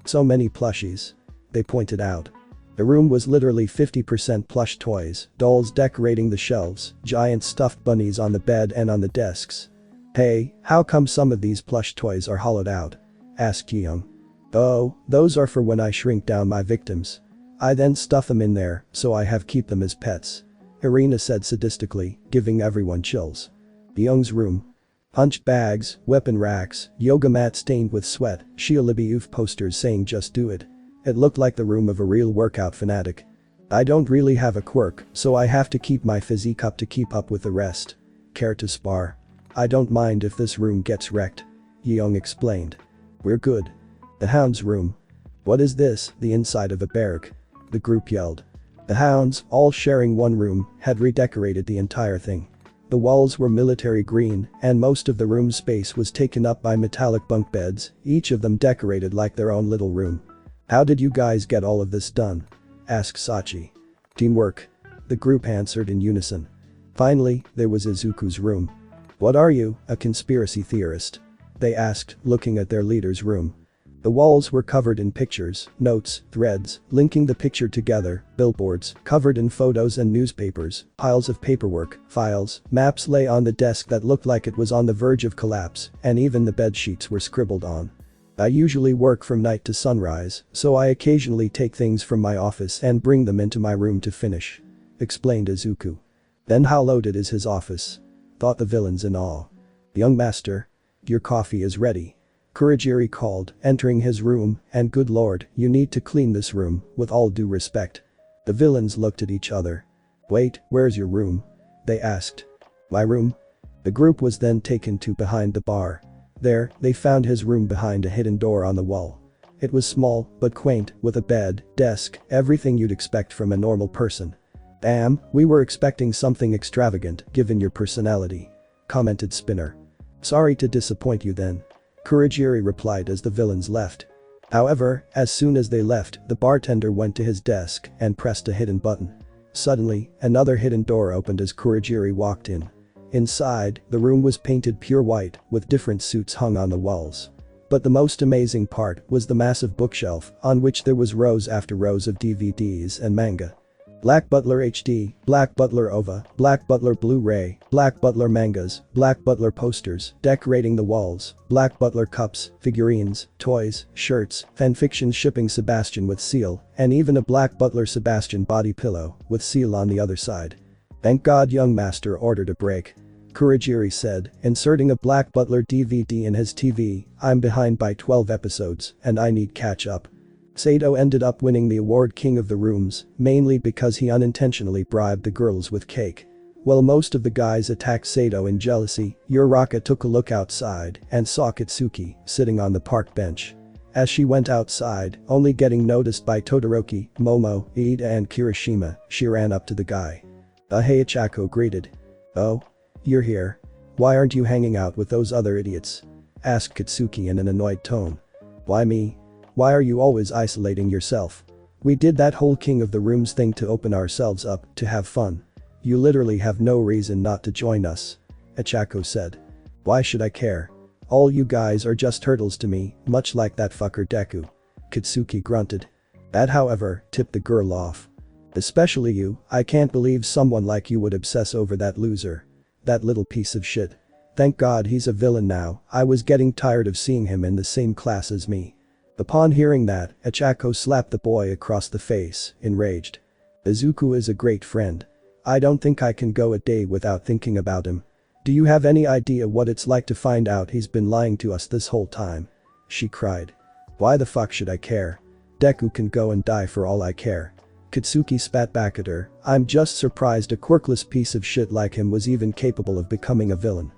Speaker 1: So many plushies. They pointed out. The room was literally 50% plush toys, dolls decorating the shelves, giant stuffed bunnies on the bed and on the desks. Hey, how come some of these plush toys are hollowed out? Asked Young. Oh, those are for when I shrink down my victims. I then stuff them in there, so I have keep them as pets. Irina said sadistically, giving everyone chills. Young's room. Punch bags, weapon racks, yoga mat stained with sweat, Shia LaBeouf posters saying just do it. It looked like the room of a real workout fanatic. I don't really have a quirk, so I have to keep my physique up to keep up with the rest. Care to spar? I don't mind if this room gets wrecked. Yeong explained. We're good. The Hound's room. What is this? The inside of a barrack. The group yelled. The Hounds, all sharing one room, had redecorated the entire thing. The walls were military green, and most of the room space was taken up by metallic bunk beds, each of them decorated like their own little room. How did you guys get all of this done? Asked Sachi. Teamwork. The group answered in unison. Finally, there was Izuku's room. What are you, a conspiracy theorist? They asked, looking at their leader's room. The walls were covered in pictures, notes, threads, linking the picture together, billboards, covered in photos and newspapers, piles of paperwork, files, maps lay on the desk that looked like it was on the verge of collapse, and even the bed sheets were scribbled on. I usually work from night to sunrise, so I occasionally take things from my office and bring them into my room to finish. Explained Izuku. Then how loaded is his office? Thought the villains in awe. Young master. Your coffee is ready. Kurogiri called, entering his room, and good lord, you need to clean this room, with all due respect. The villains looked at each other. Wait, where's your room? They asked. My room? The group was then taken to behind the bar. There, they found his room behind a hidden door on the wall. It was small, but quaint, with a bed, desk, everything you'd expect from a normal person. Damn, we were expecting something extravagant, given your personality. Commented Spinner. Sorry to disappoint you then. Kurogiri replied as the villains left. However, as soon as they left, the bartender went to his desk and pressed a hidden button. Suddenly, another hidden door opened as Kurogiri walked in. Inside, the room was painted pure white, with different suits hung on the walls. But the most amazing part was the massive bookshelf, on which there was rows after rows of DVDs and manga. Black Butler HD, Black Butler OVA, Black Butler Blu-ray, Black Butler mangas, Black Butler posters, decorating the walls, Black Butler cups, figurines, toys, shirts, fanfictions shipping Sebastian with seal, and even a Black Butler Sebastian body pillow, with seal on the other side. Thank God young master ordered a break. Kurogiri said, inserting a Black Butler DVD in his TV, I'm behind by 12 episodes, and I need catch up. Sato ended up winning the award King of the Rooms, mainly because he unintentionally bribed the girls with cake. While most of the guys attacked Sato in jealousy, Uraraka took a look outside and saw Katsuki sitting on the park bench. As she went outside, only getting noticed by Todoroki, Momo, Iida and Kirishima, she ran up to the guy. Hey, Chako greeted. Oh? You're here. Why aren't you hanging out with those other idiots? Asked Katsuki in an annoyed tone. Why me? Why are you always isolating yourself? We did that whole King of the Rooms thing to open ourselves up, to have fun. You literally have no reason not to join us. Achako said. Why should I care? All you guys are just turtles to me, much like that fucker Deku. Katsuki grunted. That however, tipped the girl off. Especially you, I can't believe someone like you would obsess over that loser. That little piece of shit. Thank God he's a villain now, I was getting tired of seeing him in the same class as me. Upon hearing that, Achako slapped the boy across the face, enraged. Izuku is a great friend. I don't think I can go a day without thinking about him. Do you have any idea what it's like to find out he's been lying to us this whole time? She cried. Why the fuck should I care? Deku can go and die for all I care. Katsuki spat back at her, I'm just surprised a quirkless piece of shit like him was even capable of becoming a villain.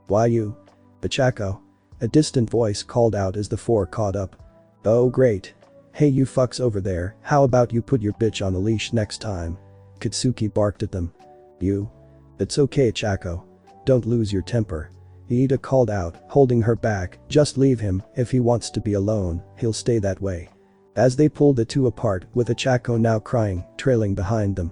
Speaker 1: Why you? Achako? A distant voice called out as the four caught up. Oh great. Hey you fucks over there, how about you put your bitch on a leash next time? Katsuki barked at them. You? It's okay Achako. Don't lose your temper. Iida called out, holding her back, just leave him, if he wants to be alone, he'll stay that way. As they pulled the two apart, with Achako now crying, trailing behind them.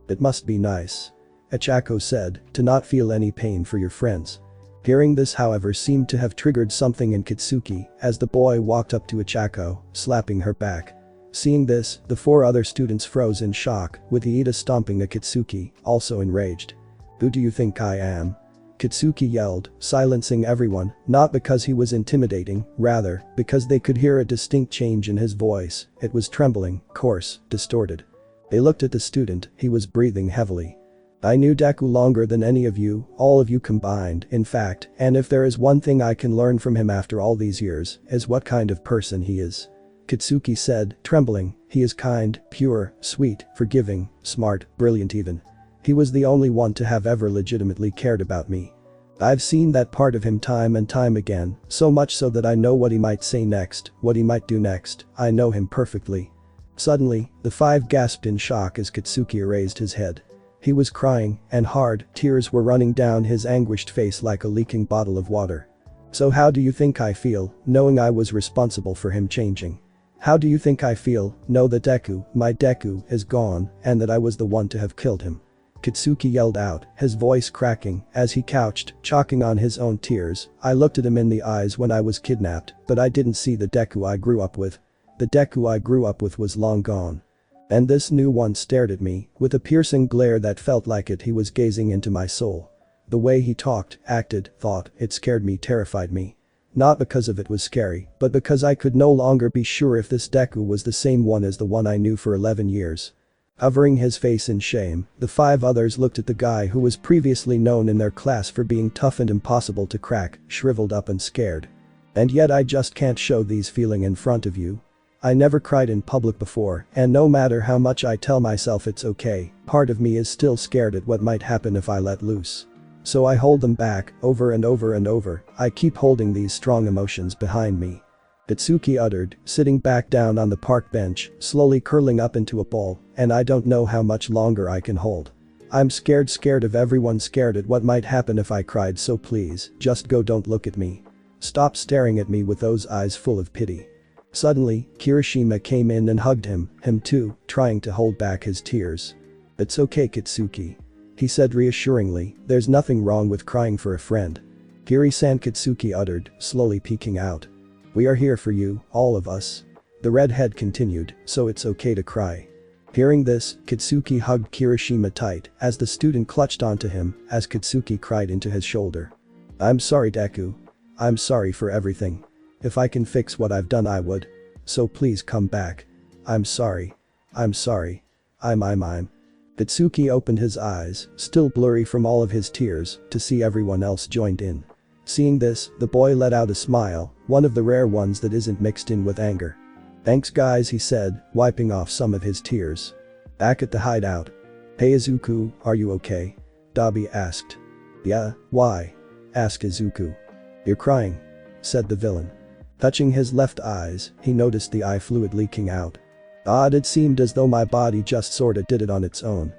Speaker 1: It must be nice. Achako said, to not feel any pain for your friends. Hearing this however seemed to have triggered something in Katsuki, as the boy walked up to Achako, slapping her back. Seeing this, the four other students froze in shock, with Iida stomping at Katsuki, also enraged. Who do you think I am? Katsuki yelled, silencing everyone, not because he was intimidating, rather, because they could hear a distinct change in his voice, it was trembling, coarse, distorted. They looked at the student, he was breathing heavily. I knew Deku longer than any of you, all of you combined, in fact, and if there is one thing I can learn from him after all these years, is what kind of person he is. Katsuki said, trembling, he is kind, pure, sweet, forgiving, smart, brilliant even. He was the only one to have ever legitimately cared about me. I've seen that part of him time and time again, so much so that I know what he might say next, what he might do next, I know him perfectly. Suddenly, the five gasped in shock as Katsuki raised his head. He was crying, and hard, tears were running down his anguished face like a leaking bottle of water. So how do you think I feel, knowing I was responsible for him changing? How do you think I feel, know that Deku, my Deku, is gone, and that I was the one to have killed him? Katsuki yelled out, his voice cracking, as he couched, choking on his own tears. I looked at him in the eyes when I was kidnapped, but I didn't see the Deku I grew up with. The Deku I grew up with was long gone. And this new one stared at me, with a piercing glare that felt like he was gazing into my soul. The way he talked, acted, thought, it scared me, terrified me. Not because of it was scary, but because I could no longer be sure if this Deku was the same one as the one I knew for 11 years. Covering his face in shame, the five others looked at the guy who was previously known in their class for being tough and impossible to crack, shriveled up and scared. And yet I just can't show these feelings in front of you. I never cried in public before, and no matter how much I tell myself it's okay, part of me is still scared at what might happen if I let loose. So I hold them back, over and over and over, I keep holding these strong emotions behind me. Katsuki uttered, sitting back down on the park bench, slowly curling up into a ball, and I don't know how much longer I can hold. I'm scared of everyone, scared at what might happen if I cried, so please, just go, don't look at me. Stop staring at me with those eyes full of pity. Suddenly, Kirishima came in and hugged him too, trying to hold back his tears. It's okay Katsuki. he said reassuringly, there's nothing wrong with crying for a friend. Kiri-san, Katsuki uttered, slowly peeking out. We are here for you, all of us. The redhead continued, so it's okay to cry. Hearing this, Katsuki hugged Kirishima tight as the student clutched onto him as Katsuki cried into his shoulder. I'm sorry, Deku. I'm sorry for everything. If I can fix what I've done I would. So please come back. I'm sorry. I'm sorry. I'm. Katsuki opened his eyes, still blurry from all of his tears, to see everyone else joined in. Seeing this, the boy let out a smile, one of the rare ones that isn't mixed in with anger. Thanks guys, he said, wiping off some of his tears. Back at the hideout. Hey Izuku, are you okay? Dabi asked. Yeah, why? Asked Izuku. You're crying, said the villain. Touching his left eyes, he noticed the eye fluid leaking out. Odd, it seemed as though my body just sorta did it on its own.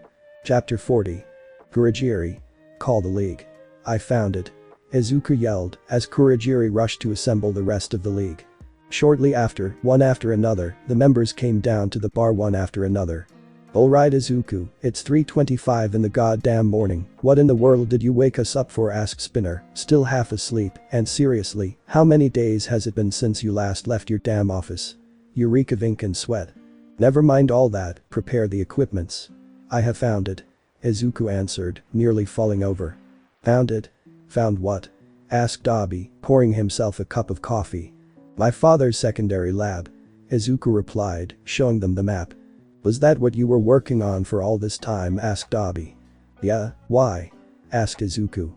Speaker 1: Chapter 40. Kurogiri. Call the league. I found it. Izuku yelled as Kurogiri rushed to assemble the rest of the league. Shortly after, one after another, the members came down to the bar one after another. Alright Izuku, it's 3:25 in the goddamn morning, what in the world did you wake us up for, asked Spinner, still half asleep, and seriously, how many days has it been since you last left your damn office? You reek of ink and sweat. Never mind all that, prepare the equipments. I have found it. Izuku answered, nearly falling over. Found it? Found what? Asked Dabi, pouring himself a cup of coffee. My father's secondary lab. Izuku replied, showing them the map. Was that what you were working on for all this time, asked Dabi. Yeah, why? Asked Izuku.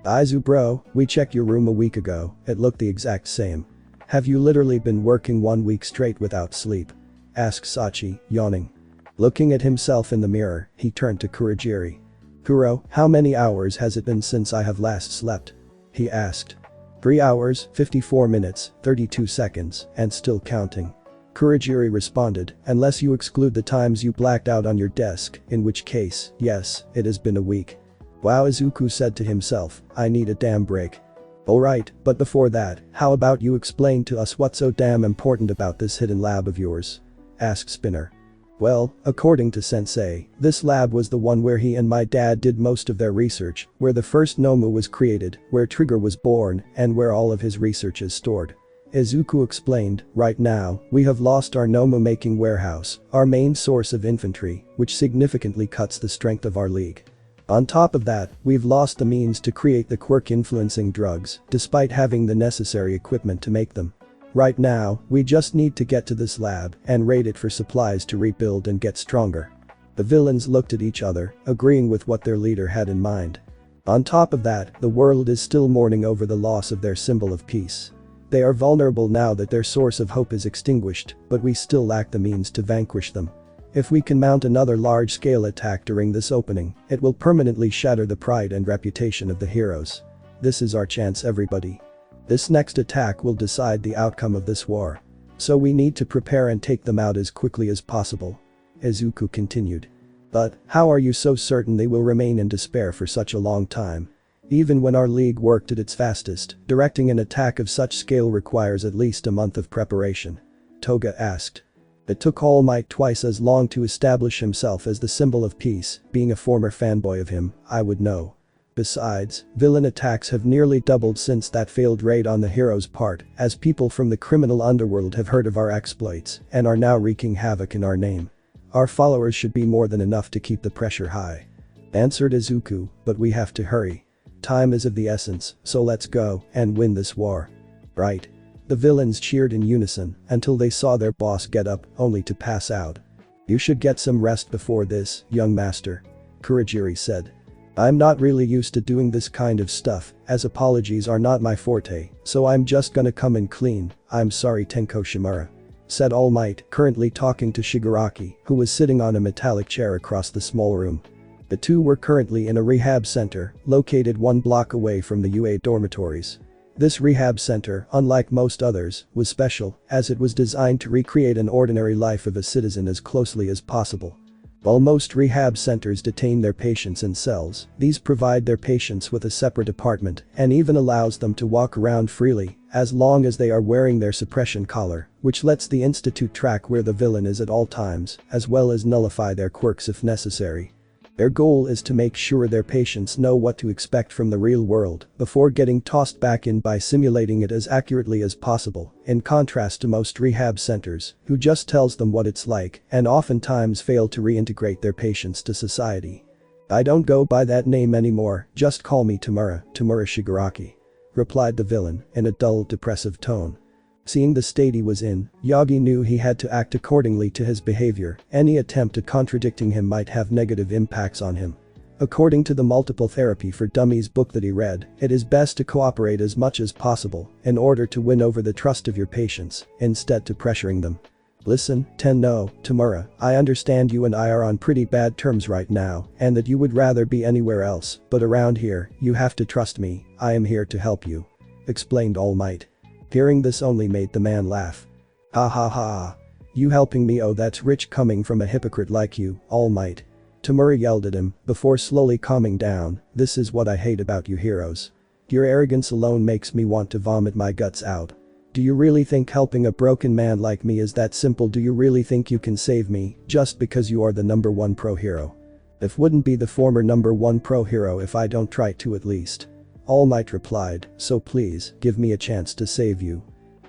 Speaker 1: Aizu bro, we checked your room a week ago, it looked the exact same. Have you literally been working 1 week straight without sleep? Asked Sachi, yawning. Looking at himself in the mirror, he turned to Kurogiri. Kuro, how many hours has it been since I have last slept? He asked. 3 hours, 54 minutes, 32 seconds, and still counting. Kurogiri responded, unless you exclude the times you blacked out on your desk, in which case, yes, it has been a week. Wow, Izuku said to himself, I need a damn break. Alright, but before that, how about you explain to us what's so damn important about this hidden lab of yours? Asked Spinner. Well, according to Sensei, this lab was the one where he and my dad did most of their research, where the first Nomu was created, where Trigger was born, and where all of his research is stored. Izuku explained, right now, we have lost our Nomu making warehouse, our main source of infantry, which significantly cuts the strength of our league. On top of that, we've lost the means to create the quirk-influencing drugs, despite having the necessary equipment to make them. Right now, we just need to get to this lab and raid it for supplies to rebuild and get stronger. The villains looked at each other, agreeing with what their leader had in mind. On top of that, the world is still mourning over the loss of their symbol of peace. They are vulnerable now that their source of hope is extinguished, but we still lack the means to vanquish them. If we can mount another large-scale attack during this opening, it will permanently shatter the pride and reputation of the heroes. This is our chance, everybody. This next attack will decide the outcome of this war. So we need to prepare and take them out as quickly as possible. Izuku continued. But, how are you so certain they will remain in despair for such a long time? Even when our league worked at its fastest, directing an attack of such scale requires at least a month of preparation. Toga asked. It took All Might twice as long to establish himself as the symbol of peace, being a former fanboy of him, I would know. Besides, villain attacks have nearly doubled since that failed raid on the hero's part, as people from the criminal underworld have heard of our exploits and are now wreaking havoc in our name. Our followers should be more than enough to keep the pressure high. Answered Izuku, but we have to hurry. Time is of the essence, so let's go and win this war. Right. The villains cheered in unison until they saw their boss get up, only to pass out. You should get some rest before this, young master. Kurogiri said. I'm not really used to doing this kind of stuff, as apologies are not my forte, so I'm just gonna come in clean, I'm sorry Tenko Shimura. Said All Might, currently talking to Shigaraki, who was sitting on a metallic chair across the small room. The two were currently in a rehab center, located 1 block away from the Yuuei dormitories. This rehab center, unlike most others, was special, as it was designed to recreate an ordinary life of a citizen as closely as possible. While most rehab centers detain their patients in cells, these provide their patients with a separate apartment and even allows them to walk around freely, as long as they are wearing their suppression collar, which lets the institute track where the villain is at all times, as well as nullify their quirks if necessary. Their goal is to make sure their patients know what to expect from the real world before getting tossed back in by simulating it as accurately as possible, in contrast to most rehab centers, who just tells them what it's like and oftentimes fail to reintegrate their patients to society. "I don't go by that name anymore, just call me Tamura Shigaraki," replied the villain in a dull, depressive tone. Seeing the state he was in, Yagi knew he had to act accordingly to his behavior. Any attempt at contradicting him might have negative impacts on him. According to the Multiple Therapy for Dummies book that he read, it is best to cooperate as much as possible in order to win over the trust of your patients, instead to pressuring them. "Listen, Tenno, Tamura, I understand you and I are on pretty bad terms right now and that you would rather be anywhere else, but around here, you have to trust me, I am here to help you," explained All Might. Hearing this only made the man laugh. "Ha ha ha. You helping me? Oh, that's rich coming from a hypocrite like you, All Might." Tamura yelled at him before slowly calming down. "This is what I hate about you heroes. Your arrogance alone makes me want to vomit my guts out. Do you really think helping a broken man like me is that simple? Do you really think you can save me just because you are the #1 pro hero? If wouldn't be the former #1 pro hero if I don't try to at least." All Might replied, "So please, give me a chance to save you."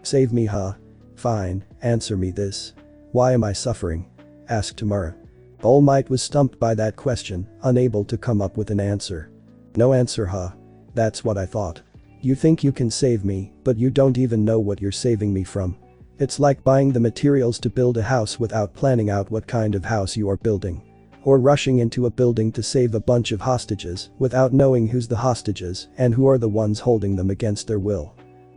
Speaker 1: "Save me, huh? Fine, answer me this. Why am I suffering?" asked Tamura. All Might was stumped by that question, unable to come up with an answer. "No answer, huh? That's what I thought. You think you can save me, but you don't even know what you're saving me from. It's like buying the materials to build a house without planning out what kind of house you are building. Or rushing into a building to save a bunch of hostages without knowing who's the hostages and who are the ones holding them against their will."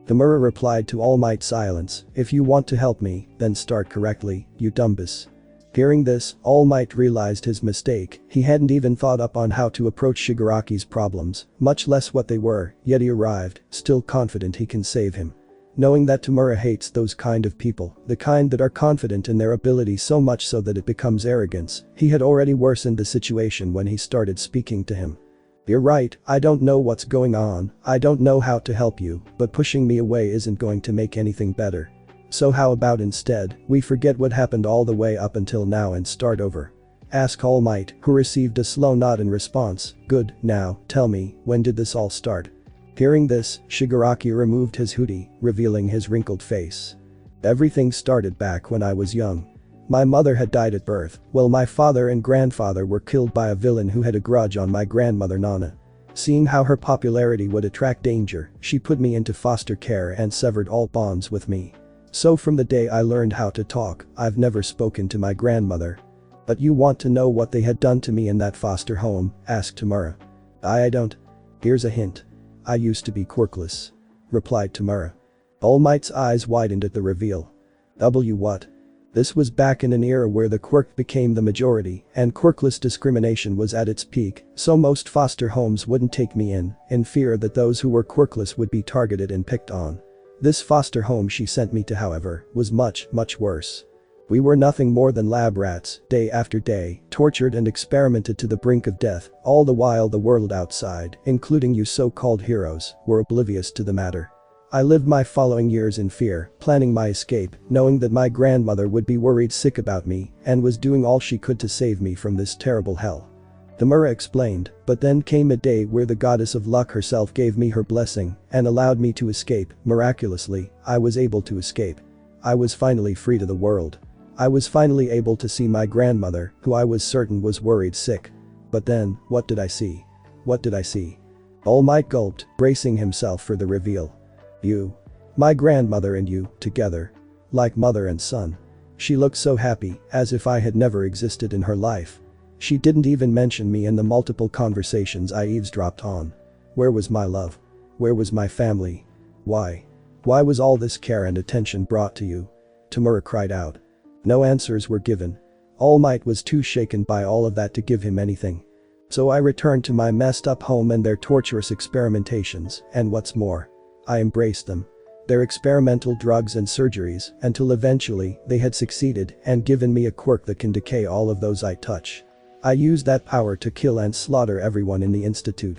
Speaker 1: Tamura replied to All Might's silence, "If you want to help me, then start correctly, you dumbass." Hearing this, All Might realized his mistake. He hadn't even thought up on how to approach Shigaraki's problems, much less what they were, yet he arrived, still confident he can save him. Knowing that Tamura hates those kind of people, the kind that are confident in their ability so much so that it becomes arrogance, he had already worsened the situation when he started speaking to him. "You're right, I don't know what's going on, I don't know how to help you, but pushing me away isn't going to make anything better. So how about instead, we forget what happened all the way up until now and start over?" asked All Might, who received a slow nod in response. "Good, now, tell me, when did this all start?" Hearing this, Shigaraki removed his hoodie, revealing his wrinkled face. "Everything started back when I was young. My mother had died at birth, while my father and grandfather were killed by a villain who had a grudge on my grandmother Nana. Seeing how her popularity would attract danger, she put me into foster care and severed all bonds with me. So from the day I learned how to talk, I've never spoken to my grandmother." "But you want to know what they had done to me in that foster home?" asked Tamura. I don't. Here's a hint. I used to be quirkless," replied Tamura. All Might's eyes widened at the reveal. What? This was back in an era where the quirk became the majority and quirkless discrimination was at its peak, so most foster homes wouldn't take me in fear that those who were quirkless would be targeted and picked on. This foster home she sent me to, however, was much, much worse. We were nothing more than lab rats, day after day, tortured and experimented to the brink of death, all the while the world outside, including you so-called heroes, were oblivious to the matter. I lived my following years in fear, planning my escape, knowing that my grandmother would be worried sick about me and was doing all she could to save me from this terrible hell. Tamura explained, but then came a day where the goddess of luck herself gave me her blessing and allowed me to escape. Miraculously, I was able to escape. I was finally free to the world. I was finally able to see my grandmother, who I was certain was worried sick. But then, what did I see? What did I see? All Might gulped, bracing himself for the reveal. You. My grandmother and you, together. Like mother and son. She looked so happy, as if I had never existed in her life. She didn't even mention me in the multiple conversations I eavesdropped on. Where was my love? Where was my family? Why? Why was all this care and attention brought to you? Tamura cried out. No answers were given. All Might was too shaken by all of that to give him anything. So I returned to my messed up home and their torturous experimentations, and what's more, I embraced them. Their experimental drugs and surgeries, until eventually they had succeeded and given me a quirk that can decay all of those I touch. I used that power to kill and slaughter everyone in the institute.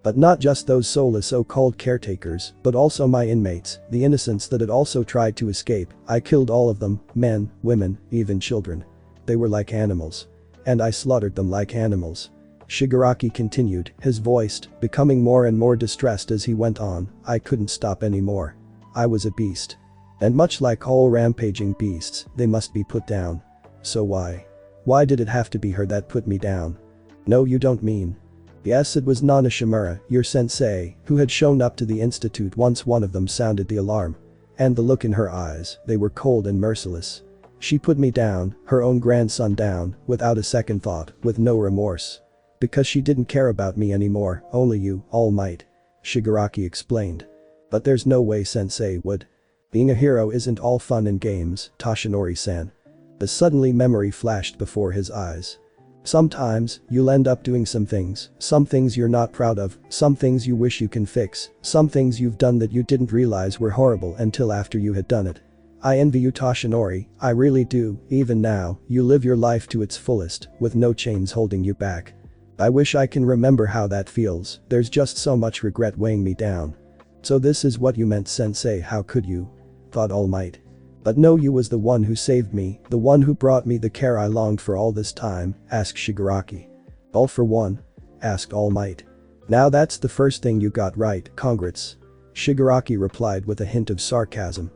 Speaker 1: But not just those soulless so-called caretakers, but also my inmates, the innocents that had also tried to escape. I killed all of them, men, women, even children. They were like animals. And I slaughtered them like animals. Shigaraki continued, his voice becoming more and more distressed as he went on. I couldn't stop anymore. I was a beast. And much like all rampaging beasts, they must be put down. So why? Why did it have to be her that put me down? No, you don't mean. Yes, it was Nana Shimura, your sensei, who had shown up to the institute once one of them sounded the alarm. And the look in her eyes, they were cold and merciless. She put me down, her own grandson down, without a second thought, with no remorse. Because she didn't care about me anymore, only you, All Might. Shigaraki explained. But there's no way sensei would. Being a hero isn't all fun and games, Toshinori-san. But suddenly memory flashed before his eyes. Sometimes, you'll end up doing some things you're not proud of, some things you wish you can fix, some things you've done that you didn't realize were horrible until after you had done it. I envy you, Toshinori, I really do. Even now, you live your life to its fullest, with no chains holding you back. I wish I can remember how that feels, there's just so much regret weighing me down. So this is what you meant, sensei, how could you? Thought All Might. But no, you was the one who saved me, the one who brought me the care I longed for all this time, asked Shigaraki. All for one? Asked All Might. Now that's the first thing you got right, congrats. Shigaraki replied with a hint of sarcasm.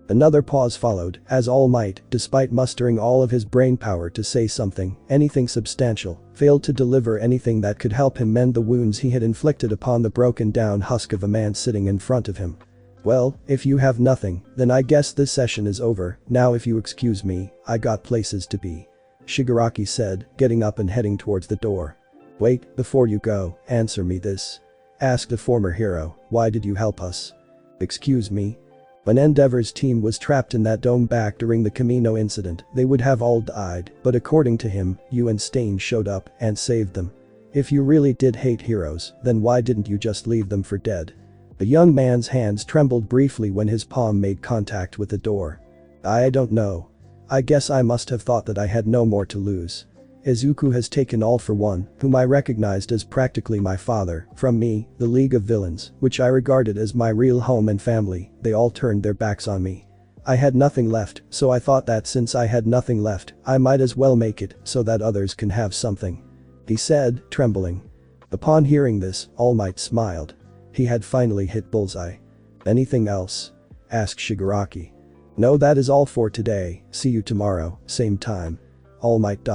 Speaker 1: Another pause followed, as All Might, despite mustering all of his brain power to say something, anything substantial, failed to deliver anything that could help him mend the wounds he had inflicted upon the broken down husk of a man sitting in front of him. Well, if you have nothing, then I guess this session is over, now if you excuse me, I got places to be. Shigaraki said, getting up and heading towards the door. Wait, before you go, answer me this. Asked the former hero, why did you help us? Excuse me? When Endeavor's team was trapped in that dome back during the Camino incident, they would have all died, but according to him, you and Stain showed up and saved them. If you really did hate heroes, then why didn't you just leave them for dead? The young man's hands trembled briefly when his palm made contact with the door. I don't know. I guess I must have thought that I had no more to lose. Izuku has taken All for One, whom I recognized as practically my father, from me, the League of Villains, which I regarded as my real home and family, they all turned their backs on me. I had nothing left, so I thought that since I had nothing left, I might as well make it so that others can have something. He said, trembling. Upon hearing this, All Might smiled. He had finally hit bullseye. Anything else? Asked Shigaraki. No, that is all for today, see you tomorrow, same time. All Might.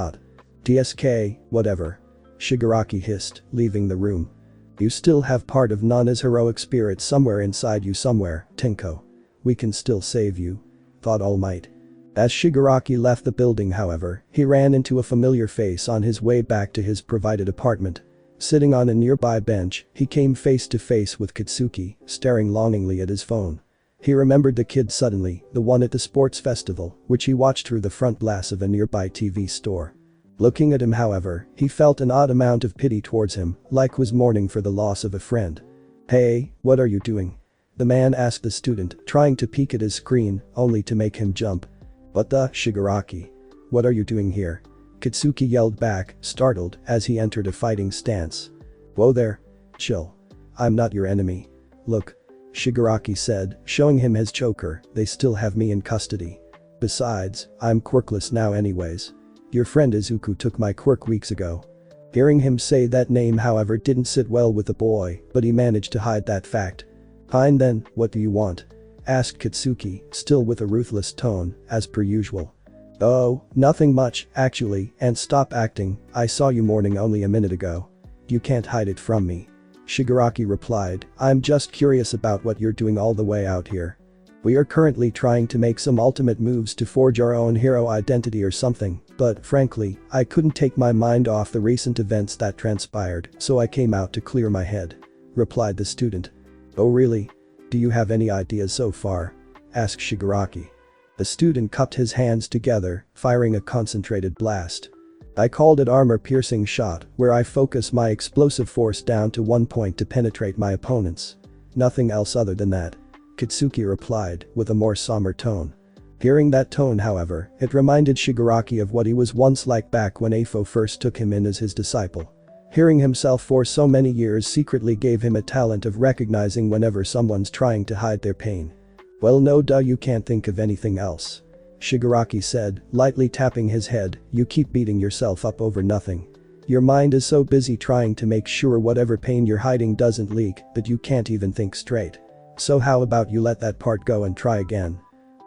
Speaker 1: TSK, whatever. Shigaraki hissed, leaving the room. You still have part of Nana's heroic spirit somewhere inside you somewhere, Tinko. We can still save you. Thought All Might. As Shigaraki left the building, however, he ran into a familiar face on his way back to his provided apartment. Sitting on a nearby bench, he came face to face with Katsuki, staring longingly at his phone. He remembered the kid suddenly, the one at the sports festival, which he watched through the front glass of a nearby TV store. Looking at him, however, he felt an odd amount of pity towards him, like was mourning for the loss of a friend. Hey, what are you doing? The man asked the student, trying to peek at his screen, only to make him jump. What the, Shigaraki? What are you doing here? Katsuki yelled back, startled, as he entered a fighting stance. Whoa there. Chill. I'm not your enemy. Look. Shigaraki said, showing him his choker, they still have me in custody. Besides, I'm quirkless now anyways. Your friend Izuku took my quirk weeks ago. Hearing him say that name, however, didn't sit well with the boy, but he managed to hide that fact. Fine then, what do you want? Asked Katsuki, still with a ruthless tone, as per usual. Oh, nothing much, actually, and stop acting, I saw you mourning only a minute ago. You can't hide it from me. Shigaraki replied, I'm just curious about what you're doing all the way out here. We are currently trying to make some ultimate moves to forge our own hero identity or something, but frankly, I couldn't take my mind off the recent events that transpired, so I came out to clear my head. Replied the student. Oh really? Do you have any ideas so far? Asked Shigaraki. The student cupped his hands together, firing a concentrated blast. I called it armor-piercing shot, where I focus my explosive force down to one point to penetrate my opponents. Nothing else other than that. Katsuki replied, with a more somber tone. Hearing that tone, however, it reminded Shigaraki of what he was once like back when Afo first took him in as his disciple. Hearing himself for so many years secretly gave him a talent of recognizing whenever someone's trying to hide their pain. Well no duh, you can't think of anything else. Shigaraki said, lightly tapping his head, you keep beating yourself up over nothing. Your mind is so busy trying to make sure whatever pain you're hiding doesn't leak that you can't even think straight. So how about you let that part go and try again?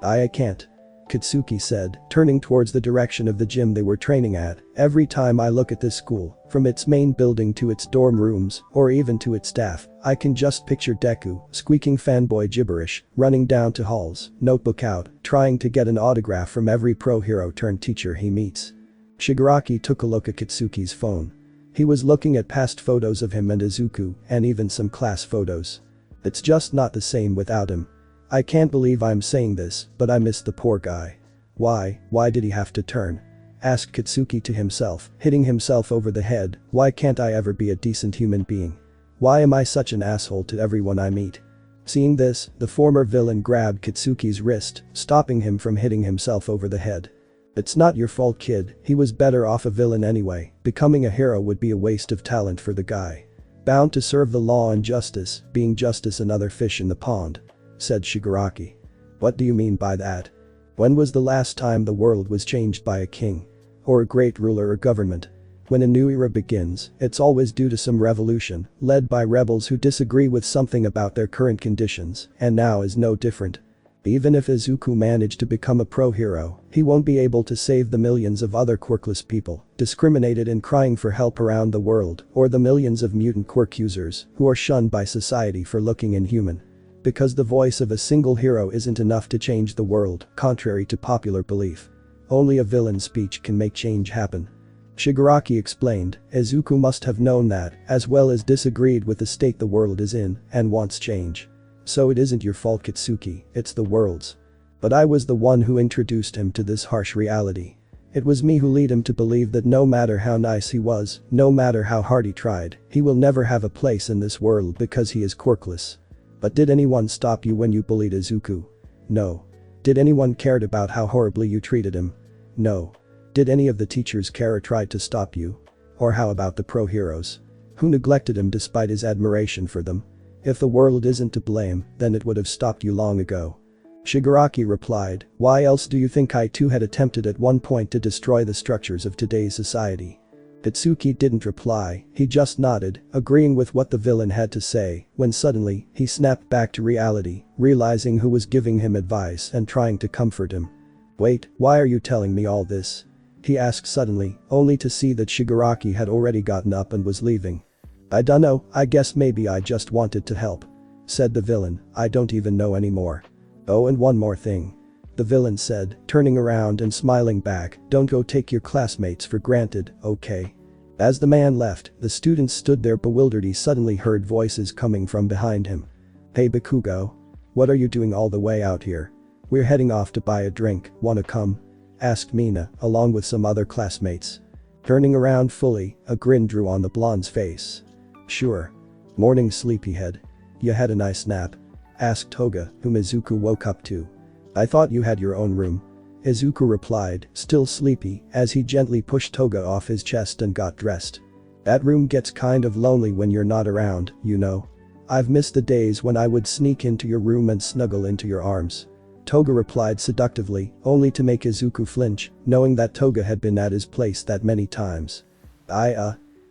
Speaker 1: I can't. Katsuki said, turning towards the direction of the gym they were training at. Every time I look at this school, from its main building to its dorm rooms, or even to its staff, I can just picture Deku, squeaking fanboy gibberish, running down to halls, notebook out, trying to get an autograph from every pro hero turned teacher he meets. Shigaraki took a look at Katsuki's phone. He was looking at past photos of him and Izuku, and even some class photos. It's just not the same without him. I can't believe I'm saying this, but I miss the poor guy. Why did he have to turn? Asked Katsuki to himself, hitting himself over the head. Why can't I ever be a decent human being? Why am I such an asshole to everyone I meet? Seeing this, the former villain grabbed Katsuki's wrist, stopping him from hitting himself over the head. It's not your fault, kid, he was better off a villain anyway. Becoming a hero would be a waste of talent for the guy. Bound to serve the law and justice, being just another fish in the pond, said Shigaraki. What do you mean by that? When was the last time the world was changed by a king? Or a great ruler or government? When a new era begins, it's always due to some revolution, led by rebels who disagree with something about their current conditions, and now is no different. Even if Izuku managed to become a pro-hero, he won't be able to save the millions of other quirkless people, discriminated and crying for help around the world, or the millions of mutant quirk users, who are shunned by society for looking inhuman. Because the voice of a single hero isn't enough to change the world, contrary to popular belief. Only a villain's speech can make change happen. Shigaraki explained. Izuku must have known that, as well as disagreed with the state the world is in, and wants change. So it isn't your fault, Katsuki, it's the world's. But I was the one who introduced him to this harsh reality. It was me who led him to believe that no matter how nice he was, no matter how hard he tried, he will never have a place in this world because he is quirkless. But did anyone stop you when you bullied Izuku? No. Did anyone cared about how horribly you treated him? No. Did any of the teachers care or try to stop you? Or how about the pro-heroes? Who neglected him despite his admiration for them? If the world isn't to blame, then it would have stopped you long ago. Shigaraki replied, why else do you think I too had attempted at one point to destroy the structures of today's society? Katsuki didn't reply, he just nodded, agreeing with what the villain had to say, when suddenly, he snapped back to reality, realizing who was giving him advice and trying to comfort him. Wait, why are you telling me all this? He asked suddenly, only to see that Shigaraki had already gotten up and was leaving. I dunno, I guess maybe I just wanted to help, said the villain, I don't even know anymore. Oh, and one more thing. The villain said, turning around and smiling back, don't go take your classmates for granted, okay? As the man left, the students stood there bewildered. He suddenly heard voices coming from behind him. Hey Bakugo. What are you doing all the way out here? We're heading off to buy a drink, wanna come? Asked Mina, along with some other classmates. Turning around fully, a grin drew on the blonde's face. Sure. Morning, sleepyhead. You had a nice nap? Asked Toga, whom Izuku woke up to. I thought you had your own room. Izuku replied, still sleepy, as he gently pushed Toga off his chest and got dressed. That room gets kind of lonely when you're not around, you know. I've missed the days when I would sneak into your room and snuggle into your arms. Toga replied seductively, only to make Izuku flinch, knowing that Toga had been at his place that many times.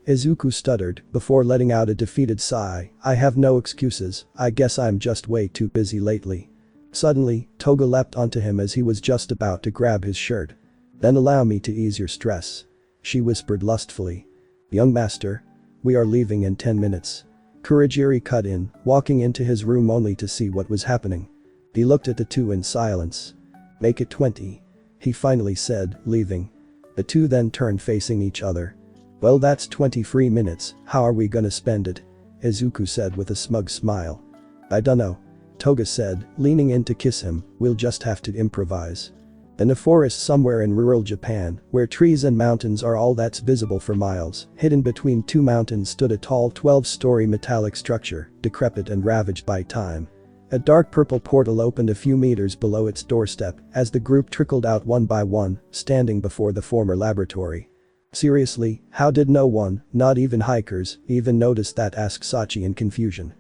Speaker 1: Izuku stuttered, before letting out a defeated sigh, I have no excuses, I guess I'm just way too busy lately. Suddenly, Toga leapt onto him as he was just about to grab his shirt. Then allow me to ease your stress. She whispered lustfully. Young master. We are leaving in 10 minutes. Kurogiri cut in, walking into his room only to see what was happening. He looked at the two in silence. Make it 20. He finally said, leaving. The two then turned facing each other. Well, that's 20 free minutes, how are we gonna spend it? Izuku said with a smug smile. I dunno. Toga said, leaning in to kiss him, we'll just have to improvise. In a forest somewhere in rural Japan, where trees and mountains are all that's visible for miles, hidden between two mountains stood a tall 12-story metallic structure, decrepit and ravaged by time. A dark purple portal opened a few meters below its doorstep as the group trickled out one by one, standing before the former laboratory. Seriously, how did no one, not even hikers, even notice that? Asked Sachi in confusion.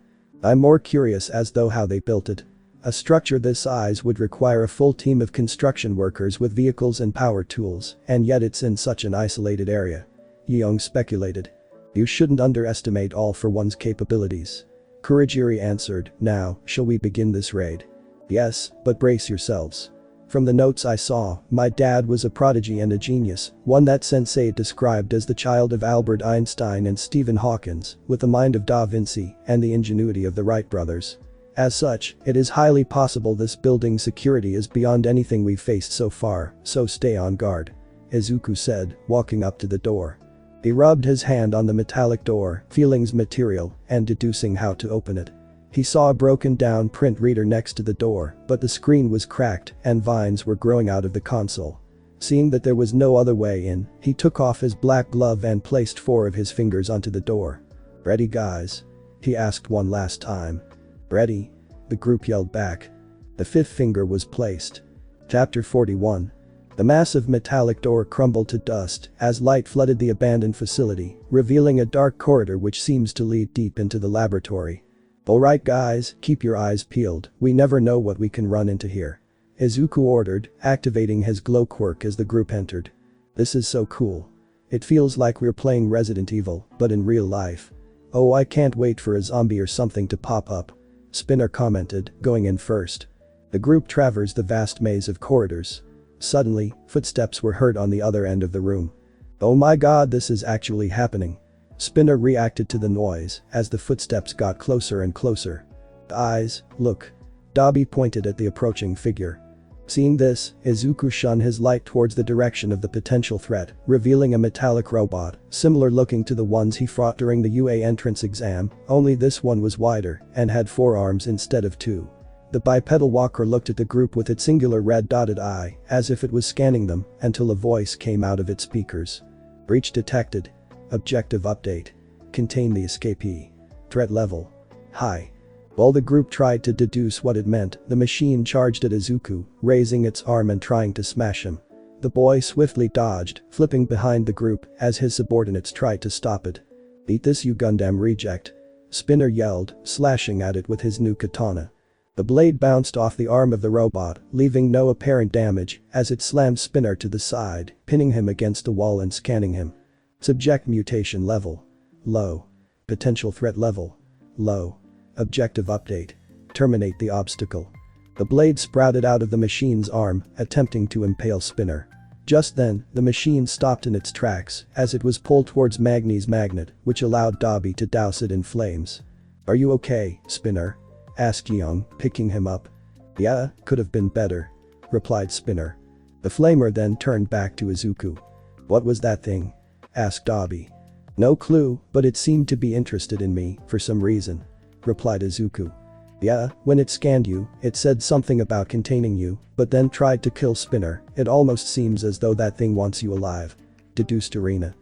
Speaker 1: I'm more curious as though how they built it. A structure this size would require a full team of construction workers with vehicles and power tools, and yet it's in such an isolated area. Yeong speculated. You shouldn't underestimate All for One's capabilities. Kurogiri answered, now, shall we begin this raid? Yes, but brace yourselves. From the notes I saw, my dad was a prodigy and a genius, one that sensei described as the child of Albert Einstein and Stephen Hawking, with the mind of Da Vinci and the ingenuity of the Wright brothers. As such, it is highly possible this building's security is beyond anything we've faced so far, so stay on guard. Izuku said, walking up to the door. He rubbed his hand on the metallic door, feeling material, and deducing how to open it. He saw a broken down print reader next to the door, but the screen was cracked and vines were growing out of the console. Seeing that there was no other way in, he took off his black glove and placed 4 of his fingers onto the door. Ready, guys? He asked one last time. Ready? The group yelled back. The 5th finger was placed. Chapter 41. The massive metallic door crumbled to dust as light flooded the abandoned facility, revealing a dark corridor which seems to lead deep into the laboratory. Alright guys, keep your eyes peeled, we never know what we can run into here. Izuku ordered, activating his glow quirk as the group entered. This is so cool. It feels like we're playing Resident Evil, but in real life. Oh, I can't wait for a zombie or something to pop up. Spinner commented, going in first. The group traversed the vast maze of corridors. Suddenly, footsteps were heard on the other end of the room. Oh my god, this is actually happening. Spinner reacted to the noise as the footsteps got closer and closer. Eyes, look. Dobby pointed at the approaching figure. Seeing this, Izuku shone his light towards the direction of the potential threat, revealing a metallic robot, similar looking to the ones he fought during the Yuuei entrance exam, only this one was wider and had 4 arms instead of 2. The bipedal walker looked at the group with its singular red dotted eye, as if it was scanning them, until a voice came out of its speakers. Breach detected. Objective update. Contain the escapee. Threat level. High. While the group tried to deduce what it meant, the machine charged at Izuku, raising its arm and trying to smash him. The boy swiftly dodged, flipping behind the group as his subordinates tried to stop it. Beat this, you Gundam reject. Spinner yelled, slashing at it with his new katana. The blade bounced off the arm of the robot, leaving no apparent damage as it slammed Spinner to the side, pinning him against the wall and scanning him. Subject mutation level. Low. Potential threat level. Low. Objective update. Terminate the obstacle. The blade sprouted out of the machine's arm, attempting to impale Spinner. Just then, the machine stopped in its tracks as it was pulled towards Magni's magnet, which allowed Dobby to douse it in flames. Are you okay, Spinner? Asked Yeong, picking him up. Yeah, could have been better. Replied Spinner. The flamer then turned back to Izuku. What was that thing? Asked Dobby. No clue, but it seemed to be interested in me, for some reason. Replied Izuku. Yeah, when it scanned you, it said something about containing you, but then tried to kill Spinner. It almost seems as though that thing wants you alive. Deduced Arena.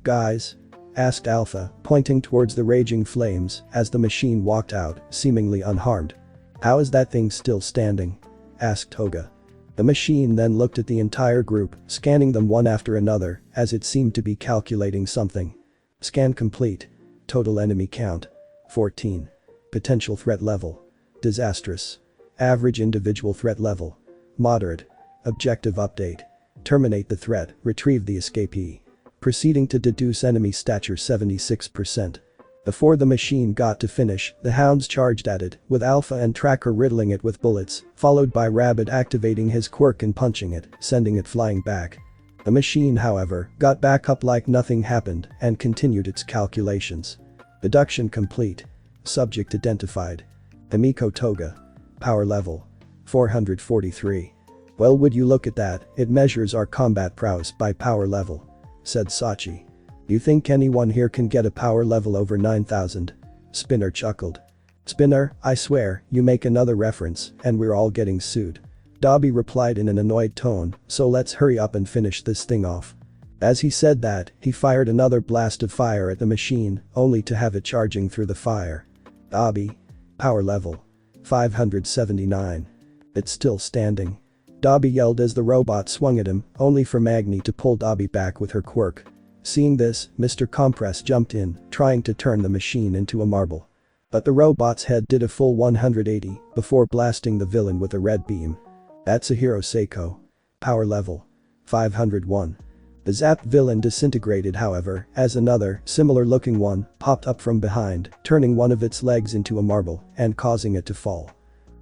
Speaker 1: Guys? Asked Alpha, pointing towards the raging flames as the machine walked out, seemingly unharmed. How is that thing still standing? Asked Toga. The machine then looked at the entire group, scanning them one after another, as it seemed to be calculating something. Scan complete. Total enemy count. 14. Potential threat level. Disastrous. Average individual threat level. Moderate. Objective update. Terminate the threat, retrieve the escapee. Proceeding to deduce enemy stature 76%. Before the machine got to finish, the hounds charged at it, with Alpha and Tracker riddling it with bullets, followed by Rabbit activating his quirk and punching it, sending it flying back. The machine, however, got back up like nothing happened and continued its calculations. Deduction complete. Subject identified. Emiko Toga. Power level. 443. Well, would you look at that, it measures our combat prowess by power level. Said Sachi. You think anyone here can get a power level over 9,000? Spinner chuckled. Spinner, I swear, you make another reference, and we're all getting sued. Dobby replied in an annoyed tone, so let's hurry up and finish this thing off. As he said that, he fired another blast of fire at the machine, only to have it charging through the fire. Dobby. Power level. 579. It's still standing. Dobby yelled as the robot swung at him, only for Magni to pull Dobby back with her quirk. Seeing this, Mr. Compress jumped in, trying to turn the machine into a marble. But the robot's head did a full 180 before blasting the villain with a red beam. That's a hero Seiko. Power level. 501. The zapped villain disintegrated however, as another, similar-looking one, popped up from behind, turning one of its legs into a marble and causing it to fall.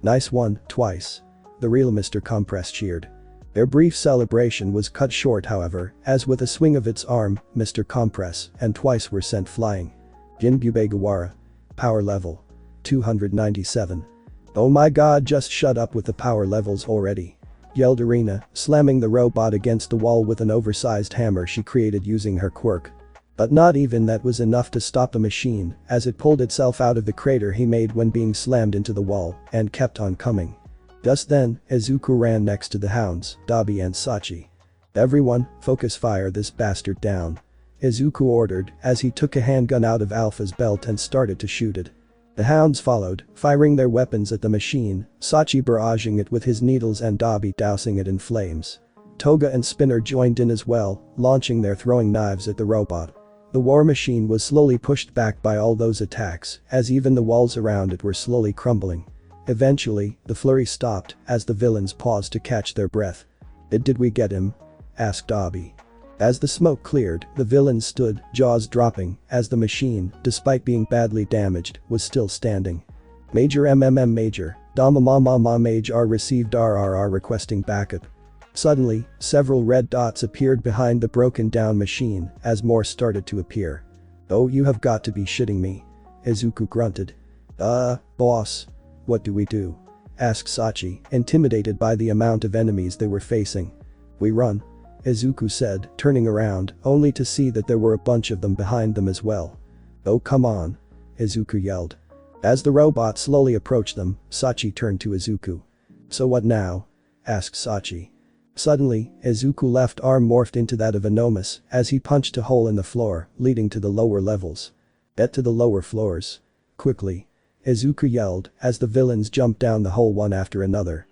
Speaker 1: "Nice one, Twice." The real Mr. Compress cheered. Their brief celebration was cut short however, as with a swing of its arm, Mr. Compress and Twice were sent flying. Jinbube Gawara. Power level. 297. "Oh my god, just shut up with the power levels already," yelled Arena, slamming the robot against the wall with an oversized hammer she created using her quirk. But not even that was enough to stop the machine, as it pulled itself out of the crater he made when being slammed into the wall, and kept on coming. Just then, Izuku ran next to the hounds, Dabi and Sachi. "Everyone, focus fire this bastard down," Izuku ordered as he took a handgun out of Alpha's belt and started to shoot it. The hounds followed, firing their weapons at the machine, Sachi barraging it with his needles and Dabi dousing it in flames. Toga and Spinner joined in as well, launching their throwing knives at the robot. The war machine was slowly pushed back by all those attacks, as even the walls around it were slowly crumbling. Eventually, the flurry stopped as the villains paused to catch their breath. Did we get him?" asked Dabi. As the smoke cleared, the villains stood, jaws dropping, as the machine, despite being badly damaged, was still standing. "Major Major, Damamamama Mage R received RRR requesting backup." Suddenly, several red dots appeared behind the broken down machine as more started to appear. "Oh, you have got to be shitting me," Izuku grunted. Boss. What do we do?" asked Sachi, intimidated by the amount of enemies they were facing. "We run," Izuku said, turning around, only to see that there were a bunch of them behind them as well. "Oh come on," Izuku yelled. As the robot slowly approached them, Sachi turned to Izuku. "So what now?" asked Sachi. Suddenly, Izuku's left arm morphed into that of Anomus as he punched a hole in the floor, leading to the lower levels. "Get to the lower floors. Quickly," Izuku yelled as the villains jumped down the hole one after another.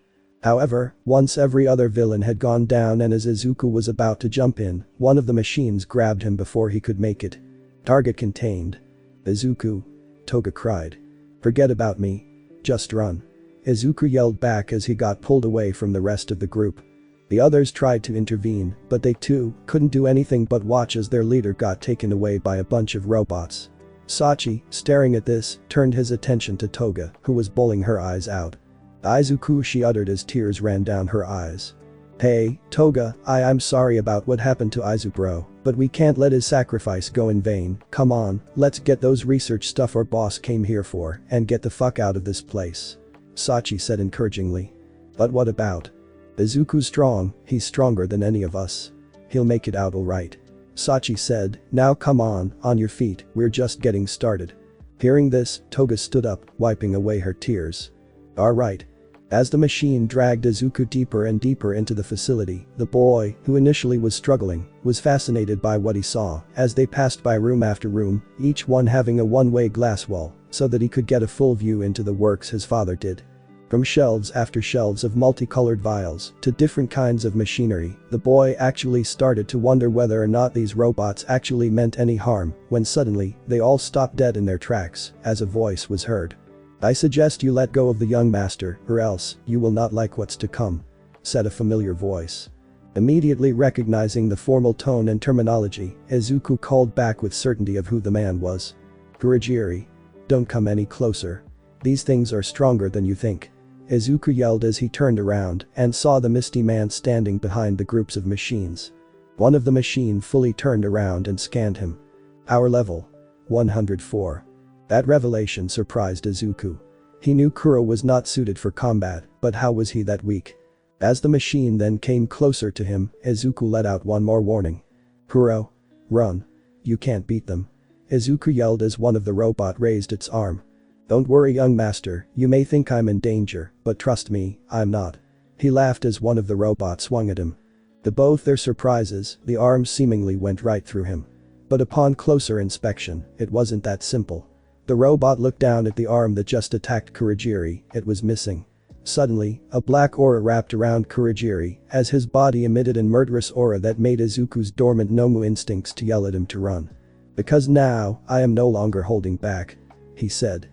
Speaker 1: However, once every other villain had gone down and as Izuku was about to jump in, one of the machines grabbed him before he could make it. "Target contained." "Izuku," Toga cried. "Forget about me. Just run," Izuku yelled back as he got pulled away from the rest of the group. The others tried to intervene, but they too couldn't do anything but watch as their leader got taken away by a bunch of robots. Sachi, staring at this, turned his attention to Toga, who was bawling her eyes out. "Izuku," she uttered as tears ran down her eyes. "Hey, Toga, I'm sorry about what happened to Izuku bro, but we can't let his sacrifice go in vain. Come on, let's get those research stuff our boss came here for and get the fuck out of this place," Sachi said encouragingly. "But what about? Izuku's strong, he's stronger than any of us. He'll make it out alright," Sachi said. "Now come on your feet, we're just getting started." Hearing this, Toga stood up, wiping away her tears. "Alright." As the machine dragged Izuku deeper and deeper into the facility, the boy, who initially was struggling, was fascinated by what he saw as they passed by room after room, each one having a one-way glass wall, so that he could get a full view into the works his father did. From shelves after shelves of multicolored vials to different kinds of machinery, the boy actually started to wonder whether or not these robots actually meant any harm, when suddenly, they all stopped dead in their tracks as a voice was heard. "I suggest you let go of the young master, or else, you will not like what's to come," said a familiar voice. Immediately recognizing the formal tone and terminology, Izuku called back with certainty of who the man was. "Kurogiri. Don't come any closer. These things are stronger than you think," Izuku yelled as he turned around and saw the misty man standing behind the groups of machines. One of the machine fully turned around and scanned him. "Power level. 104. That revelation surprised Izuku. He knew Kuro was not suited for combat, but how was he that weak? As the machine then came closer to him, Izuku let out one more warning. "Kuro. Run. You can't beat them," Izuku yelled as one of the robot raised its arm. "Don't worry young master, you may think I'm in danger, but trust me, I'm not." He laughed as one of the robots swung at him. To both their surprises, the arm seemingly went right through him. But upon closer inspection, it wasn't that simple. The robot looked down at the arm that just attacked Kurogiri, it was missing. Suddenly, a black aura wrapped around Kurogiri as his body emitted an murderous aura that made Izuku's dormant Nomu instincts to yell at him to run. "Because now, I am no longer holding back," he said.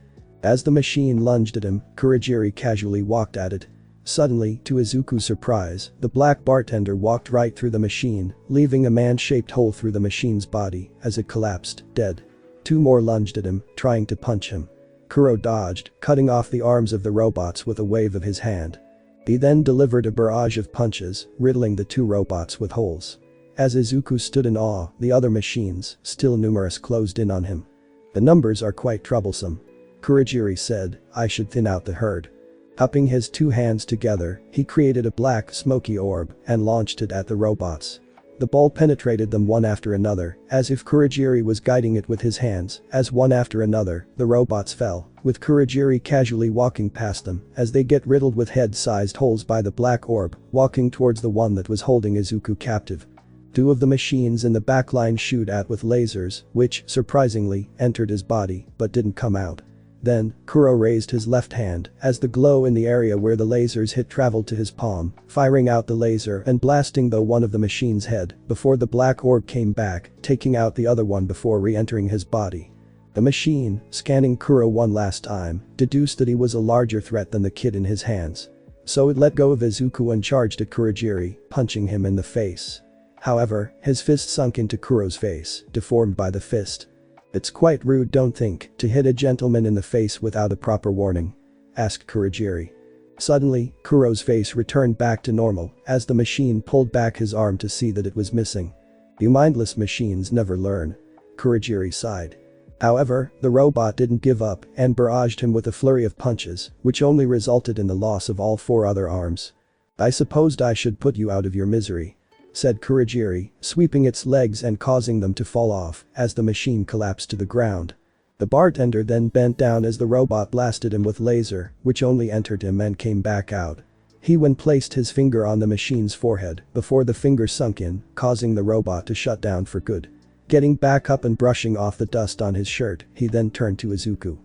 Speaker 1: As the machine lunged at him, Kurogiri casually walked at it. Suddenly, to Izuku's surprise, the black bartender walked right through the machine, leaving a man-shaped hole through the machine's body as it collapsed, dead. Two more lunged at him, trying to punch him. Kuro dodged, cutting off the arms of the robots with a wave of his hand. He then delivered a barrage of punches, riddling the two robots with holes. As Izuku stood in awe, the other machines, still numerous, closed in on him. The numbers are quite troublesome. Kurogiri said, I should thin out the herd. Cupping his two hands together, he created a black, smoky orb and launched it at the robots. The ball penetrated them one after another, as if Kurogiri was guiding it with his hands, as one after another, the robots fell, with Kurogiri casually walking past them as they get riddled with head-sized holes by the black orb, walking towards the one that was holding Izuku captive. Two of the machines in the backline shoot at with lasers, which, surprisingly, entered his body, but didn't come out. Then, Kuro raised his left hand as the glow in the area where the lasers hit traveled to his palm, firing out the laser and blasting one of the machine's head before the black orb came back, taking out the other one before re-entering his body. The machine, scanning Kuro one last time, deduced that he was a larger threat than the kid in his hands. So it let go of Izuku and charged at Kurogiri, punching him in the face. However, his fist sunk into Kuro's face, deformed by the fist. It's quite rude, don't think, to hit a gentleman in the face without a proper warning? Asked Kurogiri. Suddenly, Kuro's face returned back to normal as the machine pulled back his arm to see that it was missing. You mindless machines never learn. Kurogiri sighed. However, the robot didn't give up and barraged him with a flurry of punches, which only resulted in the loss of all four other arms. I supposed I should put you out of your misery, said Kurogiri, sweeping its legs and causing them to fall off as the machine collapsed to the ground. The bartender then bent down as the robot blasted him with laser, which only entered him and came back out. He then placed his finger on the machine's forehead before the finger sunk in, causing the robot to shut down for good. Getting back up and brushing off the dust on his shirt, he then turned to Izuku.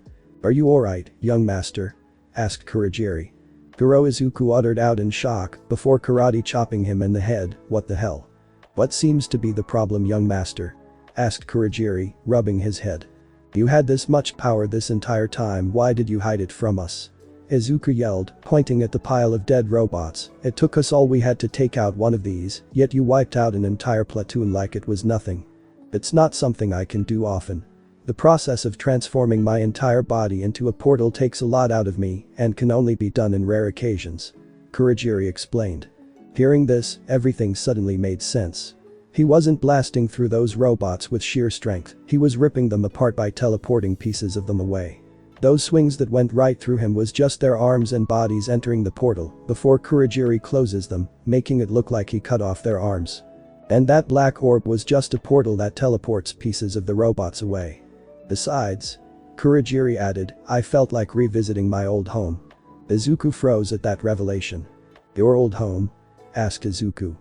Speaker 1: Are you alright, young master? Asked Kurogiri. Izuku uttered out in shock before karate chopping him in the head. What the hell? What seems to be the problem, young master? Asked Kurogiri, rubbing his head. You had this much power this entire time, why did you hide it from us? Izuku yelled, pointing at the pile of dead robots. It took us all we had to take out one of these, yet you wiped out an entire platoon like it was nothing. It's not something I can do often. The process of transforming my entire body into a portal takes a lot out of me and can only be done in rare occasions. Kurogiri explained. Hearing this, everything suddenly made sense. He wasn't blasting through those robots with sheer strength, he was ripping them apart by teleporting pieces of them away. Those swings that went right through him was just their arms and bodies entering the portal before Kurogiri closes them, making it look like he cut off their arms. And that black orb was just a portal that teleports pieces of the robots away. Besides, Kurogiri added, I felt like revisiting my old home. Izuku froze at that revelation. Your old home? Asked Izuku.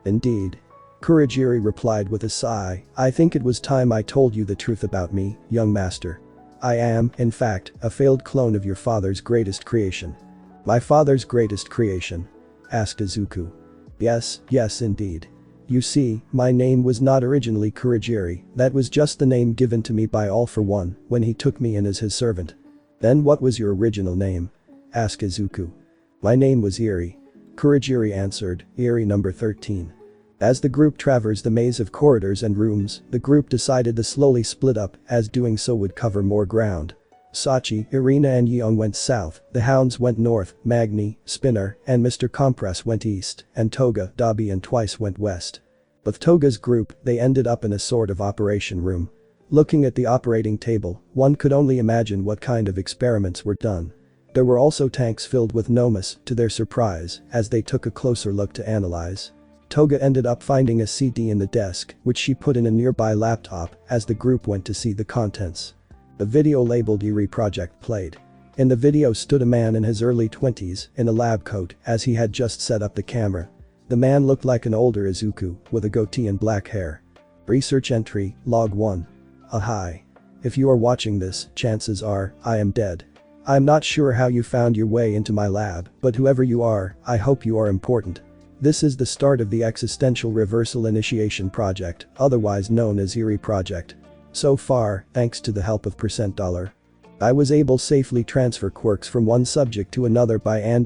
Speaker 1: Indeed. Kurogiri replied with a sigh, I think it was time I told you the truth about me, young master. I am, in fact, a failed clone of your father's greatest creation. My father's greatest creation? Asked Izuku. Yes indeed. You see, my name was not originally Kurogiri, that was just the name given to me by All For One when he took me in as his servant. Then what was your original name? Asked Izuku. My name was Eerie. Kurogiri answered, Eerie number 13. As the group traversed the maze of corridors and rooms, the group decided to slowly split up as doing so would cover more ground. Sachi, Irina and Yeong went south, the Hounds went north, Magni, Spinner, and Mr. Compress went east, and Toga, Dobby and Twice went west. With Toga's group, they ended up in a sort of operation room. Looking at the operating table, one could only imagine what kind of experiments were done. There were also tanks filled with Nomus, to their surprise, as they took a closer look to analyze. Toga ended up finding a CD in the desk, which she put in a nearby laptop as the group went to see the contents. The video labeled Eerie Project played. In the video stood a man in his early 20s in a lab coat as he had just set up the camera. The man looked like an older Izuku with a goatee and black hair. Research entry, log 1. Hi. If you are watching this, chances are, I am dead. I'm not sure how you found your way into my lab, but whoever you are, I hope you are important. This is the start of the Existential Reversal Initiation Project, otherwise known as Eerie Project. So far, thanks to the help of $. I was able safely transfer quirks from one subject to another by and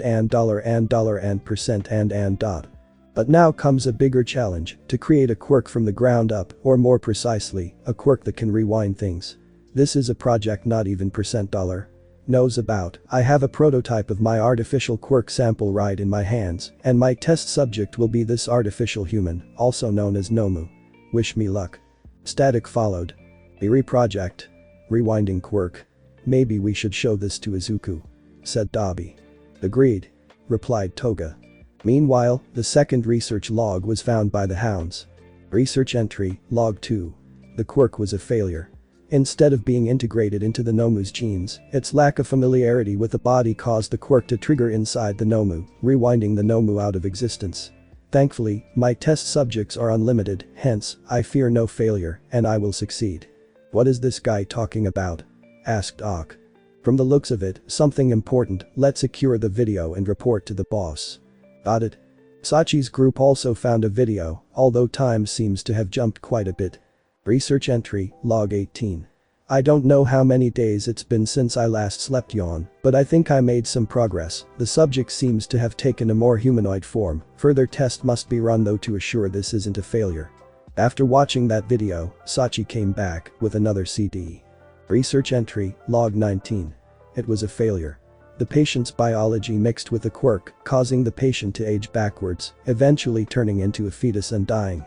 Speaker 1: percent and dot. But now comes a bigger challenge, to create a quirk from the ground up, or more precisely, a quirk that can rewind things. This is a project not even percent dollar knows about. I have a prototype of my artificial quirk sample right in my hands, and my test subject will be this artificial human, also known as Nomu. Wish me luck. Static followed. Eerie Project. Rewinding quirk. Maybe we should show this to Izuku, said Dabi. Agreed, replied Toga. Meanwhile, the second research log was found by the hounds. Research entry, log 2. The quirk was a failure. Instead of being integrated into the Nomu's genes, its lack of familiarity with the body caused the quirk to trigger inside the Nomu, rewinding the Nomu out of existence. Thankfully, my test subjects are unlimited, hence, I fear no failure, and I will succeed. What is this guy talking about? Asked Ok. From the looks of it, something important, let's secure the video and report to the boss. Got it. Sachi's group also found a video, although time seems to have jumped quite a bit. Research entry, log 18. I don't know how many days it's been since I last slept yawn, but I think I made some progress. The subject seems to have taken a more humanoid form. Further test must be run though to assure this isn't a failure. After watching that video, Sachi came back with another CD. Research entry, log 19. It was a failure. The patient's biology mixed with the quirk, causing the patient to age backwards, eventually turning into a fetus and dying.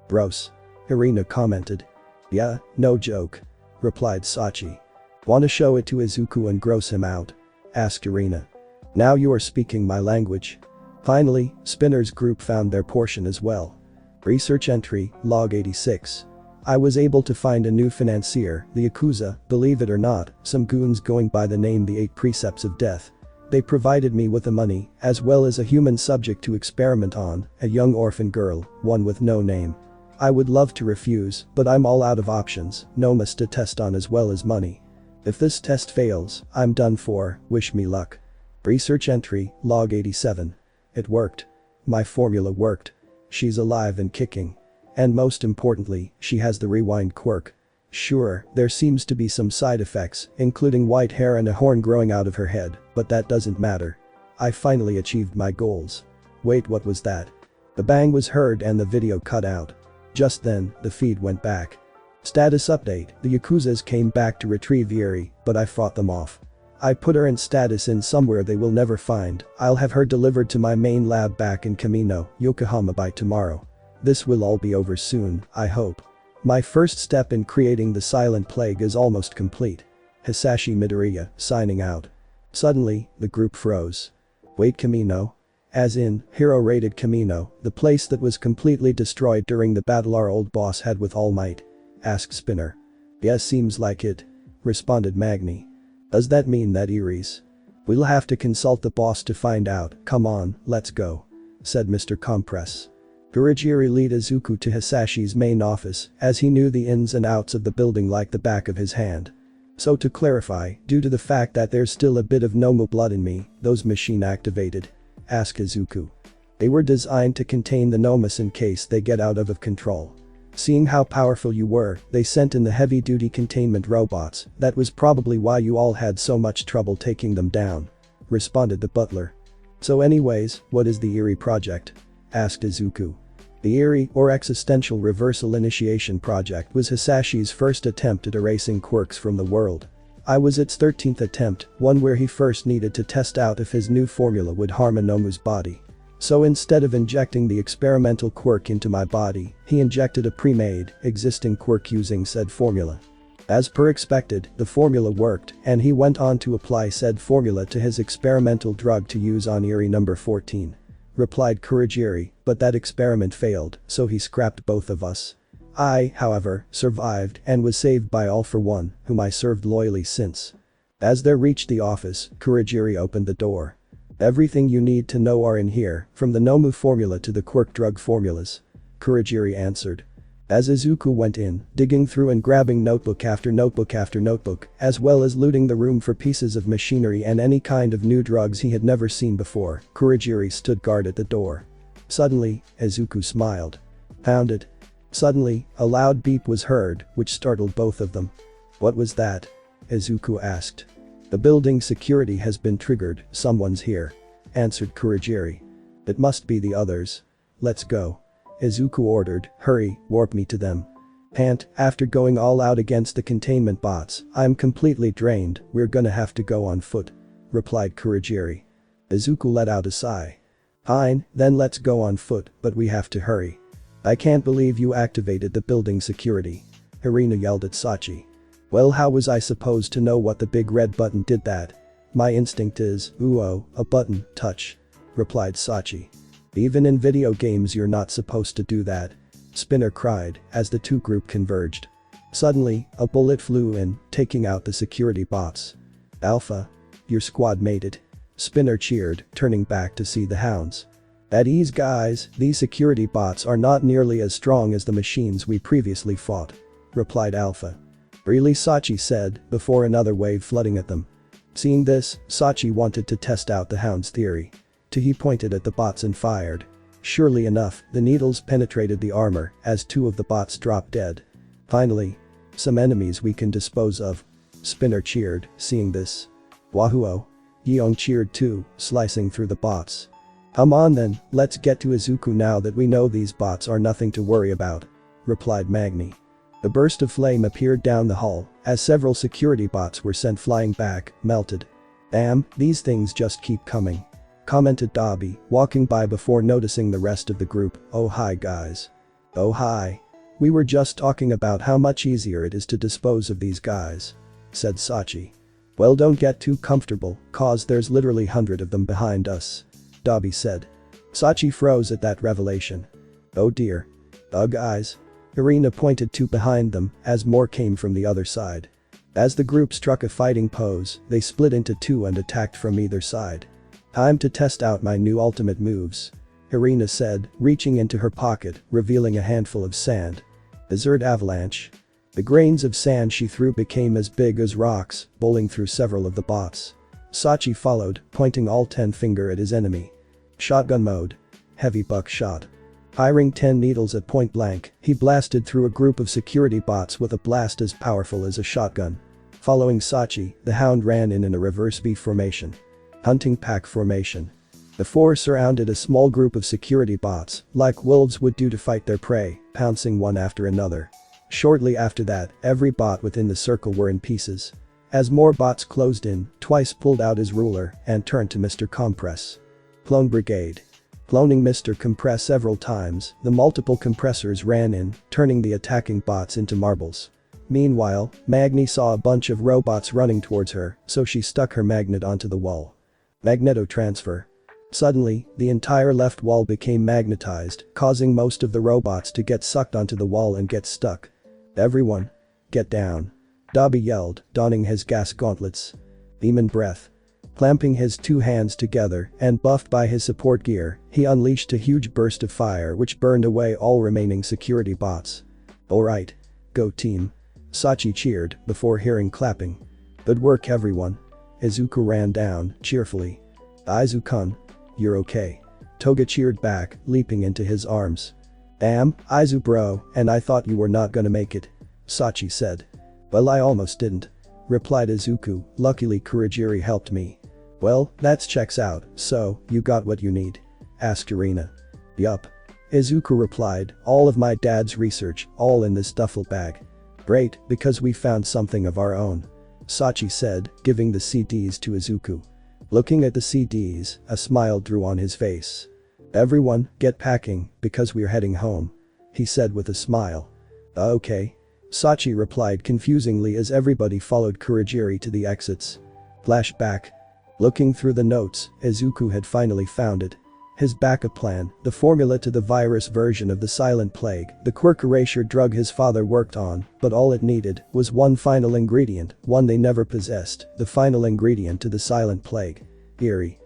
Speaker 1: Gross. Irina commented. Yeah, no joke, replied Sachi. Wanna show it to Izuku and gross him out? Asked Irina. Now you are speaking my language. Finally, Spinner's group found their portion as well. Research entry, log 86. I was able to find a new financier, the Yakuza, believe it or not, some goons going by the name the 8 Precepts of Death. They provided me with the money, as well as a human subject to experiment on, a young orphan girl, one with no name. I would love to refuse, but I'm all out of options, Nomus to test on as well as money. If this test fails, I'm done for, wish me luck. Research entry, log 87. It worked. My formula worked. She's alive and kicking. And most importantly, she has the rewind quirk. Sure, there seems to be some side effects, including white hair and a horn growing out of her head, but that doesn't matter. I finally achieved my goals. Wait, what was that? The bang was heard and the video cut out. Just then, the feed went back. Status update, the Yakuzas came back to retrieve Eerie, but I fought them off. I put her in status in somewhere they will never find. I'll have her delivered to my main lab back in Kamino, Yokohama by tomorrow. This will all be over soon, I hope. My first step in creating the silent plague is almost complete. Hisashi Midoriya, signing out. Suddenly, the group froze. Wait, Kamino? As in, hero-rated Kamino, the place that was completely destroyed during the battle our old boss had with All Might? Asked Spinner. Yes, seems like it, responded Magni. Does that mean that Eerie's? We'll have to consult the boss to find out, come on, let's go, said Mr. Compress. Kurogiri lead Izuku to Hisashi's main office, as he knew the ins and outs of the building like the back of his hand. So to clarify, due to the fact that there's still a bit of Nomu blood in me, those machine activated? Asked Izuku. They were designed to contain the Nomus in case they get out of control. Seeing how powerful you were, they sent in the heavy-duty containment robots, that was probably why you all had so much trouble taking them down. Responded the butler. So anyways, what is the Eerie Project? Asked Izuku. The Eerie, or Existential Reversal Initiation Project was Hisashi's first attempt at erasing quirks from the world. I was its 13th attempt, one where he first needed to test out if his new formula would harm a Nomu's body. So instead of injecting the experimental quirk into my body, he injected a pre-made, existing quirk using said formula. As per expected, the formula worked, and he went on to apply said formula to his experimental drug to use on Eerie number 14. Replied Kurogiri, but that experiment failed, so he scrapped both of us. I, however, survived and was saved by All for One, whom I served loyally since. As they reached the office, Kurogiri opened the door. Everything you need to know are in here, from the Nomu formula to the quirk drug formulas. Kurogiri answered. As Izuku went in, digging through and grabbing notebook after notebook after notebook, as well as looting the room for pieces of machinery and any kind of new drugs he had never seen before, Kurogiri stood guard at the door. Suddenly, Izuku smiled. Found it. Suddenly, a loud beep was heard, which startled both of them. What was that? Izuku asked. The building security has been triggered, someone's here. Answered Kurogiri. It must be the others. Let's go. Izuku ordered, hurry, warp me to them. After going all out against the containment bots, I'm completely drained, we're gonna have to go on foot. Replied Kurogiri. Izuku let out a sigh. Fine, then let's go on foot, but we have to hurry. I can't believe you activated the building security. Irina yelled at Sachi. Well, how was I supposed to know what the big red button did that? My instinct is, a button, touch. Replied Sachi. Even in video games you're not supposed to do that. Spinner cried, as the two group converged. Suddenly, a bullet flew in, taking out the security bots. Alpha. Your squad made it. Spinner cheered, turning back to see the hounds. At ease guys, these security bots are not nearly as strong as the machines we previously fought. Replied Alpha. Really, Sachi said, before another wave flooding at them. Seeing this, Sachi wanted to test out the hound's theory. He pointed at the bots and fired. Surely enough, the needles penetrated the armor as two of the bots dropped dead. Finally. Some enemies we can dispose of. Spinner cheered, seeing this. Wahoo! Yeong cheered too, slicing through the bots. Come on then, let's get to Izuku now that we know these bots are nothing to worry about. Replied Magni. A burst of flame appeared down the hall as several security bots were sent flying back, melted. Damn, these things just keep coming. Commented Dobby, walking by before noticing the rest of the group. Oh hi guys. Oh hi. We were just talking about how much easier it is to dispose of these guys. Said Sachi. Well, don't get too comfortable, cause there's literally 100 of them behind us. Dobby said. Sachi froze at that revelation. Oh dear. Guys. Irina pointed to behind them as more came from the other side. As the group struck a fighting pose, they split into two and attacked from either side. Time to test out my new ultimate moves. Irina said, reaching into her pocket, revealing a handful of sand. Desert avalanche. The grains of sand she threw became as big as rocks, bowling through several of the bots. Sachi followed, pointing all 10 finger at his enemy. Shotgun mode. Heavy buckshot. Firing 10 needles at point blank, he blasted through a group of security bots with a blast as powerful as a shotgun. Following Sachi, the hound ran in a reverse V formation. Hunting pack formation. The four surrounded a small group of security bots, like wolves would do to fight their prey, pouncing one after another. Shortly after that, every bot within the circle were in pieces. As more bots closed in, Twice pulled out his ruler and turned to Mr. Compress. Clone Brigade. Cloning Mr. Compress several times, the multiple compressors ran in, turning the attacking bots into marbles. Meanwhile, Magni saw a bunch of robots running towards her, so she stuck her magnet onto the wall. Magneto-transfer. Suddenly, the entire left wall became magnetized, causing most of the robots to get sucked onto the wall and get stuck. Everyone. Get down. Dobby yelled, donning his gas gauntlets. Demon breath. Clamping his two hands together and buffed by his support gear, he unleashed a huge burst of fire which burned away all remaining security bots. Alright. Go team. Sachi cheered before hearing clapping. Good work everyone. Izuku ran down, cheerfully. Izuku-kun. You're okay. Toga cheered back, leaping into his arms. Damn, Izu bro, and I thought you were not gonna make it. Sachi said. Well, I almost didn't. Replied Izuku, luckily Kurogiri helped me. Well, that checks out, so, you got what you need? Asked Irina. Yup. Izuku replied, all of my dad's research, all in this duffel bag. Great, because we found something of our own. Sachi said, giving the CDs to Izuku. Looking at the CDs, a smile drew on his face. Everyone, get packing, because we're heading home. He said with a smile. Okay. Sachi replied confusingly as everybody followed Kurogiri to the exits. Flashback. Looking through the notes, Izuku had finally found it. His backup plan, the formula to the virus version of the silent plague, the quirk erasure drug his father worked on, but all it needed was one final ingredient, one they never possessed, the final ingredient to the silent plague. Eerie.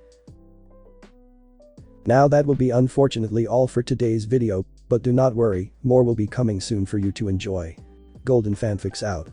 Speaker 1: Now that will be unfortunately all for today's video, but do not worry, more will be coming soon for you to enjoy. Golden Fanfics out.